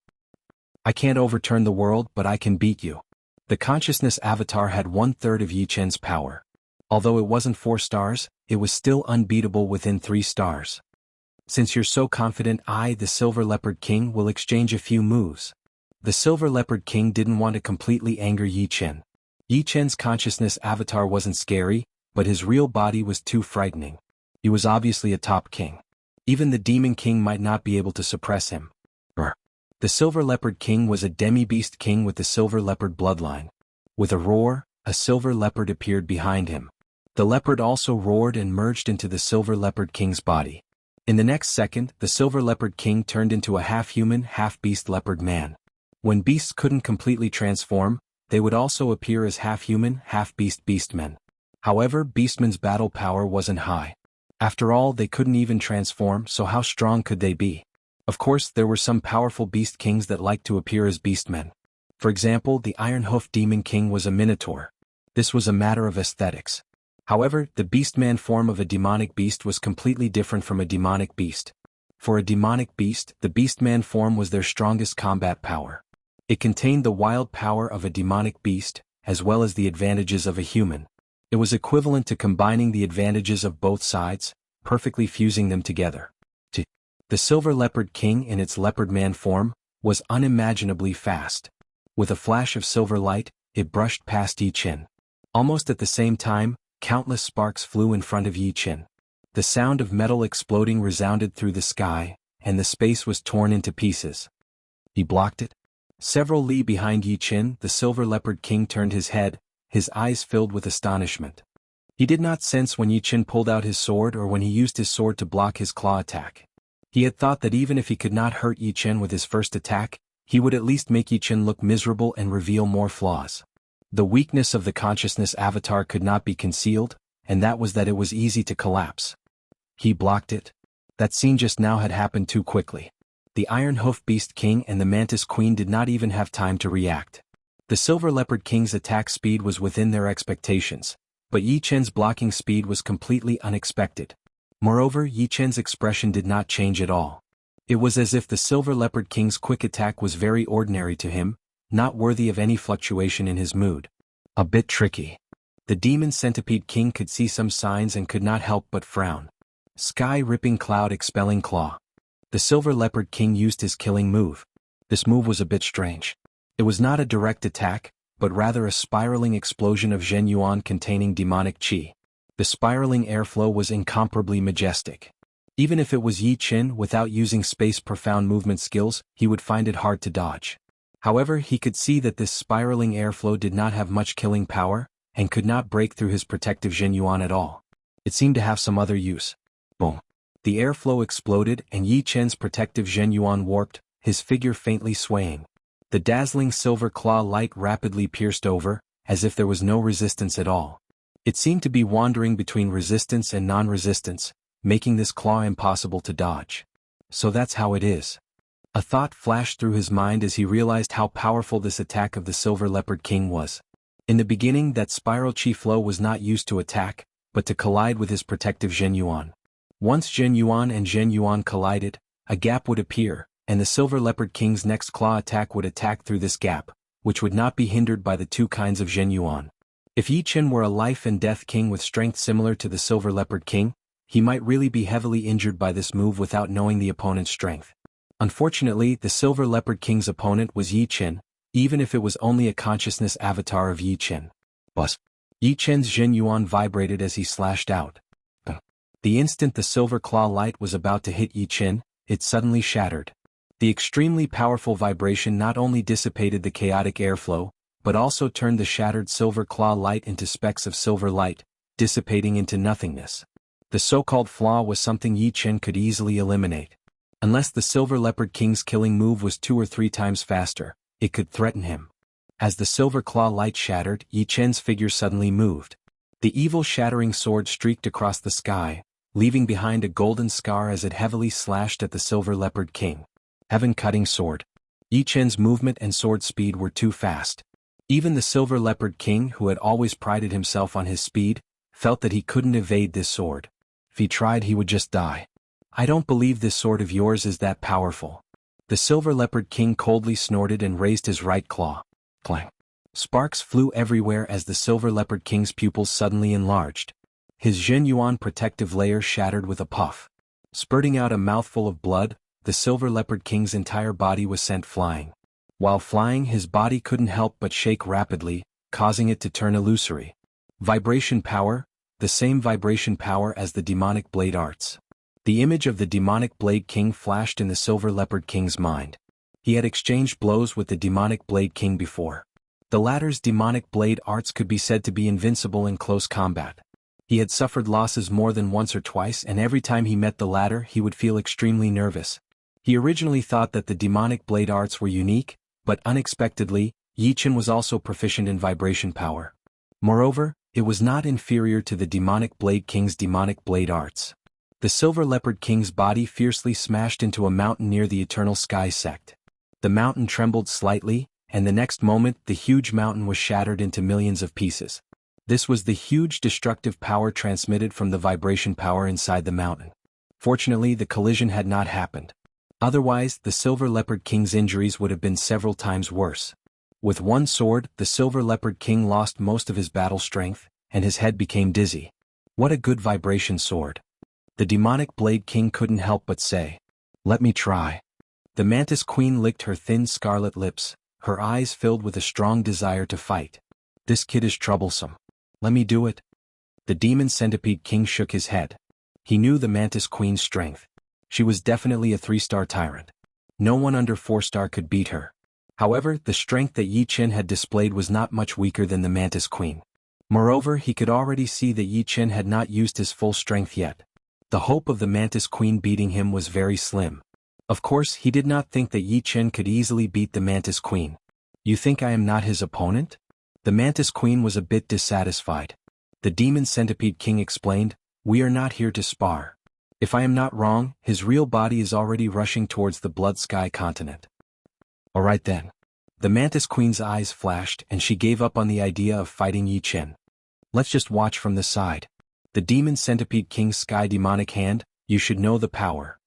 "I can't overturn the world, but I can beat you." The consciousness avatar had 1/3 of Yi Chen's power. Although it wasn't 4 stars, it was still unbeatable within 3 stars. "Since you're so confident, I, the Silver Leopard King, will exchange a few moves." The Silver Leopard King didn't want to completely anger Yi Chen. Yi Chen's consciousness avatar wasn't scary, but his real body was too frightening. He was obviously a top king. Even the Demon King might not be able to suppress him. The Silver Leopard King was a demi-beast king with the Silver Leopard bloodline. With a roar, a silver leopard appeared behind him. The leopard also roared and merged into the Silver Leopard King's body. In the next second, the Silver Leopard King turned into a half-human, half-beast leopard man. When beasts couldn't completely transform, they would also appear as half-human, half-beast beastmen. However, beastmen's battle power wasn't high. After all, they couldn't even transform, so how strong could they be? Of course, there were some powerful beast kings that liked to appear as beastmen. For example, the Iron Hoof Demon King was a minotaur. This was a matter of aesthetics. However, the beastman form of a demonic beast was completely different from a demonic beast. For a demonic beast, the beastman form was their strongest combat power. It contained the wild power of a demonic beast, as well as the advantages of a human. It was equivalent to combining the advantages of both sides, perfectly fusing them together. The Silver Leopard King in its leopard man form was unimaginably fast. With a flash of silver light, it brushed past Yi Chen. Almost at the same time, countless sparks flew in front of Yi Chen. The sound of metal exploding resounded through the sky, and the space was torn into pieces. He blocked it. Several li behind Yi Chen, the Silver Leopard King turned his head, his eyes filled with astonishment. He did not sense when Yi Chen pulled out his sword or when he used his sword to block his claw attack. He had thought that even if he could not hurt Yi Chen with his first attack, he would at least make Yi Chen look miserable and reveal more flaws. The weakness of the consciousness avatar could not be concealed, and that was that it was easy to collapse. He blocked it. That scene just now had happened too quickly. The Iron Hoof Beast King and the Mantis Queen did not even have time to react. The Silver Leopard King's attack speed was within their expectations, but Yi Chen's blocking speed was completely unexpected. Moreover, Yi Chen's expression did not change at all. It was as if the Silver Leopard King's quick attack was very ordinary to him, not worthy of any fluctuation in his mood. A bit tricky. The Demon Centipede King could see some signs and could not help but frown. Sky-ripping cloud expelling claw. The Silver Leopard King used his killing move. This move was a bit strange. It was not a direct attack, but rather a spiraling explosion of Zhen Yuan containing demonic qi. The spiraling airflow was incomparably majestic. Even if it was Yi Qin without using space-profound movement skills, he would find it hard to dodge. However, he could see that this spiraling airflow did not have much killing power, and could not break through his protective Zhen Yuan at all. It seemed to have some other use. Boom. The airflow exploded and Yi Chen's protective Zhen Yuan warped, his figure faintly swaying. The dazzling silver claw light rapidly pierced over, as if there was no resistance at all. It seemed to be wandering between resistance and non-resistance, making this claw impossible to dodge. So that's how it is. A thought flashed through his mind as he realized how powerful this attack of the Silver Leopard King was. In the beginning, that spiral chi flow was not used to attack, but to collide with his protective Zhen Yuan. Once Zhen Yuan and Zhen Yuan collided, a gap would appear, and the Silver Leopard King's next claw attack would attack through this gap, which would not be hindered by the two kinds of Zhen Yuan. If Yi Qin were a life and death king with strength similar to the Silver Leopard King, he might really be heavily injured by this move without knowing the opponent's strength. Unfortunately, the Silver Leopard King's opponent was Yi Qin, even if it was only a consciousness avatar of Yi Qin. But Yi Qin's Zhen Yuan vibrated as he slashed out. The instant the silver claw light was about to hit Yi Qin, it suddenly shattered. The extremely powerful vibration not only dissipated the chaotic airflow, but also turned the shattered silver claw light into specks of silver light, dissipating into nothingness. The so-called flaw was something Yi Qin could easily eliminate. Unless the Silver Leopard King's killing move was 2 or 3 times faster, it could threaten him. As the silver claw light shattered, Yi Qin's figure suddenly moved. The evil shattering sword streaked across the sky, leaving behind a golden scar as it heavily slashed at the Silver Leopard King. Heaven-cutting sword. Yi Qin's movement and sword speed were too fast. Even the Silver Leopard King, who had always prided himself on his speed, felt that he couldn't evade this sword. If he tried, he would just die. I don't believe this sword of yours is that powerful. The Silver Leopard King coldly snorted and raised his right claw. Clang. Sparks flew everywhere as the Silver Leopard King's pupils suddenly enlarged. His Zhen Yuan protective layer shattered with a puff. Spurting out a mouthful of blood, the Silver Leopard King's entire body was sent flying. While flying, his body couldn't help but shake rapidly, causing it to turn illusory. Vibration power, the same vibration power as the demonic blade arts. The image of the demonic blade king flashed in the Silver Leopard King's mind. He had exchanged blows with the demonic blade king before. The latter's demonic blade arts could be said to be invincible in close combat. He had suffered losses more than once or twice, and every time he met the latter he would feel extremely nervous. He originally thought that the demonic blade arts were unique, but unexpectedly, Yi Qin was also proficient in vibration power. Moreover, it was not inferior to the demonic blade king's demonic blade arts. The Silver Leopard King's body fiercely smashed into a mountain near the Eternal Sky sect. The mountain trembled slightly, and the next moment the huge mountain was shattered into millions of pieces. This was the huge destructive power transmitted from the vibration power inside the mountain. Fortunately, the collision had not happened. Otherwise, the Silver Leopard King's injuries would have been several times worse. With one sword, the Silver Leopard King lost most of his battle strength, and his head became dizzy. What a good vibration sword. The demonic blade king couldn't help but say, "Let me try." The Mantis Queen licked her thin scarlet lips, her eyes filled with a strong desire to fight. This kid is troublesome. Let me do it. The Demon Centipede King shook his head. He knew the Mantis Queen's strength. She was definitely a 3-star tyrant. No one under 4-star could beat her. However, the strength that Yi Qin had displayed was not much weaker than the Mantis Queen. Moreover, he could already see that Yi Qin had not used his full strength yet. The hope of the Mantis Queen beating him was very slim. Of course, he did not think that Yi Qin could easily beat the Mantis Queen. You think I am not his opponent? The Mantis Queen was a bit dissatisfied. The Demon Centipede King explained, "We are not here to spar. If I am not wrong, his real body is already rushing towards the Blood Sky continent." Alright then. The Mantis Queen's eyes flashed and she gave up on the idea of fighting Yi Qin. Let's just watch from the side. The Demon Centipede King's sky demonic hand, you should know the power.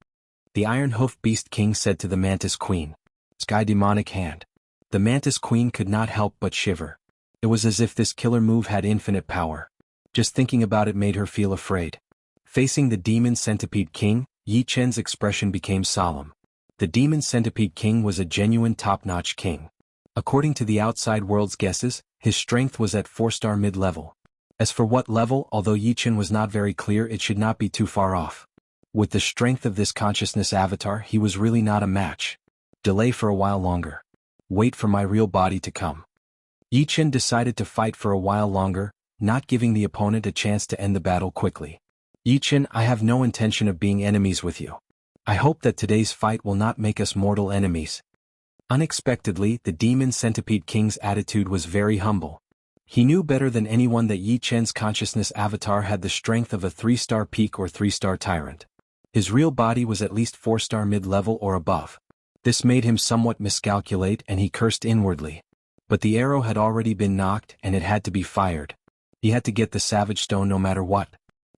The iron-hoofed beast king said to the mantis queen. Sky demonic hand. The mantis queen could not help but shiver. It was as if this killer move had infinite power. Just thinking about it made her feel afraid. Facing the demon centipede king, Yi Chen's expression became solemn. The demon centipede king was a genuine top-notch king. According to the outside world's guesses, his strength was at 4-star mid-level. As for what level, although Yi Chen was not very clear, it should not be too far off. With the strength of this consciousness avatar, he was really not a match. Delay for a while longer. Wait for my real body to come. Yi Chen decided to fight for a while longer, not giving the opponent a chance to end the battle quickly. Yi Chen, I have no intention of being enemies with you. I hope that today's fight will not make us mortal enemies. Unexpectedly, the demon centipede king's attitude was very humble. He knew better than anyone that Yi Chen's consciousness avatar had the strength of a 3-star peak or 3-star tyrant. His real body was at least 4-star mid-level or above. This made him somewhat miscalculate and he cursed inwardly. But the arrow had already been knocked and it had to be fired. He had to get the Savage Stone no matter what.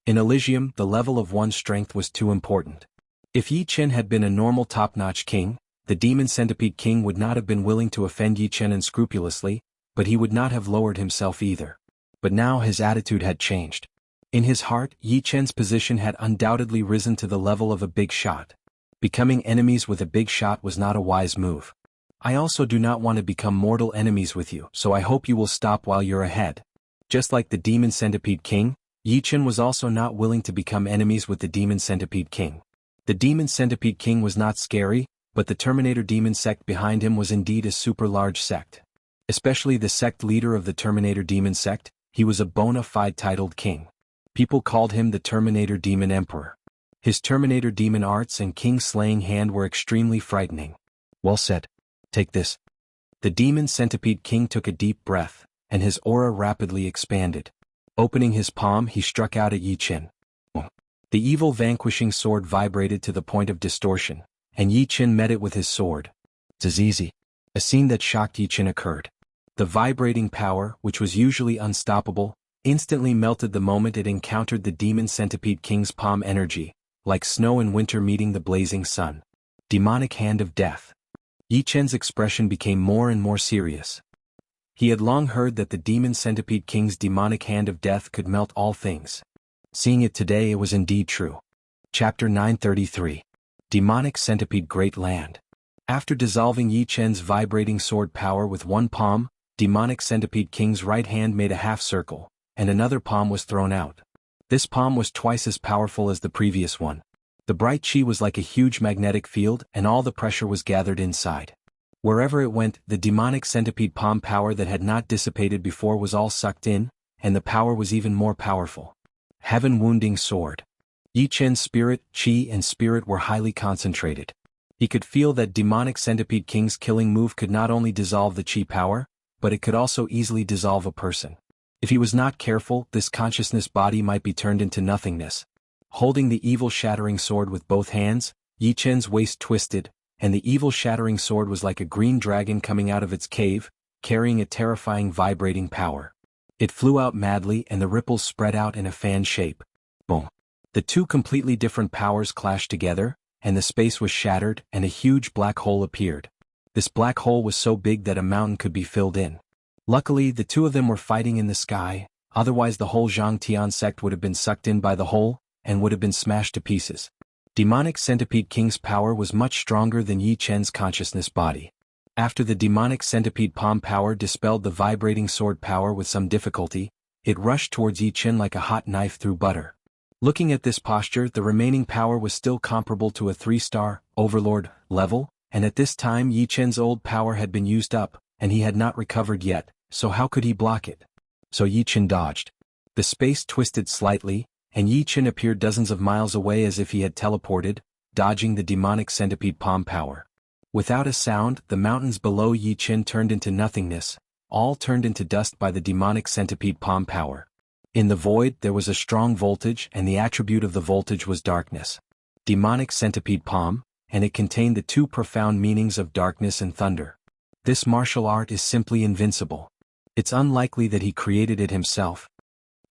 In Elysium, the level of one's strength was too important. If Yi Chen had been a normal top-notch king, the demon centipede king would not have been willing to offend Yi Chen unscrupulously, but he would not have lowered himself either. But now his attitude had changed. In his heart, Yi Chen's position had undoubtedly risen to the level of a big shot. Becoming enemies with a big shot was not a wise move. I also do not want to become mortal enemies with you, so I hope you will stop while you're ahead. Just like the demon centipede king, Yi Chen was also not willing to become enemies with the demon centipede king. The demon centipede king was not scary, but the Terminator demon sect behind him was indeed a super large sect. Especially the sect leader of the Terminator demon sect, he was a bona fide titled king. People called him the Terminator demon emperor. His Terminator demon arts and king-slaying hand were extremely frightening. Well said. Take this. The demon centipede king took a deep breath, and his aura rapidly expanded. Opening his palm, he struck out at Yi Chen. The evil vanquishing sword vibrated to the point of distortion, and Yi Chen met it with his sword. It's easy. A scene that shocked Yi Chen occurred. The vibrating power, which was usually unstoppable, instantly melted the moment it encountered the demon centipede king's palm energy, like snow in winter meeting the blazing sun. Demonic hand of death. Yi Chen's expression became more and more serious. He had long heard that the demon centipede king's demonic hand of death could melt all things. Seeing it today, it was indeed true. Chapter 933. Demonic Centipede Great Land. After dissolving Yi Chen's vibrating sword power with one palm, demonic centipede king's right hand made a half circle, and another palm was thrown out. This palm was twice as powerful as the previous one. The bright chi was like a huge magnetic field and all the pressure was gathered inside. Wherever it went, the demonic centipede palm power that had not dissipated before was all sucked in, and the power was even more powerful. Heaven-wounding sword. Yi Chen's spirit, chi and spirit were highly concentrated. He could feel that demonic centipede king's killing move could not only dissolve the chi power, but it could also easily dissolve a person. If he was not careful, this consciousness body might be turned into nothingness. Holding the evil shattering sword with both hands, Yi Chen's waist twisted, and the evil shattering sword was like a green dragon coming out of its cave, carrying a terrifying vibrating power. It flew out madly and the ripples spread out in a fan shape. Boom. The two completely different powers clashed together, and the space was shattered and a huge black hole appeared. This black hole was so big that a mountain could be filled in. Luckily, the two of them were fighting in the sky, otherwise the whole Zhang Tian sect would have been sucked in by the hole, and would have been smashed to pieces. Demonic Centipede King's power was much stronger than Yi Chen's consciousness body. After the demonic centipede palm power dispelled the vibrating sword power with some difficulty, it rushed towards Yi Chen like a hot knife through butter. Looking at this posture, the remaining power was still comparable to a 3-star Overlord level, and at this time Yi Chen's old power had been used up, and he had not recovered yet, so how could he block it? So Yi Chen dodged. The space twisted slightly, and Yi Chen appeared dozens of miles away as if he had teleported, dodging the demonic centipede palm power. Without a sound, the mountains below Yi Chen turned into nothingness, all turned into dust by the demonic centipede palm power. In the void there was a strong voltage, and the attribute of the voltage was darkness. Demonic centipede palm, and it contained the two profound meanings of darkness and thunder. This martial art is simply invincible. It's unlikely that he created it himself.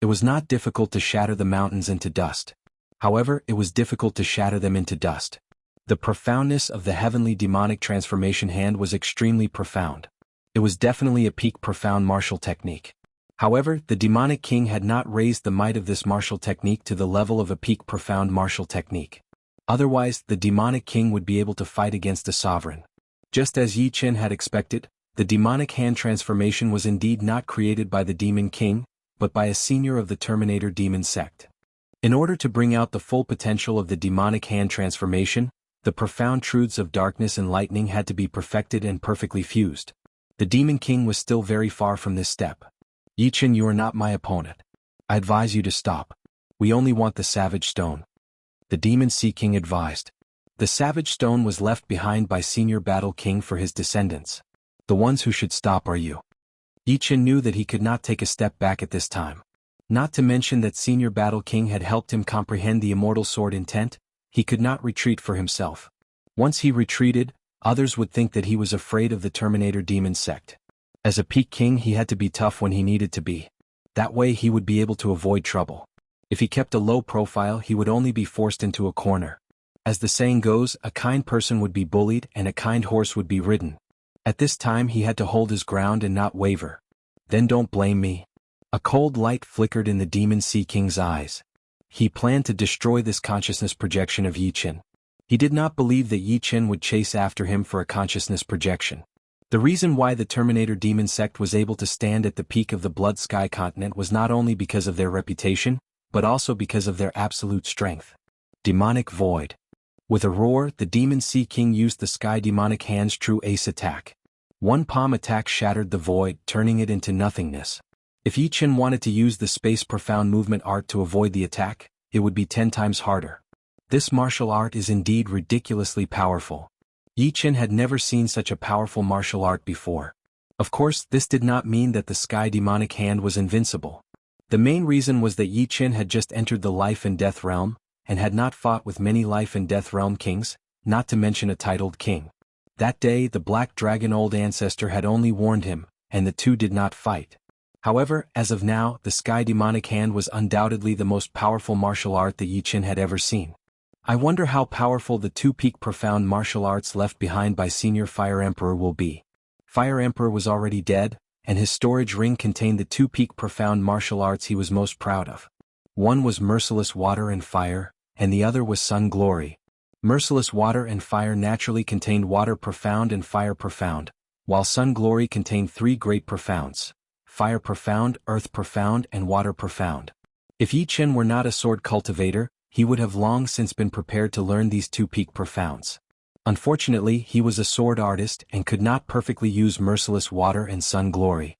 It was not difficult to shatter the mountains into dust. However, it was difficult to shatter them into dust. The profoundness of the heavenly demonic transformation hand was extremely profound. It was definitely a peak profound martial technique. However, the demonic king had not raised the might of this martial technique to the level of a peak profound martial technique. Otherwise, the demonic king would be able to fight against the sovereign. Just as Yi Chen had expected, the demonic hand transformation was indeed not created by the demon king, but by a senior of the Terminator demon sect. In order to bring out the full potential of the demonic hand transformation, the profound truths of darkness and lightning had to be perfected and perfectly fused. The demon king was still very far from this step. Yi Chen, you are not my opponent. I advise you to stop. We only want the Savage Stone. The Demon Sea King advised. The Savage Stone was left behind by Senior Battle King for his descendants. The ones who should stop are you. Yi Chen knew that he could not take a step back at this time. Not to mention that Senior Battle King had helped him comprehend the immortal sword intent, he could not retreat for himself. Once he retreated, others would think that he was afraid of the Terminator demon sect. As a peak king, he had to be tough when he needed to be. That way he would be able to avoid trouble. If he kept a low profile, he would only be forced into a corner. As the saying goes, a kind person would be bullied and a kind horse would be ridden. At this time he had to hold his ground and not waver. Then don't blame me. A cold light flickered in the Demon Sea King's eyes. He planned to destroy this consciousness projection of Yi Chen. He did not believe that Yi Chen would chase after him for a consciousness projection. The reason why the Terminator demon sect was able to stand at the peak of the Blood Sky continent was not only because of their reputation, but also because of their absolute strength. Demonic Void. With a roar, the Demon Sea King used the Sky Demonic Hand's true ace attack. One palm attack shattered the void, turning it into nothingness. If Yi Chen wanted to use the Space Profound Movement art to avoid the attack, it would be 10 times harder. This martial art is indeed ridiculously powerful. Yi Chen had never seen such a powerful martial art before. Of course, this did not mean that the Sky Demonic Hand was invincible. The main reason was that Yi Chen had just entered the Life and Death realm, and had not fought with many Life and Death realm kings, not to mention a titled king. That day the Black Dragon Old Ancestor had only warned him, and the two did not fight. However, as of now, the Sky Demonic Hand was undoubtedly the most powerful martial art that Yi Chen had ever seen. I wonder how powerful the two peak profound martial arts left behind by Senior Fire Emperor will be. Fire Emperor was already dead, and his storage ring contained the two peak profound martial arts he was most proud of. One was Merciless Water and Fire, and the other was Sun Glory. Merciless Water and Fire naturally contained Water Profound and Fire Profound, while Sun Glory contained three great profounds: Fire Profound, Earth Profound, and Water Profound. If Yi Chen were not a sword cultivator, he would have long since been prepared to learn these two peak profounds. Unfortunately, he was a sword artist and could not perfectly use Merciless Water and Sun Glory.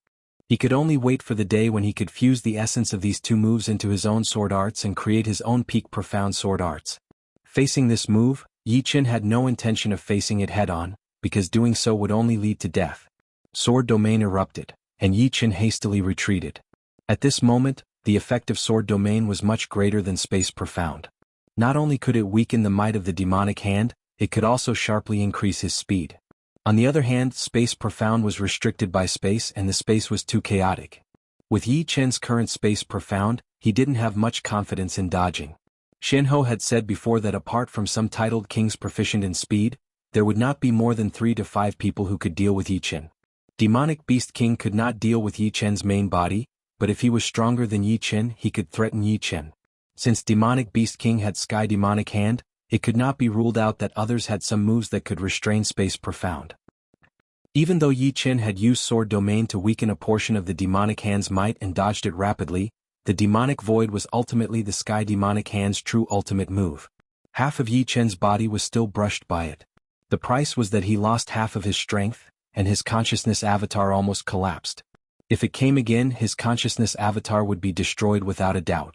He could only wait for the day when he could fuse the essence of these two moves into his own sword arts and create his own peak profound sword arts. Facing this move, Yi Chen had no intention of facing it head-on, because doing so would only lead to death. Sword Domain erupted, and Yi Chen hastily retreated. At this moment, the effect of Sword Domain was much greater than Space Profound. Not only could it weaken the might of the demonic hand, it could also sharply increase his speed. On the other hand, Space Profound was restricted by space and the space was too chaotic. With Yi Chen's current Space Profound, he didn't have much confidence in dodging. Shenhe had said before that apart from some titled kings proficient in speed, there would not be more than 3 to 5 people who could deal with Yi Chen. Demonic Beast King could not deal with Yi Chen's main body, but if he was stronger than Yi Chen, he could threaten Yi Chen. Since Demonic Beast King had Sky Demonic Hand, it could not be ruled out that others had some moves that could restrain Space Profound. Even though Yi Chen had used Sword Domain to weaken a portion of the Demonic Hand's might and dodged it rapidly, the Demonic Void was ultimately the Sky Demonic Hand's true ultimate move. Half of Yi Chen's body was still brushed by it. The price was that he lost half of his strength, and his consciousness avatar almost collapsed. If it came again, his consciousness avatar would be destroyed without a doubt.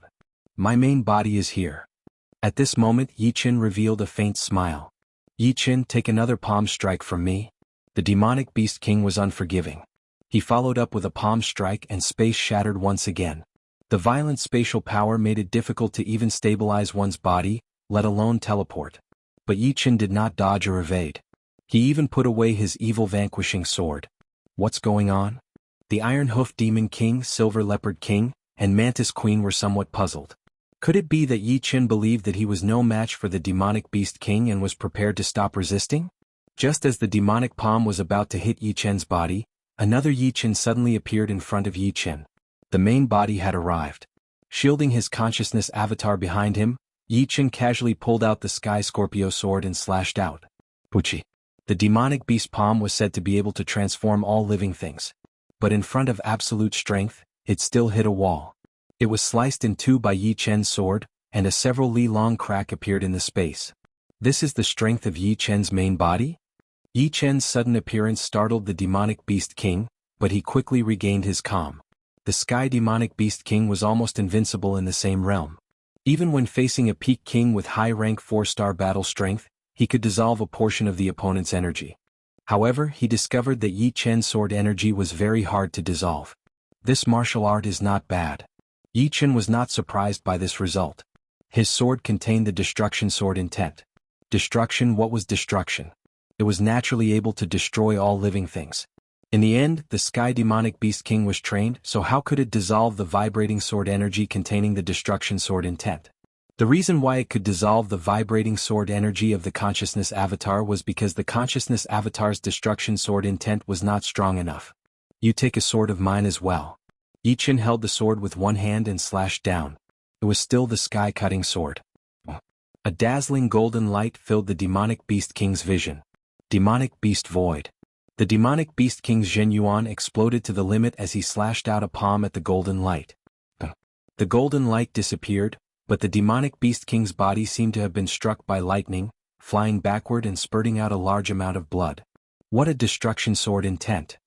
My main body is here. At this moment, Yi Chen revealed a faint smile. Yi Chen, take another palm strike from me. The Demonic Beast King was unforgiving. He followed up with a palm strike and space shattered once again. The violent spatial power made it difficult to even stabilize one's body, let alone teleport. But Yi Chen did not dodge or evade. He even put away his evil vanquishing sword. What's going on? The Iron Hoof Demon King, Silver Leopard King, and Mantis Queen were somewhat puzzled. Could it be that Yi Qin believed that he was no match for the demonic beast king and was prepared to stop resisting? Just as the demonic palm was about to hit Yi Qin's body, another Yi Qin suddenly appeared in front of Yi Qin. The main body had arrived. Shielding his consciousness avatar behind him, Yi Qin casually pulled out the Sky Scorpio sword and slashed out. Puchi. The demonic beast palm was said to be able to transform all living things. But in front of absolute strength, it still hit a wall. It was sliced in two by Yi Qin's sword, and a several li-long crack appeared in the space. This is the strength of Yi Qin's main body? Yi Qin's sudden appearance startled the demonic beast king, but he quickly regained his calm. The Sky Demonic Beast King was almost invincible in the same realm. Even when facing a peak king with high-rank 4-star battle strength, he could dissolve a portion of the opponent's energy. However, he discovered that Yi Qin's sword energy was very hard to dissolve. This martial art is not bad. Yi Qin was not surprised by this result. His sword contained the destruction sword intent. Destruction. What was destruction? It was naturally able to destroy all living things. In the end, the Sky Demonic Beast King was trained, so how could it dissolve the vibrating sword energy containing the destruction sword intent? The reason why it could dissolve the vibrating sword energy of the consciousness avatar was because the consciousness avatar's destruction sword intent was not strong enough. You take a sword of mine as well. Yi Qin held the sword with one hand and slashed down. It was still the sky-cutting sword. A dazzling golden light filled the Demonic Beast King's vision. Demonic Beast Void. The Demonic Beast King's Zhen Yuan exploded to the limit as he slashed out a palm at the golden light. The golden light disappeared, but the Demonic Beast King's body seemed to have been struck by lightning, flying backward and spurting out a large amount of blood. What a destruction sword intent!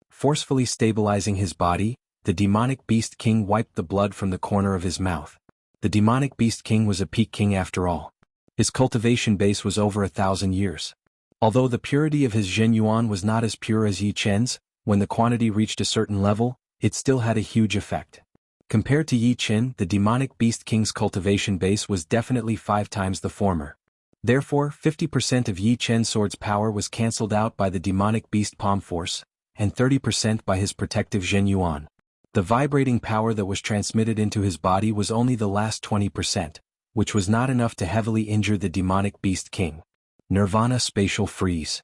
Forcefully stabilizing his body, the Demonic Beast King wiped the blood from the corner of his mouth. The Demonic Beast King was a peak king after all. His cultivation base was over 1,000 years. Although the purity of his Zhen Yuan was not as pure as Yi Qin's, when the quantity reached a certain level, it still had a huge effect. Compared to Yi Qin, the Demonic Beast King's cultivation base was definitely 5 times the former. Therefore, 50% of Yi Qin's sword's power was cancelled out by the Demonic Beast Palm Force, and 30% by his protective Zhen Yuan. The vibrating power that was transmitted into his body was only the last 20%, which was not enough to heavily injure the Demonic Beast King. Nirvana Spatial Freeze.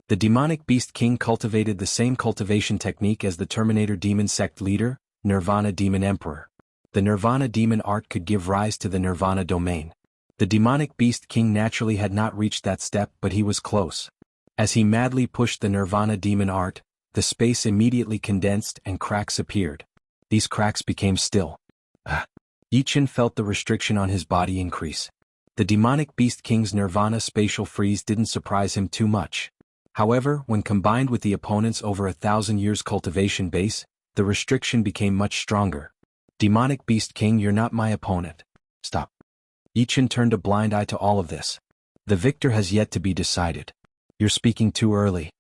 The Demonic Beast King cultivated the same cultivation technique as the Terminator Demon Sect leader, Nirvana Demon Emperor. The Nirvana Demon art could give rise to the Nirvana domain. The Demonic Beast King naturally had not reached that step, but he was close. As he madly pushed the Nirvana Demon art, the space immediately condensed and cracks appeared. These cracks became still. Yi Qin felt the restriction on his body increase. The Demonic Beast King's Nirvana Spatial Freeze didn't surprise him too much. However, when combined with the opponent's over 1,000 years cultivation base, the restriction became much stronger. Demonic Beast King, you're not my opponent. Stop. Yi Qin turned a blind eye to all of this. The victor has yet to be decided. You're speaking too early.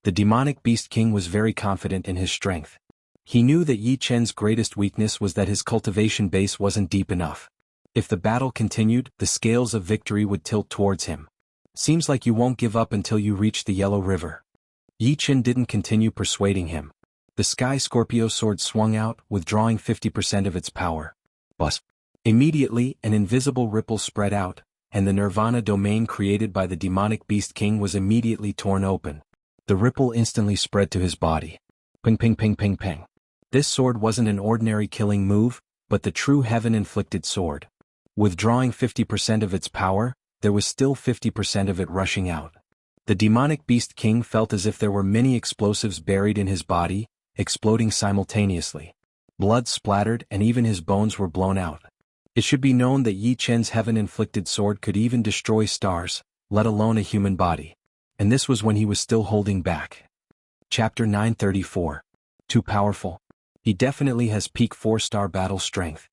The Demonic Beast King was very confident in his strength. He knew that Yi Qin's greatest weakness was that his cultivation base wasn't deep enough. If the battle continued, the scales of victory would tilt towards him. Seems like you won't give up until you reach the Yellow River. Yi Qin didn't continue persuading him. The Sky Scorpio sword swung out, withdrawing 50% of its power. Buzz. Immediately, an invisible ripple spread out, and the Nirvana domain created by the Demonic Beast King was immediately torn open. The ripple instantly spread to his body. Ping ping ping ping ping. This sword wasn't an ordinary killing move, but the true heaven-inflicted sword. Withdrawing 50% of its power, there was still 50% of it rushing out. The Demonic Beast King felt as if there were many explosives buried in his body, exploding simultaneously. Blood splattered and even his bones were blown out. It should be known that Yi Qin's heaven-inflicted sword could even destroy stars, let alone a human body. And this was when he was still holding back. Chapter 934. Too powerful. He definitely has peak 4-star battle strength.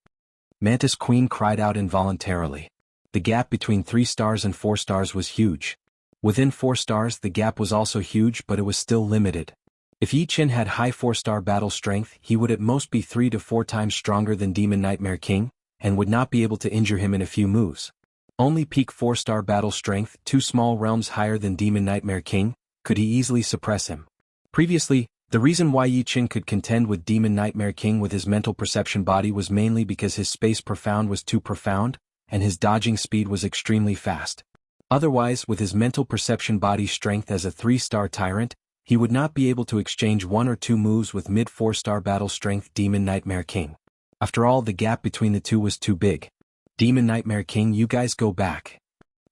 Mantis Queen cried out involuntarily. The gap between 3 stars and 4 stars was huge. Within 4 stars the gap was also huge, but it was still limited. If Yi Qin had high 4-star battle strength, he would at most be 3 to 4 times stronger than Demon Nightmare King, and would not be able to injure him in a few moves. Only peak 4-star battle strength, 2 small realms higher than Demon Nightmare King, could he easily suppress him. Previously, The reason why Yi Qin could contend with Demon Nightmare King with his mental perception body was mainly because his space profound was too profound, and his dodging speed was extremely fast. Otherwise, with his mental perception body strength as a 3-star tyrant, he would not be able to exchange 1 or 2 moves with mid 4-star battle strength Demon Nightmare King. After all, the gap between the two was too big. Demon Nightmare King, you guys go back.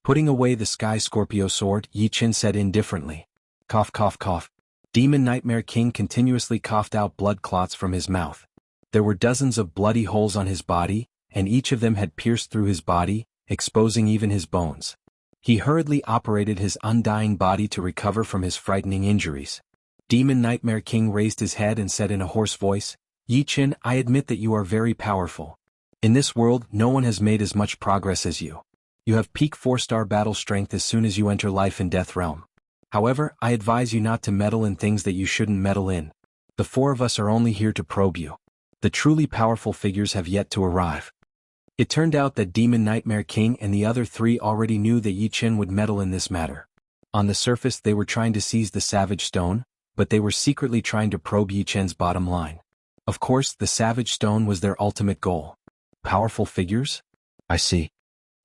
Putting away the Sky Scorpio sword, Yi Qin said indifferently. Cough cough cough. Demon Nightmare King continuously coughed out blood clots from his mouth. There were dozens of bloody holes on his body, and each of them had pierced through his body, exposing even his bones. He hurriedly operated his undying body to recover from his frightening injuries. Demon Nightmare King raised his head and said in a hoarse voice, Yi Qin, I admit that you are very powerful. In this world, no one has made as much progress as you. You have peak 4-star battle strength as soon as you enter life and death realm. However, I advise you not to meddle in things that you shouldn't meddle in. The 4 of us are only here to probe you. The truly powerful figures have yet to arrive. It turned out that Demon Nightmare King and the other 3 already knew that Yi Qin would meddle in this matter. On the surface they were trying to seize the Savage Stone, but they were secretly trying to probe Yi Qin's bottom line. Of course, the Savage Stone was their ultimate goal. Powerful figures? I see.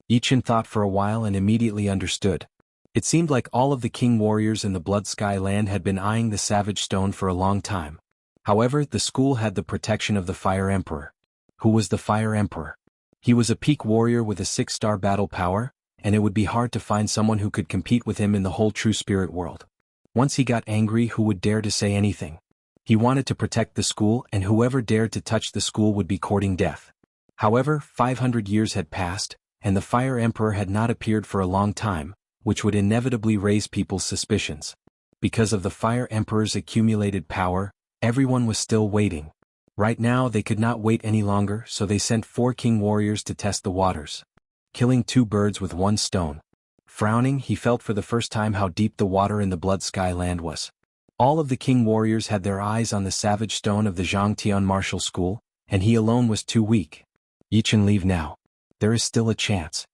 Yi Qin thought for a while and immediately understood. It seemed like all of the king warriors in the Blood Sky Land had been eyeing the Savage Stone for a long time. However, the school had the protection of the Fire Emperor. Who was the Fire Emperor? He was a peak warrior with a 6-star battle power, and it would be hard to find someone who could compete with him in the whole true spirit world. Once he got angry, who would dare to say anything? He wanted to protect the school, and whoever dared to touch the school would be courting death. However, 500 years had passed, and the Fire Emperor had not appeared for a long time, which would inevitably raise people's suspicions. Because of the Fire Emperor's accumulated power, everyone was still waiting. Right now they could not wait any longer, so they sent 4 king warriors to test the waters. Killing 2 birds with 1 stone. Frowning, he felt for the first time how deep the water in the Blood Sky Land was. All of the king warriors had their eyes on the Savage Stone of the Zhangtian Martial School, and he alone was too weak. Yi Qin, leave now. There is still a chance.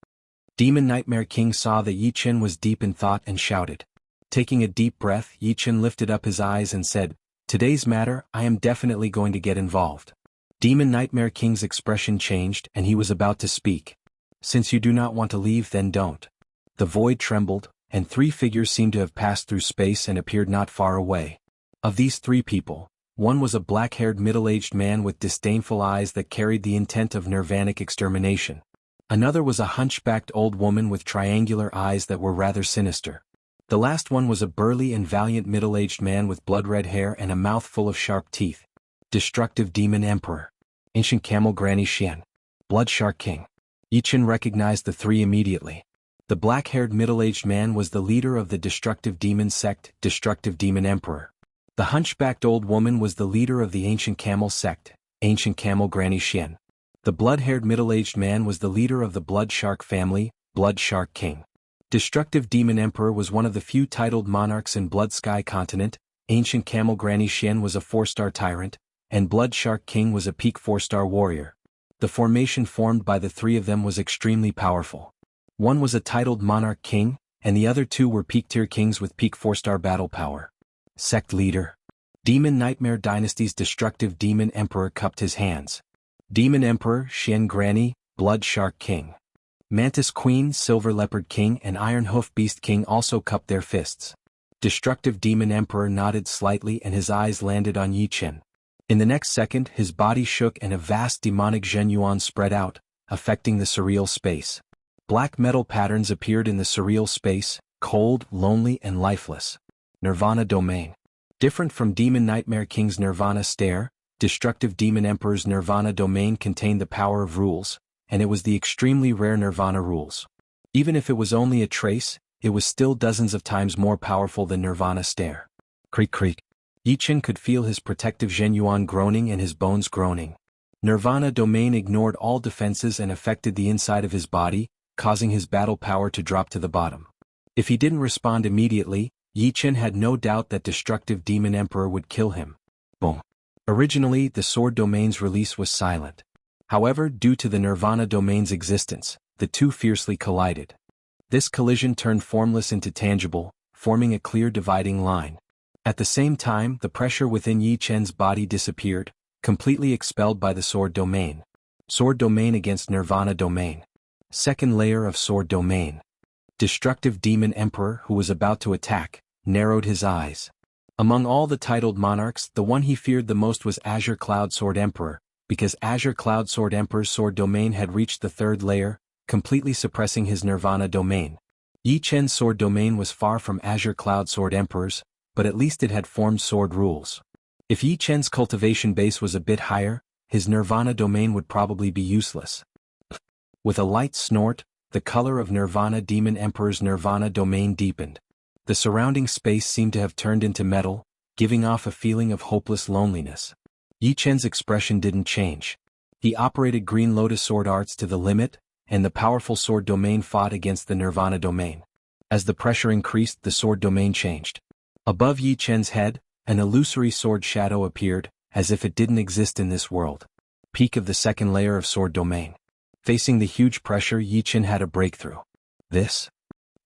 Demon Nightmare King saw that Yi Qin was deep in thought and shouted. Taking a deep breath, Yi Qin lifted up his eyes and said, Today's matter, I am definitely going to get involved. Demon Nightmare King's expression changed and he was about to speak. Since you do not want to leave, then don't. The void trembled, and 3 figures seemed to have passed through space and appeared not far away. Of these 3 people, one was a black-haired middle-aged man with disdainful eyes that carried the intent of nirvanic extermination. Another was a hunchbacked old woman with triangular eyes that were rather sinister. The last one was a burly and valiant middle-aged man with blood-red hair and a mouth full of sharp teeth. Destructive Demon Emperor. Ancient Camel Granny Xian. Blood Shark King. Yi Qin recognized the 3 immediately. The black-haired middle-aged man was the leader of the Destructive Demon sect, Destructive Demon Emperor. The hunchbacked old woman was the leader of the Ancient Camel sect, Ancient Camel Granny Xian. The blood-haired middle-aged man was the leader of the Blood Shark family, Blood Shark King. Destructive Demon Emperor was one of the few titled monarchs in Blood Sky Continent. Ancient Camel Granny Xian was a 4-star tyrant, and Blood Shark King was a peak 4-star warrior. The formation formed by the 3 of them was extremely powerful. One was a titled monarch king, and the other 2 were peak tier kings with peak 4-star battle power. Sect leader. Demon Nightmare Dynasty's Destructive Demon Emperor cupped his hands. Demon Emperor, Xian Granny, Blood Shark King. Mantis Queen, Silver Leopard King and Iron Hoof Beast King also cupped their fists. Destructive Demon Emperor nodded slightly and his eyes landed on Yi Qin. In the next second his body shook and a vast demonic Zhenyuan spread out, affecting the surreal space. Black metal patterns appeared in the surreal space, cold, lonely and lifeless. Nirvana Domain. Different from Demon Nightmare King's Nirvana Stare, Destructive Demon Emperor's Nirvana Domain contained the power of rules, and it was the extremely rare Nirvana rules. Even if it was only a trace, it was still dozens of times more powerful than Nirvana Stare. Creak creak. Yi Qin could feel his protective Zhenyuan groaning and his bones groaning. Nirvana Domain ignored all defenses and affected the inside of his body, causing his battle power to drop to the bottom. If he didn't respond immediately, Yi Qin had no doubt that Destructive Demon Emperor would kill him. Boom. Originally, the Sword Domain's release was silent. However, due to the Nirvana Domain's existence, the 2 fiercely collided. This collision turned formless into tangible, forming a clear dividing line. At the same time, the pressure within Yi Chen's body disappeared, completely expelled by the sword domain. Sword domain against Nirvana domain. Second layer of sword domain. Destructive demon emperor who was about to attack, narrowed his eyes. Among all the titled monarchs, the one he feared the most was Azure Cloud Sword Emperor, because Azure Cloud Sword Emperor's sword domain had reached the third layer, completely suppressing his Nirvana domain. Yi Chen's sword domain was far from Azure Cloud Sword Emperor's, but at least it had formed sword rules. If Yi Chen's cultivation base was a bit higher, his Nirvana domain would probably be useless. With a light snort, the color of Nirvana Demon Emperor's Nirvana domain deepened. The surrounding space seemed to have turned into metal, giving off a feeling of hopeless loneliness. Yi Chen's expression didn't change. He operated Green Lotus sword arts to the limit, and the powerful sword domain fought against the Nirvana domain. As the pressure increased, the sword domain changed. Above Yi Chen's head, an illusory sword shadow appeared, as if it didn't exist in this world. Peak of the second layer of sword domain. Facing the huge pressure, Yi Chen had a breakthrough. This?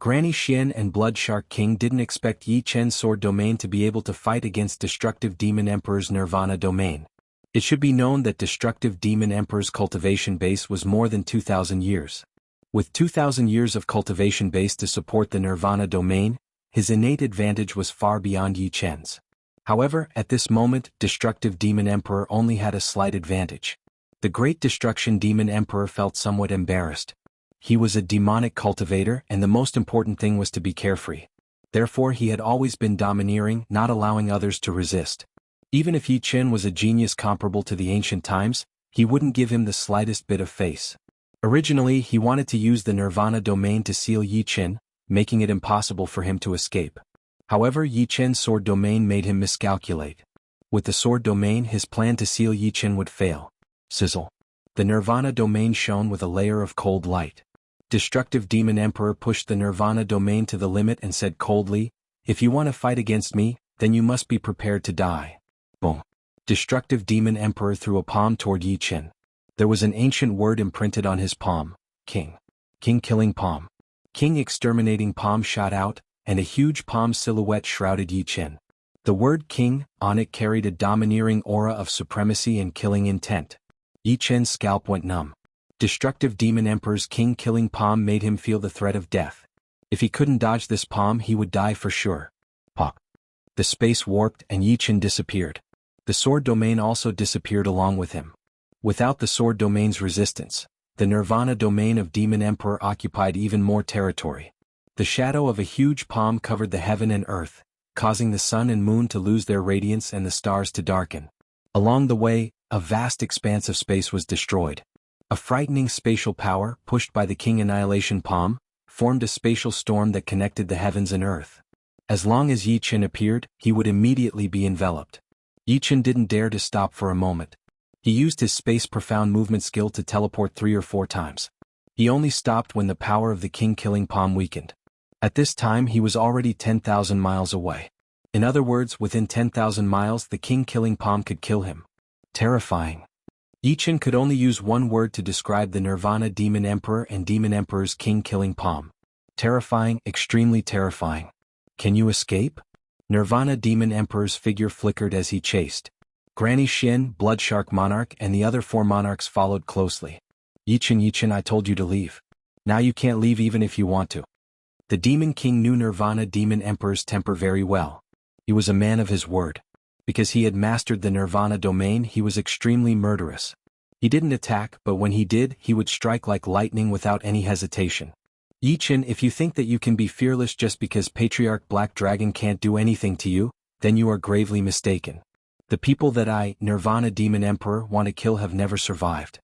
Granny Xian and Blood Shark King didn't expect Yi Chen's sword domain to be able to fight against Destructive Demon Emperor's Nirvana domain. It should be known that Destructive Demon Emperor's cultivation base was more than 2,000 years. With 2,000 years of cultivation base to support the Nirvana domain, his innate advantage was far beyond Yi Chen's. However, at this moment, Destructive Demon Emperor only had a slight advantage. The Great Destruction Demon Emperor felt somewhat embarrassed. He was a demonic cultivator, and the most important thing was to be carefree. Therefore he had always been domineering, not allowing others to resist. Even if Yi Chen was a genius comparable to the ancient times, he wouldn't give him the slightest bit of face. Originally he wanted to use the Nirvana domain to seal Yi Chen, making it impossible for him to escape. However, Yi Chen's sword domain made him miscalculate. With the sword domain, his plan to seal Yi Chen would fail. Sizzle. The Nirvana domain shone with a layer of cold light. Destructive Demon Emperor pushed the Nirvana domain to the limit and said coldly, "If you want to fight against me, then you must be prepared to die." Boom. Destructive Demon Emperor threw a palm toward Yi Chen. There was an ancient word imprinted on his palm, King. King killing palm. King exterminating palm shot out, and a huge palm silhouette shrouded Yi Chen. The word King on it carried a domineering aura of supremacy and killing intent. Yi Chen's scalp went numb. Destructive Demon Emperor's king-killing palm made him feel the threat of death. If he couldn't dodge this palm, he would die for sure. Pop. The space warped and Yi Chen disappeared. The sword domain also disappeared along with him. Without the sword domain's resistance, the Nirvana domain of Demon Emperor occupied even more territory. The shadow of a huge palm covered the heaven and earth, causing the sun and moon to lose their radiance and the stars to darken. Along the way, a vast expanse of space was destroyed. A frightening spatial power, pushed by the King Annihilation Palm, formed a spatial storm that connected the heavens and earth. As long as Yi Chen appeared, he would immediately be enveloped. Yi Chen didn't dare to stop for a moment. He used his space profound movement skill to teleport 3 or 4 times. He only stopped when the power of the king-killing palm weakened. At this time he was already 10,000 miles away. In other words, within 10,000 miles the king-killing palm could kill him. Terrifying. Yi Chen could only use one word to describe the Nirvana Demon Emperor and Demon Emperor's king-killing palm. Terrifying, extremely terrifying. Can you escape? Nirvana Demon Emperor's figure flickered as he chased. Granny Xian, Blood Shark Monarch, and the other 4 monarchs followed closely. Yi Chen, I told you to leave. Now you can't leave even if you want to. The Demon King knew Nirvana Demon Emperor's temper very well. He was a man of his word. Because he had mastered the Nirvana domain, he was extremely murderous. He didn't attack, but when he did, he would strike like lightning without any hesitation. Yi Chen, if you think that you can be fearless just because Patriarch Black Dragon can't do anything to you, then you are gravely mistaken. The people that I, Nirvana Demon Emperor, want to kill have never survived.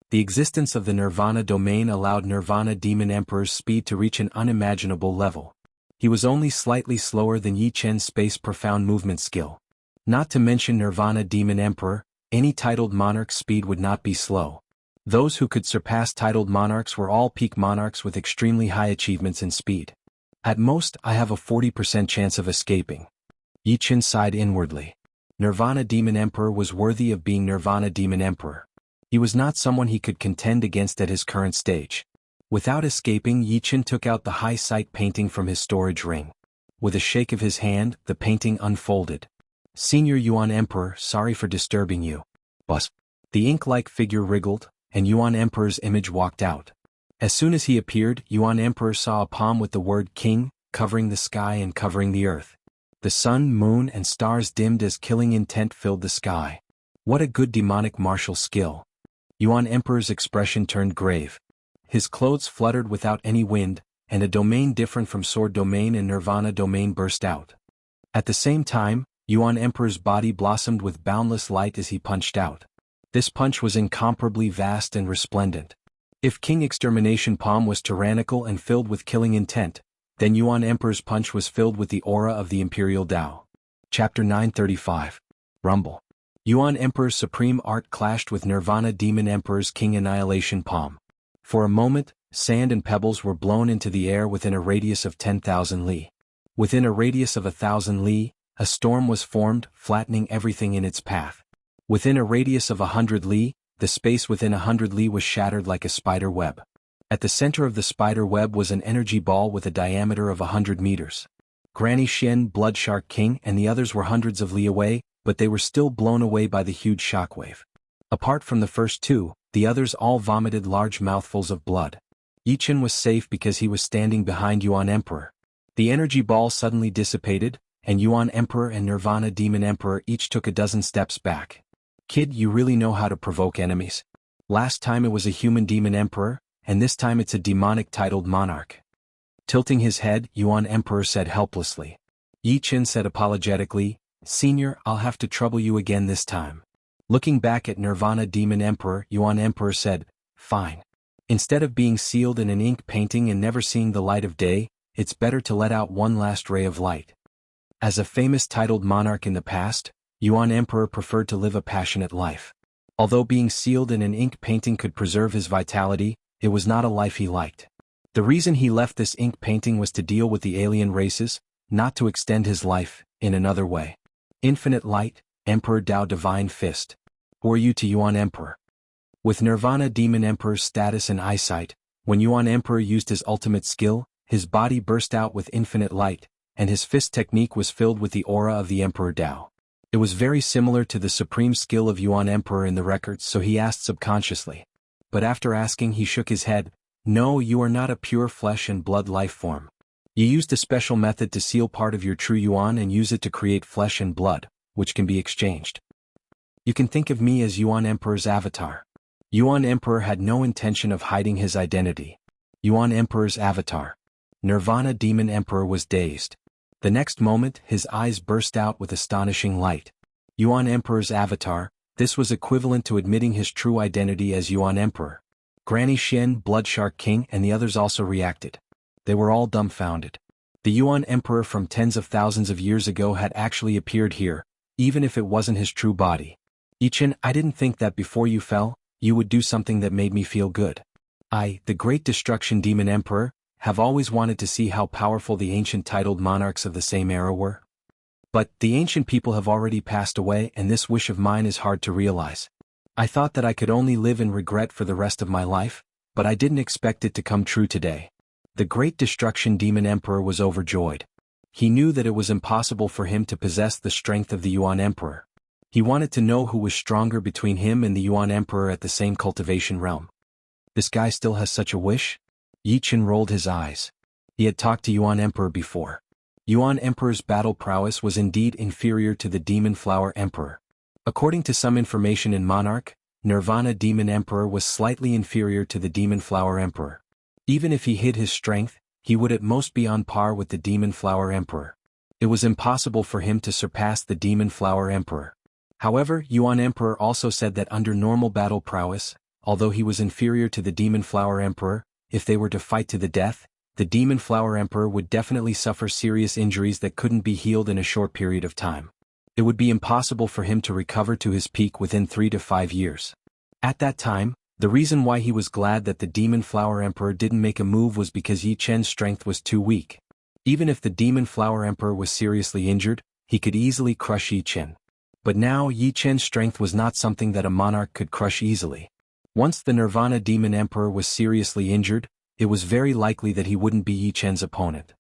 The existence of the Nirvana domain allowed Nirvana Demon Emperor's speed to reach an unimaginable level. He was only slightly slower than Yi Chen's space profound movement skill. Not to mention Nirvana Demon Emperor, any titled monarch's speed would not be slow. Those who could surpass titled monarchs were all peak monarchs with extremely high achievements in speed. At most, I have a 40% chance of escaping. Yi Chen sighed inwardly. Nirvana Demon Emperor was worthy of being Nirvana Demon Emperor. He was not someone he could contend against at his current stage. Without escaping, Yi Chen took out the high sight painting from his storage ring. With a shake of his hand, the painting unfolded. Senior Yuan Emperor, sorry for disturbing you. Bus. The ink-like figure wriggled, and Yuan Emperor's image walked out. As soon as he appeared, Yuan Emperor saw a palm with the word King, covering the sky and covering the earth. The sun, moon, and stars dimmed as killing intent filled the sky. What a good demonic martial skill. Yuan Emperor's expression turned grave. His clothes fluttered without any wind, and a domain different from Sword Domain and Nirvana Domain burst out. At the same time, Yuan Emperor's body blossomed with boundless light as he punched out. This punch was incomparably vast and resplendent. If King Extermination Palm was tyrannical and filled with killing intent, then Yuan Emperor's punch was filled with the aura of the Imperial Tao. Chapter 935. Rumble. Yuan Emperor's supreme art clashed with Nirvana Demon Emperor's King Annihilation Palm. For a moment, sand and pebbles were blown into the air within a radius of 10,000 li. Within a radius of 1,000 li, a storm was formed, flattening everything in its path. Within a radius of 100 li, the space within 100 li was shattered like a spider web. At the center of the spider web was an energy ball with a diameter of 100 meters. Granny Shen, Blood Shark King, and the others were hundreds of li away, but they were still blown away by the huge shockwave. Apart from the first two, the others all vomited large mouthfuls of blood. Yichen was safe because he was standing behind Yuan Emperor. The energy ball suddenly dissipated, and Yuan Emperor and Nirvana Demon Emperor each took a dozen steps back. Kid, you really know how to provoke enemies. Last time it was a human demon emperor, and this time it's a demonic titled monarch. Tilting his head, Yuan Emperor said helplessly. Yichen said apologetically, Senior, I'll have to trouble you again this time. Looking back at Nirvana Demon Emperor, Yuan Emperor said, fine. Instead of being sealed in an ink painting and never seeing the light of day, it's better to let out one last ray of light. As a famous titled monarch in the past, Yuan Emperor preferred to live a passionate life. Although being sealed in an ink painting could preserve his vitality, it was not a life he liked. The reason he left this ink painting was to deal with the alien races, not to extend his life, in another way. Infinite Light, Emperor Tao Divine Fist. Who are you to Yuan Emperor? With Nirvana Demon Emperor's status and eyesight, when Yuan Emperor used his ultimate skill, his body burst out with infinite light, and his fist technique was filled with the aura of the Emperor Tao. It was very similar to the supreme skill of Yuan Emperor in the records, so he asked subconsciously. But after asking, he shook his head. No, you are not a pure flesh and blood life form. You used a special method to seal part of your true Yuan and use it to create flesh and blood, which can be exchanged. You can think of me as Yuan Emperor's avatar. Yuan Emperor had no intention of hiding his identity. Yuan Emperor's avatar. Nirvana Demon Emperor was dazed. The next moment, his eyes burst out with astonishing light. Yuan Emperor's avatar, this was equivalent to admitting his true identity as Yuan Emperor. Granny Shen, Blood Shark King, and the others also reacted. They were all dumbfounded. The Yuan Emperor from tens of thousands of years ago had actually appeared here, even if it wasn't his true body. Yichen, I didn't think that before you fell, you would do something that made me feel good. I, the Great Destruction Demon Emperor, have always wanted to see how powerful the ancient titled monarchs of the same era were. But the ancient people have already passed away, and this wish of mine is hard to realize. I thought that I could only live in regret for the rest of my life, but I didn't expect it to come true today. The Great Destruction Demon Emperor was overjoyed. He knew that it was impossible for him to possess the strength of the Yuan Emperor. He wanted to know who was stronger between him and the Yuan Emperor at the same cultivation realm. This guy still has such a wish? Yichen rolled his eyes. He had talked to Yuan Emperor before. Yuan Emperor's battle prowess was indeed inferior to the Demon Flower Emperor. According to some information in Monarch, Nirvana Demon Emperor was slightly inferior to the Demon Flower Emperor. Even if he hid his strength, he would at most be on par with the Demon Flower Emperor. It was impossible for him to surpass the Demon Flower Emperor. However, Yuan Emperor also said that under normal battle prowess, although he was inferior to the Demon Flower Emperor, if they were to fight to the death, the Demon Flower Emperor would definitely suffer serious injuries that couldn't be healed in a short period of time. It would be impossible for him to recover to his peak within 3 to 5 years. At that time, the reason why he was glad that the Demon Flower Emperor didn't make a move was because Yi Chen's strength was too weak. Even if the Demon Flower Emperor was seriously injured, he could easily crush Yi Chen. But now Yi Chen's strength was not something that a monarch could crush easily. Once the Nirvana Demon Emperor was seriously injured, it was very likely that he wouldn't be Yi Chen's opponent.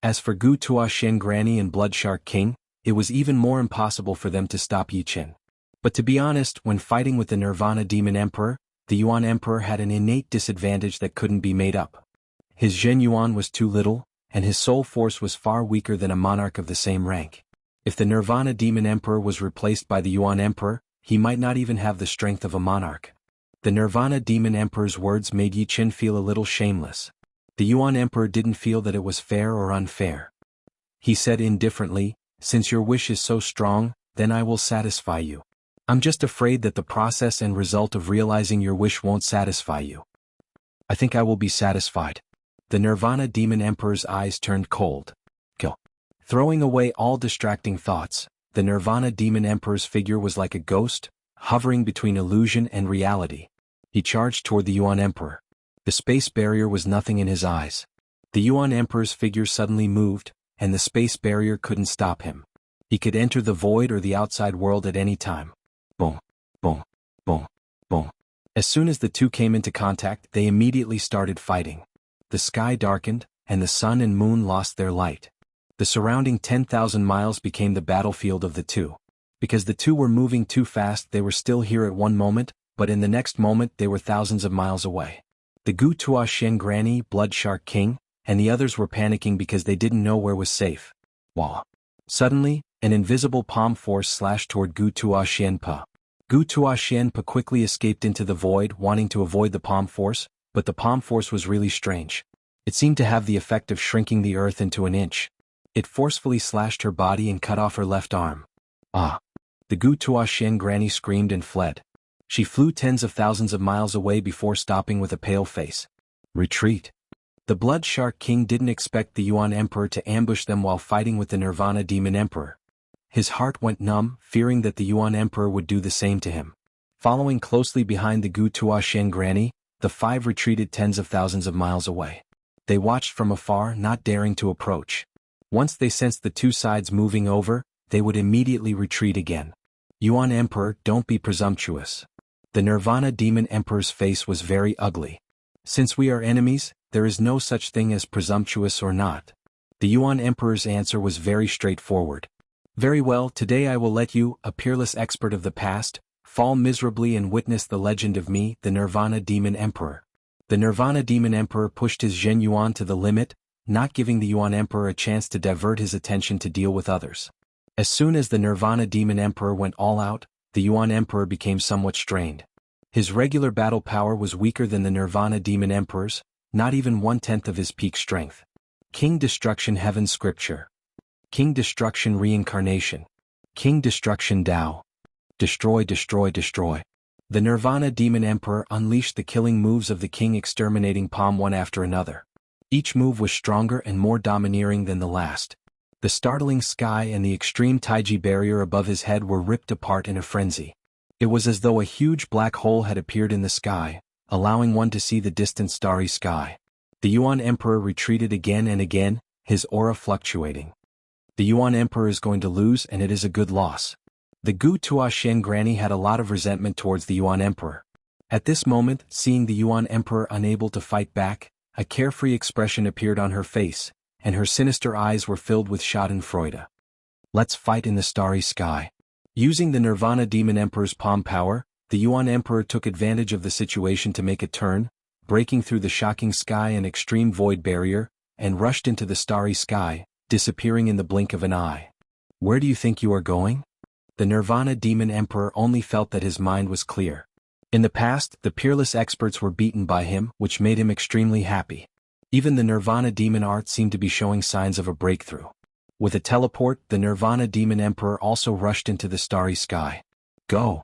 As for Gu Tuashen Granny and Bloodshark King, it was even more impossible for them to stop Yi Chen. But to be honest, when fighting with the Nirvana Demon Emperor, the Yuan Emperor had an innate disadvantage that couldn't be made up. His Zhen Yuan was too little, and his soul force was far weaker than a monarch of the same rank. If the Nirvana Demon Emperor was replaced by the Yuan Emperor, he might not even have the strength of a monarch. The Nirvana Demon Emperor's words made Yi Chen feel a little shameless. The Yuan Emperor didn't feel that it was fair or unfair. He said indifferently, "Since your wish is so strong, then I will satisfy you. I'm just afraid that the process and result of realizing your wish won't satisfy you." "I think I will be satisfied." The Nirvana Demon Emperor's eyes turned cold. Go. Throwing away all distracting thoughts, the Nirvana Demon Emperor's figure was like a ghost, hovering between illusion and reality. He charged toward the Yuan Emperor. The space barrier was nothing in his eyes. The Yuan Emperor's figure suddenly moved, and the space barrier couldn't stop him. He could enter the void or the outside world at any time. Boom, boom, boom, boom. As soon as the two came into contact, they immediately started fighting. The sky darkened, and the sun and moon lost their light. The surrounding 10,000 miles became the battlefield of the two. Because the two were moving too fast, they were still here at one moment, but in the next moment they were thousands of miles away. The Gu Tuashen Granny, Bloodshark King, and the others were panicking because they didn't know where was safe. Wah. Suddenly, an invisible palm force slashed toward Gu Tuashen Pa. Gu Tuashen Pa quickly escaped into the void, wanting to avoid the palm force, but the palm force was really strange. It seemed to have the effect of shrinking the earth into an inch. It forcefully slashed her body and cut off her left arm. Ah! The Gu Tuashen Granny screamed and fled. She flew tens of thousands of miles away before stopping with a pale face. Retreat. The Bloodshark King didn't expect the Yuan Emperor to ambush them while fighting with the Nirvana Demon Emperor. His heart went numb, fearing that the Yuan Emperor would do the same to him. Following closely behind the Gu Tuashen Granny, the five retreated tens of thousands of miles away. They watched from afar, not daring to approach. Once they sensed the two sides moving over, they would immediately retreat again. Yuan Emperor, don't be presumptuous. The Nirvana Demon Emperor's face was very ugly. Since we are enemies, there is no such thing as presumptuous or not. The Yuan Emperor's answer was very straightforward. Very well, today I will let you, a peerless expert of the past, fall miserably and witness the legend of me, the Nirvana Demon Emperor. The Nirvana Demon Emperor pushed his Zhen Yuan to the limit, not giving the Yuan Emperor a chance to divert his attention to deal with others. As soon as the Nirvana Demon Emperor went all out, the Yuan Emperor became somewhat strained. His regular battle power was weaker than the Nirvana Demon Emperor's, not even 1/10 of his peak strength. King Destruction Heaven Scripture. King Destruction Reincarnation. King Destruction Tao. Destroy, destroy, destroy. The Nirvana Demon Emperor unleashed the killing moves of the King, exterminating Palm one after another. Each move was stronger and more domineering than the last. The startling sky and the extreme Taiji barrier above his head were ripped apart in a frenzy. It was as though a huge black hole had appeared in the sky, allowing one to see the distant starry sky. The Yuan Emperor retreated again and again, his aura fluctuating. The Yuan Emperor is going to lose, and it is a good loss. The Gu Tuashen Granny had a lot of resentment towards the Yuan Emperor. At this moment, seeing the Yuan Emperor unable to fight back, a carefree expression appeared on her face, and her sinister eyes were filled with schadenfreude. Let's fight in the starry sky. Using the Nirvana Demon Emperor's palm power, the Yuan Emperor took advantage of the situation to make a turn, breaking through the shocking sky and extreme void barrier, and rushed into the starry sky, disappearing in the blink of an eye. Where do you think you are going? The Nirvana Demon Emperor only felt that his mind was clear. In the past, the peerless experts were beaten by him, which made him extremely happy. Even the Nirvana Demon art seemed to be showing signs of a breakthrough. With a teleport, the Nirvana Demon Emperor also rushed into the starry sky. Go!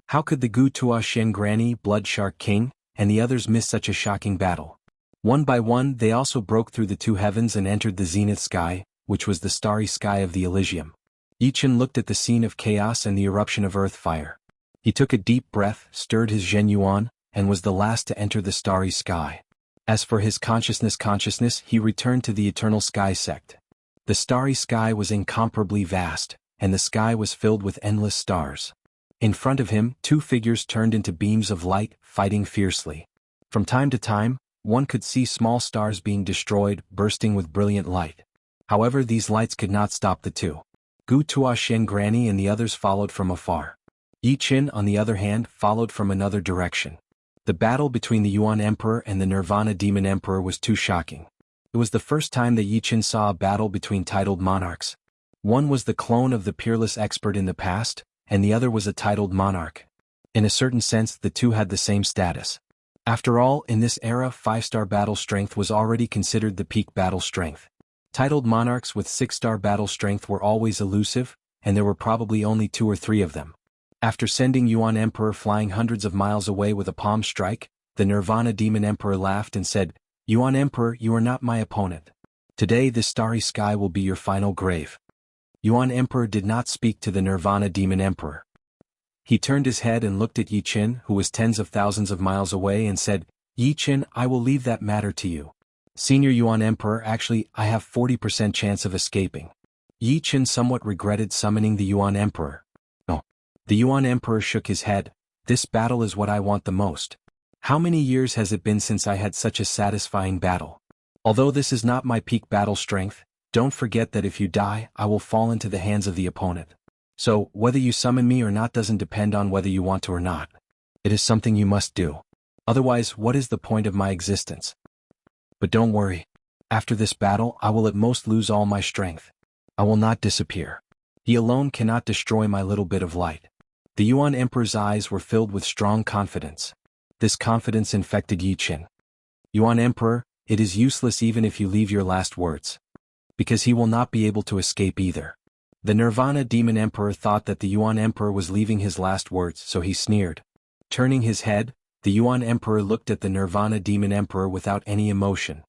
How could the Gu Tuashen Granny, Bloodshark King, and the others miss such a shocking battle? One by one, they also broke through the two heavens and entered the zenith sky, which was the starry sky of the Elysium. Yi Chen looked at the scene of chaos and the eruption of earth fire. He took a deep breath, stirred his Zhen Yuan, and was the last to enter the starry sky. As for his consciousness, he returned to the eternal sky sect. The starry sky was incomparably vast, and the sky was filled with endless stars. In front of him, two figures turned into beams of light, fighting fiercely. From time to time, one could see small stars being destroyed, bursting with brilliant light. However, these lights could not stop the two. Gu Tuoxian Granny and the others followed from afar. Yi Qin, on the other hand, followed from another direction. The battle between the Yuan Emperor and the Nirvana Demon Emperor was too shocking. It was the first time that Yi Qin saw a battle between titled monarchs. One was the clone of the peerless expert in the past, and the other was a titled monarch. In a certain sense, the two had the same status. After all, in this era, 5-star battle strength was already considered the peak battle strength. Titled monarchs with 6-star battle strength were always elusive, and there were probably only 2 or 3 of them. After sending Yuan Emperor flying hundreds of miles away with a palm strike, the Nirvana Demon Emperor laughed and said, "Yuan Emperor, you are not my opponent. Today this starry sky will be your final grave." Yuan Emperor did not speak to the Nirvana Demon Emperor. He turned his head and looked at Yi Qin, who was tens of thousands of miles away, and said, "Yi Qin, I will leave that matter to you. Senior Yuan Emperor, actually, I have 40% chance of escaping." Yi Qin somewhat regretted summoning the Yuan Emperor. "No." The Yuan Emperor shook his head. "This battle is what I want the most. How many years has it been since I had such a satisfying battle? Although this is not my peak battle strength, don't forget that if you die, I will fall into the hands of the opponent. So, whether you summon me or not doesn't depend on whether you want to or not. It is something you must do. Otherwise, what is the point of my existence? But don't worry. After this battle, I will at most lose all my strength. I will not disappear. He alone cannot destroy my little bit of light." The Yuan Emperor's eyes were filled with strong confidence. This confidence infected Yi Qin. "Yuan Emperor, it is useless even if you leave your last words. Because he will not be able to escape either." The Nirvana Demon Emperor thought that the Yuan Emperor was leaving his last words, so he sneered. Turning his head, the Yuan Emperor looked at the Nirvana Demon Emperor without any emotion.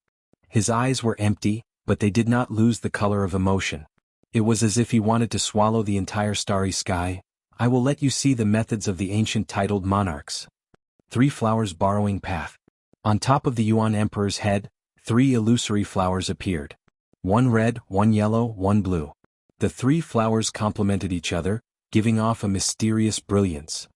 His eyes were empty, but they did not lose the color of emotion. It was as if he wanted to swallow the entire starry sky. "I will let you see the methods of the ancient titled monarchs." 3 flowers borrowing path. On top of the Yuan Emperor's head, 3 illusory flowers appeared. 1 red, 1 yellow, 1 blue. The 3 flowers complemented each other, giving off a mysterious brilliance.